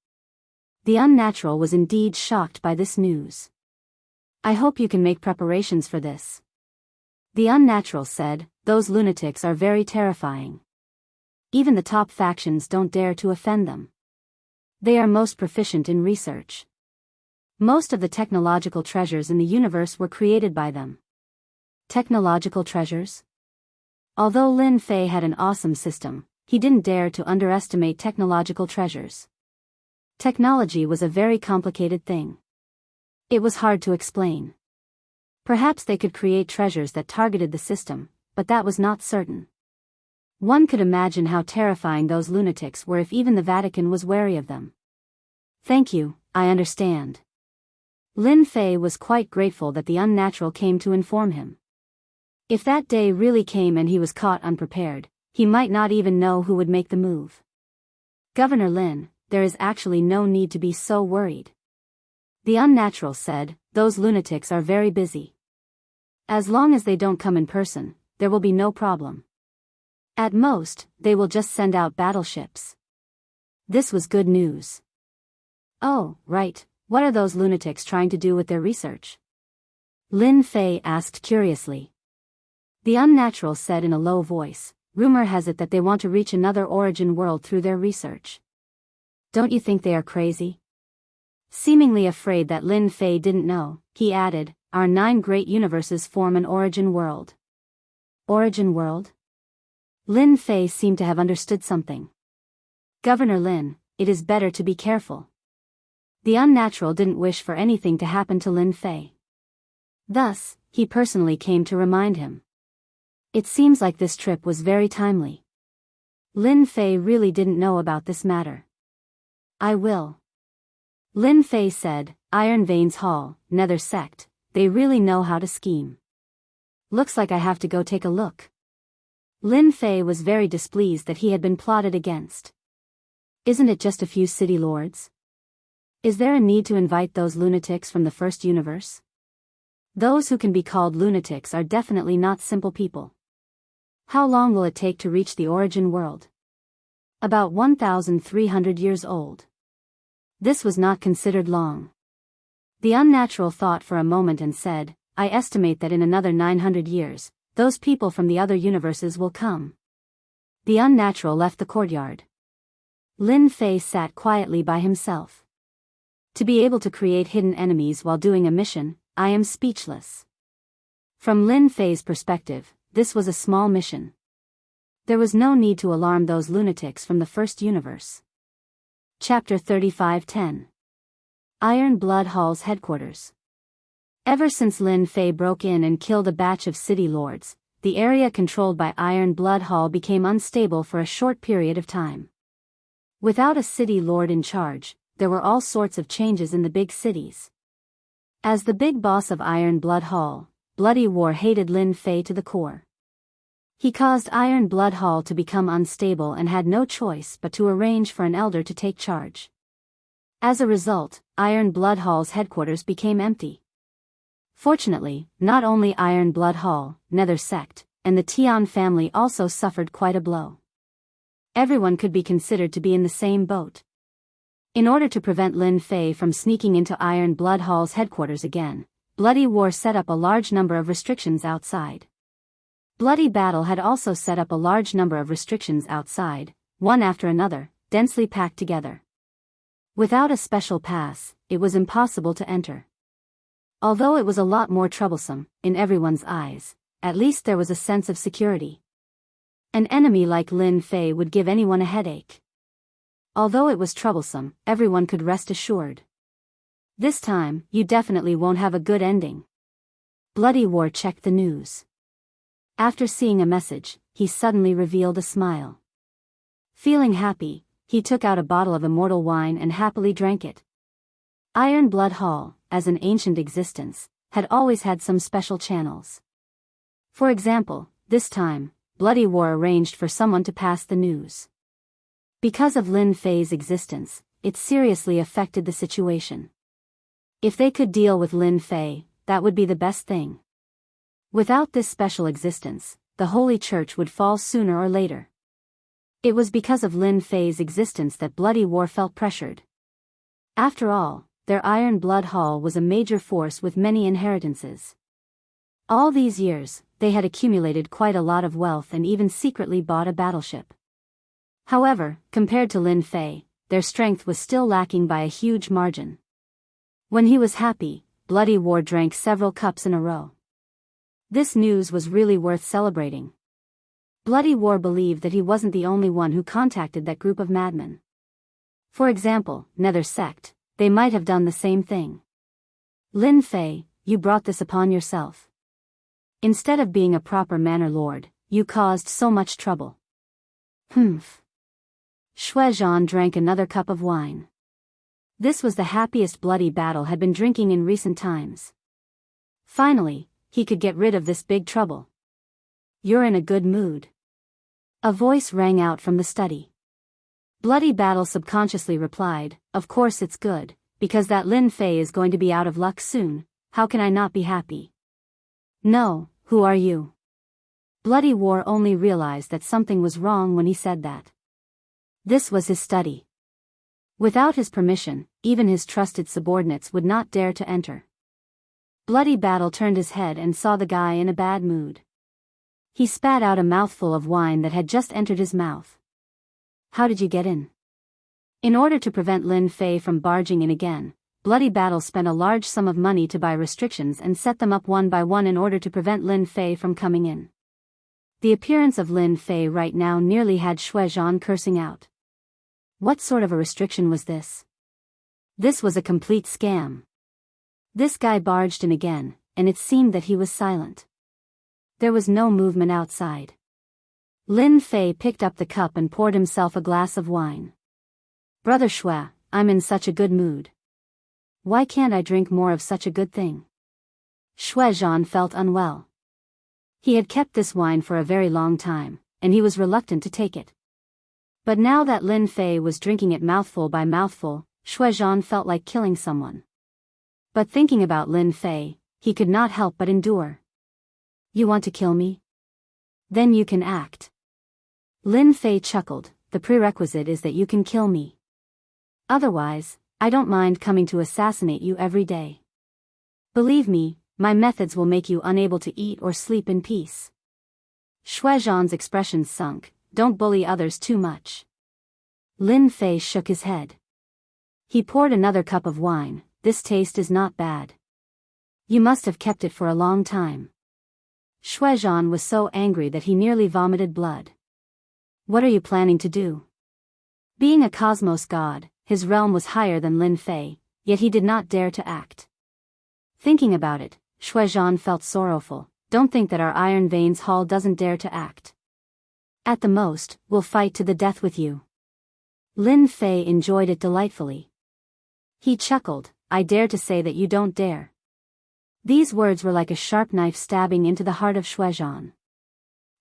The Unnatural was indeed shocked by this news. I hope you can make preparations for this. The Unnatural said, those lunatics are very terrifying. Even the top factions don't dare to offend them. They are most proficient in research. Most of the technological treasures in the universe were created by them. Technological treasures? Although Lin Fei had an awesome system, he didn't dare to underestimate technological treasures. Technology was a very complicated thing. It was hard to explain. Perhaps they could create treasures that targeted the system, but that was not certain. One could imagine how terrifying those lunatics were if even the Vatican was wary of them. Thank you, I understand. Lin Fei was quite grateful that the Unnatural came to inform him. If that day really came and he was caught unprepared, he might not even know who would make the move. Governor Lin, there is actually no need to be so worried. The Unnatural said, those lunatics are very busy. As long as they don't come in person, there will be no problem. At most, they will just send out battleships. This was good news. Oh, right, what are those lunatics trying to do with their research? Lin Fei asked curiously. The Unnatural said in a low voice, rumor has it that they want to reach another origin world through their research. Don't you think they are crazy? Seemingly afraid that Lin Fei didn't know, he added, our 9 great universes form an origin world. Origin world? Lin Fei seemed to have understood something. Governor Lin, it is better to be careful. The Unnatural didn't wish for anything to happen to Lin Fei. Thus, he personally came to remind him. It seems like this trip was very timely. Lin Fei really didn't know about this matter. I will. Lin Fei said, Iron Veins Hall, Nether Sect, they really know how to scheme. Looks like I have to go take a look. Lin Fei was very displeased that he had been plotted against. Isn't it just a few city lords? Is there a need to invite those lunatics from the first universe? Those who can be called lunatics are definitely not simple people. How long will it take to reach the origin world? About 1,300 years old. This was not considered long. The unnatural thought for a moment and said, I estimate that in another 900 years, those people from the other universes will come. The unnatural left the courtyard. Lin Fei sat quietly by himself. To be able to create hidden enemies while doing a mission, I am speechless. From Lin Fei's perspective, this was a small mission. There was no need to alarm those lunatics from the first universe. Chapter 35:10. Iron Blood Hall's headquarters. Ever since Lin Fei broke in and killed a batch of city lords, the area controlled by Iron Blood Hall became unstable for a short period of time. Without a city lord in charge, there were all sorts of changes in the big cities. As the big boss of Iron Blood Hall, Bloody War hated Lin Fei to the core. He caused Iron Blood Hall to become unstable and had no choice but to arrange for an elder to take charge. As a result, Iron Blood Hall's headquarters became empty. Fortunately, not only Iron Blood Hall, Nether Sect, and the Tian family also suffered quite a blow. Everyone could be considered to be in the same boat. In order to prevent Lin Fei from sneaking into Iron Blood Hall's headquarters again, Bloody War set up a large number of restrictions outside. Bloody Battle had also set up a large number of restrictions outside, one after another, densely packed together. Without a special pass, it was impossible to enter. Although it was a lot more troublesome, in everyone's eyes, at least there was a sense of security. An enemy like Lin Fei would give anyone a headache. Although it was troublesome, everyone could rest assured. This time, you definitely won't have a good ending. Bloody War checked the news. After seeing a message, he suddenly revealed a smile. Feeling happy, he took out a bottle of immortal wine and happily drank it. Iron Blood Hall, as an ancient existence, had always had some special channels. For example, this time, Bloody War arranged for someone to pass the news. Because of Lin Fei's existence, it seriously affected the situation. If they could deal with Lin Fei, that would be the best thing. Without this special existence, the Holy Church would fall sooner or later. It was because of Lin Fei's existence that Bloody War felt pressured. After all, their Iron Blood Hall was a major force with many inheritances. All these years, they had accumulated quite a lot of wealth and even secretly bought a battleship. However, compared to Lin Fei, their strength was still lacking by a huge margin. When he was happy, Bloody War drank several cups in a row. This news was really worth celebrating. Bloody War believed that he wasn't the only one who contacted that group of madmen. For example, Nether Sect, they might have done the same thing. Lin Fei, you brought this upon yourself. Instead of being a proper manor lord, you caused so much trouble. Humph. Shuizhan drank another cup of wine. This was the happiest Bloody Battle had been drinking in recent times. Finally, he could get rid of this big trouble. You're in a good mood. A voice rang out from the study. Bloody Battle subconsciously replied, of course it's good, because that Lin Fei is going to be out of luck soon, how can I not be happy? No, who are you? Bloody War only realized that something was wrong when he said that. This was his study. Without his permission, even his trusted subordinates would not dare to enter. Bloody Battle turned his head and saw the guy in a bad mood. He spat out a mouthful of wine that had just entered his mouth. How did you get in? In order to prevent Lin Fei from barging in again, Bloody Battle spent a large sum of money to buy restrictions and set them up one by one in order to prevent Lin Fei from coming in. The appearance of Lin Fei right now nearly had Shuizhan cursing out. What sort of a restriction was this? This was a complete scam. This guy barged in again, and it seemed that he was silent. There was no movement outside. Lin Fei picked up the cup and poured himself a glass of wine. Brother Shui, I'm in such a good mood. Why can't I drink more of such a good thing? Shuai felt unwell. He had kept this wine for a very long time, and he was reluctant to take it. But now that Lin Fei was drinking it mouthful by mouthful, Shuai felt like killing someone. But thinking about Lin Fei, he could not help but endure. You want to kill me? Then you can act. Lin Fei chuckled, the prerequisite is that you can kill me. Otherwise, I don't mind coming to assassinate you every day. Believe me, my methods will make you unable to eat or sleep in peace. Shuai expression sunk. Don't bully others too much. Lin Fei shook his head. He poured another cup of wine. This taste is not bad. You must have kept it for a long time. Shuai was so angry that he nearly vomited blood. What are you planning to do? Being a cosmos god, his realm was higher than Lin Fei, yet he did not dare to act. Thinking about it, Shuai felt sorrowful. Don't think that our Iron Veins Hall doesn't dare to act. At the most, we'll fight to the death with you. Lin Fei enjoyed it delightfully. He chuckled, I dare to say that you don't dare. These words were like a sharp knife stabbing into the heart of Shuai.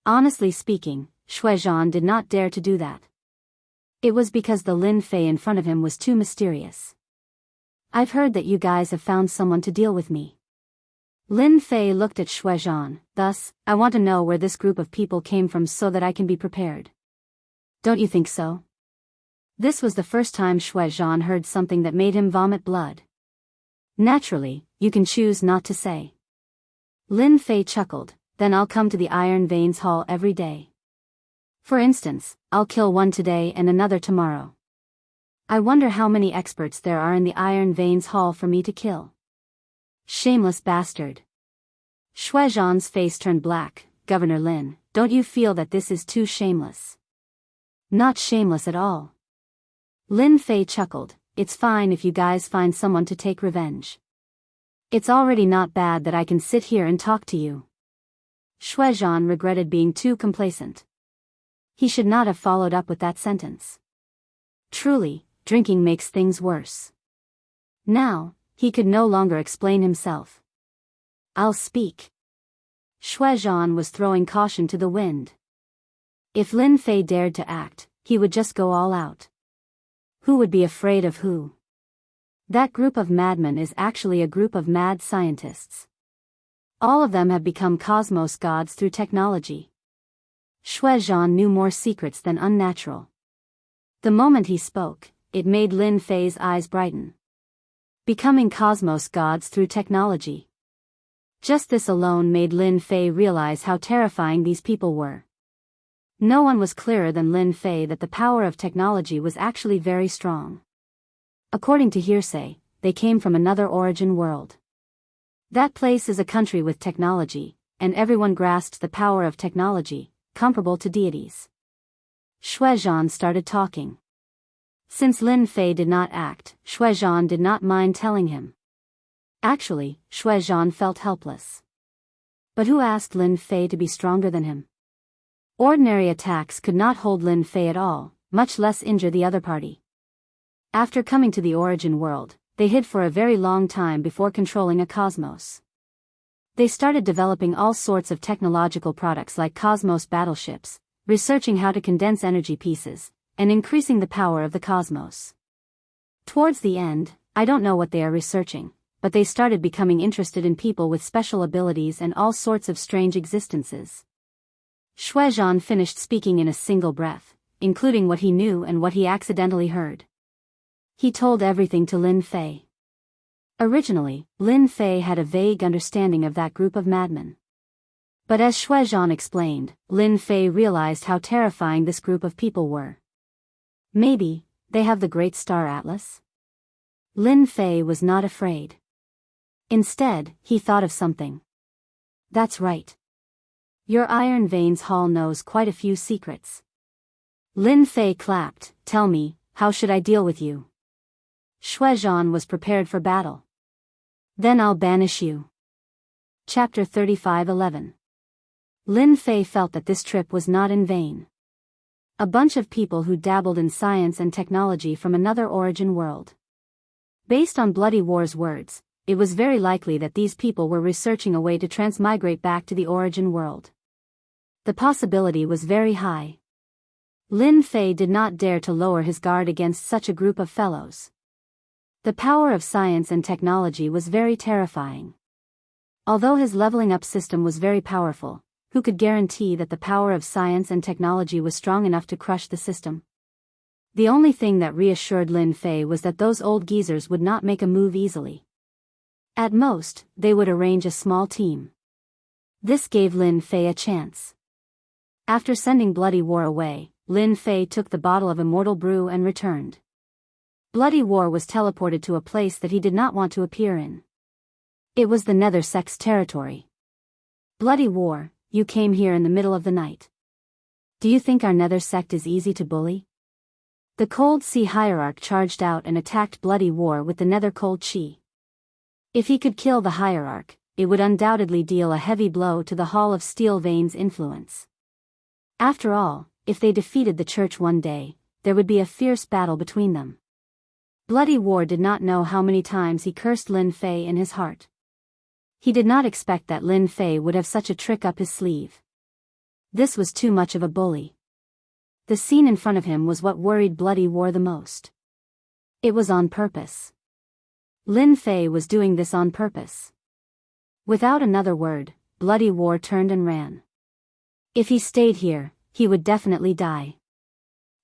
Honestly speaking, Shuai did not dare to do that. It was because the Lin Fei in front of him was too mysterious. I've heard that you guys have found someone to deal with me. Lin Fei looked at Shuai, thus, I want to know where this group of people came from so that I can be prepared. Don't you think so? This was the first time Shuai heard something that made him vomit blood. Naturally, you can choose not to say. Lin Fei chuckled, then I'll come to the Iron Veins Hall every day. For instance, I'll kill one today and another tomorrow. I wonder how many experts there are in the Iron Veins Hall for me to kill. Shameless bastard. Shuai face turned black. Governor Lin, don't you feel that this is too shameless? Not shameless at all. Lin Fei chuckled, it's fine if you guys find someone to take revenge. It's already not bad that I can sit here and talk to you. Shuai regretted being too complacent. He should not have followed up with that sentence. Truly, drinking makes things worse. Now, he could no longer explain himself. I'll speak. Shuai was throwing caution to the wind. If Lin Fei dared to act, he would just go all out. Who would be afraid of who? That group of madmen is actually a group of mad scientists. All of them have become cosmos gods through technology. Shuai knew more secrets than unnatural. The moment he spoke, it made Lin Fei's eyes brighten. Becoming cosmos gods through technology. Just this alone made Lin Fei realize how terrifying these people were. No one was clearer than Lin Fei that the power of technology was actually very strong. According to hearsay, they came from another origin world. That place is a country with technology, and everyone grasped the power of technology, comparable to deities. Shuai started talking. Since Lin Fei did not act, Shuai did not mind telling him. Actually, Shuai felt helpless. But who asked Lin Fei to be stronger than him? Ordinary attacks could not hold Lin Fei at all, much less injure the other party. After coming to the origin world, they hid for a very long time before controlling a cosmos. They started developing all sorts of technological products like cosmos battleships, researching how to condense energy pieces, and increasing the power of the cosmos. Towards the end, I don't know what they are researching, but they started becoming interested in people with special abilities and all sorts of strange existences. Shuai finished speaking in a single breath, including what he knew and what he accidentally heard. He told everything to Lin Fei. Originally, Lin Fei had a vague understanding of that group of madmen. But as Shuai explained, Lin Fei realized how terrifying this group of people were. Maybe, they have the Great Star Atlas? Lin Fei was not afraid. Instead, he thought of something. That's right. Your Iron Veins Hall knows quite a few secrets. Lin Fei clapped, tell me, how should I deal with you? Shuai was prepared for battle. Then I'll banish you. Chapter 35:11. Lin Fei felt that this trip was not in vain. A bunch of people who dabbled in science and technology from another origin world. Based on Bloody War's words, it was very likely that these people were researching a way to transmigrate back to the origin world. The possibility was very high. Lin Fei did not dare to lower his guard against such a group of fellows. The power of science and technology was very terrifying. Although his leveling up system was very powerful, who could guarantee that the power of science and technology was strong enough to crush the system? The only thing that reassured Lin Fei was that those old geezers would not make a move easily. At most, they would arrange a small team. This gave Lin Fei a chance. After sending Bloody War away, Lin Fei took the bottle of immortal brew and returned. Bloody War was teleported to a place that he did not want to appear in. It was the Nether Sect's territory. Bloody War, you came here in the middle of the night. Do you think our Nether Sect is easy to bully? The Cold Sea Hierarch charged out and attacked Bloody War with the Nether Cold Chi. If he could kill the Hierarch, it would undoubtedly deal a heavy blow to the Hall of Steel Vein's influence. After all, if they defeated the church one day, there would be a fierce battle between them. Bloody War did not know how many times he cursed Lin Fei in his heart. He did not expect that Lin Fei would have such a trick up his sleeve. This was too much of a bully. The scene in front of him was what worried Bloody War the most. It was on purpose. Lin Fei was doing this on purpose. Without another word, Bloody War turned and ran. If he stayed here, he would definitely die.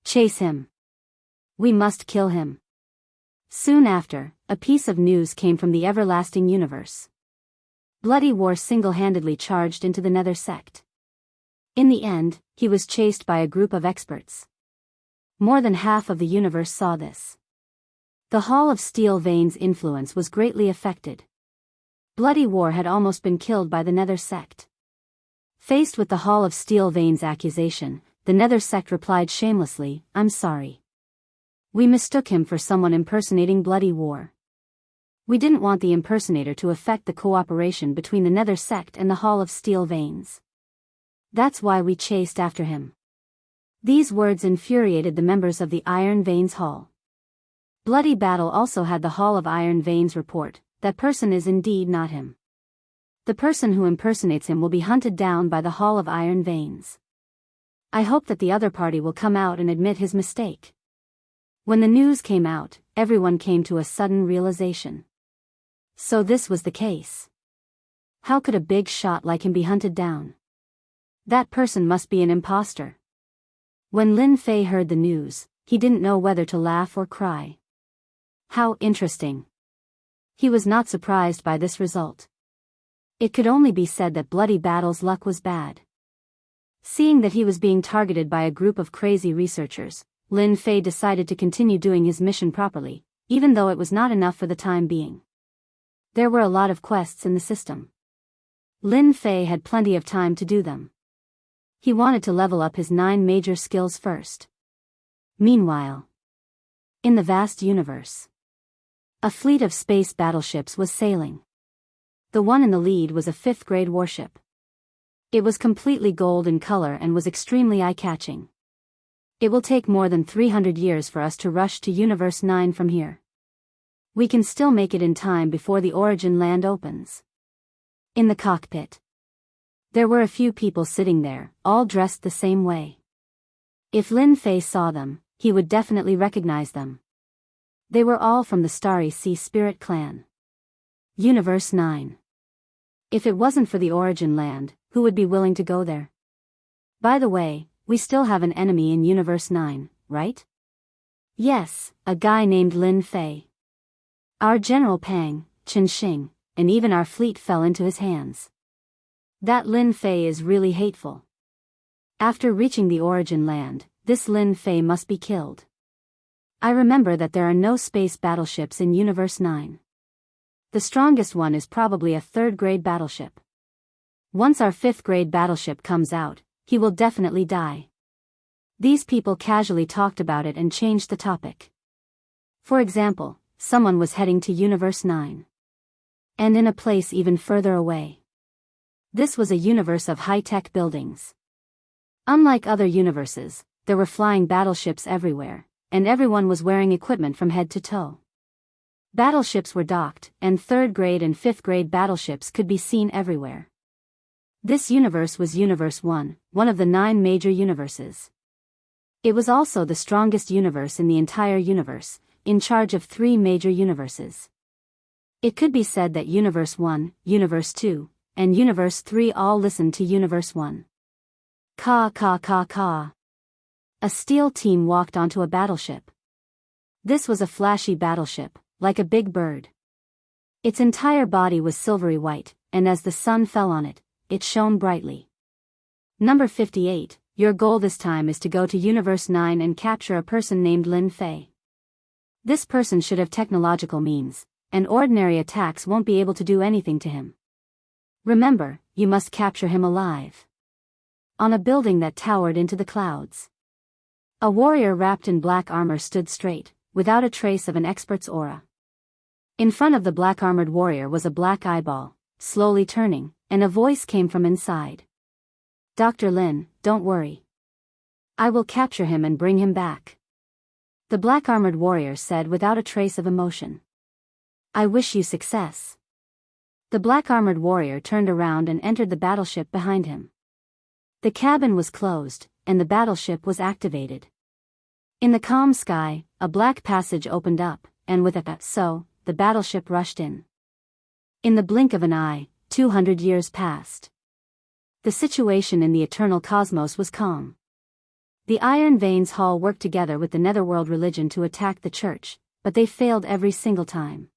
Chase him. We must kill him. Soon after, a piece of news came from the everlasting universe. Bloody War single-handedly charged into the Nether Sect. In the end, he was chased by a group of experts. More than half of the universe saw this. The Hall of Steel Vein's influence was greatly affected. Bloody War had almost been killed by the Nether Sect. Faced with the Hall of Steel Vein's accusation, the Nether Sect replied shamelessly, "I'm sorry. We mistook him for someone impersonating Bloody War. We didn't want the impersonator to affect the cooperation between the Nether Sect and the Hall of Steel Veins. That's why we chased after him." These words infuriated the members of the Iron Veins Hall. Bloody Battle also had the Hall of Iron Veins report, "That person is indeed not him. The person who impersonates him will be hunted down by the Hall of Iron Veins. I hope that the other party will come out and admit his mistake." When the news came out, everyone came to a sudden realization. So this was the case. How could a big shot like him be hunted down? That person must be an imposter. When Lin Fei heard the news, he didn't know whether to laugh or cry. How interesting. He was not surprised by this result. It could only be said that Bloody Battle's luck was bad. Seeing that he was being targeted by a group of crazy researchers, Lin Fei decided to continue doing his mission properly, even though it was not enough for the time being. There were a lot of quests in the system. Lin Fei had plenty of time to do them. He wanted to level up his 9 major skills first. Meanwhile, in the vast universe, a fleet of space battleships was sailing. The one in the lead was a 5th-grade warship. It was completely gold in color and was extremely eye-catching. It will take more than 300 years for us to rush to Universe 9 from here. We can still make it in time before the origin land opens. In the cockpit, there were a few people sitting there, all dressed the same way. If Lin Fei saw them, he would definitely recognize them. They were all from the Starry Sea Spirit clan. Universe 9. If it wasn't for the origin land, who would be willing to go there? By the way, we still have an enemy in Universe 9, right? Yes, a guy named Lin Fei. Our General Pang, Chen Xing, and even our fleet fell into his hands. That Lin Fei is really hateful. After reaching the origin land, this Lin Fei must be killed. I remember that there are no space battleships in Universe 9. The strongest one is probably a 3rd-grade battleship. Once our 5th-grade battleship comes out, he will definitely die. These people casually talked about it and changed the topic. For example, someone was heading to Universe 9. And in a place even further away. This was a universe of high-tech buildings. Unlike other universes, there were flying battleships everywhere, and everyone was wearing equipment from head to toe. Battleships were docked, and third-grade and fifth-grade battleships could be seen everywhere. This universe was Universe 1, one of the 9 major universes. It was also the strongest universe in the entire universe, in charge of 3 major universes. It could be said that Universe 1, Universe 2, and Universe 3 all listened to Universe 1. Caw caw caw caw. A steel team walked onto a battleship. This was a flashy battleship, like a big bird. Its entire body was silvery white, and as the sun fell on it, it shone brightly. Number 58, your goal this time is to go to Universe 9 and capture a person named Lin Fei. This person should have technological means, and ordinary attacks won't be able to do anything to him. Remember, you must capture him alive. On a building that towered into the clouds, a warrior wrapped in black armor stood straight, without a trace of an expert's aura. In front of the black-armored warrior was a black eyeball, slowly turning, and a voice came from inside. Dr. Lin, don't worry. I will capture him and bring him back. The black-armored warrior said without a trace of emotion. I wish you success. The black-armored warrior turned around and entered the battleship behind him. The cabin was closed, and the battleship was activated. In the calm sky, a black passage opened up, and with a the battleship rushed in. In the blink of an eye, 200 years passed. The situation in the eternal cosmos was calm. The Iron Veins Hall worked together with the Netherworld religion to attack the church, but they failed every single time.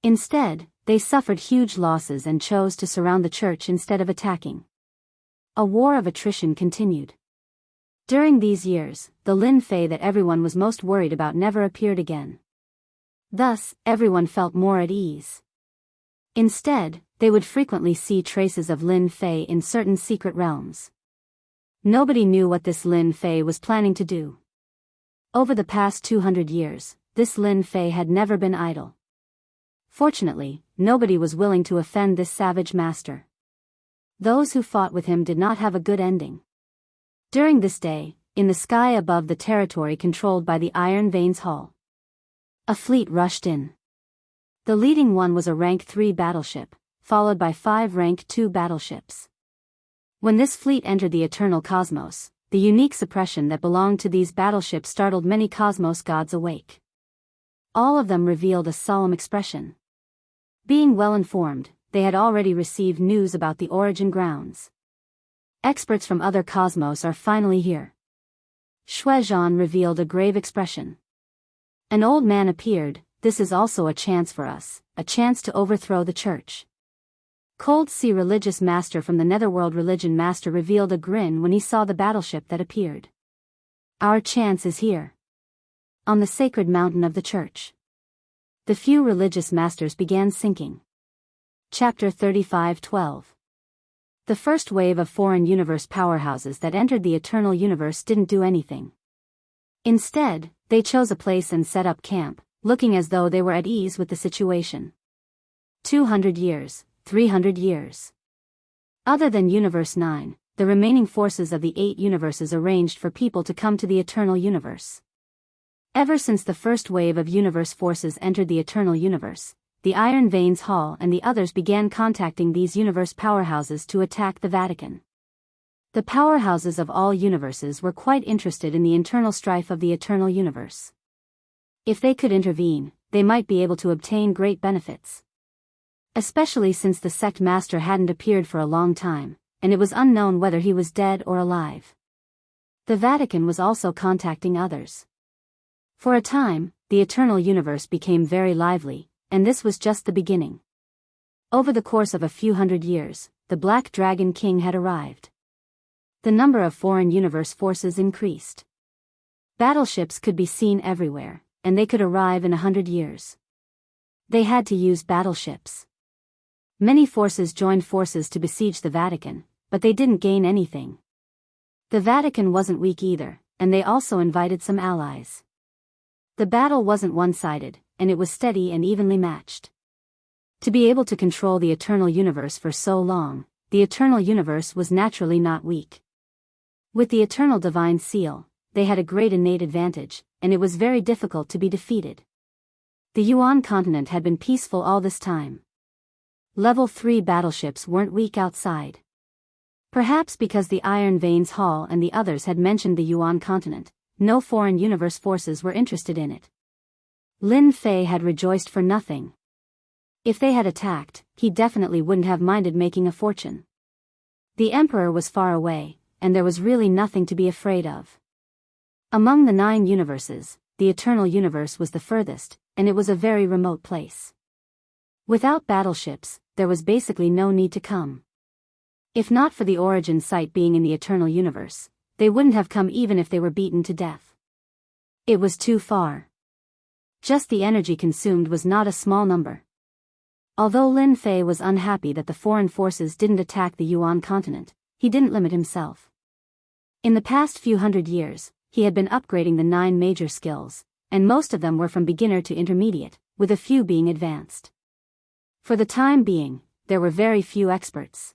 Instead, they suffered huge losses and chose to surround the church instead of attacking. A war of attrition continued. During these years, the Lin Fei that everyone was most worried about never appeared again. Thus, everyone felt more at ease. Instead, they would frequently see traces of Lin Fei in certain secret realms. Nobody knew what this Lin Fei was planning to do. Over the past 200 years, this Lin Fei had never been idle. Fortunately, nobody was willing to offend this savage master. Those who fought with him did not have a good ending. During this day, in the sky above the territory controlled by the Iron Veins Hall, a fleet rushed in. The leading one was a Rank 3 battleship, followed by 5 Rank 2 battleships. When this fleet entered the eternal cosmos, the unique suppression that belonged to these battleships startled many cosmos gods awake. All of them revealed a solemn expression. Being well informed, they had already received news about the origin grounds. Experts from other cosmos are finally here. Shuizhan revealed a grave expression. An old man appeared. This is also a chance for us, a chance to overthrow the church. Cold Sea religious master from the Netherworld religion master revealed a grin when he saw the battleship that appeared. Our chance is here. On the sacred mountain of the church. The few religious masters began sinking. Chapter 35:12. The first wave of foreign universe powerhouses that entered the eternal universe didn't do anything. Instead, they chose a place and set up camp, looking as though they were at ease with the situation. 200 years, 300 years. Other than Universe 9, the remaining forces of the 8 universes arranged for people to come to the eternal universe. Ever since the first wave of universe forces entered the eternal universe, the Iron Veins Hall and the others began contacting these universe powerhouses to attack the Vatican. The powerhouses of all universes were quite interested in the internal strife of the eternal universe. If they could intervene, they might be able to obtain great benefits. Especially since the sect master hadn't appeared for a long time, and it was unknown whether he was dead or alive. The Vatican was also contacting others. For a time, the eternal universe became very lively, and this was just the beginning. Over the course of a few hundred years, the Black Dragon King had arrived. The number of foreign universe forces increased. Battleships could be seen everywhere, and they could arrive in 100 years. They had to use battleships. Many forces joined forces to besiege the Vatican, but they didn't gain anything. The Vatican wasn't weak either, and they also invited some allies. The battle wasn't one-sided, and it was steady and evenly matched. To be able to control the eternal universe for so long, the eternal universe was naturally not weak. With the eternal divine seal, they had a great innate advantage, and it was very difficult to be defeated. The Yuan continent had been peaceful all this time. Level 3 battleships weren't weak outside. Perhaps because the Iron Veins Hall and the others had mentioned the Yuan continent, no foreign universe forces were interested in it. Lin Fei had rejoiced for nothing. If they had attacked, he definitely wouldn't have minded making a fortune. The Emperor was far away, and there was really nothing to be afraid of. Among the 9 universes, the Eternal Universe was the furthest, and it was a very remote place. Without battleships, there was basically no need to come. If not for the origin site being in the Eternal Universe, they wouldn't have come even if they were beaten to death. It was too far. Just the energy consumed was not a small number. Although Lin Fei was unhappy that the foreign forces didn't attack the Yuan continent, he didn't limit himself. In the past few hundred years, he had been upgrading the 9 major skills, and most of them were from beginner to intermediate, with a few being advanced. For the time being, there were very few experts.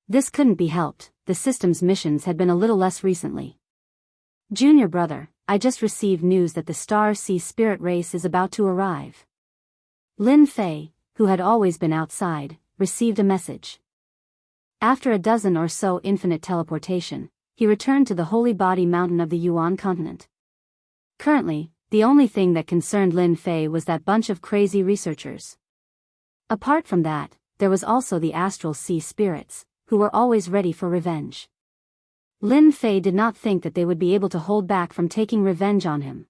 This couldn't be helped, the system's missions had been a little less recently. Junior brother, I just received news that the Star Sea Spirit race is about to arrive. Lin Fei, who had always been outside, received a message. After a dozen or so infinite teleportation, he returned to the holy body mountain of the Yuan continent. Currently, the only thing that concerned Lin Fei was that bunch of crazy researchers. Apart from that, there was also the astral sea spirits, who were always ready for revenge. Lin Fei did not think that they would be able to hold back from taking revenge on him.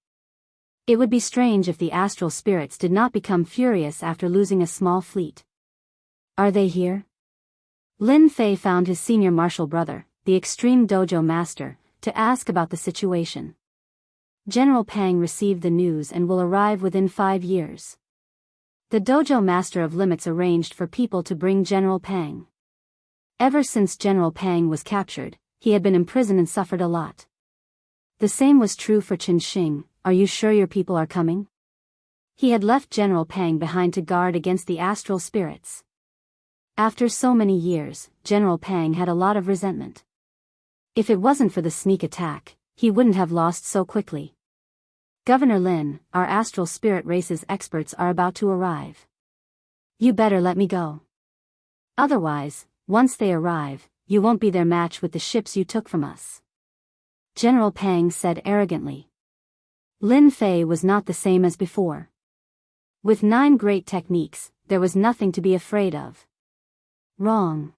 It would be strange if the astral spirits did not become furious after losing a small fleet. Are they here? Lin Fei found his senior martial brother, the extreme dojo master, to ask about the situation. General Pang received the news and will arrive within 5 years. The dojo master of limits arranged for people to bring General Pang. Ever since General Pang was captured, he had been imprisoned and suffered a lot. The same was true for Qin Xing. Are you sure your people are coming? He had left General Pang behind to guard against the astral spirits. After so many years, General Pang had a lot of resentment. If it wasn't for the sneak attack, he wouldn't have lost so quickly. Governor Lin, our astral spirit race's experts are about to arrive. You better let me go. Otherwise, once they arrive, you won't be their match with the ships you took from us. General Pang said arrogantly. Lin Fei was not the same as before. With 9 great techniques, there was nothing to be afraid of. Wrong.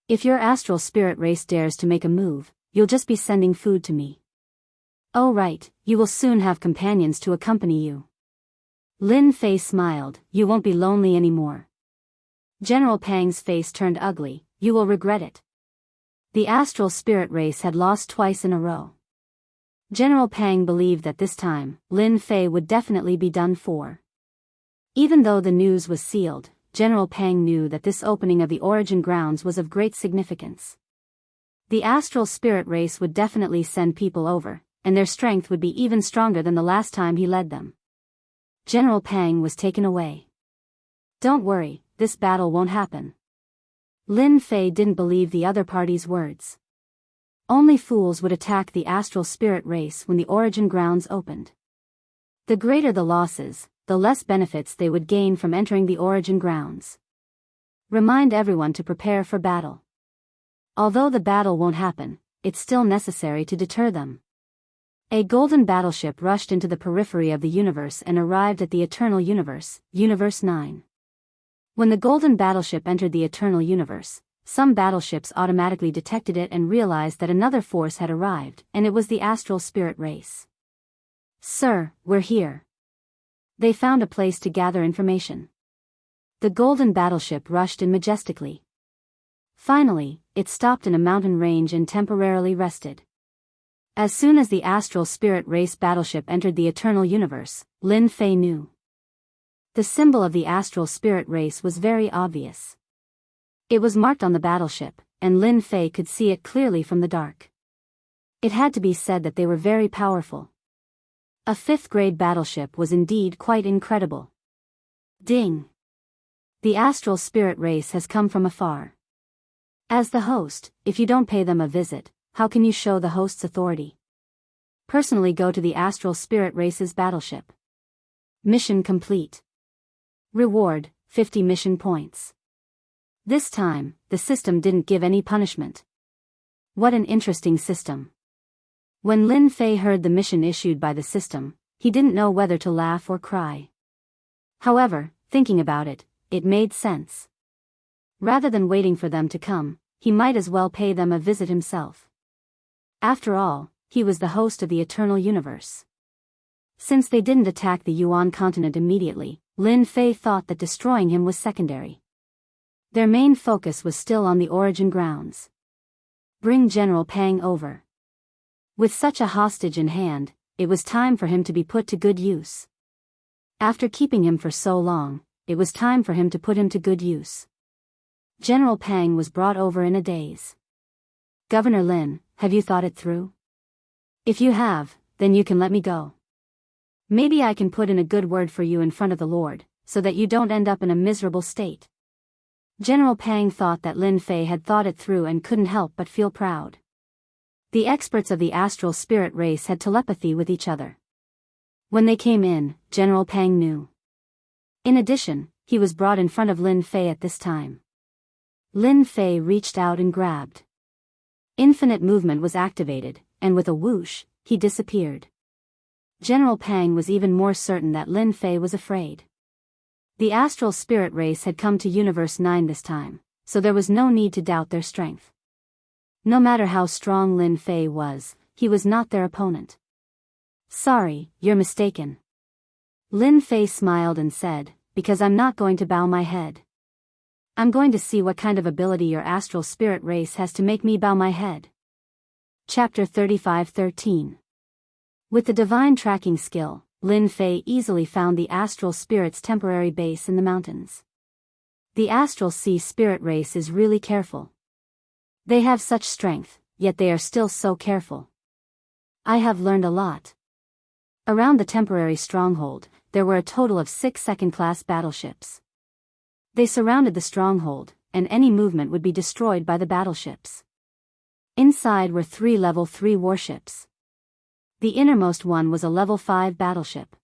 If your astral spirit race dares to make a move, you'll just be sending food to me. Oh right, you will soon have companions to accompany you. Lin Fei smiled, you won't be lonely anymore. General Pang's face turned ugly, you will regret it. The astral spirit race had lost twice in a row. General Pang believed that this time, Lin Fei would definitely be done for. Even though the news was sealed, General Pang knew that this opening of the origin grounds was of great significance. The astral spirit race would definitely send people over, and their strength would be even stronger than the last time he led them. General Pang was taken away. Don't worry, this battle won't happen. Lin Fei didn't believe the other party's words. Only fools would attack the astral spirit race when the origin grounds opened. The greater the losses, the less benefits they would gain from entering the origin grounds. Remind everyone to prepare for battle. Although the battle won't happen, it's still necessary to deter them. A golden battleship rushed into the periphery of the universe and arrived at the Eternal Universe, Universe 9. When the golden battleship entered the Eternal Universe, some battleships automatically detected it and realized that another force had arrived, and it was the astral spirit race. Sir, we're here. They found a place to gather information. The golden battleship rushed in majestically. Finally, it stopped in a mountain range and temporarily rested. As soon as the astral spirit race battleship entered the Eternal Universe, Lin Fei knew. The symbol of the astral spirit race was very obvious. It was marked on the battleship, and Lin Fei could see it clearly from the dark. It had to be said that they were very powerful. A 5th-grade battleship was indeed quite incredible. Ding! The astral spirit race has come from afar. As the host, if you don't pay them a visit, how can you show the host's authority? Personally go to the astral spirit race's battleship. Mission complete. Reward, 50 mission points. This time, the system didn't give any punishment. What an interesting system. When Lin Fei heard the mission issued by the system, he didn't know whether to laugh or cry. However, thinking about it, it made sense. Rather than waiting for them to come, he might as well pay them a visit himself. After all, he was the host of the eternal universe. Since they didn't attack the Yuan continent immediately, Lin Fei thought that destroying him was secondary. Their main focus was still on the origin grounds. Bring General Pang over. With such a hostage in hand, it was time for him to be put to good use. After keeping him for so long, it was time for him to put him to good use. General Pang was brought over in a daze. Governor Lin, have you thought it through? If you have, then you can let me go. Maybe I can put in a good word for you in front of the Lord, so that you don't end up in a miserable state. General Pang thought that Lin Fei had thought it through and couldn't help but feel proud. The experts of the astral spirit race had telepathy with each other. When they came in, General Pang knew. In addition, he was brought in front of Lin Fei at this time. Lin Fei reached out and grabbed. Infinite movement was activated, and with a whoosh, he disappeared. General Pang was even more certain that Lin Fei was afraid. The astral spirit race had come to Universe 9 this time, so there was no need to doubt their strength. No matter how strong Lin Fei was, he was not their opponent. Sorry, you're mistaken. Lin Fei smiled and said, because I'm not going to bow my head. I'm going to see what kind of ability your astral spirit race has to make me bow my head. Chapter 35:13. With the divine tracking skill, Lin Fei easily found the astral spirit's temporary base in the mountains. The astral sea spirit race is really careful. They have such strength, yet they are still so careful. I have learned a lot. Around the temporary stronghold, there were a total of 6 second-class battleships. They surrounded the stronghold, and any movement would be destroyed by the battleships. Inside were 3 level 3 warships. The innermost one was a level 5 battleship.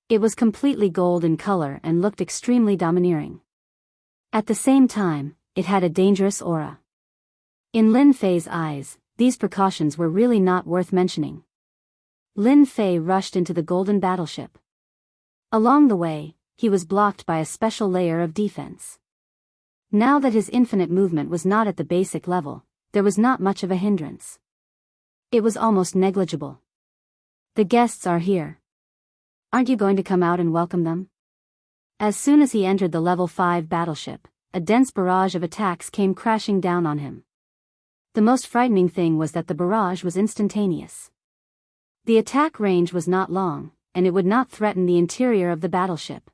It was completely gold in color and looked extremely domineering. At the same time, it had a dangerous aura. In Lin Fei's eyes, these precautions were really not worth mentioning. Lin Fei rushed into the golden battleship. Along the way, he was blocked by a special layer of defense. Now that his infinite movement was not at the basic level, there was not much of a hindrance. It was almost negligible. The guests are here. Aren't you going to come out and welcome them? As soon as he entered the level 5 battleship, a dense barrage of attacks came crashing down on him. The most frightening thing was that the barrage was instantaneous. The attack range was not long, and it would not threaten the interior of the battleship.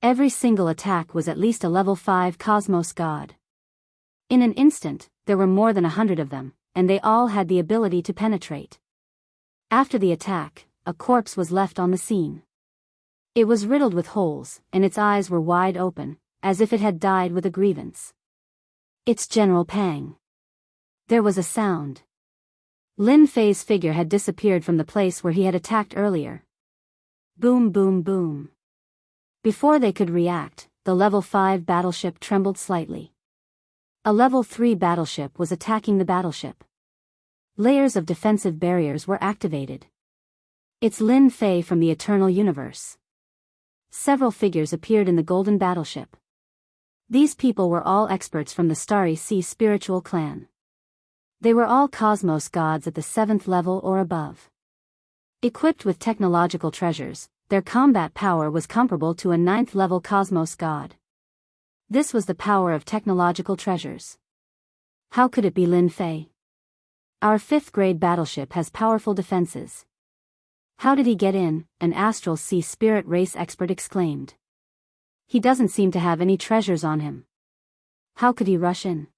Every single attack was at least a level 5 cosmos god. In an instant, there were more than 100 of them, and they all had the ability to penetrate. After the attack, a corpse was left on the scene. It was riddled with holes, and its eyes were wide open, as if it had died with a grievance. It's General Pang. There was a sound. Lin Fei's figure had disappeared from the place where he had attacked earlier. Boom, boom, boom. Before they could react, the level 5 battleship trembled slightly. A level 3 battleship was attacking the battleship. Layers of defensive barriers were activated. It's Lin Fei from the Eternal Universe. Several figures appeared in the golden battleship. These people were all experts from the Starry Sea spiritual clan. They were all cosmos gods at the 7th level or above. Equipped with technological treasures, their combat power was comparable to a 9th level cosmos god. This was the power of technological treasures. How could it be Lin Fei? Our 5th grade battleship has powerful defenses. How did he get in? An astral sea spirit race expert exclaimed. He doesn't seem to have any treasures on him. How could he rush in?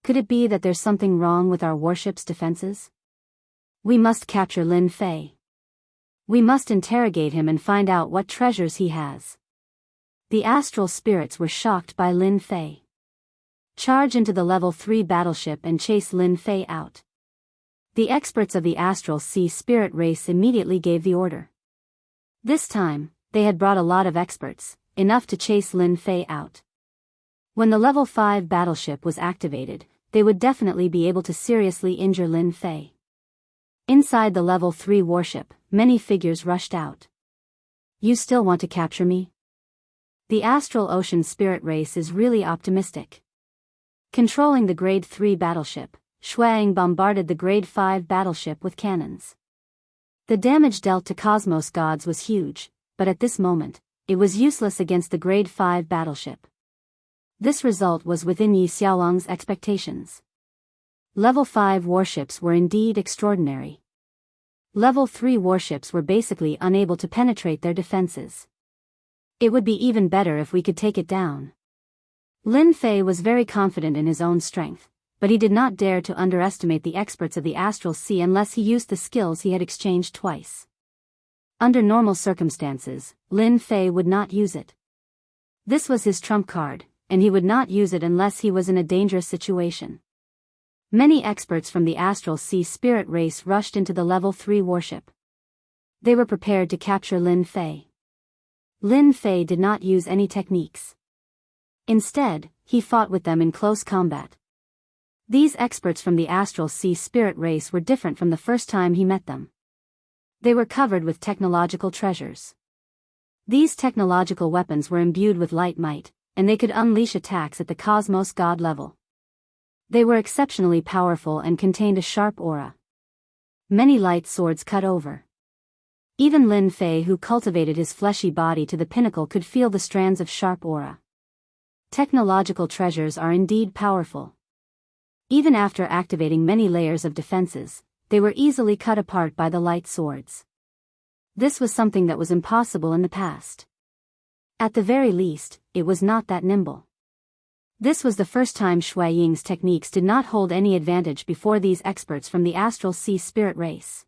Could it be that there's something wrong with our warship's defenses? We must capture Lin Fei. We must interrogate him and find out what treasures he has. The astral spirits were shocked by Lin Fei. Charge into the level 3 battleship and chase Lin Fei out. The experts of the astral sea spirit race immediately gave the order. This time, they had brought a lot of experts, enough to chase Lin Fei out. When the level 5 battleship was activated, they would definitely be able to seriously injure Lin Fei. Inside the level 3 warship, many figures rushed out. You still want to capture me? The Astral Ocean Spirit Race is really optimistic. Controlling the Grade 3 battleship, Shuang bombarded the Grade 5 battleship with cannons. The damage dealt to Cosmos Gods was huge, but at this moment, it was useless against the Grade 5 battleship. This result was within Yi Xiaolong's expectations. Level 5 warships were indeed extraordinary. Level 3 warships were basically unable to penetrate their defenses. It would be even better if we could take it down. Lin Fei was very confident in his own strength, but he did not dare to underestimate the experts of the Astral Sea unless he used the skills he had exchanged twice. Under normal circumstances, Lin Fei would not use it. This was his trump card, and he would not use it unless he was in a dangerous situation. Many experts from the Astral Sea Spirit Race rushed into the Level 3 warship. They were prepared to capture Lin Fei. Lin Fei did not use any techniques. Instead, he fought with them in close combat. These experts from the Astral Sea Spirit Race were different from the first time he met them. They were covered with technological treasures. These technological weapons were imbued with light might, and they could unleash attacks at the Cosmos God level. They were exceptionally powerful and contained a sharp aura. Many light swords cut over. Even Lin Fei, who cultivated his fleshy body to the pinnacle, could feel the strands of sharp aura. Technological treasures are indeed powerful. Even after activating many layers of defenses, they were easily cut apart by the light swords. This was something that was impossible in the past. At the very least, it was not that nimble. This was the first time Shui Ying's techniques did not hold any advantage before these experts from the Astral Sea Spirit Race.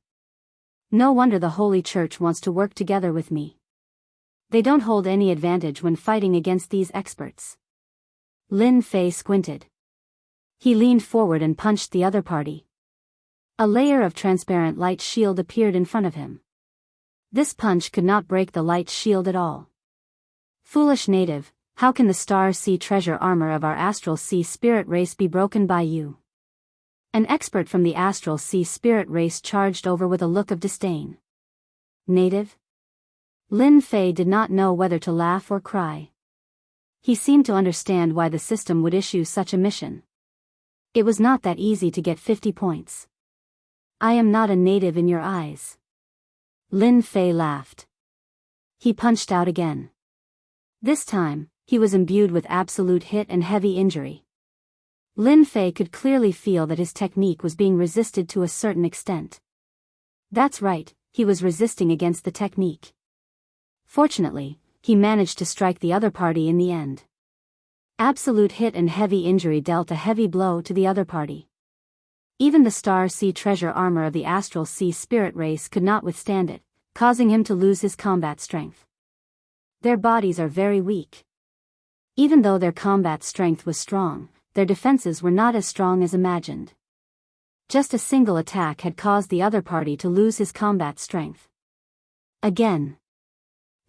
No wonder the Holy Church wants to work together with me. They don't hold any advantage when fighting against these experts. Lin Fei squinted. He leaned forward and punched the other party. A layer of transparent light shield appeared in front of him. This punch could not break the light shield at all. Foolish native, how can the Star Sea treasure armor of our Astral Sea Spirit Race be broken by you? An expert from the Astral Sea Spirit Race charged over with a look of disdain. Native? Lin Fei did not know whether to laugh or cry. He seemed to understand why the system would issue such a mission. It was not that easy to get 50 points. I am not a native in your eyes. Lin Fei laughed. He punched out again. This time, he was imbued with absolute hit and heavy injury. Lin Fei could clearly feel that his technique was being resisted to a certain extent. That's right, he was resisting against the technique. Fortunately, he managed to strike the other party in the end. Absolute hit and heavy injury dealt a heavy blow to the other party. Even the Star Sea treasure armor of the Astral Sea Spirit Race could not withstand it, causing him to lose his combat strength. Their bodies are very weak. Even though their combat strength was strong, their defenses were not as strong as imagined. Just a single attack had caused the other party to lose his combat strength. Again.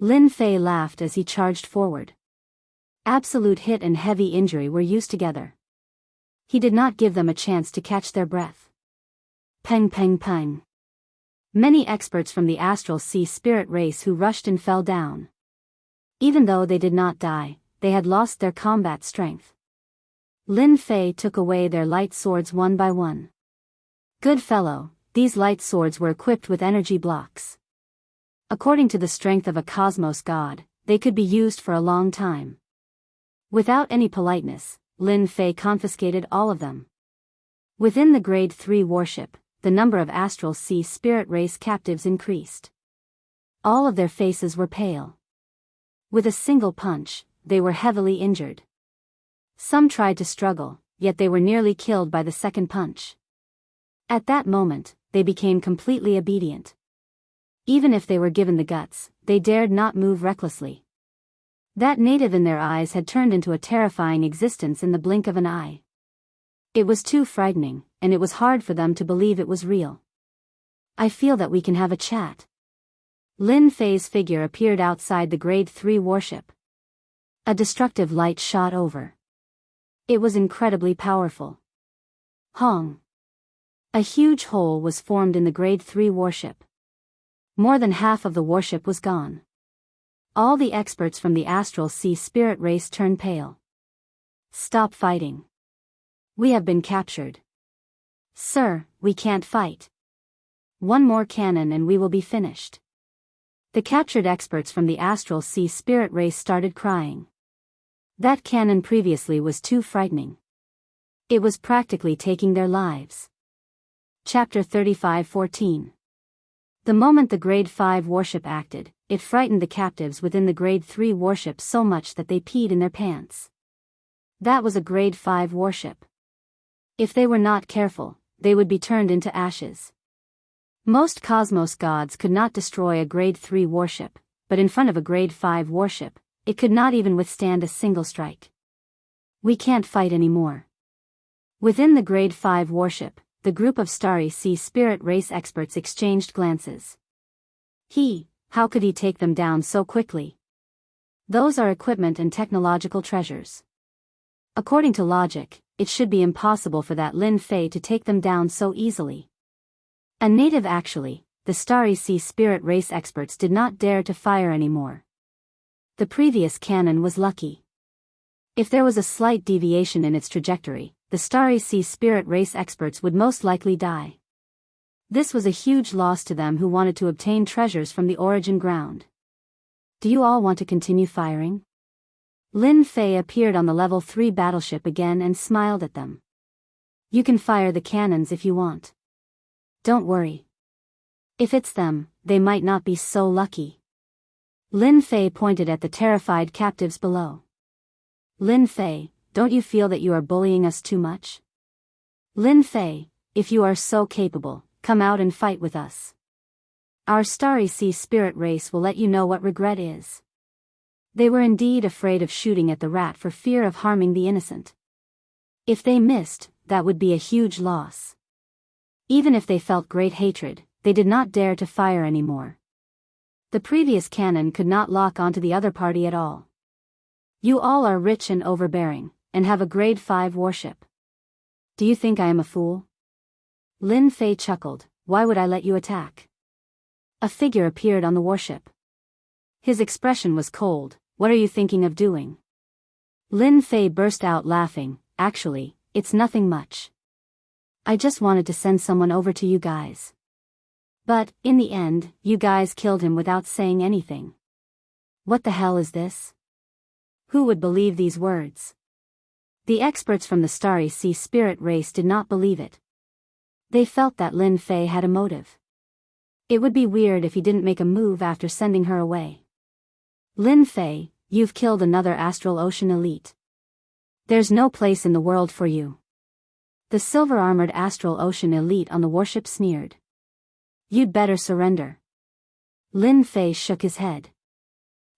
Lin Fei laughed as he charged forward. Absolute hit and heavy injury were used together. He did not give them a chance to catch their breath. Peng peng peng. Many experts from the Astral Sea Spirit Race who rushed and fell down. Even though they did not die, they had lost their combat strength. Lin Fei took away their light swords one by one. Good fellow, these light swords were equipped with energy blocks. According to the strength of a cosmos god, they could be used for a long time. Without any politeness, Lin Fei confiscated all of them. Within the Grade 3 warship, the number of Astral Sea Spirit Race captives increased. All of their faces were pale. With a single punch, they were heavily injured. Some tried to struggle, yet they were nearly killed by the second punch. At that moment, they became completely obedient. Even if they were given the guts, they dared not move recklessly. That native in their eyes had turned into a terrifying existence in the blink of an eye. It was too frightening, and it was hard for them to believe it was real. I feel that we can have a chat. Lin Fei's figure appeared outside the Grade 3 warship. A destructive light shot over. It was incredibly powerful. Hong. A huge hole was formed in the Grade 3 warship. More than half of the warship was gone. All the experts from the Astral Sea Spirit race turned pale. Stop fighting. We have been captured. Sir, we can't fight. One more cannon and we will be finished. The captured experts from the Astral Sea Spirit race started crying. That cannon previously was too frightening. It was practically taking their lives. Chapter 35:14. The moment the Grade 5 warship acted, it frightened the captives within the Grade 3 warship so much that they peed in their pants. That was a Grade 5 warship. If they were not careful, they would be turned into ashes. Most cosmos gods could not destroy a Grade 3 warship, but in front of a Grade 5 warship, it could not even withstand a single strike. We can't fight anymore. Within the Grade 5 warship, the group of Starry Sea Spirit race experts exchanged glances. How could he take them down so quickly? Those are equipment and technological treasures. According to logic, it should be impossible for that Lin Fei to take them down so easily. A native actually, the Starry Sea Spirit race experts did not dare to fire anymore. The previous cannon was lucky. If there was a slight deviation in its trajectory, the Starry Sea Spirit race experts would most likely die. This was a huge loss to them who wanted to obtain treasures from the origin ground. Do you all want to continue firing? Lin Fei appeared on the Level 3 battleship again and smiled at them. You can fire the cannons if you want. Don't worry. If it's them, they might not be so lucky. Lin Fei pointed at the terrified captives below. Lin Fei, don't you feel that you are bullying us too much? Lin Fei, if you are so capable, come out and fight with us. Our Starry Sea Spirit race will let you know what regret is. They were indeed afraid of shooting at the rat for fear of harming the innocent. If they missed, that would be a huge loss. Even if they felt great hatred, they did not dare to fire anymore. The previous cannon could not lock onto the other party at all. You all are rich and overbearing, and have a Grade 5 warship. Do you think I am a fool? Lin Fei chuckled. Why would I let you attack? A figure appeared on the warship. His expression was cold. What are you thinking of doing? Lin Fei burst out laughing. Actually, it's nothing much. I just wanted to send someone over to you guys. But, in the end, you guys killed him without saying anything. What the hell is this? Who would believe these words? The experts from the Starry Sea Spirit race did not believe it. They felt that Lin Fei had a motive. It would be weird if he didn't make a move after sending her away. Lin Fei, you've killed another Astral Ocean elite. There's no place in the world for you. The silver-armored Astral Ocean elite on the warship sneered. You'd better surrender. Lin Fei shook his head.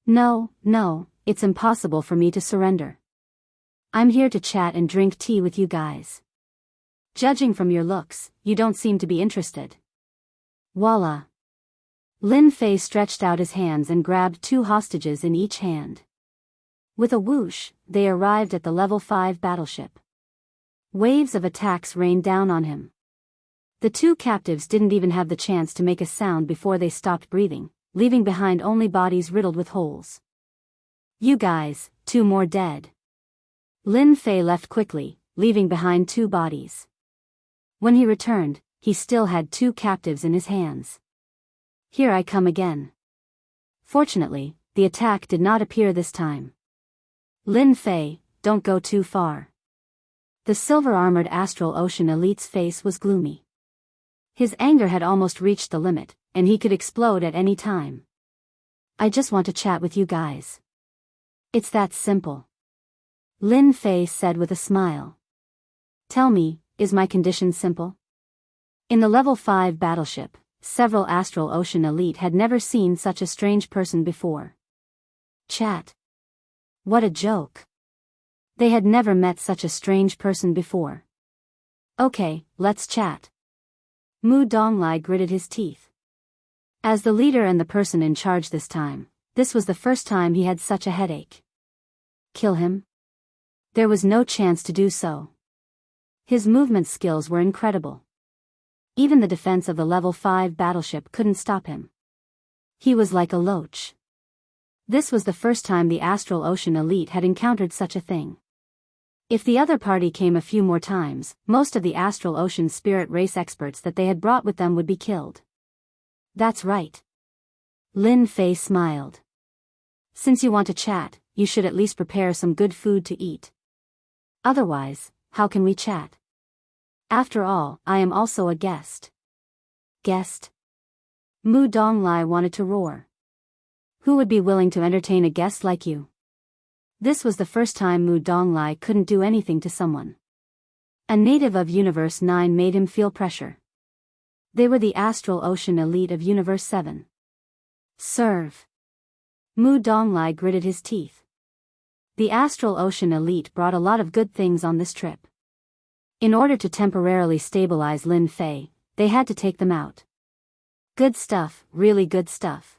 No, it's impossible for me to surrender. I'm here to chat and drink tea with you guys. Judging from your looks, you don't seem to be interested. Voila. Lin Fei stretched out his hands and grabbed 2 hostages in each hand. With a whoosh, they arrived at the Level 5 battleship. Waves of attacks rained down on him. The 2 captives didn't even have the chance to make a sound before they stopped breathing, leaving behind only bodies riddled with holes. You guys, 2 more dead. Lin Fei left quickly, leaving behind 2 bodies. When he returned, he still had 2 captives in his hands. Here I come again. Fortunately, the attack did not appear this time. Lin Fei, don't go too far. The silver-armored Astral Ocean elite's face was gloomy. His anger had almost reached the limit, and he could explode at any time. I just want to chat with you guys. It's that simple. Lin Fei said with a smile. Tell me, is my condition simple? In the Level 5 battleship, several Astral Ocean elite had never seen such a strange person before. Chat. What a joke. They had never met such a strange person before. Okay, let's chat. Mu Donglai gritted his teeth. As the leader and the person in charge this time, this was the first time he had such a headache. Kill him? There was no chance to do so. His movement skills were incredible. Even the defense of the level 5 battleship couldn't stop him. He was like a loach. This was the first time the Astral Ocean elite had encountered such a thing. If the other party came a few more times, most of the Astral Ocean spirit race experts that they had brought with them would be killed. That's right. Lin Fei smiled. Since you want to chat, you should at least prepare some good food to eat. Otherwise, how can we chat? After all, I am also a guest. Guest? Mu Donglai wanted to roar. Who would be willing to entertain a guest like you? This was the first time Mu Donglai couldn't do anything to someone. A native of Universe 9 made him feel pressure. They were the Astral Ocean elite of Universe 7. Serve. Mu Donglai gritted his teeth. The Astral Ocean elite brought a lot of good things on this trip. In order to temporarily stabilize Lin Fei, they had to take them out. Good stuff, really good stuff.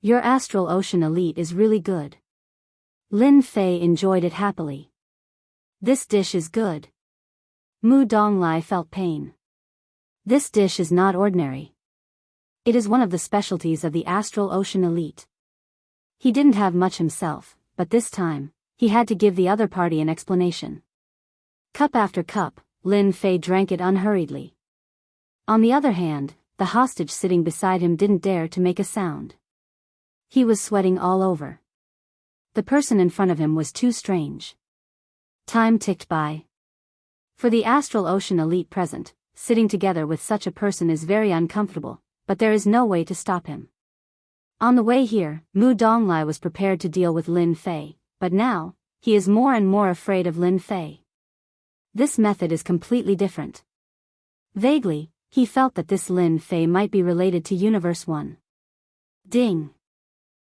Your Astral Ocean elite is really good. Lin Fei enjoyed it happily. This dish is good. Mu Donglai felt pain. This dish is not ordinary. It is one of the specialties of the Astral Ocean elite. He didn't have much himself, but this time, he had to give the other party an explanation. Cup after cup, Lin Fei drank it unhurriedly. On the other hand, the hostage sitting beside him didn't dare to make a sound. He was sweating all over. The person in front of him was too strange. Time ticked by. For the Astral Ocean elite present, sitting together with such a person is very uncomfortable, but there is no way to stop him. On the way here, Mu Donglai was prepared to deal with Lin Fei, but now, he is more and more afraid of Lin Fei. This method is completely different. Vaguely, he felt that this Lin Fei might be related to Universe 1. Ding!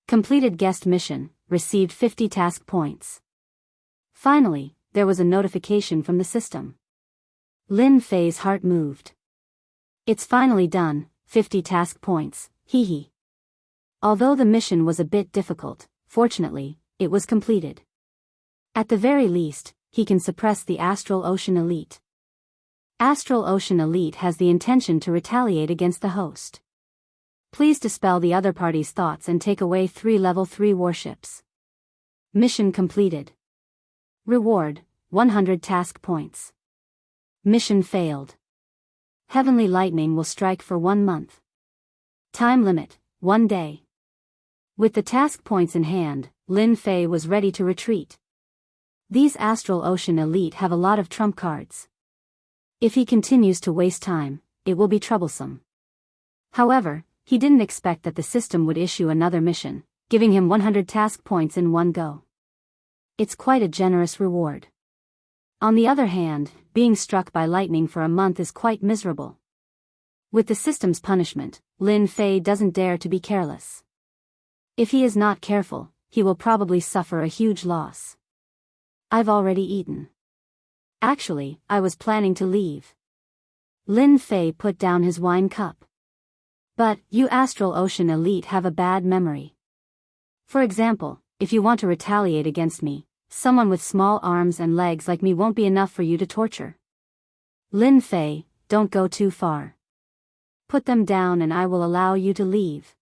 Completed guest mission, received 50 task points. Finally, there was a notification from the system. Lin Fei's heart moved. It's finally done, 50 task points, hee hee. Although the mission was a bit difficult, fortunately, it was completed. At the very least, he can suppress the Astral Ocean elite. Astral Ocean elite has the intention to retaliate against the host. Please dispel the other party's thoughts and take away 3 level 3 warships. Mission completed. Reward, 100 task points. Mission failed. Heavenly lightning will strike for 1 month. Time limit, 1 day. With the task points in hand, Lin Fei was ready to retreat. These Astral Ocean elite have a lot of trump cards. If he continues to waste time, it will be troublesome. However, he didn't expect that the system would issue another mission, giving him 100 task points in one go. It's quite a generous reward. On the other hand, being struck by lightning for a month is quite miserable. With the system's punishment, Lin Fei doesn't dare to be careless. If he is not careful, he will probably suffer a huge loss. I've already eaten. Actually, I was planning to leave. Lin Fei put down his wine cup. But, you Astral Ocean elite have a bad memory. For example, if you want to retaliate against me, someone with small arms and legs like me won't be enough for you to torture. Lin Fei, don't go too far. Put them down and I will allow you to leave.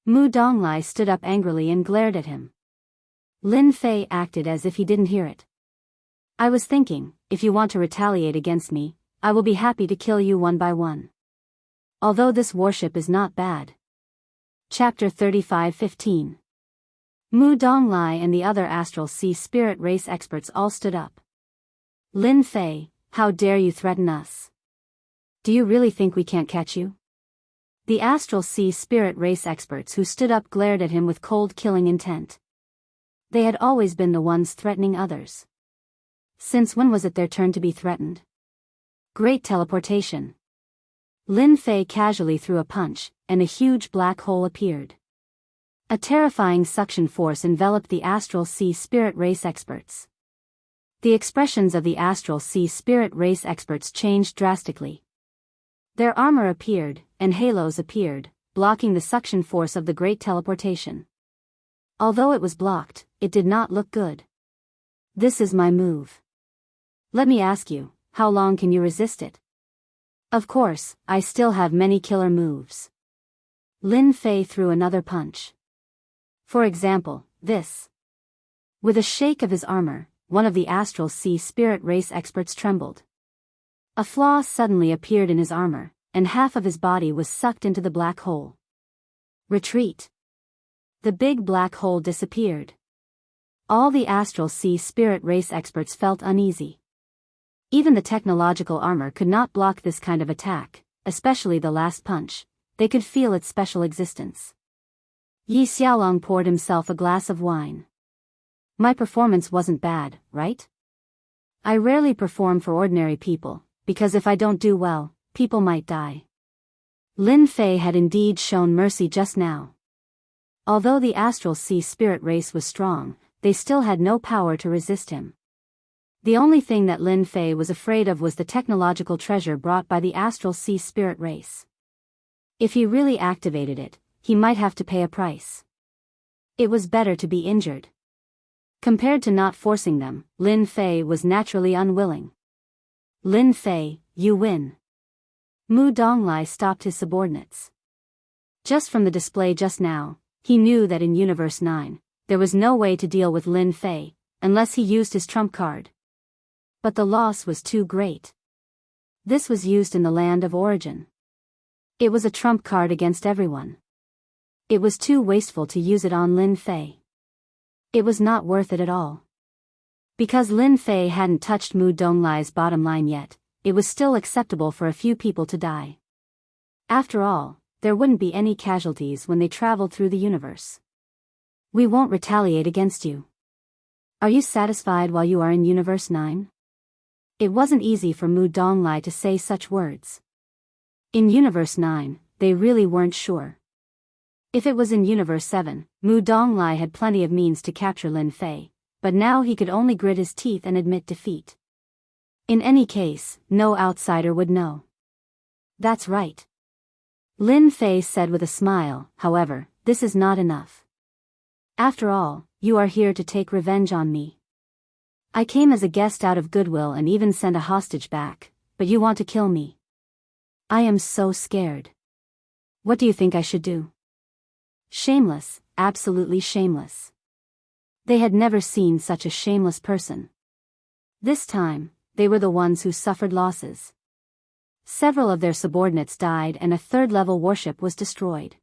Mu Donglai stood up angrily and glared at him. Lin Fei acted as if he didn't hear it. I was thinking, if you want to retaliate against me, I will be happy to kill you one by one. Although this warship is not bad. Chapter 35:15. Mu Donglai and the other Astral Sea Spirit Race experts all stood up. Lin Fei, how dare you threaten us? Do you really think we can't catch you? The Astral Sea Spirit Race experts who stood up glared at him with cold killing intent. They had always been the ones threatening others. Since when was it their turn to be threatened? Great teleportation. Lin Fei casually threw a punch, and a huge black hole appeared. A terrifying suction force enveloped the Astral Sea Spirit Race experts. The expressions of the Astral Sea Spirit Race experts changed drastically. Their armor appeared, and halos appeared, blocking the suction force of the great teleportation. Although it was blocked, it did not look good. This is my move. Let me ask you, how long can you resist it? Of course, I still have many killer moves. Lin Fei threw another punch. For example, this. With a shake of his armor, one of the astral sea spirit race experts trembled. A flaw suddenly appeared in his armor, and half of his body was sucked into the black hole. Retreat. The big black hole disappeared. All the astral sea spirit race experts felt uneasy. Even the technological armor could not block this kind of attack, especially the last punch. They could feel its special existence. Yi Xiaolong poured himself a glass of wine. My performance wasn't bad, right? I rarely perform for ordinary people, because if I don't do well, people might die. Lin Fei had indeed shown mercy just now. Although the astral sea spirit race was strong, they still had no power to resist him. The only thing that Lin Fei was afraid of was the technological treasure brought by the astral sea spirit race. If he really activated it, he might have to pay a price. It was better to be injured. Compared to not forcing them, Lin Fei was naturally unwilling. Lin Fei, you win. Mu Donglai stopped his subordinates. Just from the display just now, he knew that in Universe 9, there was no way to deal with Lin Fei, unless he used his trump card. But the loss was too great. This was used in the land of origin. It was a trump card against everyone. It was too wasteful to use it on Lin Fei. It was not worth it at all. Because Lin Fei hadn't touched Mu Donglai's bottom line yet, it was still acceptable for a few people to die. After all, there wouldn't be any casualties when they traveled through the universe. We won't retaliate against you. Are you satisfied while you are in Universe 9? It wasn't easy for Mu Donglai to say such words. In Universe 9, they really weren't sure. If it was in Universe 7, Mu Donglai had plenty of means to capture Lin Fei, but now he could only grit his teeth and admit defeat. In any case, no outsider would know. That's right. Lin Fei said with a smile. However, this is not enough. After all, you are here to take revenge on me. I came as a guest out of goodwill and even sent a hostage back, but you want to kill me. I am so scared. What do you think I should do? Shameless, absolutely shameless. They had never seen such a shameless person. This time, they were the ones who suffered losses. Several of their subordinates died and a third-level warship was destroyed.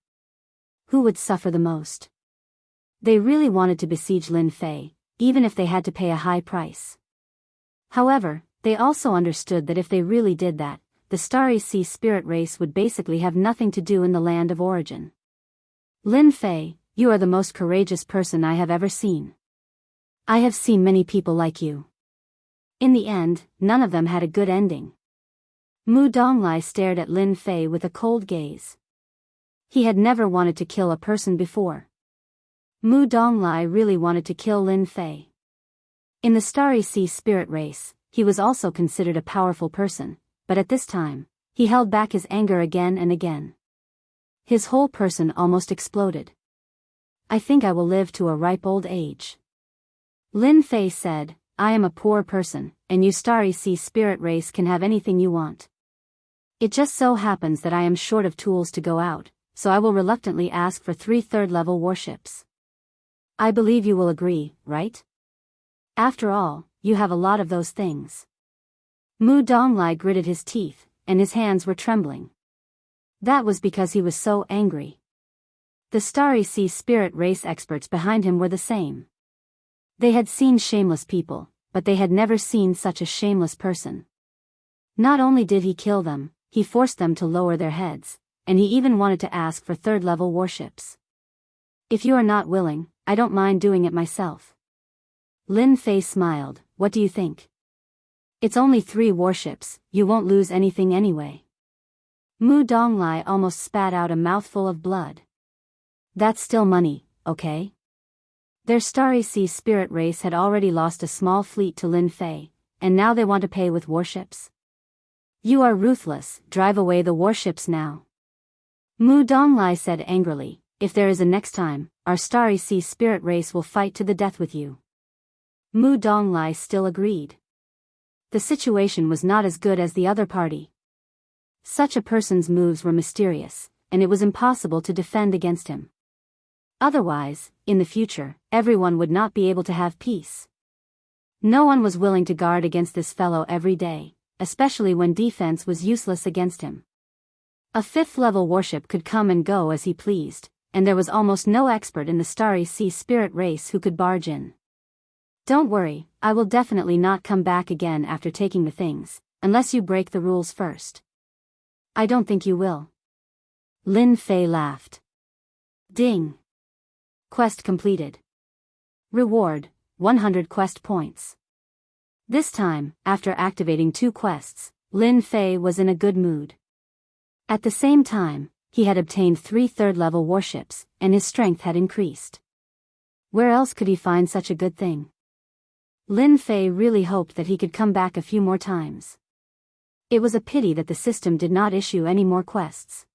Who would suffer the most? They really wanted to besiege Lin Fei, even if they had to pay a high price. However, they also understood that if they really did that, the Starry Sea spirit race would basically have nothing to do in the land of origin. Lin Fei, you are the most courageous person I have ever seen. I have seen many people like you. In the end, none of them had a good ending. Mu Donglai stared at Lin Fei with a cold gaze. He had never wanted to kill a person before. Mu Donglai really wanted to kill Lin Fei. In the Starry Sea spirit race, he was also considered a powerful person, but at this time, he held back his anger again and again. His whole person almost exploded. I think I will live to a ripe old age. Lin Fei said, I am a poor person, and you Starry Sea spirit race can have anything you want. It just so happens that I am short of tools to go out, so I will reluctantly ask for 3 third-level warships. I believe you will agree, right? After all, you have a lot of those things. Mu Donglai gritted his teeth, and his hands were trembling. That was because he was so angry. The Starry Sea spirit race experts behind him were the same. They had seen shameless people, but they had never seen such a shameless person. Not only did he kill them, he forced them to lower their heads, and he even wanted to ask for third-level warships. If you are not willing, I don't mind doing it myself. Lin Fei smiled. What do you think? It's only 3 warships, you won't lose anything anyway. Mu Donglai almost spat out a mouthful of blood. That's still money, okay? Their Starry Sea spirit race had already lost a small fleet to Lin Fei, and now they want to pay with warships? You are ruthless, drive away the warships now. Mu Donglai said angrily, if there is a next time, our starry sea spirit race will fight to the death with you. Mu Donglai still agreed. The situation was not as good as the other party. Such a person's moves were mysterious, and it was impossible to defend against him. Otherwise, in the future, everyone would not be able to have peace. No one was willing to guard against this fellow every day, especially when defense was useless against him. A fifth-level warship could come and go as he pleased, and there was almost no expert in the starry sea spirit race who could barge in. Don't worry, I will definitely not come back again after taking the things, unless you break the rules first. I don't think you will. Lin Fei laughed. Ding. Quest completed. Reward, 100 quest points. This time, after activating 2 quests, Lin Fei was in a good mood. At the same time, he had obtained 3 third-level warships, and his strength had increased. Where else could he find such a good thing? Lin Fei really hoped that he could come back a few more times. It was a pity that the system did not issue any more quests.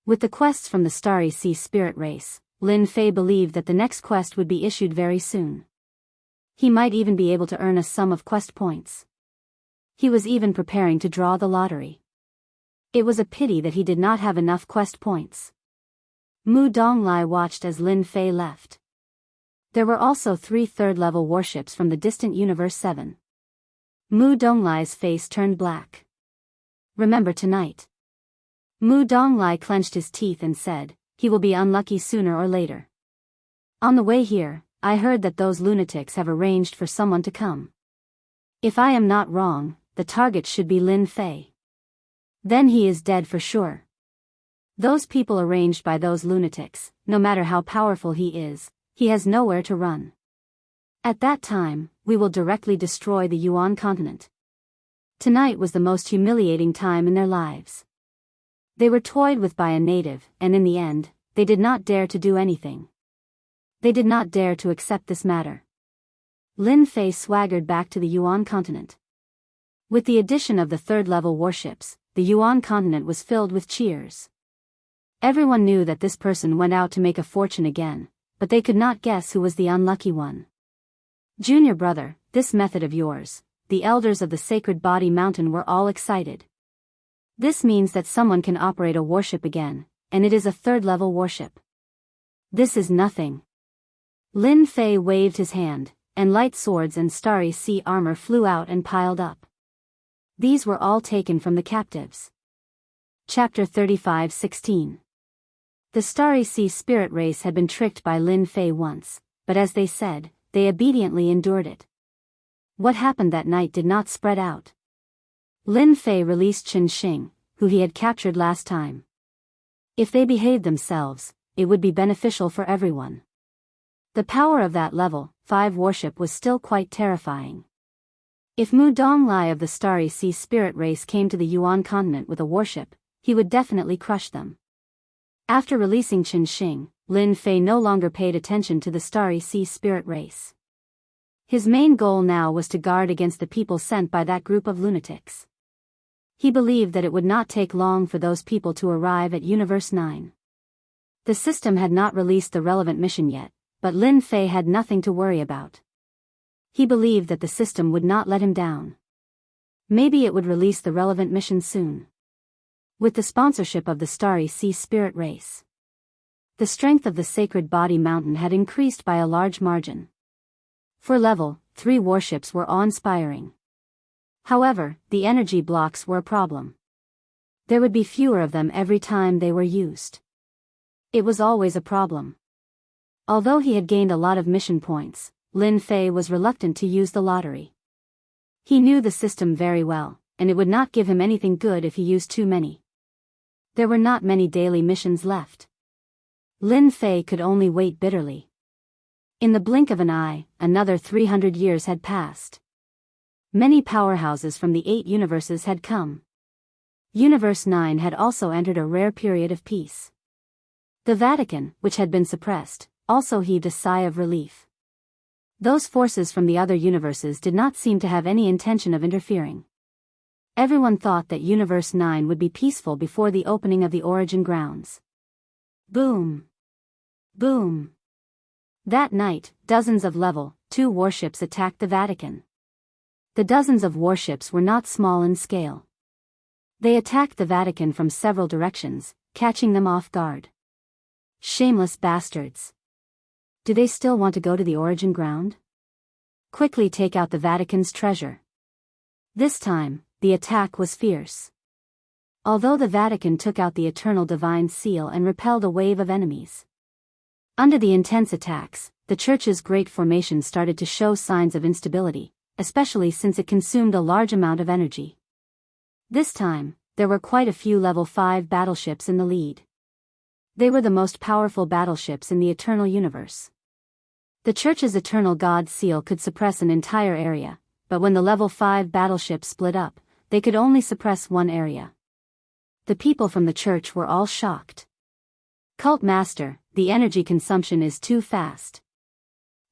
With the quests from the Starry Sea Spirit race, Lin Fei believed that the next quest would be issued very soon. He might even be able to earn a sum of quest points. He was even preparing to draw the lottery. It was a pity that he did not have enough quest points. Mu Donglai watched as Lin Fei left. There were also 3 third-level warships from the distant Universe 7. Mu Donglai's face turned black. Remember tonight. Mu Donglai clenched his teeth and said, he will be unlucky sooner or later. On the way here, I heard that those lunatics have arranged for someone to come. If I am not wrong, the target should be Lin Fei. Then he is dead for sure. Those people arranged by those lunatics, no matter how powerful he has nowhere to run. At that time, we will directly destroy the Yuan continent. Tonight was the most humiliating time in their lives. They were toyed with by a native, and in the end, they did not dare to do anything. They did not dare to accept this matter. Lin Fei swaggered back to the Yuan continent. With the addition of the third-level warships, the Yuan continent was filled with cheers. Everyone knew that this person went out to make a fortune again, but they could not guess who was the unlucky one. Junior brother, this method of yours, the elders of the Sacred Body Mountain were all excited. This means that someone can operate a warship again, and it is a third-level warship. This is nothing. Lin Fei waved his hand, and light swords and starry sea armor flew out and piled up. These were all taken from the captives. Chapter 35:16. The Starry Sea Spirit race had been tricked by Lin Fei once, but as they said, they obediently endured it. What happened that night did not spread out. Lin Fei released Qin Xing, who he had captured last time. If they behaved themselves, it would be beneficial for everyone. The power of that level 5 warship was still quite terrifying. If Mu Donglai of the Starry Sea Spirit race came to the Yuan continent with a warship, he would definitely crush them. After releasing Qin Xing, Lin Fei no longer paid attention to the Starry Sea Spirit race. His main goal now was to guard against the people sent by that group of lunatics. He believed that it would not take long for those people to arrive at Universe 9. The system had not released the relevant mission yet, but Lin Fei had nothing to worry about. He believed that the system would not let him down. Maybe it would release the relevant mission soon. With the sponsorship of the Starry Sea Spirit race, the strength of the Sacred Body Mountain had increased by a large margin. For level 3 warships were awe-inspiring. However, the energy blocks were a problem. There would be fewer of them every time they were used. It was always a problem. Although he had gained a lot of mission points, Lin Fei was reluctant to use the lottery. He knew the system very well, and it would not give him anything good if he used too many. There were not many daily missions left. Lin Fei could only wait bitterly. In the blink of an eye, another 300 years had passed. Many powerhouses from the 8 universes had come. Universe 9 had also entered a rare period of peace. The Vatican, which had been suppressed, also heaved a sigh of relief. Those forces from the other universes did not seem to have any intention of interfering. Everyone thought that Universe 9 would be peaceful before the opening of the origin grounds. Boom! Boom! That night, dozens of Level 2 warships attacked the Vatican. The dozens of warships were not small in scale. They attacked the Vatican from several directions, catching them off guard. Shameless bastards. Do they still want to go to the origin ground? Quickly take out the Vatican's treasure. This time, the attack was fierce. Although the Vatican took out the eternal divine seal and repelled a wave of enemies. Under the intense attacks, the Church's great formation started to show signs of instability, especially since it consumed a large amount of energy. This time, there were quite a few Level 5 battleships in the lead. They were the most powerful battleships in the Eternal Universe. The Church's Eternal God Seal could suppress an entire area, but when the Level 5 battleships split up, they could only suppress one area. The people from the Church were all shocked. Cult Master, the energy consumption is too fast.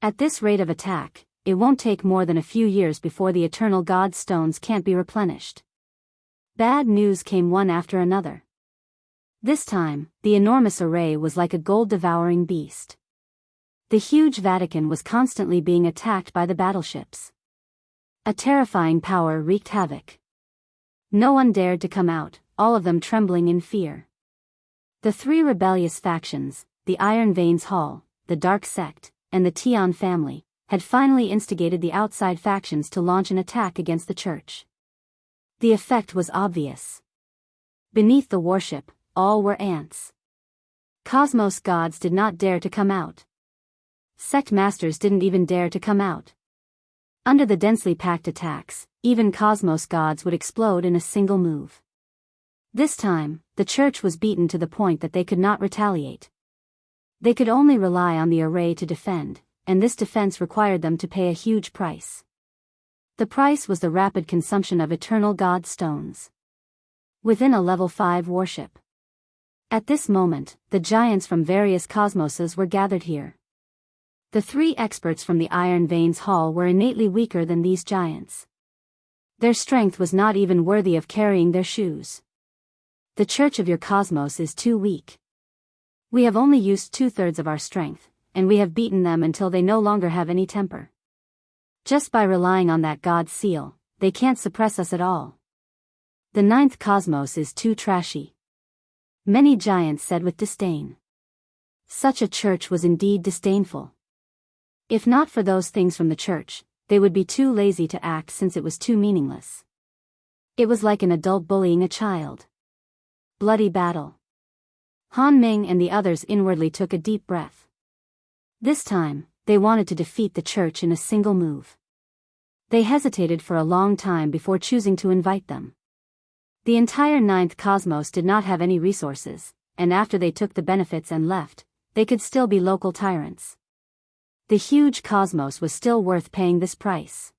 At this rate of attack, it won't take more than a few years before the Eternal God Stones can't be replenished. Bad news came one after another. This time, the enormous array was like a gold-devouring beast. The huge Vatican was constantly being attacked by the battleships. A terrifying power wreaked havoc. No one dared to come out, all of them trembling in fear. The three rebellious factions, the Iron Veins Hall, the Dark Sect, and the Tian family, had finally instigated the outside factions to launch an attack against the Church. The effect was obvious. Beneath the warship, all were ants. Cosmos gods did not dare to come out. Sect masters didn't even dare to come out. Under the densely packed attacks, even Cosmos gods would explode in a single move. This time, the Church was beaten to the point that they could not retaliate. They could only rely on the array to defend, and this defense required them to pay a huge price. The price was the rapid consumption of Eternal God Stones. Within a Level 5 warship. At this moment, the giants from various cosmoses were gathered here. The three experts from the Iron Veins Hall were innately weaker than these giants. Their strength was not even worthy of carrying their shoes. The Church of your cosmos is too weak. We have only used 2/3 of our strength, and we have beaten them until they no longer have any temper. Just by relying on that God seal, they can't suppress us at all. The 9th cosmos is too trashy. Many giants said with disdain. Such a church was indeed disdainful. If not for those things from the Church, they would be too lazy to act since it was too meaningless. It was like an adult bullying a child. Bloody battle. Han Ming and the others inwardly took a deep breath. This time, they wanted to defeat the Church in a single move. They hesitated for a long time before choosing to invite them. The entire 9th cosmos did not have any resources, and after they took the benefits and left, they could still be local tyrants. The huge cosmos was still worth paying this price.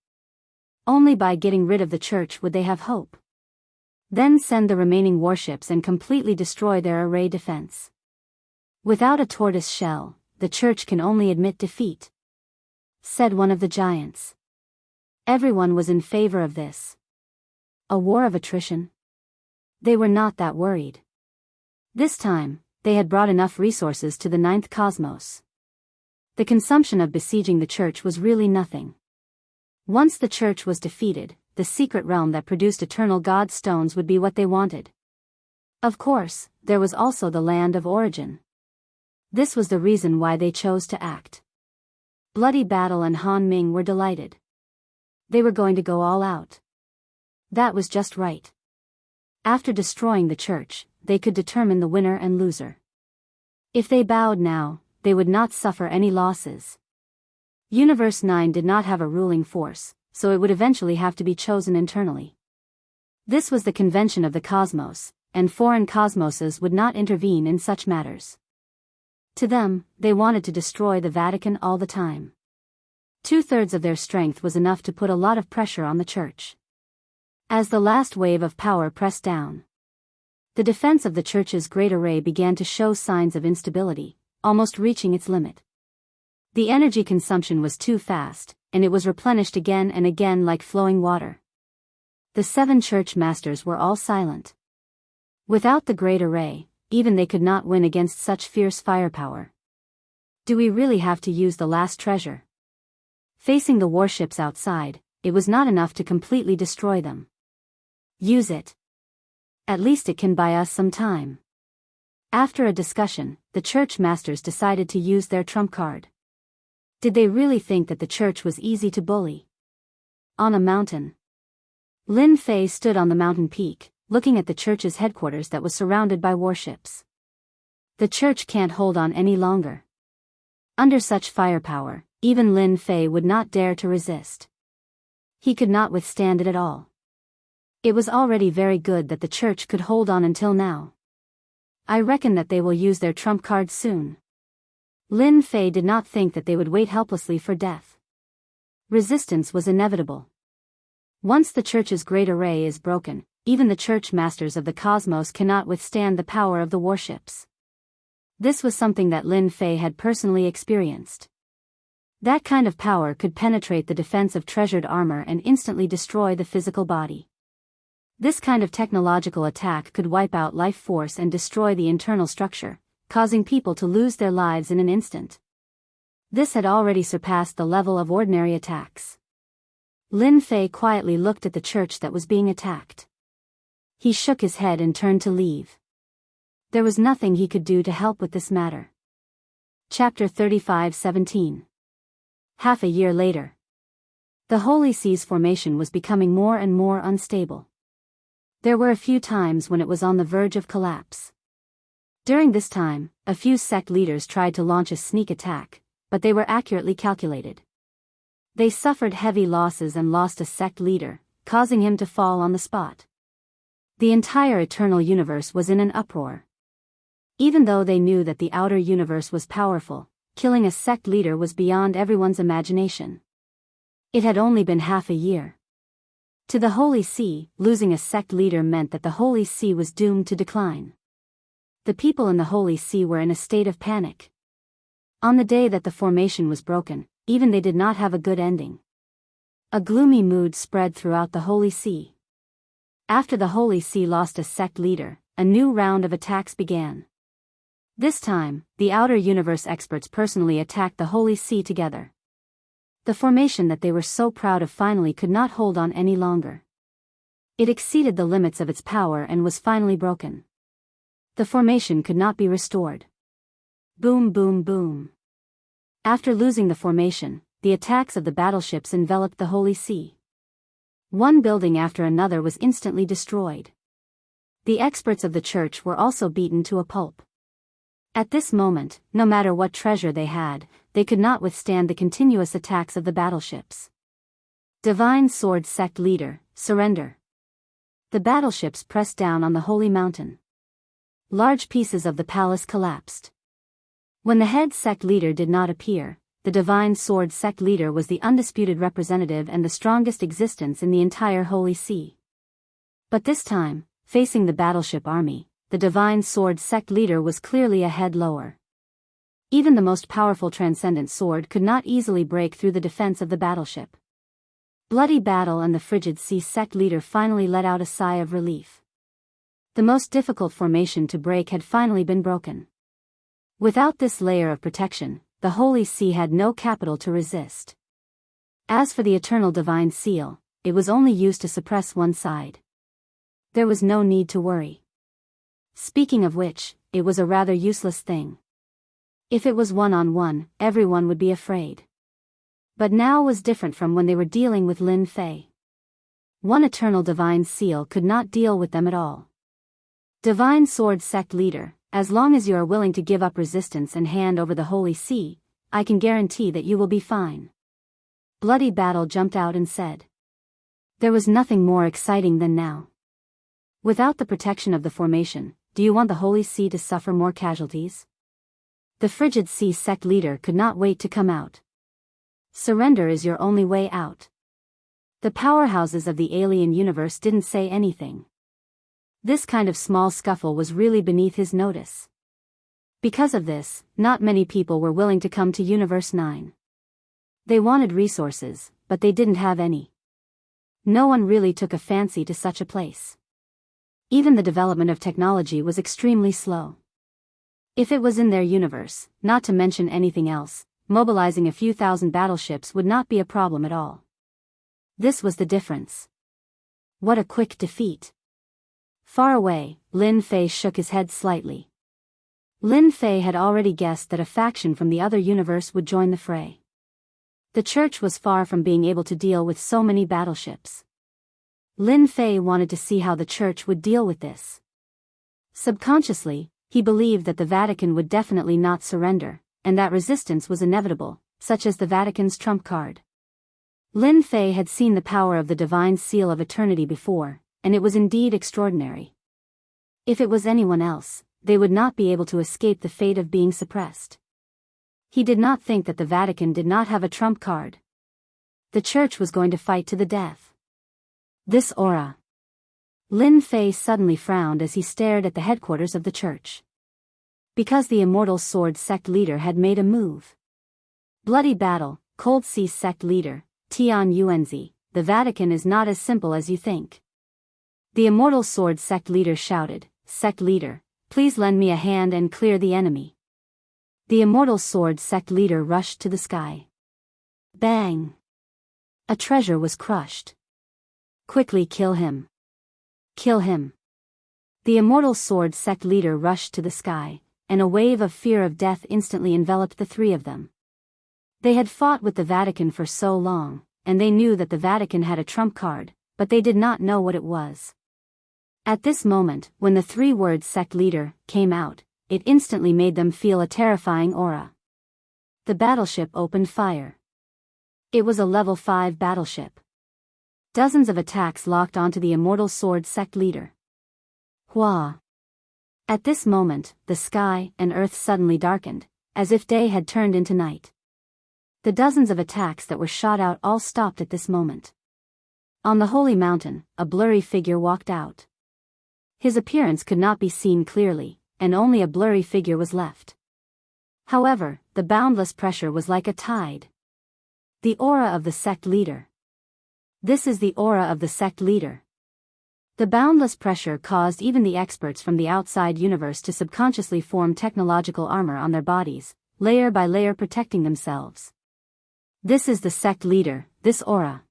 Only by getting rid of the Church would they have hope. Then send the remaining warships and completely destroy their array defense. Without a tortoise shell, the Church can only admit defeat, said one of the giants. Everyone was in favor of this. A war of attrition? They were not that worried. This time, they had brought enough resources to the 9th cosmos. The consumption of besieging the Church was really nothing. Once the Church was defeated, the secret realm that produced eternal God stones would be what they wanted. Of course, there was also the land of origin. This was the reason why they chose to act. Bloody Battle and Han Ming were delighted. They were going to go all out. That was just right. After destroying the Church, they could determine the winner and loser. If they bowed now, they would not suffer any losses. Universe 9 did not have a ruling force, so it would eventually have to be chosen internally. This was the convention of the cosmos, and foreign cosmoses would not intervene in such matters. To them, they wanted to destroy the Vatican all the time. 2/3 of their strength was enough to put a lot of pressure on the Church. As the last wave of power pressed down, the defense of the Church's great array began to show signs of instability, almost reaching its limit. The energy consumption was too fast, and it was replenished again and again like flowing water. The 7 church masters were all silent. Without the great array, even they could not win against such fierce firepower. Do we really have to use the last treasure? Facing the warships outside, it was not enough to completely destroy them. Use it. At least it can buy us some time. After a discussion, the church masters decided to use their trump card. Did they really think that the church was easy to bully? On a mountain. Lin Fei stood on the mountain peak, looking at the church's headquarters that was surrounded by warships. The church can't hold on any longer. Under such firepower, even Lin Fei would not dare to resist. He could not withstand it at all. It was already very good that the church could hold on until now. I reckon that they will use their trump card soon. Lin Fei did not think that they would wait helplessly for death. Resistance was inevitable. Once the church's great array is broken, even the church masters of the cosmos cannot withstand the power of the warships. This was something that Lin Fei had personally experienced. That kind of power could penetrate the defense of treasured armor and instantly destroy the physical body. This kind of technological attack could wipe out life force and destroy the internal structure, causing people to lose their lives in an instant. This had already surpassed the level of ordinary attacks. Lin Fei quietly looked at the church that was being attacked. He shook his head and turned to leave. There was nothing he could do to help with this matter. Chapter 35:17. Half a year later. The Holy Sea's formation was becoming more and more unstable. There were a few times when it was on the verge of collapse. During this time, a few sect leaders tried to launch a sneak attack, but they were accurately calculated. They suffered heavy losses and lost a sect leader, causing him to fall on the spot. The entire eternal universe was in an uproar. Even though they knew that the outer universe was powerful, killing a sect leader was beyond everyone's imagination. It had only been half a year. To the Holy See, losing a sect leader meant that the Holy See was doomed to decline. The people in the Holy See were in a state of panic. On the day that the formation was broken, even they did not have a good ending. A gloomy mood spread throughout the Holy See. After the Holy See lost a sect leader, a new round of attacks began. This time, the outer universe experts personally attacked the Holy See together. The formation that they were so proud of finally could not hold on any longer. It exceeded the limits of its power and was finally broken. The formation could not be restored. Boom, boom, boom. After losing the formation, the attacks of the battleships enveloped the Holy See. One building after another was instantly destroyed. The experts of the church were also beaten to a pulp. At this moment, no matter what treasure they had, they could not withstand the continuous attacks of the battleships. Divine Sword Sect Leader, surrender. The battleships pressed down on the holy mountain. Large pieces of the palace collapsed. When the head sect leader did not appear, the Divine Sword Sect Leader was the undisputed representative and the strongest existence in the entire Holy See. But this time, facing the battleship army, the Divine Sword Sect Leader was clearly a head lower. Even the most powerful transcendent sword could not easily break through the defense of the battleship. Bloody Battle and the Frigid Sea Sect Leader finally let out a sigh of relief. The most difficult formation to break had finally been broken. Without this layer of protection, the Holy See had no capital to resist. As for the Eternal Divine Seal, it was only used to suppress one side. There was no need to worry. Speaking of which, it was a rather useless thing. If it was one-on-one, everyone would be afraid. But now was different from when they were dealing with Lin Fei. One Eternal Divine Seal could not deal with them at all. Divine Sword Sect Leader, as long as you are willing to give up resistance and hand over the Holy See, I can guarantee that you will be fine. Bloody Battle jumped out and said. There was nothing more exciting than now. Without the protection of the formation, do you want the Holy See to suffer more casualties? The Frigid Sea Sect Leader could not wait to come out. Surrender is your only way out. The powerhouses of the alien universe didn't say anything. This kind of small scuffle was really beneath his notice. Because of this, not many people were willing to come to Universe 9. They wanted resources, but they didn't have any. No one really took a fancy to such a place. Even the development of technology was extremely slow. If it was in their universe, not to mention anything else, mobilizing a few thousand battleships would not be a problem at all. This was the difference. What a quick defeat. Far away, Lin Fei shook his head slightly. Lin Fei had already guessed that a faction from the other universe would join the fray. The church was far from being able to deal with so many battleships. Lin Fei wanted to see how the church would deal with this. Subconsciously, he believed that the Vatican would definitely not surrender, and that resistance was inevitable, such as the Vatican's trump card. Lin Fei had seen the power of the divine seal of eternity before, and it was indeed extraordinary. If it was anyone else, they would not be able to escape the fate of being suppressed. He did not think that the Vatican did not have a trump card. The church was going to fight to the death. This aura. Lin Fei suddenly frowned as he stared at the headquarters of the church. Because the Immortal Sword sect leader had made a move. Bloody battle, Cold Sea sect leader, Tian Yuanzi, the Vatican is not as simple as you think. The Immortal Sword sect leader shouted, "Sect leader, please lend me a hand and clear the enemy." The Immortal Sword sect leader rushed to the sky. Bang! A treasure was crushed. Quickly kill him. Kill him. The Immortal Sword sect leader rushed to the sky, and a wave of fear of death instantly enveloped the three of them. They had fought with the Vatican for so long, and they knew that the Vatican had a trump card, but they did not know what it was. At this moment, when the three-word sect leader came out, it instantly made them feel a terrifying aura. The battleship opened fire. It was a level 5 battleship. Dozens of attacks locked onto the Immortal Sword sect leader. Hua! At this moment, the sky and earth suddenly darkened, as if day had turned into night. The dozens of attacks that were shot out all stopped at this moment. On the holy mountain, a blurry figure walked out. His appearance could not be seen clearly, and only a blurry figure was left. However, the boundless pressure was like a tide. The aura of the sect leader. This is the aura of the sect leader. The boundless pressure caused even the experts from the outside universe to subconsciously form technological armor on their bodies, layer by layer protecting themselves. This is the sect leader, this aura.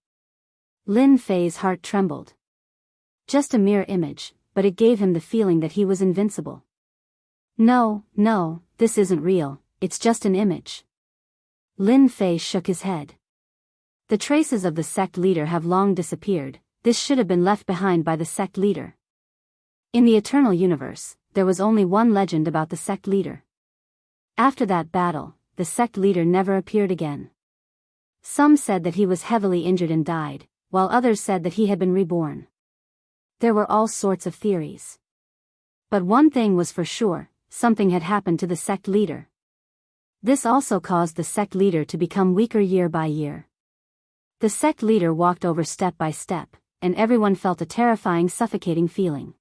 Lin Fei's heart trembled. Just a mere image, but it gave him the feeling that he was invincible. No, this isn't real, it's just an image. Lin Fei shook his head. The traces of the sect leader have long disappeared, this should have been left behind by the sect leader. In the eternal universe, there was only one legend about the sect leader. After that battle, the sect leader never appeared again. Some said that he was heavily injured and died, while others said that he had been reborn. There were all sorts of theories. But one thing was for sure, something had happened to the sect leader. This also caused the sect leader to become weaker year by year. The sect leader walked over step by step, and everyone felt a terrifying suffocating feeling.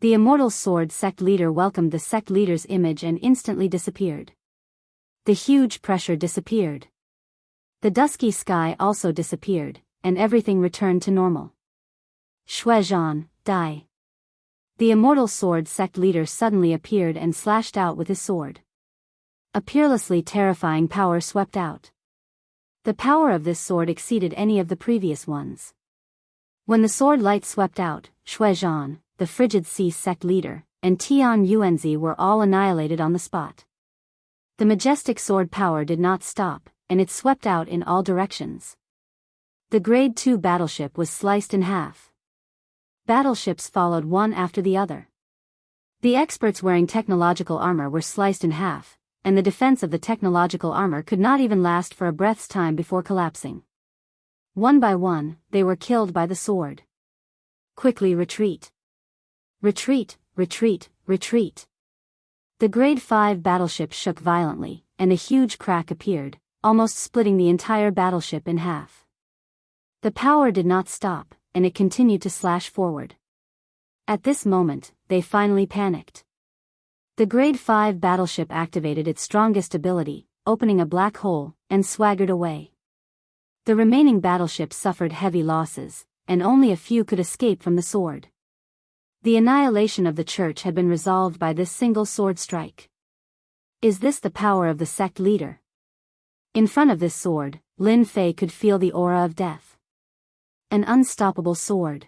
The Immortal Sword sect leader welcomed the sect leader's image and instantly disappeared. The huge pressure disappeared. The dusky sky also disappeared, and everything returned to normal. Shuizhan, die. The Immortal Sword sect leader suddenly appeared and slashed out with his sword. A peerlessly terrifying power swept out. The power of this sword exceeded any of the previous ones. When the sword light swept out, Shuizhan, the Frigid Sea sect leader, and Tian Yuanzi were all annihilated on the spot. The majestic sword power did not stop, and it swept out in all directions. The Grade 2 battleship was sliced in half. Battleships followed one after the other. The experts wearing technological armor were sliced in half, and the defense of the technological armor could not even last for a breath's time before collapsing. One by one, they were killed by the sword. Quickly retreat. Retreat, retreat, retreat. The Grade 5 battleship shook violently, and a huge crack appeared, almost splitting the entire battleship in half. The power did not stop, and it continued to slash forward. At this moment, they finally panicked. The Grade 5 battleship activated its strongest ability, opening a black hole, and swaggered away. The remaining battleships suffered heavy losses, and only a few could escape from the sword. The annihilation of the church had been resolved by this single sword strike. Is this the power of the sect leader? In front of this sword, Lin Fei could feel the aura of death. An unstoppable sword.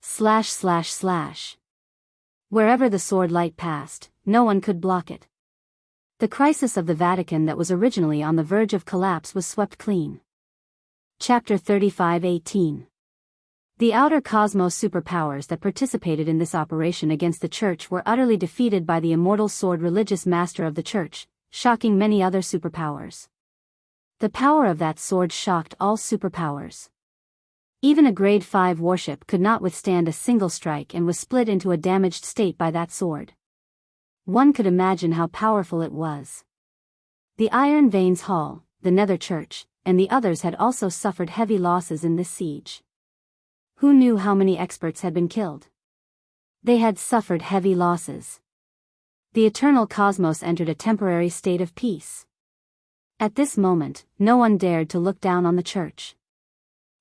Slash slash slash. Wherever the sword light passed, no one could block it. The crisis of the Vatican that was originally on the verge of collapse was swept clean. Chapter 35:18. The outer cosmos superpowers that participated in this operation against the Church were utterly defeated by the immortal sword religious master of the Church, shocking many other superpowers. The power of that sword shocked all superpowers. Even a grade 5 warship could not withstand a single strike and was split into a damaged state by that sword. One could imagine how powerful it was. The Iron Veins Hall, the Nether Church, and the others had also suffered heavy losses in this siege. Who knew how many experts had been killed? They had suffered heavy losses. The eternal cosmos entered a temporary state of peace. At this moment, no one dared to look down on the Church.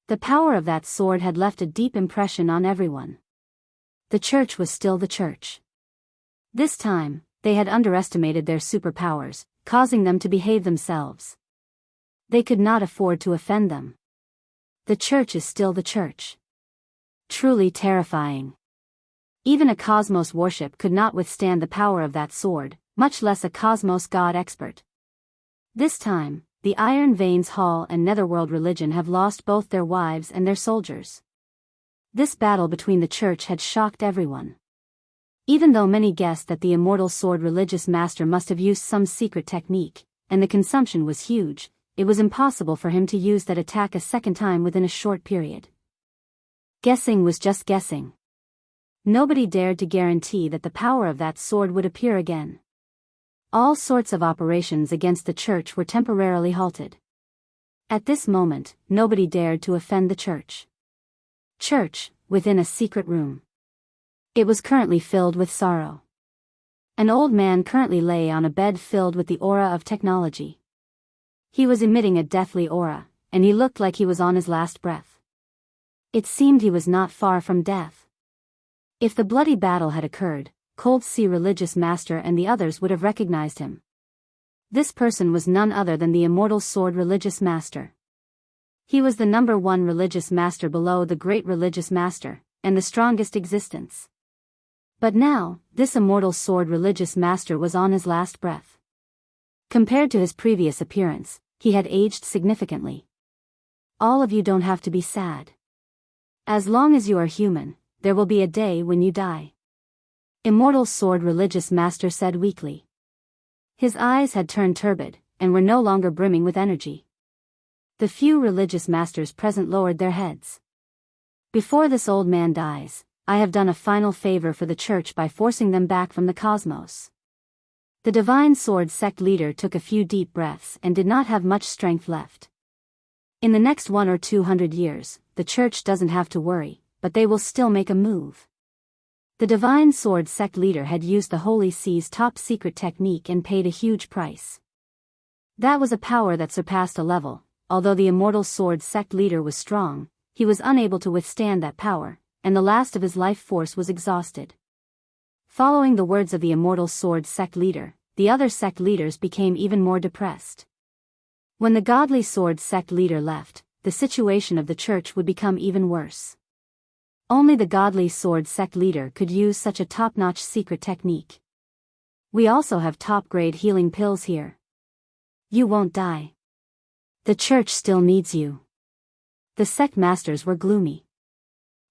The power of that sword had left a deep impression on everyone. The Church was still the Church. This time, they had underestimated their superpowers, causing them to behave themselves. They could not afford to offend them. The Church is still the Church. Truly terrifying. Even a cosmos warship could not withstand the power of that sword, much less a cosmos god expert. This time, the Iron Veins Hall and Netherworld religion have lost both their wives and their soldiers. This battle between the Church had shocked everyone. Even though many guessed that the immortal sword religious master must have used some secret technique, and the consumption was huge, it was impossible for him to use that attack a second time within a short period. Guessing was just guessing. Nobody dared to guarantee that the power of that sword would appear again. All sorts of operations against the Church were temporarily halted. At this moment, nobody dared to offend the Church. Church, within a secret room. It was currently filled with sorrow. An old man currently lay on a bed filled with the aura of technology. He was emitting a deathly aura, and he looked like he was on his last breath. It seemed he was not far from death. If the bloody battle had occurred, Cold Sea religious master and the others would have recognized him. This person was none other than the immortal sword religious master. He was the #1 religious master below the great religious master, and the strongest existence. But now, this immortal sword religious master was on his last breath. Compared to his previous appearance, he had aged significantly. All of you don't have to be sad. As long as you are human, there will be a day when you die. Immortal sword religious master said weakly. His eyes had turned turbid, and were no longer brimming with energy. The few religious masters present lowered their heads. Before this old man dies, I have done a final favor for the Church by forcing them back from the cosmos. The divine sword sect leader took a few deep breaths and did not have much strength left. In the next 100 or 200 years, the Church doesn't have to worry, but they will still make a move. The divine sword sect leader had used the Holy Sea's top secret technique and paid a huge price. That was a power that surpassed a level. Although the immortal sword sect leader was strong, he was unable to withstand that power, and the last of his life force was exhausted. Following the words of the immortal sword sect leader, the other sect leaders became even more depressed. When the godly sword sect leader left, the situation of the Church would become even worse. Only the godly sword sect leader could use such a top-notch secret technique. We also have top-grade healing pills here. You won't die. The Church still needs you. The sect masters were gloomy.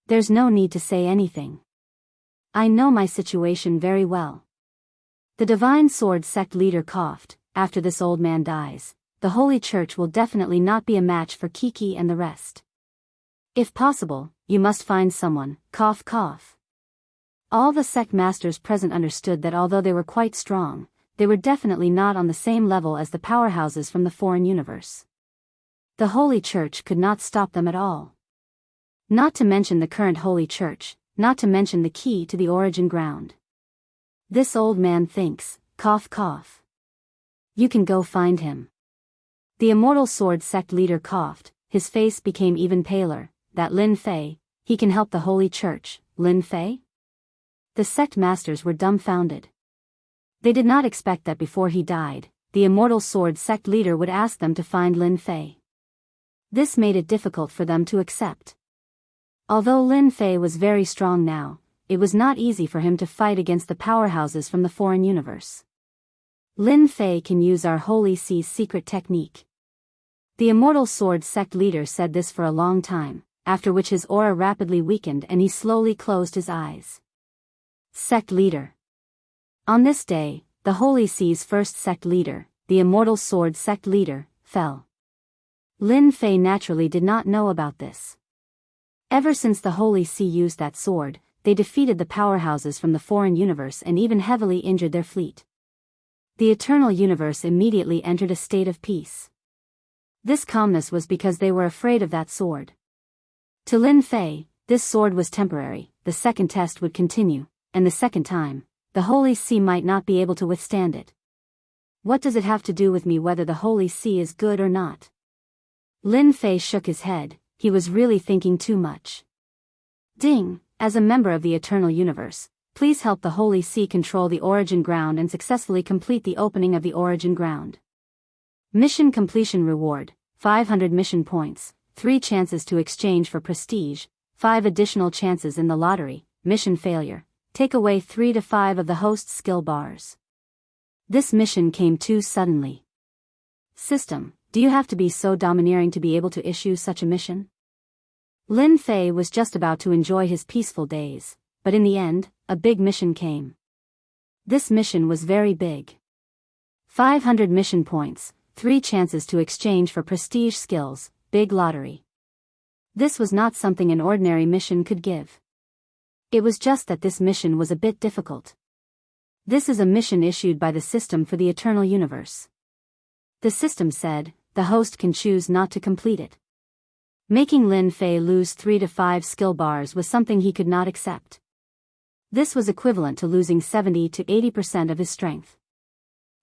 There's no need to say anything. I know my situation very well. The divine sword sect leader coughed. After this old man dies, the Holy Church will definitely not be a match for Kiki and the rest. If possible, you must find someone, cough cough. All the sect masters present understood that although they were quite strong, they were definitely not on the same level as the powerhouses from the foreign universe. The Holy Church could not stop them at all. Not to mention the current Holy Church, not to mention the key to the origin ground. This old man thinks, cough cough. You can go find him. The immortal sword sect leader coughed, his face became even paler. that Lin Fei, he can help the Holy Church, Lin Fei? The sect masters were dumbfounded. They did not expect that before he died, the Immortal Sword sect leader would ask them to find Lin Fei. This made it difficult for them to accept. Although Lin Fei was very strong now, it was not easy for him to fight against the powerhouses from the foreign universe. Lin Fei can use our Holy Sea's secret technique. The Immortal Sword sect leader said this for a long time, after which his aura rapidly weakened and he slowly closed his eyes. Sect leader. On this day, the Holy Sea's first sect leader, the Immortal Sword sect leader, fell. Lin Fei naturally did not know about this. Ever since the Holy See used that sword, they defeated the powerhouses from the foreign universe and even heavily injured their fleet. The eternal universe immediately entered a state of peace. This calmness was because they were afraid of that sword. To Lin Fei, this sword was temporary, the second test would continue, and the second time, the Holy See might not be able to withstand it. What does it have to do with me whether the Holy See is good or not? Lin Fei shook his head, he was really thinking too much. Ding, as a member of the Eternal Universe, please help the Holy See control the Origin Ground and successfully complete the opening of the Origin Ground. Mission completion reward, 500 mission points, 3 chances to exchange for prestige, 5 additional chances in the lottery. Mission failure, take away 3 to 5 of the host's skill bars. This mission came too suddenly. System, do you have to be so domineering to be able to issue such a mission? Lin Fei was just about to enjoy his peaceful days, but in the end, a big mission came. This mission was very big. 500 mission points, 3 chances to exchange for prestige skills, big lottery. This was not something an ordinary mission could give. It was just that this mission was a bit difficult. This is a mission issued by the system for the Eternal Universe. The system said, the host can choose not to complete it. Making Lin Fei lose 3 to 5 skill bars was something he could not accept. This was equivalent to losing 70 to 80% of his strength.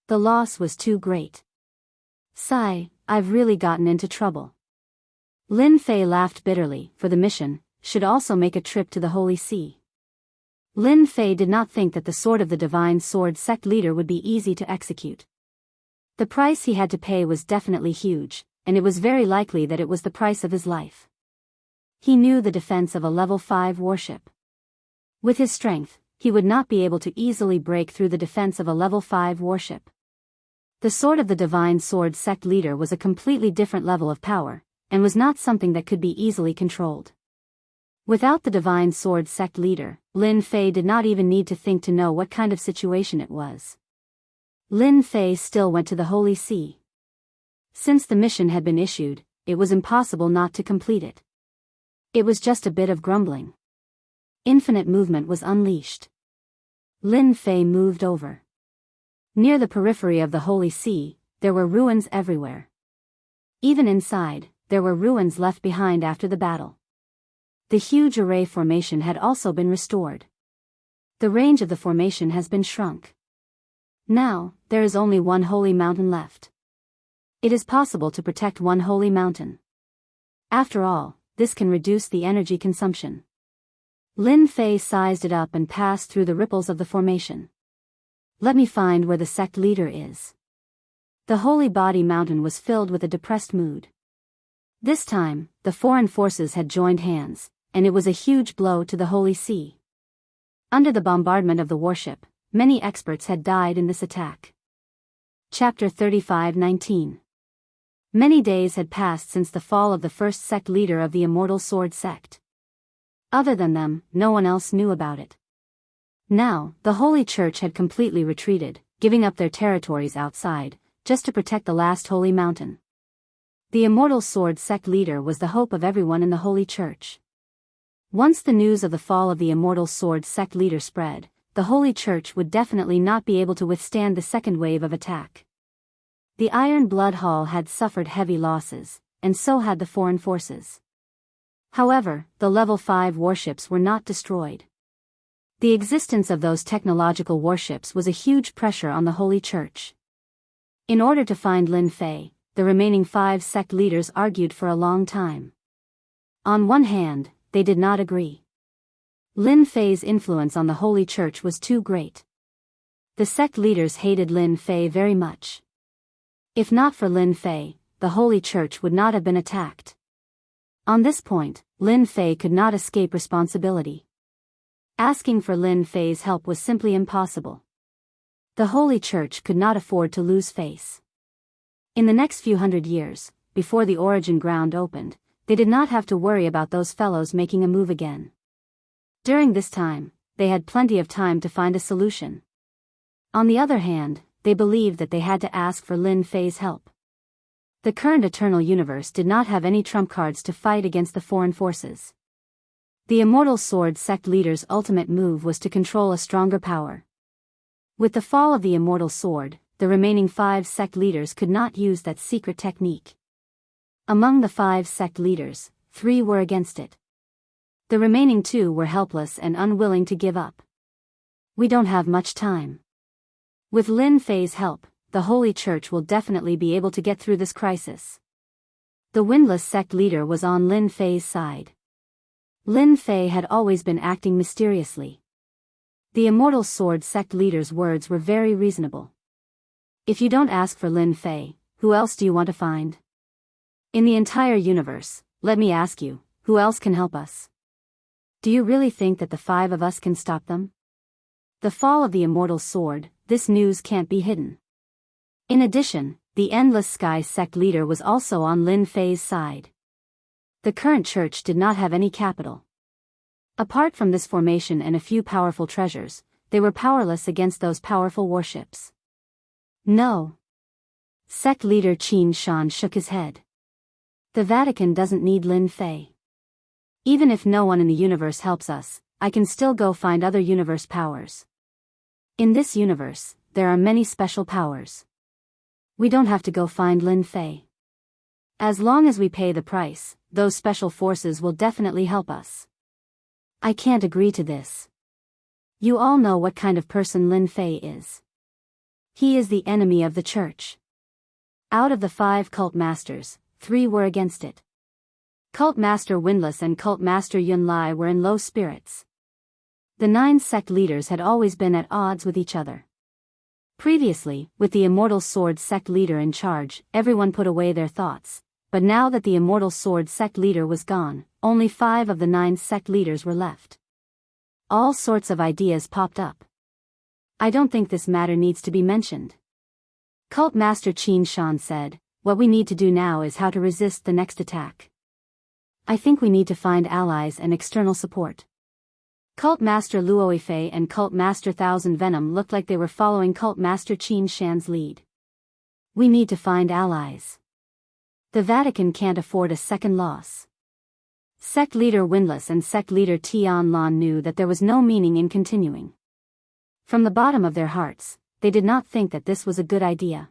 The loss was too great. Sigh, I've really gotten into trouble. Lin Fei laughed bitterly, for the mission should also make a trip to the Holy See. Lin Fei did not think that the Sword of the Divine Sword sect leader would be easy to execute. The price he had to pay was definitely huge, and it was very likely that it was the price of his life. He knew the defense of a level 5 warship. With his strength, he would not be able to easily break through the defense of a level 5 warship. The Sword of the Divine Sword sect leader was a completely different level of power, and was not something that could be easily controlled. Without the Divine Sword sect leader, Lin Fei did not even need to think to know what kind of situation it was. Lin Fei still went to the Holy See. Since the mission had been issued, it was impossible not to complete it. It was just a bit of grumbling. Infinite movement was unleashed. Lin Fei moved over. Near the periphery of the Holy See, there were ruins everywhere. Even inside, there were ruins left behind after the battle. The huge array formation had also been restored. The range of the formation has been shrunk. Now, there is only one holy mountain left. It is possible to protect one holy mountain. After all, this can reduce the energy consumption. Lin Fei sized it up and passed through the ripples of the formation. Let me find where the sect leader is. The holy body mountain was filled with a depressed mood. This time, the foreign forces had joined hands, and it was a huge blow to the Holy See. Under the bombardment of the warship, many experts had died in this attack. Chapter 35-19. Many days had passed since the fall of the first sect leader of the Immortal Sword sect. Other than them, no one else knew about it. Now, the Holy Church had completely retreated, giving up their territories outside, just to protect the last holy mountain. The Immortal Sword sect leader was the hope of everyone in the Holy Church. Once the news of the fall of the Immortal Sword sect leader spread, the Holy Church would definitely not be able to withstand the second wave of attack. The Iron Blood Hall had suffered heavy losses, and so had the foreign forces. However, the level 5 warships were not destroyed. The existence of those technological warships was a huge pressure on the Holy Church. In order to find Lin Fei, the remaining 5 sect leaders argued for a long time. On one hand, they did not agree. Lin Fei's influence on the Holy Church was too great. The sect leaders hated Lin Fei very much. If not for Lin Fei, the Holy Church would not have been attacked. On this point, Lin Fei could not escape responsibility. Asking for Lin Fei's help was simply impossible. The Holy Church could not afford to lose face. In the next few hundred years, before the origin ground opened, they did not have to worry about those fellows making a move again. During this time, they had plenty of time to find a solution. On the other hand, they believed that they had to ask for Lin Fei's help. The current eternal universe did not have any trump cards to fight against the foreign forces. The Immortal Sword sect leader's ultimate move was to control a stronger power. With the fall of the Immortal Sword, the remaining 5 sect leaders could not use that secret technique. Among the 5 sect leaders, 3 were against it. The remaining 2 were helpless and unwilling to give up. We don't have much time. With Lin Fei's help, the Holy Church will definitely be able to get through this crisis. The Windless sect leader was on Lin Fei's side. Lin Fei had always been acting mysteriously. The Immortal Sword sect leader's words were very reasonable. If you don't ask for Lin Fei, who else do you want to find? In the entire universe, let me ask you, who else can help us? Do you really think that the 5 of us can stop them? The fall of the Immortal Sword, this news can't be hidden. In addition, the Endless Sky sect leader was also on Lin Fei's side. The current church did not have any capital. Apart from this formation and a few powerful treasures, they were powerless against those powerful warships. No. Sect leader Qin Shan shook his head. The Vatican doesn't need Lin Fei. Even if no one in the universe helps us, I can still go find other universe powers. In this universe, there are many special powers. We don't have to go find Lin Fei. As long as we pay the price, those special forces will definitely help us. I can't agree to this. You all know what kind of person Lin Fei is. He is the enemy of the church. Out of the 5 cult masters, 3 were against it. Cult Master Windless and Cult Master Yunlai were in low spirits. The 9 sect leaders had always been at odds with each other. Previously, with the Immortal Sword sect leader in charge, everyone put away their thoughts, but now that the Immortal Sword sect leader was gone, only 5 of the 9 sect leaders were left. All sorts of ideas popped up. I don't think this matter needs to be mentioned. Cult Master Qin Shan said, what we need to do now is how to resist the next attack. I think we need to find allies and external support. Cult Master Luoyifei and Cult Master Thousand Venom looked like they were following Cult Master Qin Shan's lead. We need to find allies. The Vatican can't afford a second loss. Sect leader Windless and sect leader Tian Lan knew that there was no meaning in continuing. From the bottom of their hearts, they did not think that this was a good idea.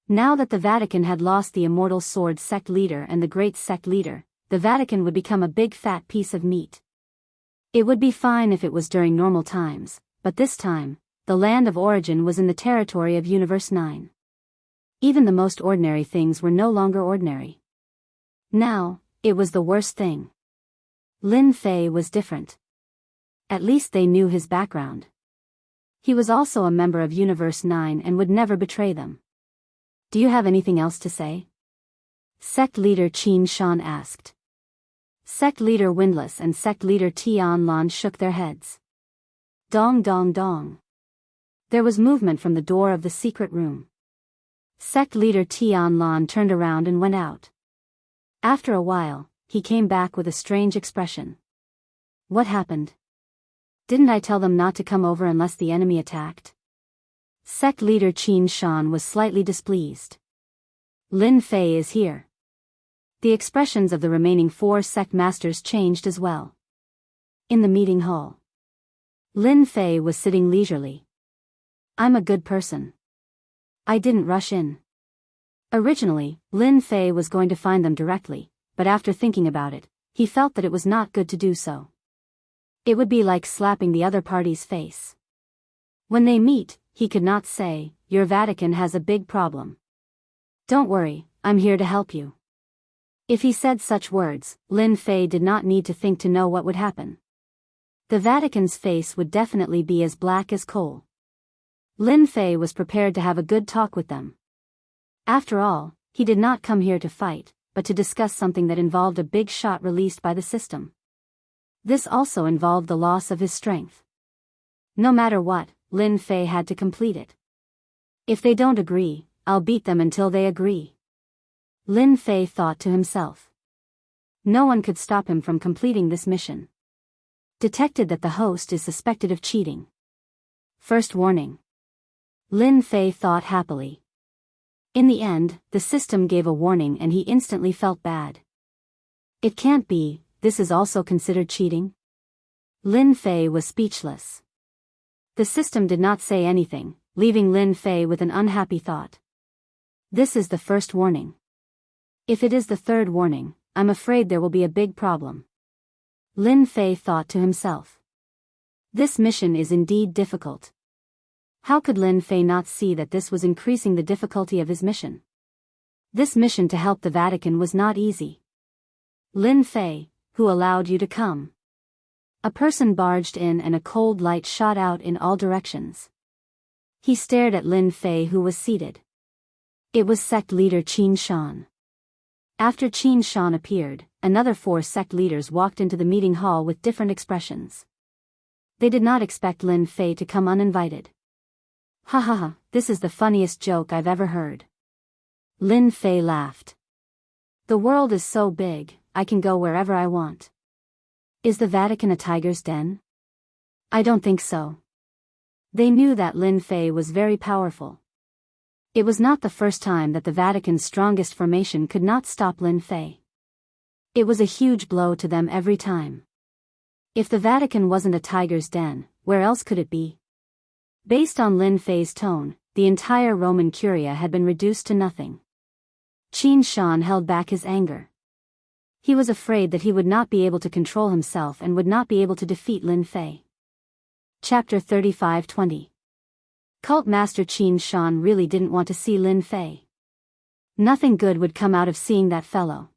Now that the Vatican had lost the Immortal Sword sect leader and the Great Sect leader, the Vatican would become a big fat piece of meat. It would be fine if it was during normal times, but this time, the land of origin was in the territory of Universe 9. Even the most ordinary things were no longer ordinary. Now, it was the worst thing. Lin Fei was different. At least they knew his background. He was also a member of Universe 9 and would never betray them. Do you have anything else to say? Sect leader Qin Shan asked. Sect leader Windless and sect leader Tian Lan shook their heads. Dong dong dong. There was movement from the door of the secret room. Sect leader Tian Lan turned around and went out. After a while, he came back with a strange expression. What happened? Didn't I tell them not to come over unless the enemy attacked? Sect leader Qin Shan was slightly displeased. Lin Fei is here. The expressions of the remaining 4 sect masters changed as well. In the meeting hall, Lin Fei was sitting leisurely. I'm a good person. I didn't rush in. Originally, Lin Fei was going to find them directly, but after thinking about it, he felt that it was not good to do so. It would be like slapping the other party's face. When they meet, he could not say, your Vatican has a big problem. Don't worry, I'm here to help you. If he said such words, Lin Fei did not need to think to know what would happen. The Vatican's face would definitely be as black as coal. Lin Fei was prepared to have a good talk with them. After all, he did not come here to fight, but to discuss something that involved a big shot released by the system. This also involved the loss of his strength. No matter what, Lin Fei had to complete it. If they don't agree, I'll beat them until they agree. Lin Fei thought to himself. No one could stop him from completing this mission. Detected that the host is suspected of cheating. First warning. Lin Fei thought happily. In the end, the system gave a warning and he instantly felt bad. It can't be, this is also considered cheating? Lin Fei was speechless. The system did not say anything, leaving Lin Fei with an unhappy thought. This is the first warning. If it is the third warning, I'm afraid there will be a big problem. Lin Fei thought to himself. This mission is indeed difficult. How could Lin Fei not see that this was increasing the difficulty of his mission? This mission to help the Vatican was not easy. Lin Fei, who allowed you to come? A person barged in and a cold light shot out in all directions. He stared at Lin Fei, who was seated. It was sect leader Qin Shan. After Qin Shan appeared, another 4 sect leaders walked into the meeting hall with different expressions. They did not expect Lin Fei to come uninvited. Ha ha ha, this is the funniest joke I've ever heard. Lin Fei laughed. The world is so big, I can go wherever I want. Is the Vatican a tiger's den? I don't think so. They knew that Lin Fei was very powerful. It was not the first time that the Vatican's strongest formation could not stop Lin Fei. It was a huge blow to them every time. If the Vatican wasn't a tiger's den, where else could it be? Based on Lin Fei's tone, the entire Roman Curia had been reduced to nothing. Qin Shan held back his anger. He was afraid that he would not be able to control himself and would not be able to defeat Lin Fei. Chapter 35-20. Cult Master Qin Shan really didn't want to see Lin Fei. Nothing good would come out of seeing that fellow.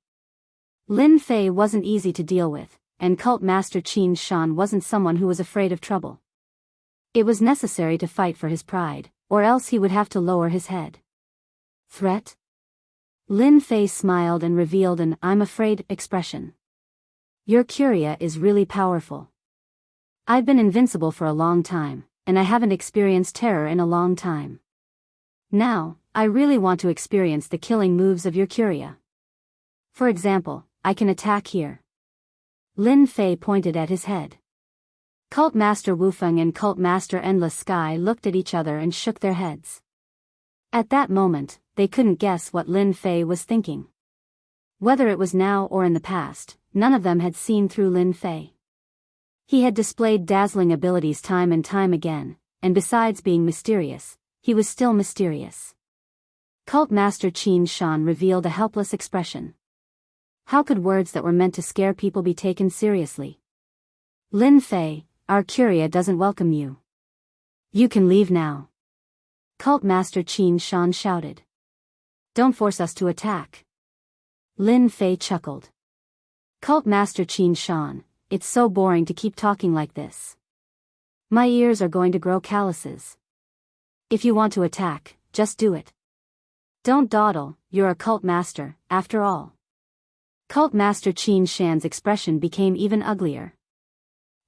Lin Fei wasn't easy to deal with, and Cult Master Qin Shan wasn't someone who was afraid of trouble. It was necessary to fight for his pride, or else he would have to lower his head. Threat? Lin Fei smiled and revealed an "I'm afraid" expression. Your Curia is really powerful. I've been invincible for a long time, and I haven't experienced terror in a long time. Now, I really want to experience the killing moves of your Curia. For example, I can attack here. Lin Fei pointed at his head. Cult Master Wufeng and Cult Master Endless Sky looked at each other and shook their heads. At that moment, they couldn't guess what Lin Fei was thinking. Whether it was now or in the past, none of them had seen through Lin Fei. He had displayed dazzling abilities time and time again, and besides being mysterious, he was still mysterious. Cult Master Qin Shan revealed a helpless expression. How could words that were meant to scare people be taken seriously? Lin Fei, our Curia doesn't welcome you. You can leave now. Cult Master Qin Shan shouted. Don't force us to attack. Lin Fei chuckled. Cult Master Qin Shan, it's so boring to keep talking like this. My ears are going to grow calluses. If you want to attack, just do it. Don't dawdle, you're a cult master, after all. Cult Master Qin Shan's expression became even uglier.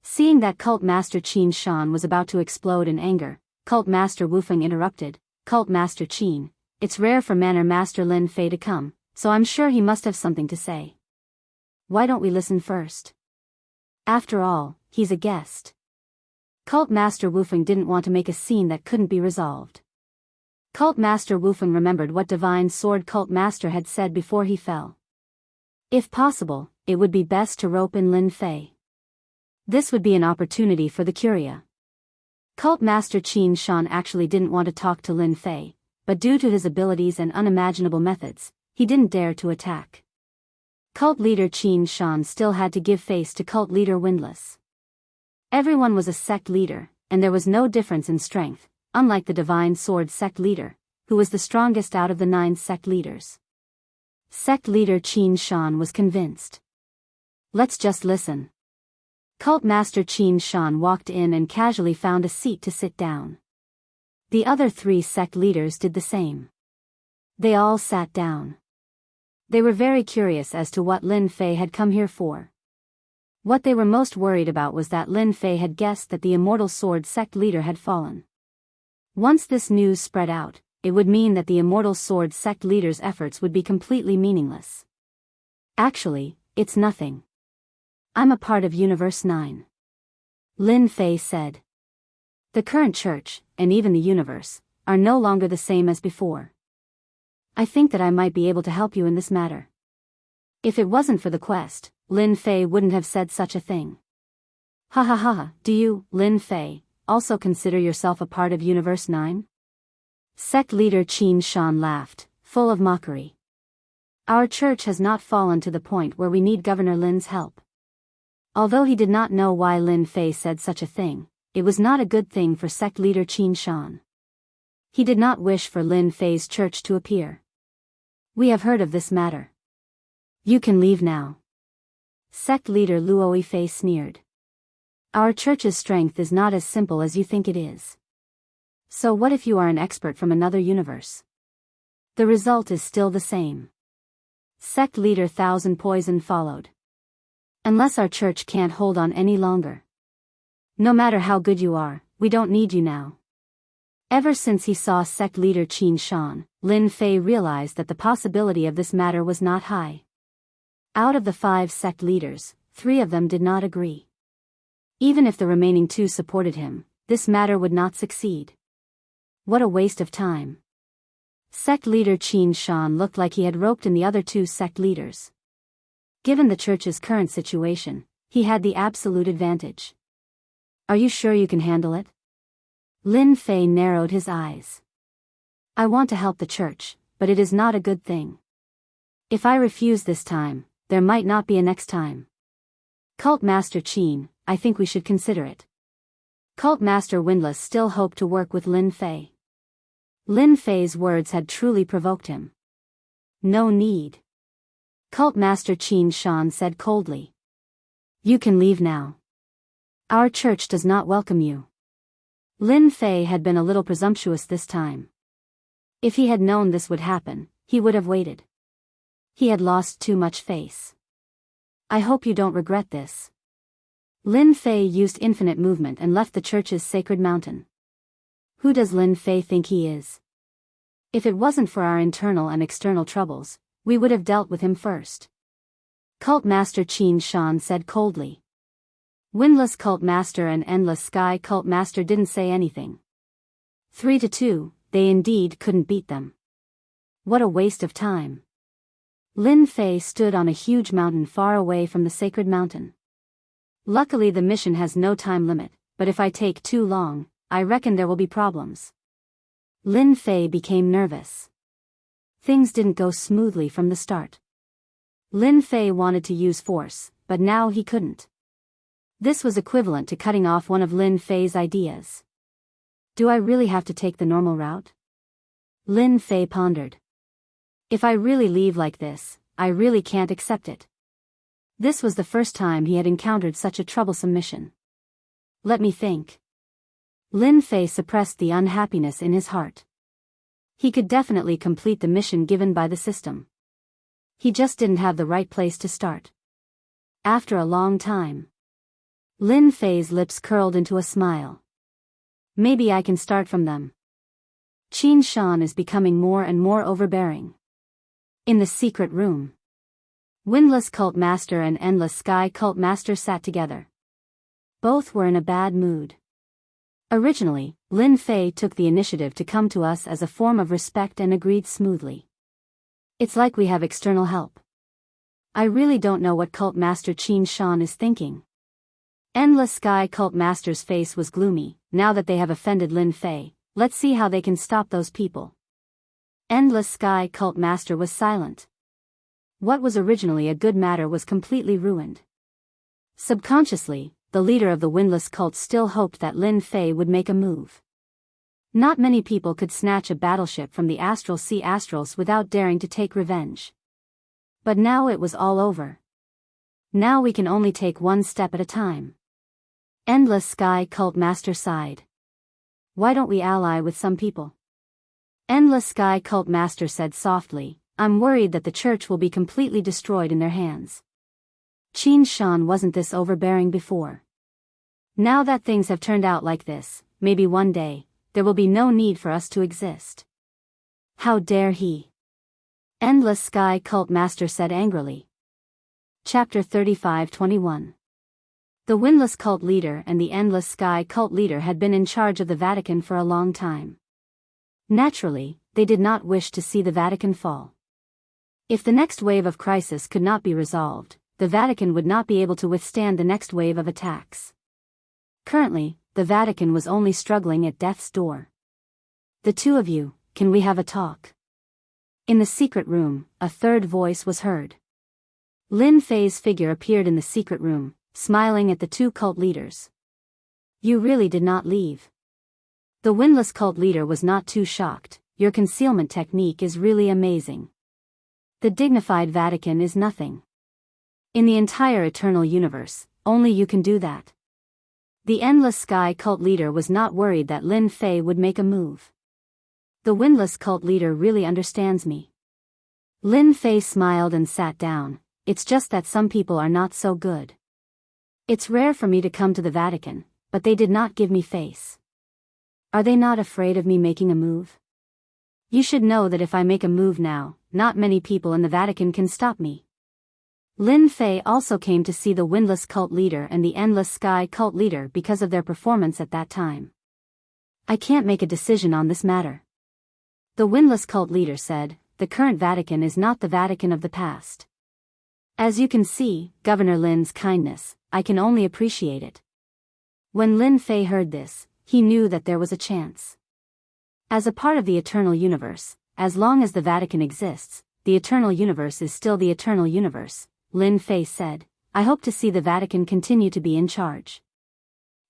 Seeing that Cult Master Qin Shan was about to explode in anger, Cult Master Wufeng interrupted. Cult Master Qin, it's rare for Manor Master Lin Fei to come, so I'm sure he must have something to say. Why don't we listen first? After all, he's a guest. Cult Master Wufeng didn't want to make a scene that couldn't be resolved. Cult Master Wufeng remembered what Divine Sword Cult Master had said before he fell. If possible, it would be best to rope in Lin Fei. This would be an opportunity for the Curia. Cult Master Qin Shan actually didn't want to talk to Lin Fei, but due to his abilities and unimaginable methods, he didn't dare to attack. Cult leader Qin Shan still had to give face to cult leader Windless. Everyone was a sect leader, and there was no difference in strength, unlike the Divine Sword sect leader, who was the strongest out of the 9 sect leaders. Sect leader Qin Shan was convinced. Let's just listen. Cult master Qin Shan walked in and casually found a seat to sit down. The other 3 sect leaders did the same. They all sat down. They were very curious as to what Lin Fei had come here for. What they were most worried about was that Lin Fei had guessed that the Immortal Sword sect leader had fallen. Once this news spread out, it would mean that the Immortal Sword sect leader's efforts would be completely meaningless. Actually, it's nothing. I'm a part of Universe 9. Lin Fei said. The current church, and even the universe, are no longer the same as before. I think that I might be able to help you in this matter. If it wasn't for the quest, Lin Fei wouldn't have said such a thing. Ha ha ha, do you, Lin Fei, also consider yourself a part of Universe 9? Sect leader Qin Shan laughed, full of mockery. Our church has not fallen to the point where we need Governor Lin's help. Although he did not know why Lin Fei said such a thing, it was not a good thing for sect leader Qin Shan. He did not wish for Lin Fei's church to appear. We have heard of this matter. You can leave now. Sect leader Luo Fei sneered. Our church's strength is not as simple as you think it is. So what if you are an expert from another universe? The result is still the same. Sect leader Thousand Poison followed. Unless our church can't hold on any longer. No matter how good you are, we don't need you now. Ever since he saw sect leader Qin Shan, Lin Fei realized that the possibility of this matter was not high. Out of the 5 sect leaders, 3 of them did not agree. Even if the remaining 2 supported him, this matter would not succeed. What a waste of time. Sect leader Qin Shan looked like he had roped in the other 2 sect leaders. Given the church's current situation, he had the absolute advantage. Are you sure you can handle it? Lin Fei narrowed his eyes. I want to help the church, but it is not a good thing. If I refuse this time, there might not be a next time. Cult Master Qin, I think we should consider it. Cult Master Windless still hoped to work with Lin Fei. Lin Fei's words had truly provoked him. No need. Cult Master Qin Shan said coldly. You can leave now. Our church does not welcome you. Lin Fei had been a little presumptuous this time. If he had known this would happen, he would have waited. He had lost too much face. I hope you don't regret this. Lin Fei used infinite movement and left the church's sacred mountain. Who does Lin Fei think he is? If it wasn't for our internal and external troubles, we would have dealt with him first. Cult Master Qin Shan said coldly. Windless Cult Master and Endless Sky Cult Master didn't say anything. 3-2, they indeed couldn't beat them. What a waste of time. Lin Fei stood on a huge mountain far away from the sacred mountain. Luckily the mission has no time limit, but if I take too long, I reckon there will be problems. Lin Fei became nervous. Things didn't go smoothly from the start. Lin Fei wanted to use force, but now he couldn't. This was equivalent to cutting off one of Lin Fei's ideas. Do I really have to take the normal route? Lin Fei pondered. If I really leave like this, I really can't accept it. This was the first time he had encountered such a troublesome mission. Let me think. Lin Fei suppressed the unhappiness in his heart. He could definitely complete the mission given by the system. He just didn't have the right place to start. After a long time, Lin Fei's lips curled into a smile. Maybe I can start from them. Qin Shan is becoming more and more overbearing. In the secret room, Windless Cult Master and Endless Sky Cult Master sat together. Both were in a bad mood. Originally, Lin Fei took the initiative to come to us as a form of respect and agreed smoothly. It's like we have external help. I really don't know what Cult Master Qin Shan is thinking. Endless Sky Cult Master's face was gloomy. Now that they have offended Lin Fei, let's see how they can stop those people. Endless Sky Cult Master was silent. What was originally a good matter was completely ruined. Subconsciously, the leader of the Windless Cult still hoped that Lin Fei would make a move. Not many people could snatch a battleship from the Astral Sea Astrals without daring to take revenge. But now it was all over. Now we can only take one step at a time. Endless Sky Cult Master sighed. Why don't we ally with some people? Endless Sky Cult Master said softly, I'm worried that the church will be completely destroyed in their hands. Qin Shan wasn't this overbearing before. Now that things have turned out like this, maybe one day, there will be no need for us to exist. How dare he? Endless Sky Cult Master said angrily. Chapter 35-21. The Windless Cult Leader and the Endless Sky Cult Leader had been in charge of the Vatican for a long time. Naturally, they did not wish to see the Vatican fall. If the next wave of crisis could not be resolved, the Vatican would not be able to withstand the next wave of attacks. Currently, the Vatican was only struggling at death's door. The two of you, can we have a talk? In the secret room, a third voice was heard. Lin Fei's figure appeared in the secret room, smiling at the two cult leaders. You really did not leave. The Windless Cult Leader was not too shocked. Your concealment technique is really amazing. The dignified Vatican is nothing. In the entire eternal universe, only you can do that. The Endless Sky Cult Leader was not worried that Lin Fei would make a move. The Windless Cult Leader really understands me. Lin Fei smiled and sat down. It's just that some people are not so good. It's rare for me to come to the Vatican, but they did not give me face. Are they not afraid of me making a move? You should know that if I make a move now, not many people in the Vatican can stop me. Lin Fei also came to see the Windless Cult Leader and the Endless Sky Cult Leader because of their performance at that time. I can't make a decision on this matter. The Windless Cult Leader said, the current Vatican is not the Vatican of the past. As you can see, Governor Lin's kindness, I can only appreciate it. When Lin Fei heard this, he knew that there was a chance. As a part of the eternal universe, as long as the Vatican exists, the eternal universe is still the eternal universe, Lin Fei said, I hope to see the Vatican continue to be in charge.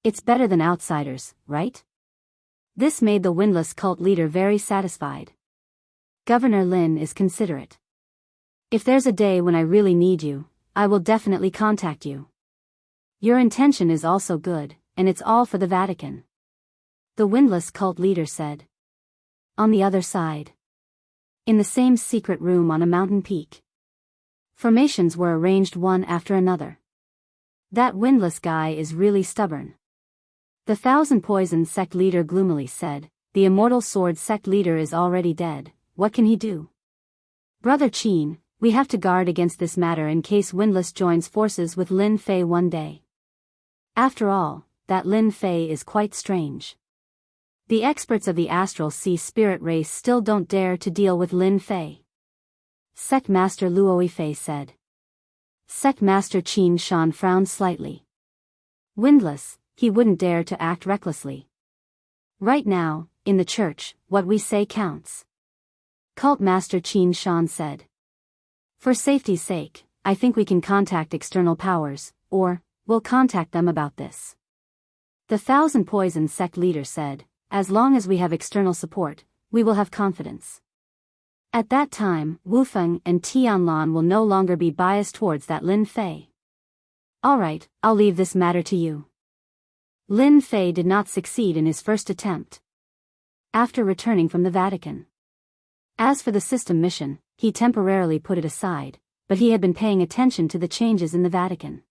It's better than outsiders, right? This made the Windless Cult Leader very satisfied. Governor Lin is considerate. If there's a day when I really need you, I will definitely contact you. Your intention is also good, and it's all for the Vatican. The Windless Cult Leader said. On the other side. In the same secret room on a mountain peak. Formations were arranged one after another. That Windless guy is really stubborn. The Thousand Poison Sect Leader gloomily said, the Immortal Sword Sect Leader is already dead, what can he do? Brother Qin, we have to guard against this matter in case Windless joins forces with Lin Fei one day. After all, that Lin Fei is quite strange. The experts of the Astral Sea Spirit race still don't dare to deal with Lin Fei. Sect Master Luo Fei said. Sect Master Qin Shan frowned slightly. Windless, he wouldn't dare to act recklessly. Right now, in the church, what we say counts. Cult Master Qin Shan said. For safety's sake, I think we can contact external powers, or, we'll contact them about this. The Thousand Poison Sect Leader said, as long as we have external support, we will have confidence. At that time, Wu Feng and Tianlan will no longer be biased towards that Lin Fei. Alright, I'll leave this matter to you. Lin Fei did not succeed in his first attempt. After returning from the Vatican. As for the system mission, he temporarily put it aside, but he had been paying attention to the changes in the Vatican.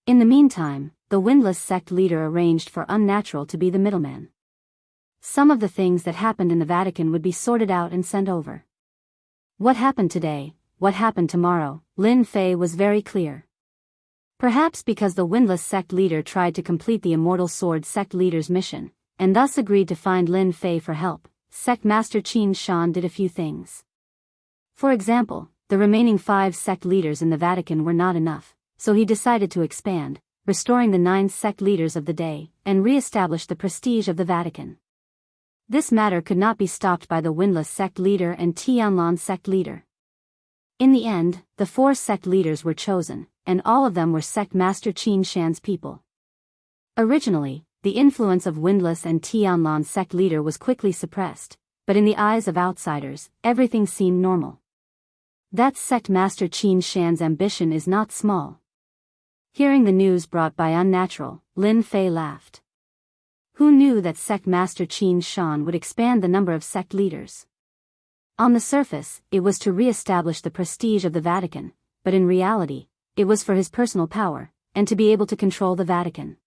In the meantime, the Windless Sect Leader arranged for Unnatural to be the middleman. Some of the things that happened in the Vatican would be sorted out and sent over. What happened today, what happened tomorrow, Lin Fei was very clear. Perhaps because the Windless Sect Leader tried to complete the Immortal Sword Sect Leader's mission, and thus agreed to find Lin Fei for help, Sect Master Qin Shan did a few things. For example, the remaining 5 sect leaders in the Vatican were not enough, so he decided to expand, restoring the 9 sect leaders of the day, and re-establish the prestige of the Vatican. This matter could not be stopped by the Windless Sect Leader and Tianlan Sect Leader. In the end, the 4 sect leaders were chosen, and all of them were Sect Master Qin Shan's people. Originally, the influence of Windless and Tianlan Sect Leader was quickly suppressed, but in the eyes of outsiders, everything seemed normal. That sect master Qin Shan's ambition is not small. Hearing the news brought by Unnatural, Lin Fei laughed. Who knew that sect master Qin Shan would expand the number of sect leaders? On the surface, it was to re-establish the prestige of the Vatican, but in reality, it was for his personal power, and to be able to control the Vatican.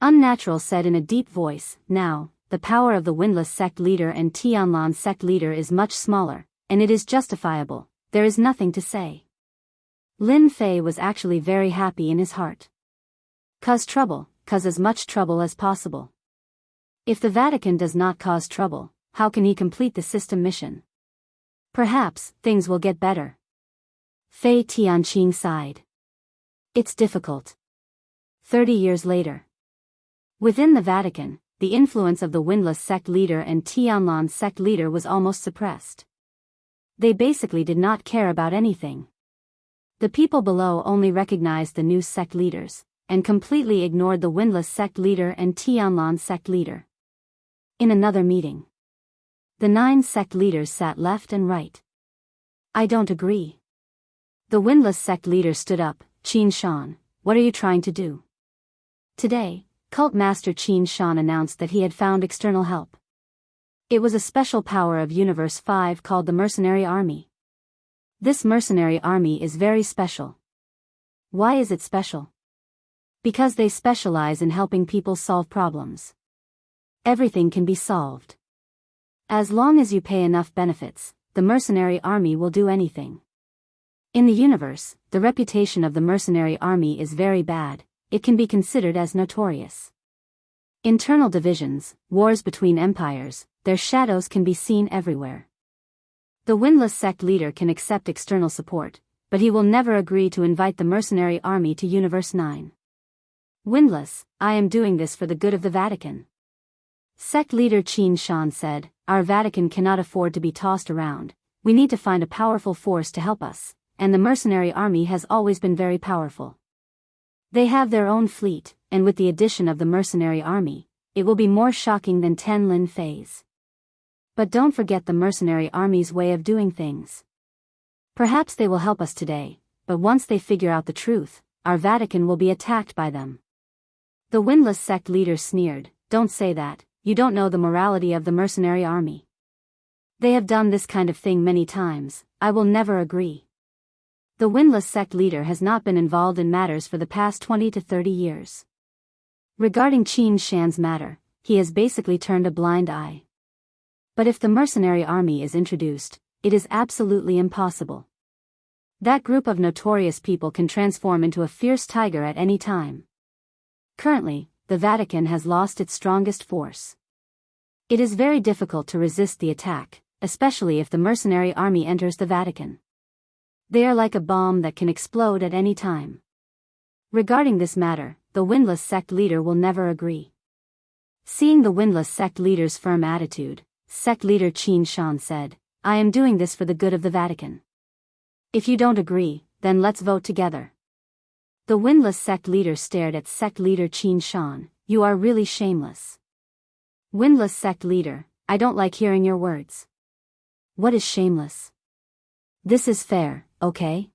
Unnatural said in a deep voice, now, the power of the Windless sect leader and Tianlan sect leader is much smaller, and it is justifiable, there is nothing to say. Lin Fei was actually very happy in his heart. Cause as much trouble as possible. If the Vatican does not cause trouble, how can he complete the system mission? Perhaps, things will get better. Fei Tianqing sighed. It's difficult. 30 years later. Within the Vatican, the influence of the Windless sect leader and Tianlan sect leader was almost suppressed. They basically did not care about anything. The people below only recognized the new sect leaders, and completely ignored the Windless sect leader and Tianlan sect leader. In another meeting, the 9 sect leaders sat left and right. I don't agree. The Windless sect leader stood up. Qin Shan, what are you trying to do? Today, Cult Master Qin Shan announced that he had found external help. It was a special power of Universe 5 called the Mercenary Army. This mercenary army is very special. Why is it special? Because they specialize in helping people solve problems. Everything can be solved. As long as you pay enough benefits, the mercenary army will do anything. In the universe, the reputation of the mercenary army is very bad, it can be considered as notorious. Internal divisions, wars between empires, their shadows can be seen everywhere. The Windless sect leader can accept external support, but he will never agree to invite the mercenary army to Universe 9. Windless, I am doing this for the good of the Vatican. Sect leader Qin Shan said, our Vatican cannot afford to be tossed around, we need to find a powerful force to help us, and the mercenary army has always been very powerful. They have their own fleet, and with the addition of the mercenary army, it will be more shocking than 10 Lin Feis. But don't forget the mercenary army's way of doing things. Perhaps they will help us today, but once they figure out the truth, our Vatican will be attacked by them. The Windless sect leader sneered, don't say that, you don't know the morality of the mercenary army. They have done this kind of thing many times, I will never agree. The Windless sect leader has not been involved in matters for the past 20 to 30 years. Regarding Qin Shan's matter, he has basically turned a blind eye. But if the mercenary army is introduced, it is absolutely impossible. That group of notorious people can transform into a fierce tiger at any time. Currently, the Vatican has lost its strongest force. It is very difficult to resist the attack, especially if the mercenary army enters the Vatican. They are like a bomb that can explode at any time. Regarding this matter, the Windless sect leader will never agree. Seeing the Windless sect leader's firm attitude, sect leader Qin Shan said, I am doing this for the good of the Vatican. If you don't agree, then let's vote together. The Windless sect leader stared at sect leader Qin Shan, you are really shameless. Windless sect leader, I don't like hearing your words. What is shameless? This is fair, okay?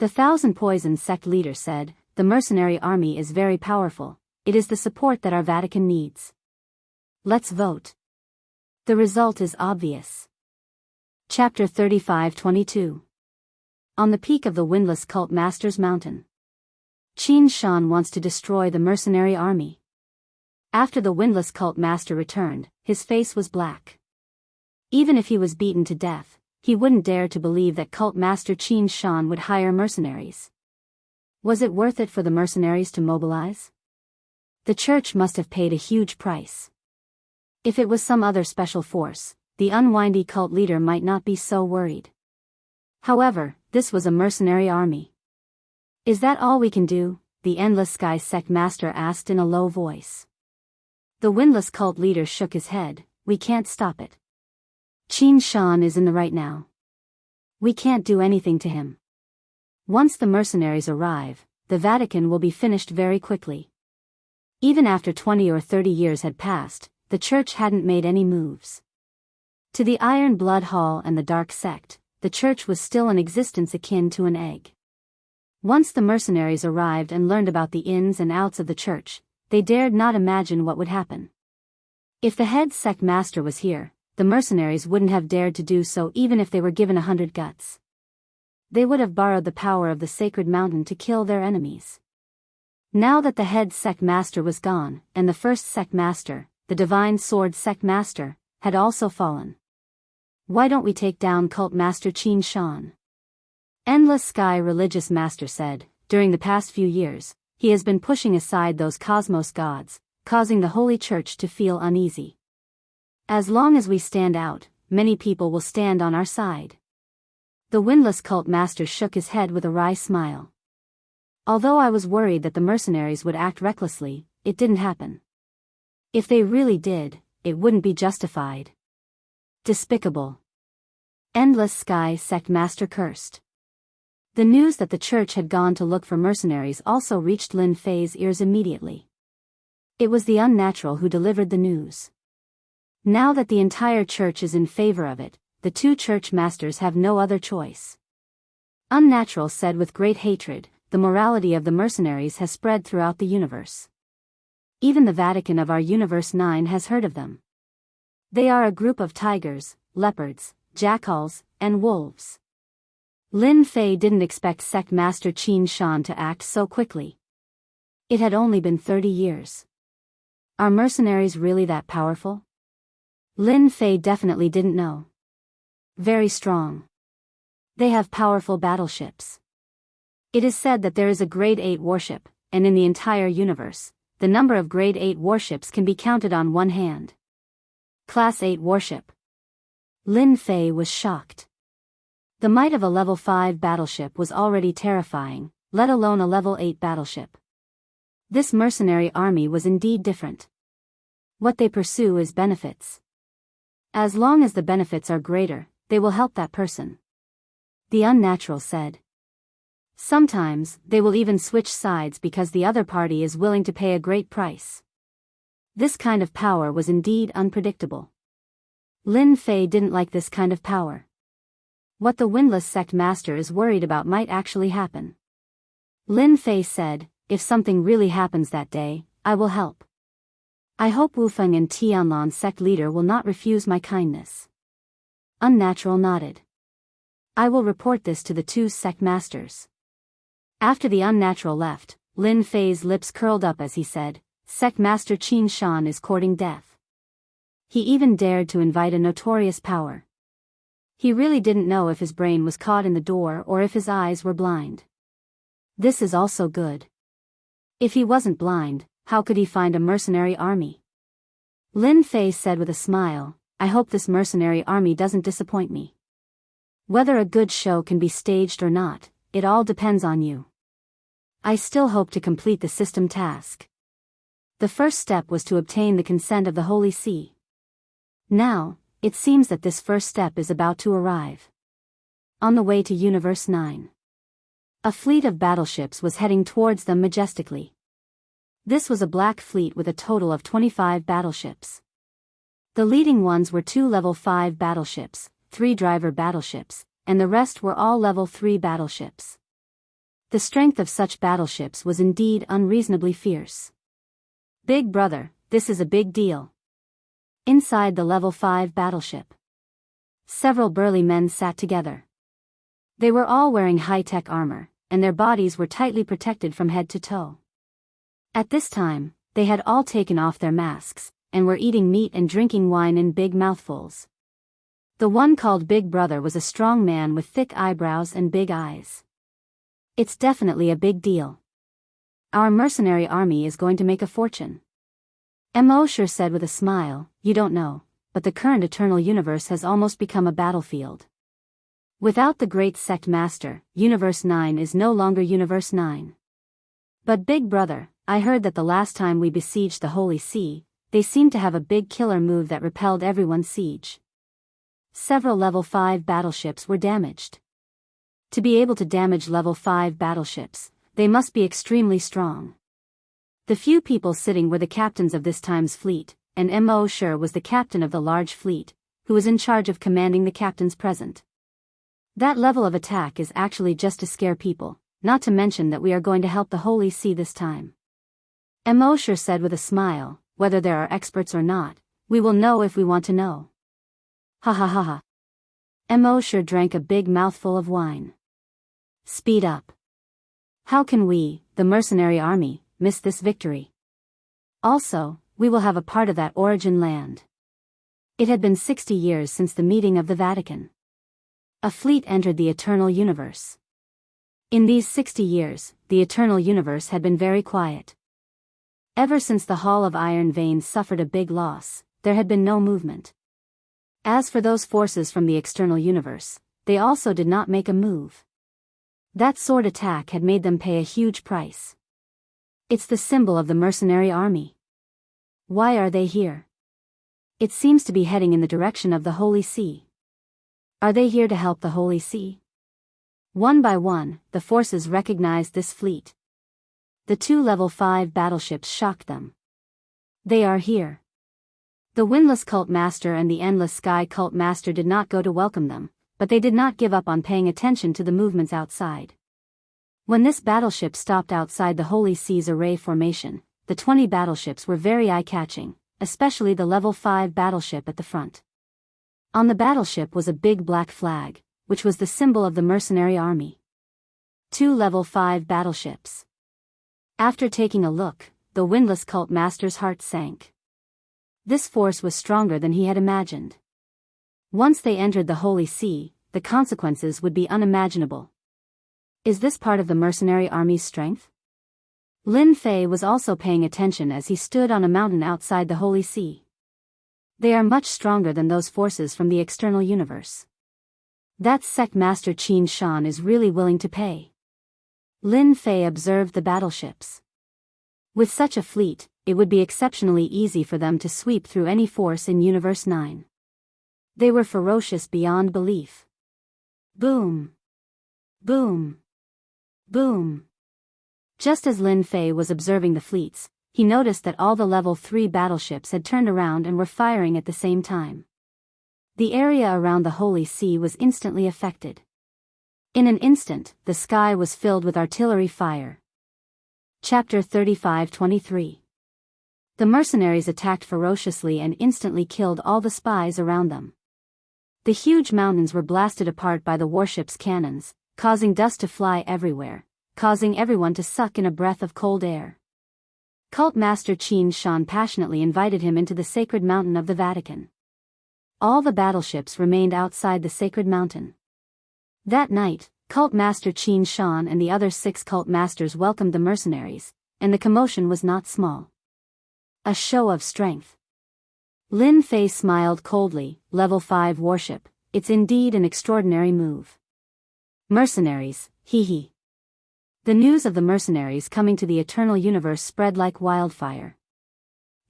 The Thousand Poison sect leader said, the mercenary army is very powerful, it is the support that our Vatican needs. Let's vote. The result is obvious. Chapter 35-22. On the peak of the Windless Cult Master's Mountain. Qin Shan wants to destroy the mercenary army. After the Windless Cult Master returned, his face was black. Even if he was beaten to death, he wouldn't dare to believe that Cult Master Qin Shan would hire mercenaries. Was it worth it for the mercenaries to mobilize? The church must have paid a huge price. If it was some other special force, the unwindy cult leader might not be so worried. However, this was a mercenary army. Is that all we can do? The Endless Sky sect master asked in a low voice. The Windless cult leader shook his head, we can't stop it. Qin Shan is in the right now. We can't do anything to him. Once the mercenaries arrive, the Vatican will be finished very quickly. Even after 20 or 30 years had passed, the church hadn't made any moves. To the Iron Blood Hall and the Dark Sect, the church was still in existence akin to an egg. Once the mercenaries arrived and learned about the ins and outs of the church, they dared not imagine what would happen. If the head sect master was here, the mercenaries wouldn't have dared to do so even if they were given 100 guts. They would have borrowed the power of the sacred mountain to kill their enemies. Now that the head sect master was gone, and the first sect master, the divine sword sect master, had also fallen. Why don't we take down cult master Qin Shan? Endless Sky religious master said, during the past few years, he has been pushing aside those cosmos gods, causing the holy church to feel uneasy. As long as we stand out, many people will stand on our side. The windless cult master shook his head with a wry smile. Although I was worried that the mercenaries would act recklessly, it didn't happen. If they really did, it wouldn't be justified. Despicable. Endless Sky sect master cursed. The news that the church had gone to look for mercenaries also reached Lin Fei's ears immediately. It was the unnatural who delivered the news. Now that the entire church is in favor of it, the two church masters have no other choice. Unnatural said with great hatred, the morality of the mercenaries has spread throughout the universe. Even the Vatican of our Universe 9 has heard of them. They are a group of tigers, leopards, jackals, and wolves. Lin Fei didn't expect sect master Qin Shan to act so quickly. It had only been 30 years. Are mercenaries really that powerful? Lin Fei definitely didn't know. Very strong. They have powerful battleships. It is said that there is a grade 8 warship, and in the entire universe, the number of grade 8 warships can be counted on one hand. Class 8 warship. Lin Fei was shocked. The might of a level 5 battleship was already terrifying, let alone a level 8 battleship. This mercenary army was indeed different. What they pursue is benefits. As long as the benefits are greater, they will help that person. The unnatural said. Sometimes, they will even switch sides because the other party is willing to pay a great price. This kind of power was indeed unpredictable. Lin Fei didn't like this kind of power. What the windless sect master is worried about might actually happen. Lin Fei said, if something really happens that day, I will help. I hope Wu Feng and Tianlan sect leader will not refuse my kindness. Unnatural nodded. I will report this to the two sect masters. After the unnatural left, Lin Fei's lips curled up as he said, Sect Master Qin Shan is courting death. He even dared to invite a notorious power. He really didn't know if his brain was caught in the door or if his eyes were blind. This is also good. If he wasn't blind, how could he find a mercenary army? Lin Fei said with a smile, I hope this mercenary army doesn't disappoint me. Whether a good show can be staged or not, it all depends on you. I still hope to complete the system task. The first step was to obtain the consent of the Holy See. Now, it seems that this first step is about to arrive. On the way to Universe 9. A fleet of battleships was heading towards them majestically. This was a black fleet with a total of 25 battleships. The leading ones were 2 level 5 battleships, 3 driver battleships, and the rest were all level 3 battleships. The strength of such battleships was indeed unreasonably fierce. Big brother, this is a big deal. Inside the level 5 battleship, several burly men sat together. They were all wearing high-tech armor, and their bodies were tightly protected from head to toe. At this time, they had all taken off their masks, and were eating meat and drinking wine in big mouthfuls. The one called Big Brother was a strong man with thick eyebrows and big eyes. It's definitely a big deal. Our mercenary army is going to make a fortune. Mo sure said with a smile, you don't know, but the current eternal universe has almost become a battlefield. Without the great sect master, Universe 9 is no longer Universe 9. But Big Brother, I heard that the last time we besieged the Holy See, they seemed to have a big killer move that repelled everyone's siege. Several level 5 battleships were damaged. To be able to damage level 5 battleships, they must be extremely strong. The few people sitting were the captains of this time's fleet, and Mo Sure was the captain of the large fleet, who was in charge of commanding the captains present. That level of attack is actually just to scare people, not to mention that we are going to help the Holy See this time. Mosher said with a smile, whether there are experts or not, we will know if we want to know. Ha ha ha ha. Mosher drank a big mouthful of wine. Speed up. How can we, the mercenary army, miss this victory? Also, we will have a part of that origin land. It had been 60 years since the meeting of the Vatican. A fleet entered the eternal universe. In these 60 years, the eternal universe had been very quiet. Ever since the Hall of Iron Veins suffered a big loss, there had been no movement. As for those forces from the external universe, they also did not make a move. That sword attack had made them pay a huge price. It's the symbol of the mercenary army. Why are they here? It seems to be heading in the direction of the Holy See. Are they here to help the Holy See? One by one, the forces recognized this fleet. The 2 level 5 battleships shocked them. They are here. The Windless Cult Master and the Endless Sky Cult Master did not go to welcome them, but they did not give up on paying attention to the movements outside. When this battleship stopped outside the Holy See's array formation, the 20 battleships were very eye-catching, especially the level 5 battleship at the front. On the battleship was a big black flag, which was the symbol of the mercenary army. 2 level 5 battleships. After taking a look, the Windless Cult Master's heart sank. This force was stronger than he had imagined. Once they entered the Holy See, the consequences would be unimaginable. Is this part of the mercenary army's strength? Lin Fei was also paying attention as he stood on a mountain outside the Holy See. They are much stronger than those forces from the external universe. That sect master Qin Shan is really willing to pay. Lin Fei observed the battleships. With such a fleet, it would be exceptionally easy for them to sweep through any force in Universe 9. They were ferocious beyond belief. Boom! Boom! Boom! Just as Lin Fei was observing the fleets, he noticed that all the level 3 battleships had turned around and were firing at the same time. The area around the Holy See was instantly affected. In an instant, the sky was filled with artillery fire. Chapter 35-23. The mercenaries attacked ferociously and instantly killed all the spies around them. The huge mountains were blasted apart by the warship's cannons, causing dust to fly everywhere, causing everyone to suck in a breath of cold air. Cult Master Qin Shan passionately invited him into the sacred mountain of the Vatican. All the battleships remained outside the sacred mountain. That night, Cult Master Qin Shan and the other 6 cult masters welcomed the mercenaries, and the commotion was not small. A show of strength. Lin Fei smiled coldly. Level 5 warship, it's indeed an extraordinary move. Mercenaries, hee hee. The news of the mercenaries coming to the eternal universe spread like wildfire.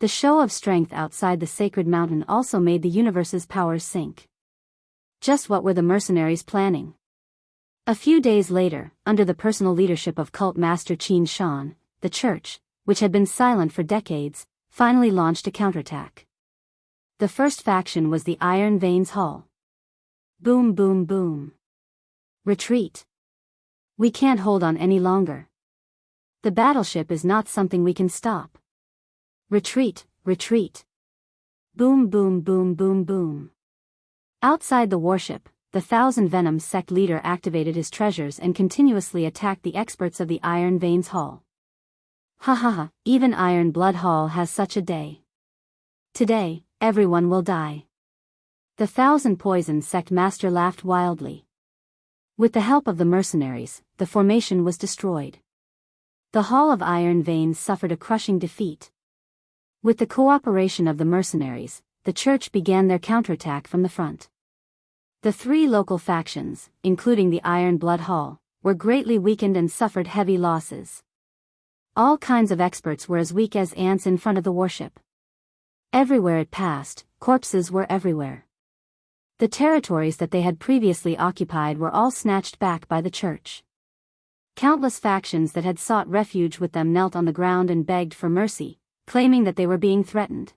The show of strength outside the sacred mountain also made the universe's powers sink. Just what were the mercenaries planning? A few days later, under the personal leadership of Cult Master Qin Shan, the church, which had been silent for decades, finally launched a counterattack. The first faction was the Iron Veins Hall. Boom boom boom. Retreat. We can't hold on any longer. The battleship is not something we can stop. Retreat, retreat. Boom boom boom boom boom. Outside the warship, the Thousand Venoms sect leader activated his treasures and continuously attacked the experts of the Iron Veins Hall. Ha ha ha, even Iron Blood Hall has such a day. Today, everyone will die. The Thousand Poison sect master laughed wildly. With the help of the mercenaries, the formation was destroyed. The Hall of Iron Veins suffered a crushing defeat. With the cooperation of the mercenaries, the church began their counterattack from the front. The 3 local factions, including the Iron Blood Hall, were greatly weakened and suffered heavy losses. All kinds of experts were as weak as ants in front of the warship. Everywhere it passed, corpses were everywhere. The territories that they had previously occupied were all snatched back by the church. Countless factions that had sought refuge with them knelt on the ground and begged for mercy, claiming that they were being threatened.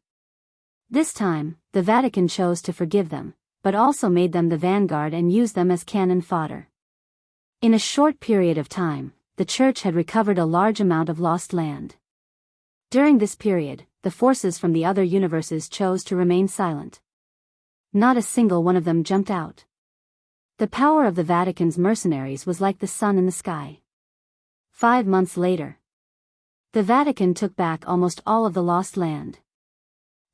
This time, the Vatican chose to forgive them, but also made them the vanguard and used them as cannon fodder. In a short period of time, the church had recovered a large amount of lost land. During this period, the forces from the other universes chose to remain silent. Not a single one of them jumped out. The power of the Vatican's mercenaries was like the sun in the sky. 5 months later, the Vatican took back almost all of the lost land.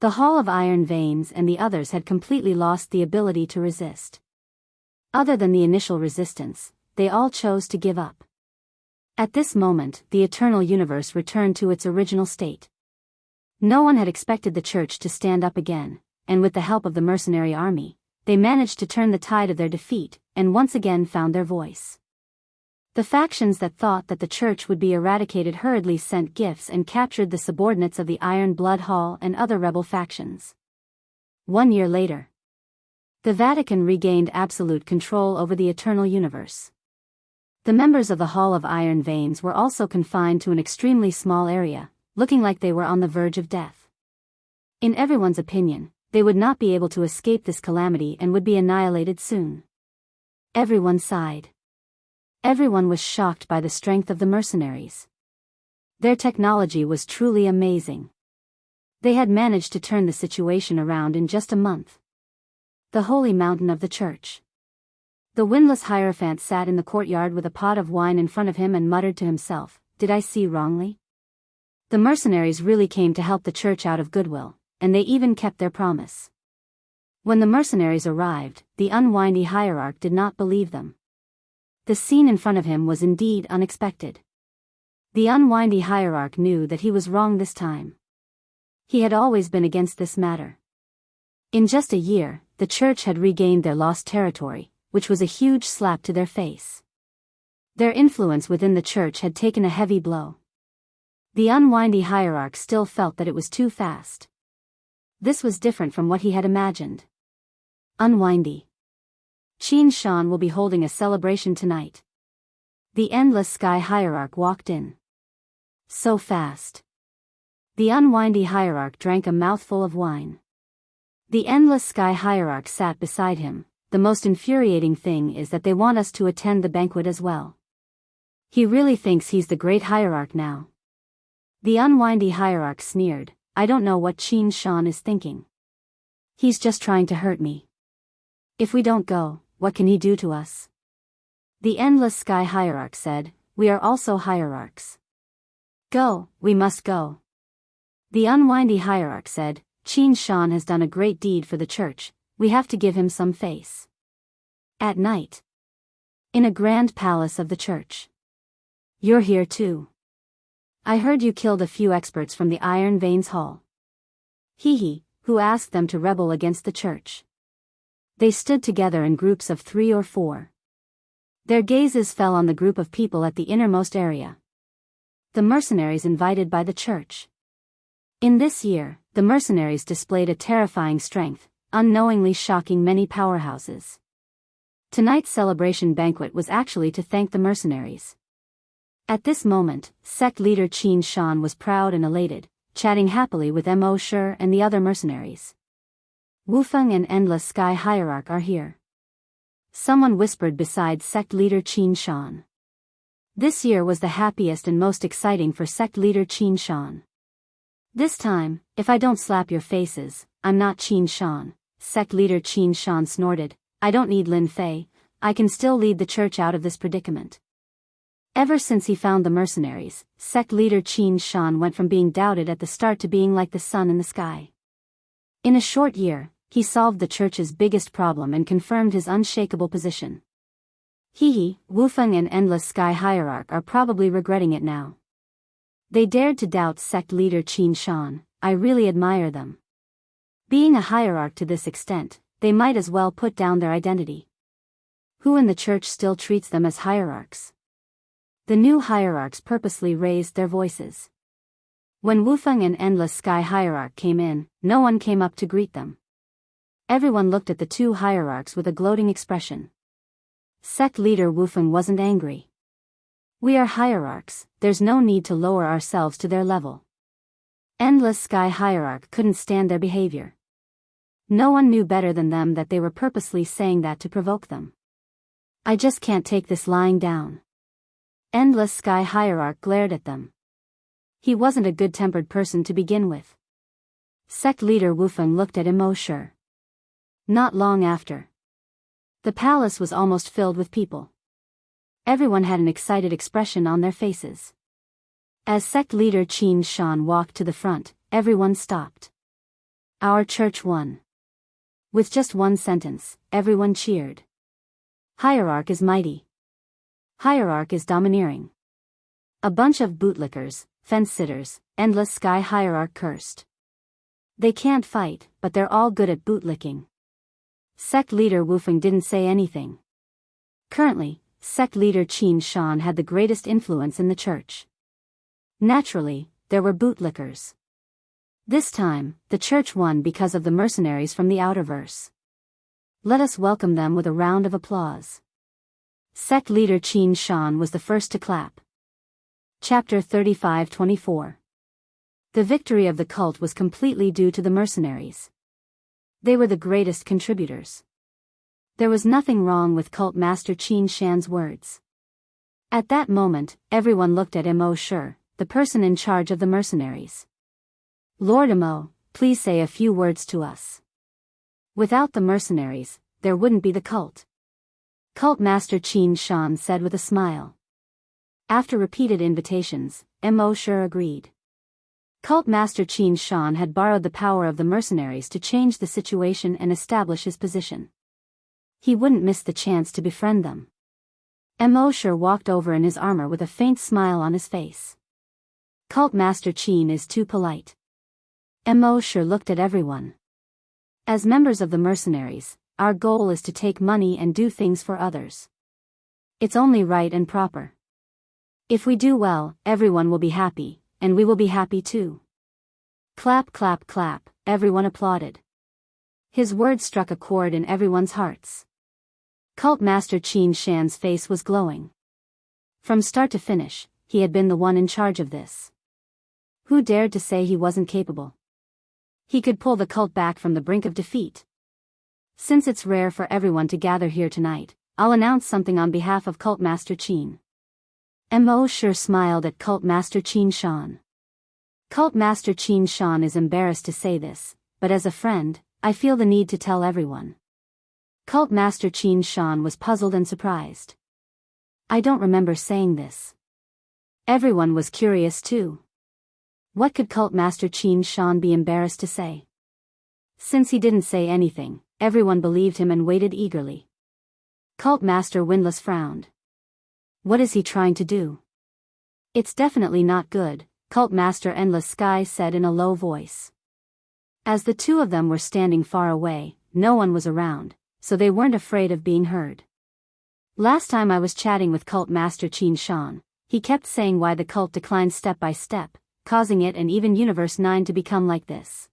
The Hall of Iron Veins and the others had completely lost the ability to resist. Other than the initial resistance, they all chose to give up. At this moment, the eternal universe returned to its original state. No one had expected the church to stand up again, and with the help of the mercenary army, they managed to turn the tide of their defeat, and once again found their voice. The factions that thought that the church would be eradicated hurriedly sent gifts and captured the subordinates of the Iron Blood Hall and other rebel factions. 1 year later, the Vatican regained absolute control over the eternal universe. The members of the Hall of Iron Veins were also confined to an extremely small area, looking like they were on the verge of death. In everyone's opinion, they would not be able to escape this calamity and would be annihilated soon. Everyone sighed. Everyone was shocked by the strength of the mercenaries. Their technology was truly amazing. They had managed to turn the situation around in just a month. The holy mountain of the church. The windless Hierophant sat in the courtyard with a pot of wine in front of him and muttered to himself, "Did I see wrongly? The mercenaries really came to help the church out of goodwill, and they even kept their promise." When the mercenaries arrived, the unwindy hierarch did not believe them. The scene in front of him was indeed unexpected. The unwindy hierarch knew that he was wrong this time. He had always been against this matter. In just a year, the church had regained their lost territory, which was a huge slap to their face. Their influence within the church had taken a heavy blow. The unwindy hierarch still felt that it was too fast. This was different from what he had imagined. Unwindy. Qin Shan will be holding a celebration tonight. The Endless Sky Hierarch walked in. So fast. The unwindy hierarch drank a mouthful of wine. The Endless Sky Hierarch sat beside him. The most infuriating thing is that they want us to attend the banquet as well. He really thinks he's the great hierarch now. The unwindy hierarch sneered, "I don't know what Qin Shan is thinking. He's just trying to hurt me. If we don't go, what can he do to us?" The Endless Sky Hierarch said, "We are also hierarchs. Go, we must go." The unwindy hierarch said, "Qin Shan has done a great deed for the church, we have to give him some face." At night, in a grand palace of the church. "You're here too. I heard you killed a few experts from the Iron Veins Hall." He who asked them to rebel against the church. They stood together in groups of 3 or 4. Their gazes fell on the group of people at the innermost area. The mercenaries invited by the church. In this year, the mercenaries displayed a terrifying strength, unknowingly shocking many powerhouses. Tonight's celebration banquet was actually to thank the mercenaries. At this moment, sect leader Qin Shan was proud and elated, chatting happily with Mo Shi and the other mercenaries. "Wufeng and Endless Sky Hierarch are here," someone whispered beside sect leader Qin Shan. This year was the happiest and most exciting for sect leader Qin Shan. "This time, if I don't slap your faces, I'm not Qin Shan," sect leader Qin Shan snorted. "I don't need Lin Fei, I can still lead the church out of this predicament." Ever since he found the mercenaries, sect leader Qin Shan went from being doubted at the start to being like the sun in the sky. In a short year, he solved the church's biggest problem and confirmed his unshakable position. Wufeng and Endless Sky Hierarch are probably regretting it now. They dared to doubt sect leader Qin Shan. I really admire them. Being a hierarch to this extent, they might as well put down their identity. Who in the church still treats them as hierarchs? The new hierarchs purposely raised their voices. When Wufeng and Endless Sky Hierarch came in, no one came up to greet them. Everyone looked at the two hierarchs with a gloating expression. Sect leader Wufeng wasn't angry. "We are hierarchs, there's no need to lower ourselves to their level." Endless Sky Hierarch couldn't stand their behavior. No one knew better than them that they were purposely saying that to provoke them. I just can't take this lying down. Endless Sky Hierarch glared at them. He wasn't a good-tempered person to begin with. Sect leader Wufeng looked at Imo. Not long after. The palace was almost filled with people. Everyone had an excited expression on their faces. As sect leader Qin Shan walked to the front, everyone stopped. Our church won. With just one sentence, everyone cheered. Hierarch is mighty. Hierarch is domineering. A bunch of bootlickers, fence-sitters, Endless Sky Hierarch cursed. They can't fight, but they're all good at bootlicking. Sect leader Wufeng didn't say anything. Currently, sect leader Qin Shan had the greatest influence in the church. Naturally, there were bootlickers. This time, the church won because of the mercenaries from the Outerverse. Let us welcome them with a round of applause. Sect leader Qin Shan was the first to clap. Chapter 35-24. The victory of the cult was completely due to the mercenaries. They were the greatest contributors. There was nothing wrong with cult master Qin Shan's words. At that moment, everyone looked at Imo, the person in charge of the mercenaries. Lord Imo, please say a few words to us. Without the mercenaries, there wouldn't be the cult. Cult master Qin Shan said with a smile. After repeated invitations, Imo agreed. Cult master Qin Shan had borrowed the power of the mercenaries to change the situation and establish his position. He wouldn't miss the chance to befriend them. Imo walked over in his armor with a faint smile on his face. Cult master Qin is too polite. Imo looked at everyone. As members of the mercenaries, our goal is to take money and do things for others. It's only right and proper. If we do well, everyone will be happy, and we will be happy too. Clap, clap, clap, everyone applauded. His words struck a chord in everyone's hearts. Cult master Qin Shan's face was glowing. From start to finish, he had been the one in charge of this. Who dared to say he wasn't capable? He could pull the cult back from the brink of defeat. Since it's rare for everyone to gather here tonight, I'll announce something on behalf of Cult Master Qin. Imo smiled at Cult Master Qin Shan. Cult Master Qin Shan is embarrassed to say this, but as a friend, I feel the need to tell everyone. Cult Master Qin Shan was puzzled and surprised. I don't remember saying this. Everyone was curious too. What could Cult Master Qin Shan be embarrassed to say? Since he didn't say anything, everyone believed him and waited eagerly. Cult Master Windless frowned. What is he trying to do? It's definitely not good, Cult Master Endless Sky said in a low voice. As the two of them were standing far away, no one was around, so they weren't afraid of being heard. Last time I was chatting with Cult Master Qin Shan, he kept saying why the cult declined step by step, causing it and even Universe 9 to become like this.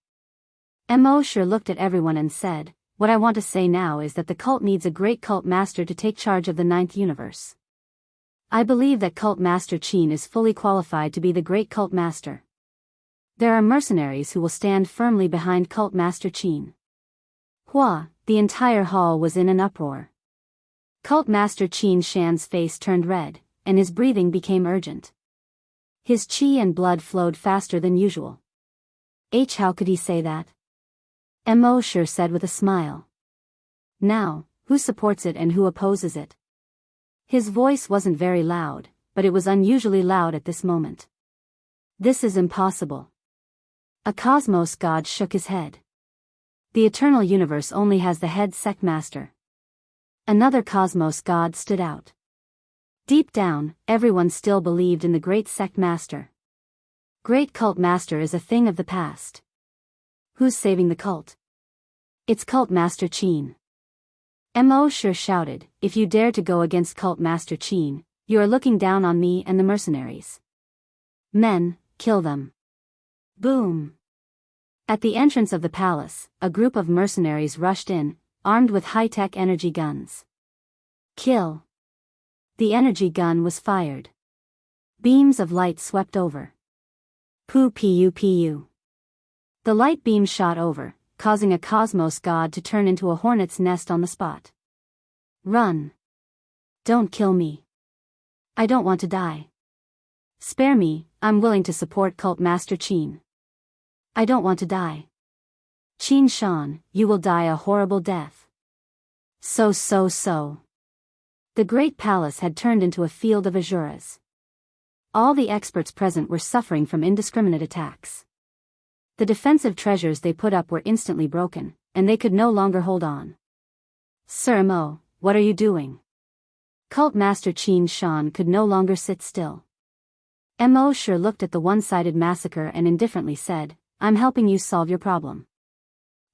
Imo looked at everyone and said, what I want to say now is that the cult needs a great cult master to take charge of the 9th universe. I believe that Cult Master Qin is fully qualified to be the great cult master. There are mercenaries who will stand firmly behind Cult Master Qin. The entire hall was in an uproar. Cult Master Qin Shan's face turned red, and his breathing became urgent. His qi and blood flowed faster than usual. How could he say that? Imo said with a smile. Now, who supports it and who opposes it? His voice wasn't very loud, but it was unusually loud at this moment. This is impossible. A cosmos god shook his head. The eternal universe only has the head sect master. Another cosmos god stood out. Deep down, everyone still believed in the great sect master. Great cult master is a thing of the past. Who's saving the cult? It's Cult Master Qin. Imo shouted, if you dare to go against Cult Master Qin, you are looking down on me and the mercenaries. Men, kill them. Boom. At the entrance of the palace, a group of mercenaries rushed in, armed with high-tech energy guns. Kill. The energy gun was fired. Beams of light swept over. Pu. The light beam shot over, causing a cosmos god to turn into a hornet's nest on the spot. Run. Don't kill me. I don't want to die. Spare me, I'm willing to support Cult Master Qin. I don't want to die. Qin Shan, you will die a horrible death. So. The great palace had turned into a field of asuras. All the experts present were suffering from indiscriminate attacks. The defensive treasures they put up were instantly broken, and they could no longer hold on. Sir Mo, what are you doing? Cult Master Qin Shan could no longer sit still. Mo Sure looked at the one-sided massacre and indifferently said, I'm helping you solve your problem.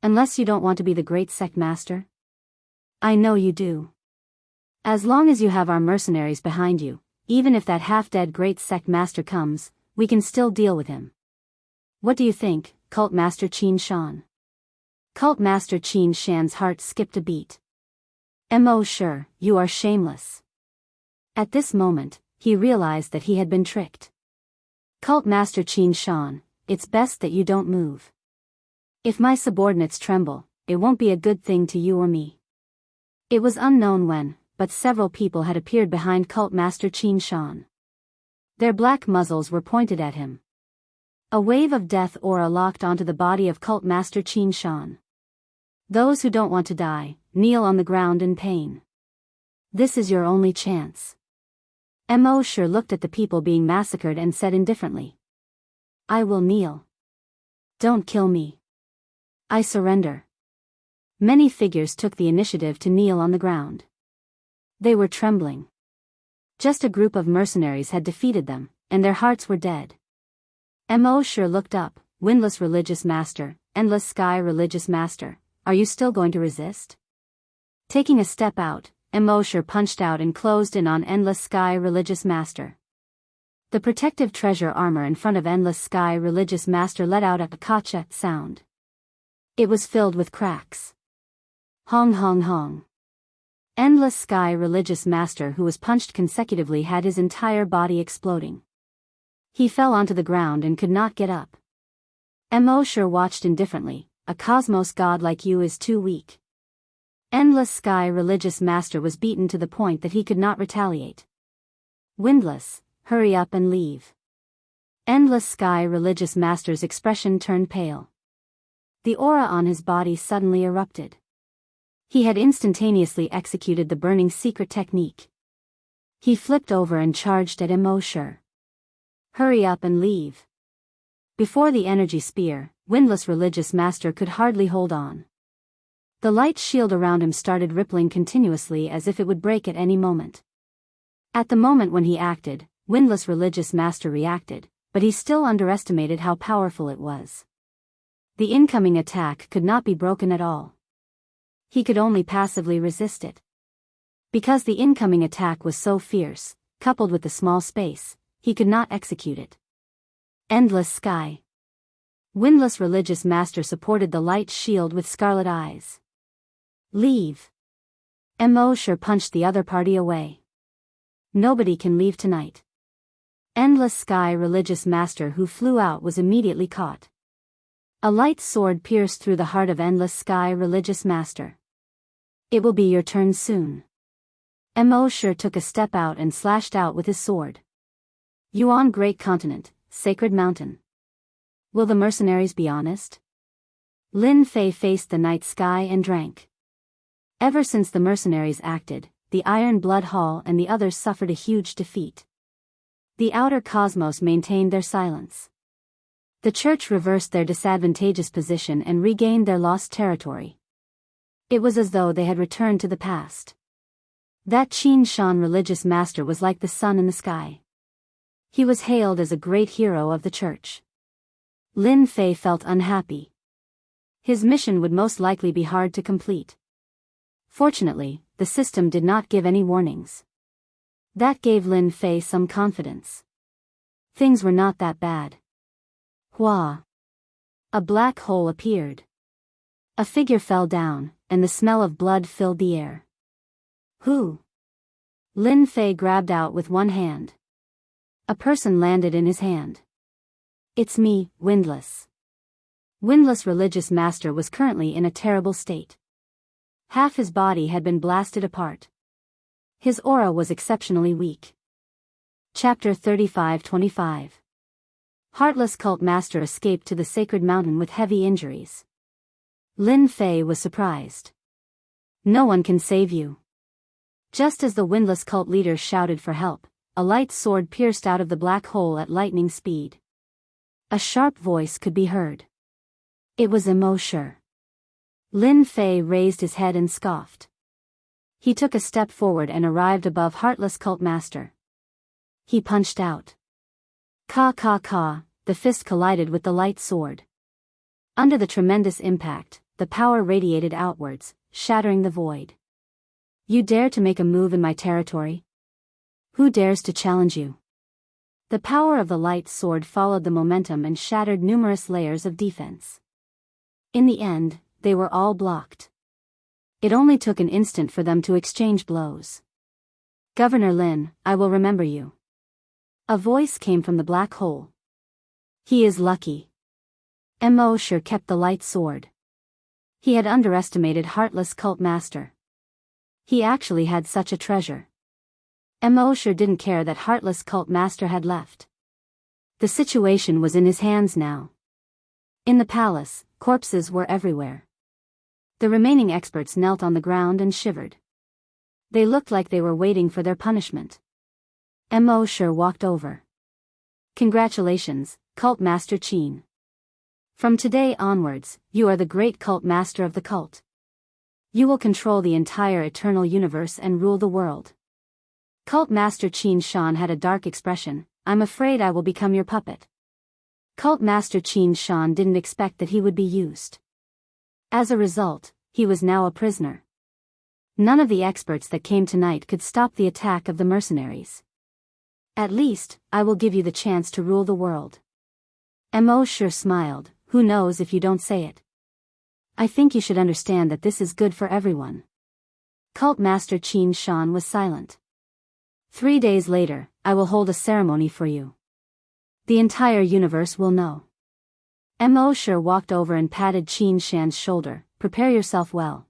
Unless you don't want to be the great sect master? I know you do. As long as you have our mercenaries behind you, even if that half-dead great sect master comes, we can still deal with him. What do you think, Cult Master Qin Shan? Cult Master Qin Shan's heart skipped a beat. Mo Sure, you are shameless. At this moment, he realized that he had been tricked. Cult Master Qin Shan, it's best that you don't move. If my subordinates tremble, it won't be a good thing to you or me. It was unknown when, but several people had appeared behind Cult Master Qin Shan. Their black muzzles were pointed at him. A wave of death aura locked onto the body of Cult Master Qin Shan. Those who don't want to die, kneel on the ground in pain. This is your only chance. Mo Sure looked at the people being massacred and said indifferently. I will kneel. Don't kill me. I surrender. Many figures took the initiative to kneel on the ground. They were trembling. Just a group of mercenaries had defeated them, and their hearts were dead. Mo Sure looked up, Windless Religious Master, Endless Sky Religious Master, are you still going to resist? Taking a step out, Mo Sure punched out and closed in on Endless Sky Religious Master. The protective treasure armor in front of Endless Sky Religious Master let out a kacha sound. It was filled with cracks. Hong hong hong. Endless Sky Religious Master, who was punched consecutively, had his entire body exploding. He fell onto the ground and could not get up. Mo Sure watched indifferently. A cosmos god like you is too weak. Endless Sky Religious Master was beaten to the point that he could not retaliate. Windless, hurry up and leave. Endless Sky Religious Master's expression turned pale. The aura on his body suddenly erupted. He had instantaneously executed the burning secret technique. He flipped over and charged at Mo Sure. Hurry up and leave. Before the energy spear, Windless Religious Master could hardly hold on. The light shield around him started rippling continuously as if it would break at any moment. At the moment when he acted, Windless Religious Master reacted, but he still underestimated how powerful it was. The incoming attack could not be broken at all. He could only passively resist it. Because the incoming attack was so fierce, coupled with the small space, he could not execute it. Endless Sky. Windless Religious Master supported the light shield with scarlet eyes. Leave. Mo Sure punched the other party away. Nobody can leave tonight. Endless Sky Religious Master, who flew out, was immediately caught. A light sword pierced through the heart of Endless Sky Religious Master. It will be your turn soon. Mo Sure took a step out and slashed out with his sword. Yuan Great Continent, Sacred Mountain. Will the mercenaries be honest? Lin Fei faced the night sky and drank. Ever since the mercenaries acted, the Iron Blood Hall and the others suffered a huge defeat. The outer cosmos maintained their silence. The church reversed their disadvantageous position and regained their lost territory. It was as though they had returned to the past. That Qin Shan Religious Master was like the sun in the sky. He was hailed as a great hero of the church. Lin Fei felt unhappy. His mission would most likely be hard to complete. Fortunately, the system did not give any warnings. That gave Lin Fei some confidence. Things were not that bad. Hua! A black hole appeared. A figure fell down, and the smell of blood filled the air. Who? Lin Fei grabbed out with one hand. A person landed in his hand. It's me, Windless. Windless religious master was currently in a terrible state. Half his body had been blasted apart. His aura was exceptionally weak. Chapter 35-25. Heartless cult master escaped to the sacred mountain with heavy injuries. Lin Fei was surprised. No one can save you. Just as the windless cult leader shouted for help, a light sword pierced out of the black hole at lightning speed. A sharp voice could be heard. It was Mo Shi. Lin Fei raised his head and scoffed. He took a step forward and arrived above Heartless Cult Master. He punched out. Ka ka ka, the fist collided with the light sword. Under the tremendous impact, the power radiated outwards, shattering the void. You dare to make a move in my territory? Who dares to challenge you? The power of the light sword followed the momentum and shattered numerous layers of defense. In the end, they were all blocked. It only took an instant for them to exchange blows. Governor Lin, I will remember you. A voice came from the black hole. He is lucky. Mo Shi kept the light sword. He had underestimated Heartless Cult Master. He actually had such a treasure. Mo Shi didn't care that Heartless Cult Master had left. The situation was in his hands now. In the palace, corpses were everywhere. The remaining experts knelt on the ground and shivered. They looked like they were waiting for their punishment. Mo Shi walked over. Congratulations, Cult Master Qin. From today onwards, you are the great cult master of the cult. You will control the entire eternal universe and rule the world. Cult Master Qin Shan had a dark expression. I'm afraid I will become your puppet. Cult Master Qin Shan didn't expect that he would be used. As a result, he was now a prisoner. None of the experts that came tonight could stop the attack of the mercenaries. At least, I will give you the chance to rule the world. Mo Shi smiled. Who knows if you don't say it? I think you should understand that this is good for everyone. Cult Master Qin Shan was silent. 3 days later, I will hold a ceremony for you. The entire universe will know. Mo Shi walked over and patted Qin Shan's shoulder. Prepare yourself well.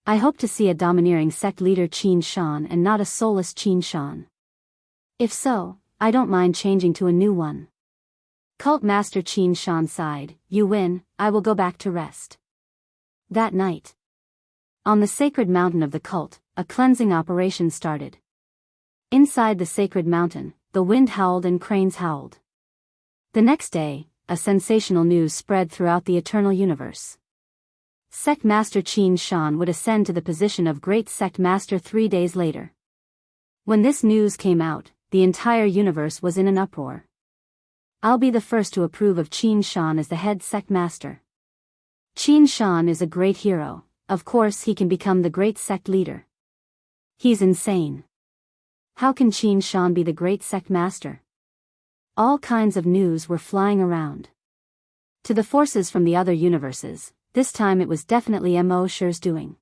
I hope to see a domineering sect leader Qin Shan and not a soulless Qin Shan. If so, I don't mind changing to a new one. Cult Master Qin Shan sighed. You win, I will go back to rest. That night, on the sacred mountain of the cult, a cleansing operation started. Inside the sacred mountain, the wind howled and cranes howled. The next day, a sensational news spread throughout the eternal universe. Sect Master Qin Shan would ascend to the position of Great Sect Master 3 days later. When this news came out, the entire universe was in an uproar. I'll be the first to approve of Qin Shan as the head sect master. Qin Shan is a great hero, of course he can become the great sect leader. He's insane. How can Qin Shan be the great sect master? All kinds of news were flying around. To the forces from the other universes, this time it was definitely Mo Shi's doing.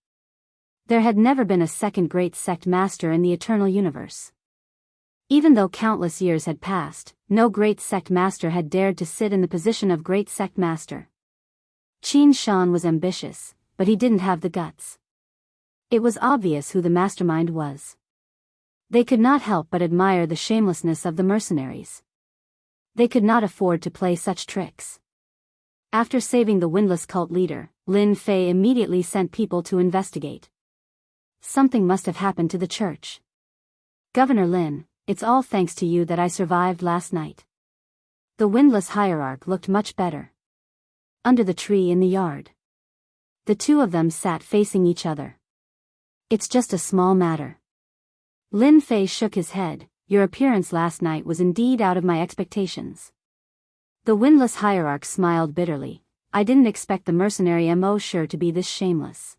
There had never been a second great sect master in the eternal universe. Even though countless years had passed, no great sect master had dared to sit in the position of great sect master. Qin Shan was ambitious, but he didn't have the guts. It was obvious who the mastermind was. They could not help but admire the shamelessness of the mercenaries. They could not afford to play such tricks. After saving the windless cult leader, Lin Fei immediately sent people to investigate. Something must have happened to the church. Governor Lin, it's all thanks to you that I survived last night. The windless hierarch looked much better. Under the tree in the yard, the two of them sat facing each other. It's just a small matter. Lin Fei shook his head. Your appearance last night was indeed out of my expectations. The windless hierarch smiled bitterly. I didn't expect the mercenary Mo Shi to be this shameless.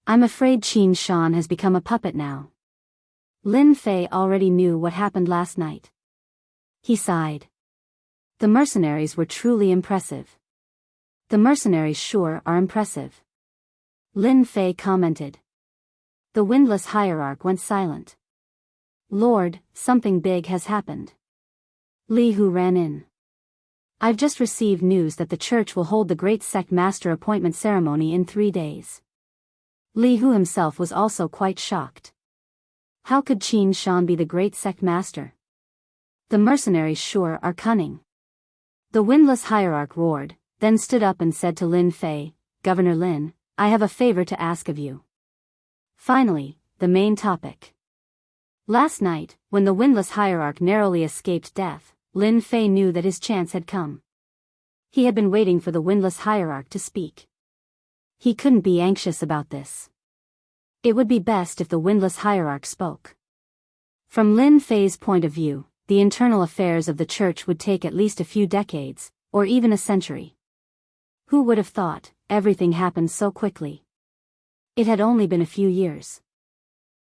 I'm afraid Qin Shan has become a puppet now. Lin Fei already knew what happened last night. He sighed. The mercenaries were truly impressive. The mercenaries sure are impressive. Lin Fei commented. The windless hierarch went silent. Lord, something big has happened. Li Hu ran in. I've just received news that the church will hold the great sect master appointment ceremony in 3 days. Li Hu himself was also quite shocked. How could Qin Shan be the great sect master? The mercenaries sure are cunning. The windless hierarch roared, then stood up and said to Lin Fei, Governor Lin, I have a favor to ask of you. Finally, the main topic. Last night, when the windless hierarch narrowly escaped death, Lin Fei knew that his chance had come. He had been waiting for the windless hierarch to speak. He couldn't be anxious about this. It would be best if the windless hierarch spoke. From Lin Fei's point of view, the internal affairs of the church would take at least a few decades, or even a century. Who would have thought everything happened so quickly? It had only been a few years.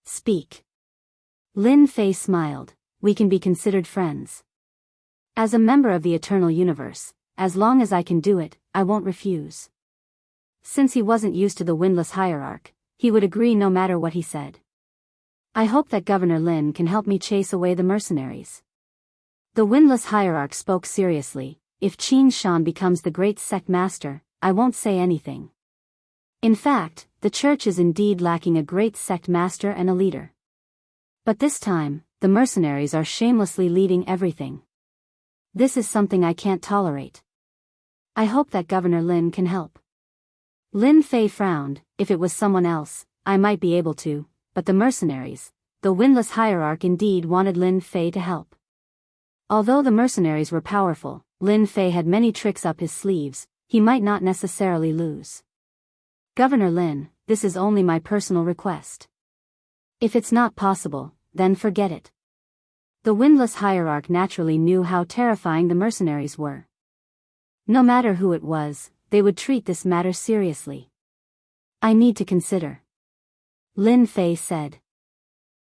Speak. Lin Fei smiled. We can be considered friends. As a member of the eternal universe, as long as I can do it, I won't refuse. Since he wasn't used to the windless hierarch, he would agree no matter what he said. I hope that Governor Lin can help me chase away the mercenaries. The windless hierarch spoke seriously. If Qin Shan becomes the great sect master, I won't say anything. In fact, the church is indeed lacking a great sect master and a leader. But this time, the mercenaries are shamelessly leading everything. This is something I can't tolerate. I hope that Governor Lin can help. Lin Fei frowned. If it was someone else, I might be able to, but the mercenaries, the windless hierarch indeed wanted Lin Fei to help. Although the mercenaries were powerful, Lin Fei had many tricks up his sleeves. He might not necessarily lose. Governor Lin, this is only my personal request. If it's not possible, then forget it. The windless hierarch naturally knew how terrifying the mercenaries were. No matter who it was, they would treat this matter seriously. I need to consider. Lin Fei said.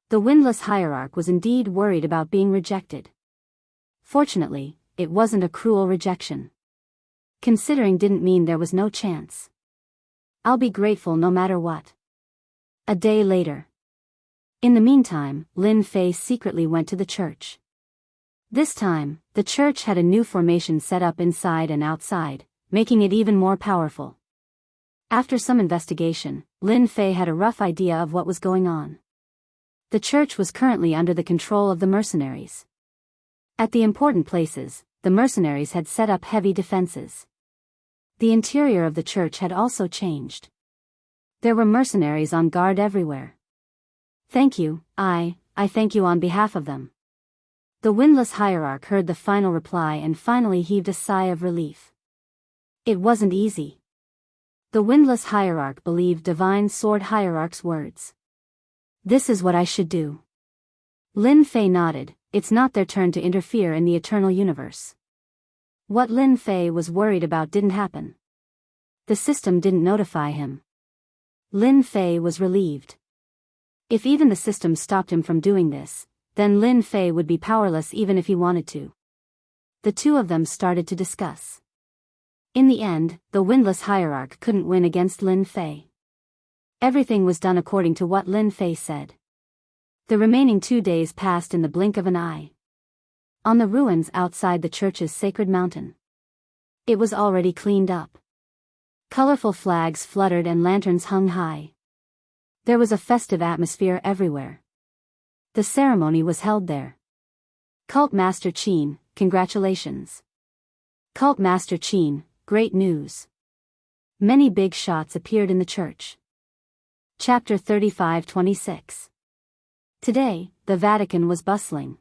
The windless hierarch was indeed worried about being rejected. Fortunately, it wasn't a cruel rejection. Considering didn't mean there was no chance. I'll be grateful no matter what. A day later. In the meantime, Lin Fei secretly went to the church. This time, the church had a new formation set up inside and outside, making it even more powerful. After some investigation, Lin Fei had a rough idea of what was going on. The church was currently under the control of the mercenaries. At the important places, the mercenaries had set up heavy defenses. The interior of the church had also changed. There were mercenaries on guard everywhere. Thank you, I thank you on behalf of them. The windless hierarch heard the final reply and finally heaved a sigh of relief. It wasn't easy. The windless hierarch believed divine sword hierarch's words. This is what I should do. Lin Fei nodded. It's not their turn to interfere in the eternal universe. What Lin Fei was worried about didn't happen. The system didn't notify him. Lin Fei was relieved. If even the system stopped him from doing this, then Lin Fei would be powerless even if he wanted to. The two of them started to discuss. In the end, the windless hierarch couldn't win against Lin Fei. Everything was done according to what Lin Fei said. The remaining 2 days passed in the blink of an eye. On the ruins outside the church's sacred mountain. It was already cleaned up. Colorful flags fluttered and lanterns hung high. There was a festive atmosphere everywhere. The ceremony was held there. Cult Master Qin, congratulations. Cult Master Qin, great news. Many big shots appeared in the church. Chapter 35-26. Today, the Vatican was bustling.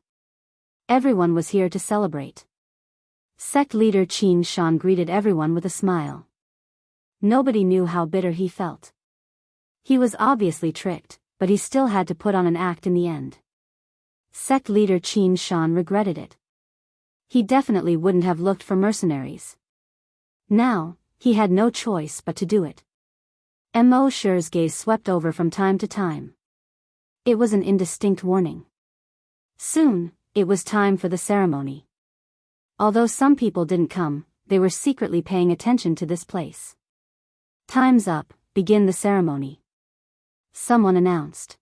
Everyone was here to celebrate. Sect leader Qin Shan greeted everyone with a smile. Nobody knew how bitter he felt. He was obviously tricked, but he still had to put on an act in the end. Sect leader Qin Shan regretted it. He definitely wouldn't have looked for mercenaries. Now, he had no choice but to do it. Mo Shi's gaze swept over from time to time. It was an indistinct warning. Soon, it was time for the ceremony. Although some people didn't come, they were secretly paying attention to this place. Time's up, begin the ceremony. Someone announced.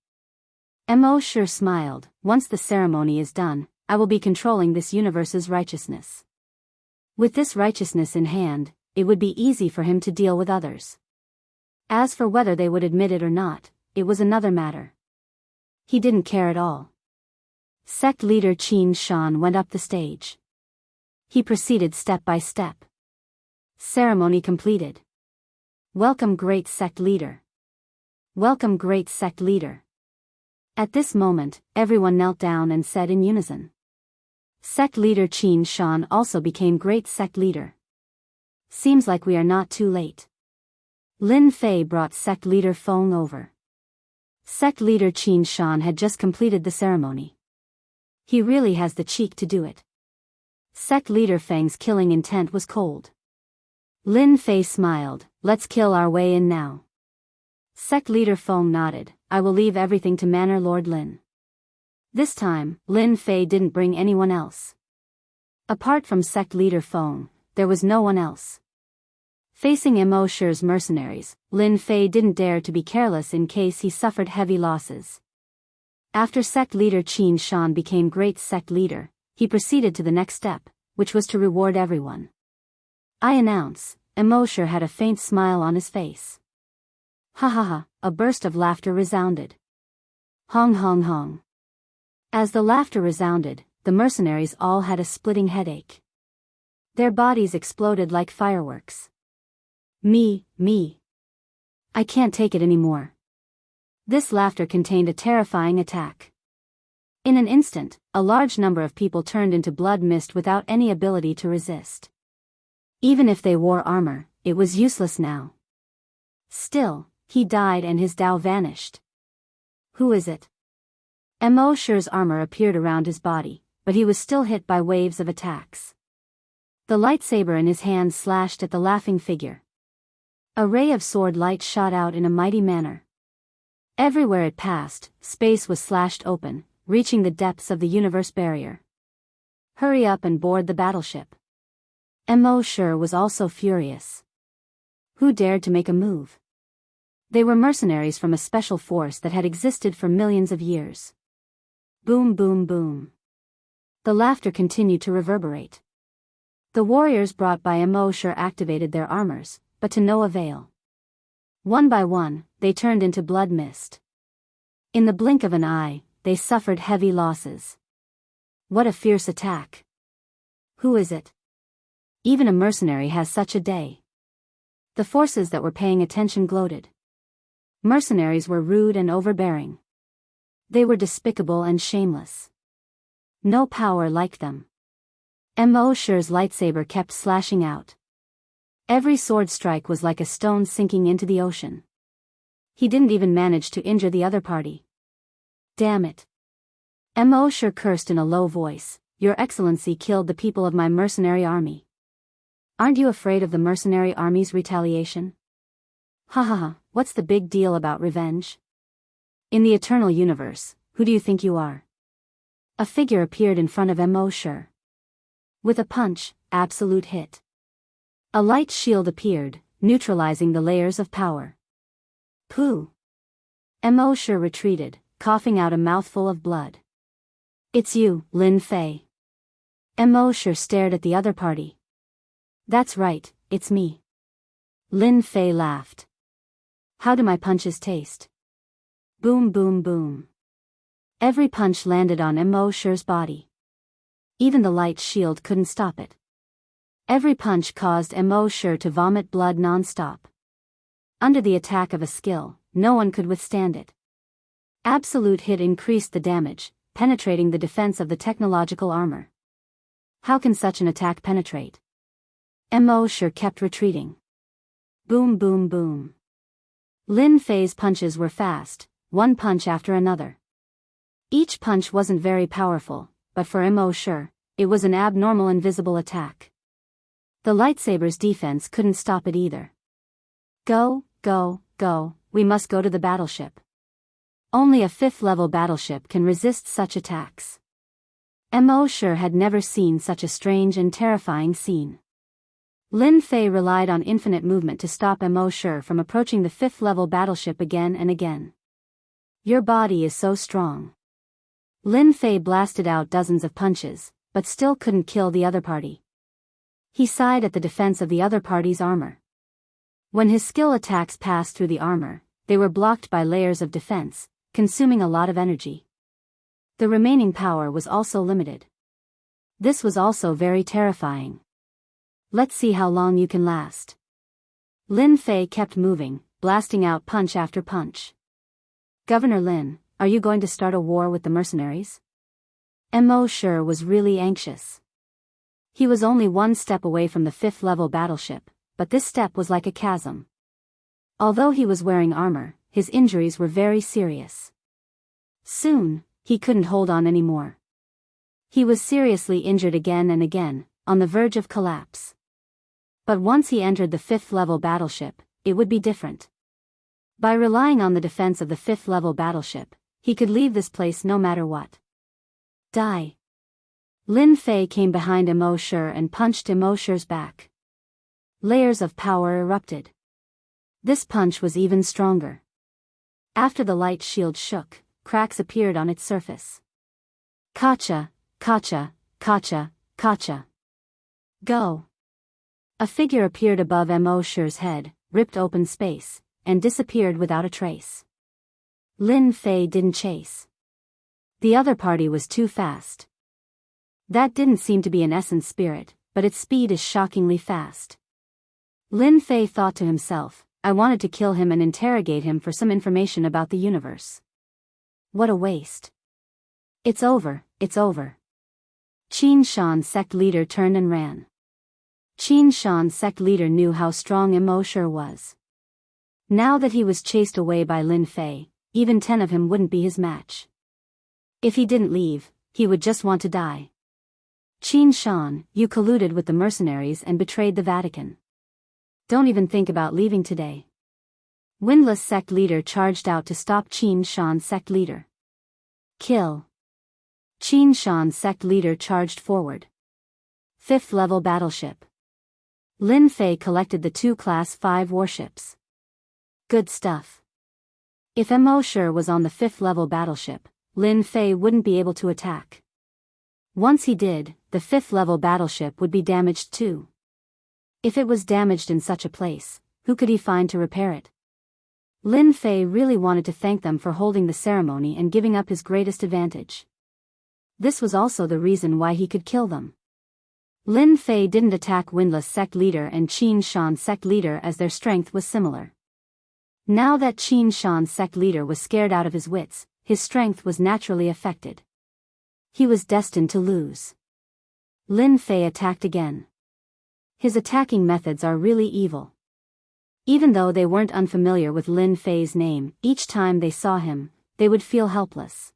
Mo Shi smiled. Once the ceremony is done, I will be controlling this universe's righteousness. With this righteousness in hand, it would be easy for him to deal with others. As for whether they would admit it or not, it was another matter. He didn't care at all. Sect leader Qin Shan went up the stage. He proceeded step by step. Ceremony completed. Welcome, great sect leader. Welcome, great sect leader. At this moment, everyone knelt down and said in unison. Sect leader Qin Shan also became great sect leader. Seems like we are not too late. Lin Fei brought sect leader Feng over. Sect leader Qin Shan had just completed the ceremony. He really has the cheek to do it. Sect leader Feng's killing intent was cold. Lin Fei smiled, let's kill our way in now. Sect leader Feng nodded, I will leave everything to Manor Lord Lin. This time, Lin Fei didn't bring anyone else. Apart from sect leader Feng, there was no one else. Facing Mo Shi's mercenaries, Lin Fei didn't dare to be careless in case he suffered heavy losses. After sect leader Qin Shan became great sect leader, he proceeded to the next step, which was to reward everyone. I announce, Mo Shi had a faint smile on his face. Ha ha ha, a burst of laughter resounded. Hong hong hong. As the laughter resounded, the mercenaries all had a splitting headache. Their bodies exploded like fireworks. Me. I can't take it anymore. This laughter contained a terrifying attack. In an instant, a large number of people turned into blood mist without any ability to resist. Even if they wore armor, it was useless now. Still, he died and his Dao vanished. Who is it? Mo Shi's armor appeared around his body, but he was still hit by waves of attacks. The lightsaber in his hand slashed at the laughing figure. A ray of sword light shot out in a mighty manner. Everywhere it passed, space was slashed open, reaching the depths of the universe barrier. Hurry up and board the battleship. Mo Shi was also furious. Who dared to make a move? They were mercenaries from a special force that had existed for millions of years. Boom boom boom. The laughter continued to reverberate. The warriors brought by Mo Shi activated their armors, but to no avail. One by one, they turned into blood mist. In the blink of an eye, they suffered heavy losses. What a fierce attack. Who is it? Even a mercenary has such a day. The forces that were paying attention gloated. Mercenaries were rude and overbearing. They were despicable and shameless. No power liked them. Mo Shi's lightsaber kept slashing out. Every sword strike was like a stone sinking into the ocean. He didn't even manage to injure the other party. Damn it. Mo Shi cursed in a low voice, Your Excellency killed the people of my mercenary army. Aren't you afraid of the mercenary army's retaliation? Ha ha ha, what's the big deal about revenge? In the eternal universe, who do you think you are? A figure appeared in front of Mo Shi. With a punch, absolute hit. A light shield appeared, neutralizing the layers of power. Pooh! Mo Shi retreated, coughing out a mouthful of blood. It's you, Lin Fei. Mo Shi stared at the other party. That's right, it's me. Lin Fei laughed. How do my punches taste? Boom boom boom. Every punch landed on Mo Shi's body. Even the light shield couldn't stop it. Every punch caused Mo Shi to vomit blood non-stop. Under the attack of a skill, no one could withstand it. Absolute hit increased the damage, penetrating the defense of the technological armor. How can such an attack penetrate? Mo Shi kept retreating. Boom boom boom. Lin Fei's punches were fast, one punch after another. Each punch wasn't very powerful, but for Mo Shi, it was an abnormal invisible attack. The lightsaber's defense couldn't stop it either. Go, we must go to the battleship. Only a 5th-level battleship can resist such attacks. Mo Shi had never seen such a strange and terrifying scene. Lin Fei relied on infinite movement to stop Mo Shi from approaching the 5th-level battleship again and again. Your body is so strong. Lin Fei blasted out dozens of punches, but still couldn't kill the other party. He sighed at the defense of the other party's armor. When his skill attacks passed through the armor, they were blocked by layers of defense, consuming a lot of energy. The remaining power was also limited. This was also very terrifying. Let's see how long you can last. Lin Fei kept moving, blasting out punch after punch. Governor Lin, are you going to start a war with the mercenaries? Mo Shi was really anxious. He was only one step away from the 5th level battleship, but this step was like a chasm. Although he was wearing armor, his injuries were very serious. Soon, he couldn't hold on anymore. He was seriously injured again and again, on the verge of collapse. But once he entered the 5th level battleship, it would be different. By relying on the defense of the 5th level battleship, he could leave this place no matter what. Die. Lin Fei came behind Mo Shi and punched Mo Shi's back. Layers of power erupted. This punch was even stronger. After the light shield shook, cracks appeared on its surface. Kacha, kacha, kacha, kacha. Go. A figure appeared above Mo Shi's head, ripped open space, and disappeared without a trace. Lin Fei didn't chase. The other party was too fast. That didn't seem to be an essence spirit, but its speed is shockingly fast. Lin Fei thought to himself, I wanted to kill him and interrogate him for some information about the universe. What a waste. It's over, it's over. Qin Shan sect leader turned and ran. Qin Shan sect leader knew how strong Mo Shi was. Now that he was chased away by Lin Fei, even 10 of him wouldn't be his match. If he didn't leave, he would just want to die. Qin Shan, you colluded with the mercenaries and betrayed the Vatican. Don't even think about leaving today. Windless sect leader charged out to stop Qin Shan sect leader. Kill. Qin Shan sect leader charged forward. 5th level battleship. Lin Fei collected the 2 Class 5 warships. Good stuff. If Mo Shi was on the 5th level battleship, Lin Fei wouldn't be able to attack. Once he did, the 5th level battleship would be damaged too. If it was damaged in such a place, who could he find to repair it? Lin Fei really wanted to thank them for holding the ceremony and giving up his greatest advantage. This was also the reason why he could kill them. Lin Fei didn't attack Windless sect leader and Qin Shan sect leader as their strength was similar. Now that Qin Shan sect leader was scared out of his wits, his strength was naturally affected. He was destined to lose. Lin Fei attacked again. His attacking methods are really evil. Even though they weren't unfamiliar with Lin Fei's name, each time they saw him, they would feel helpless.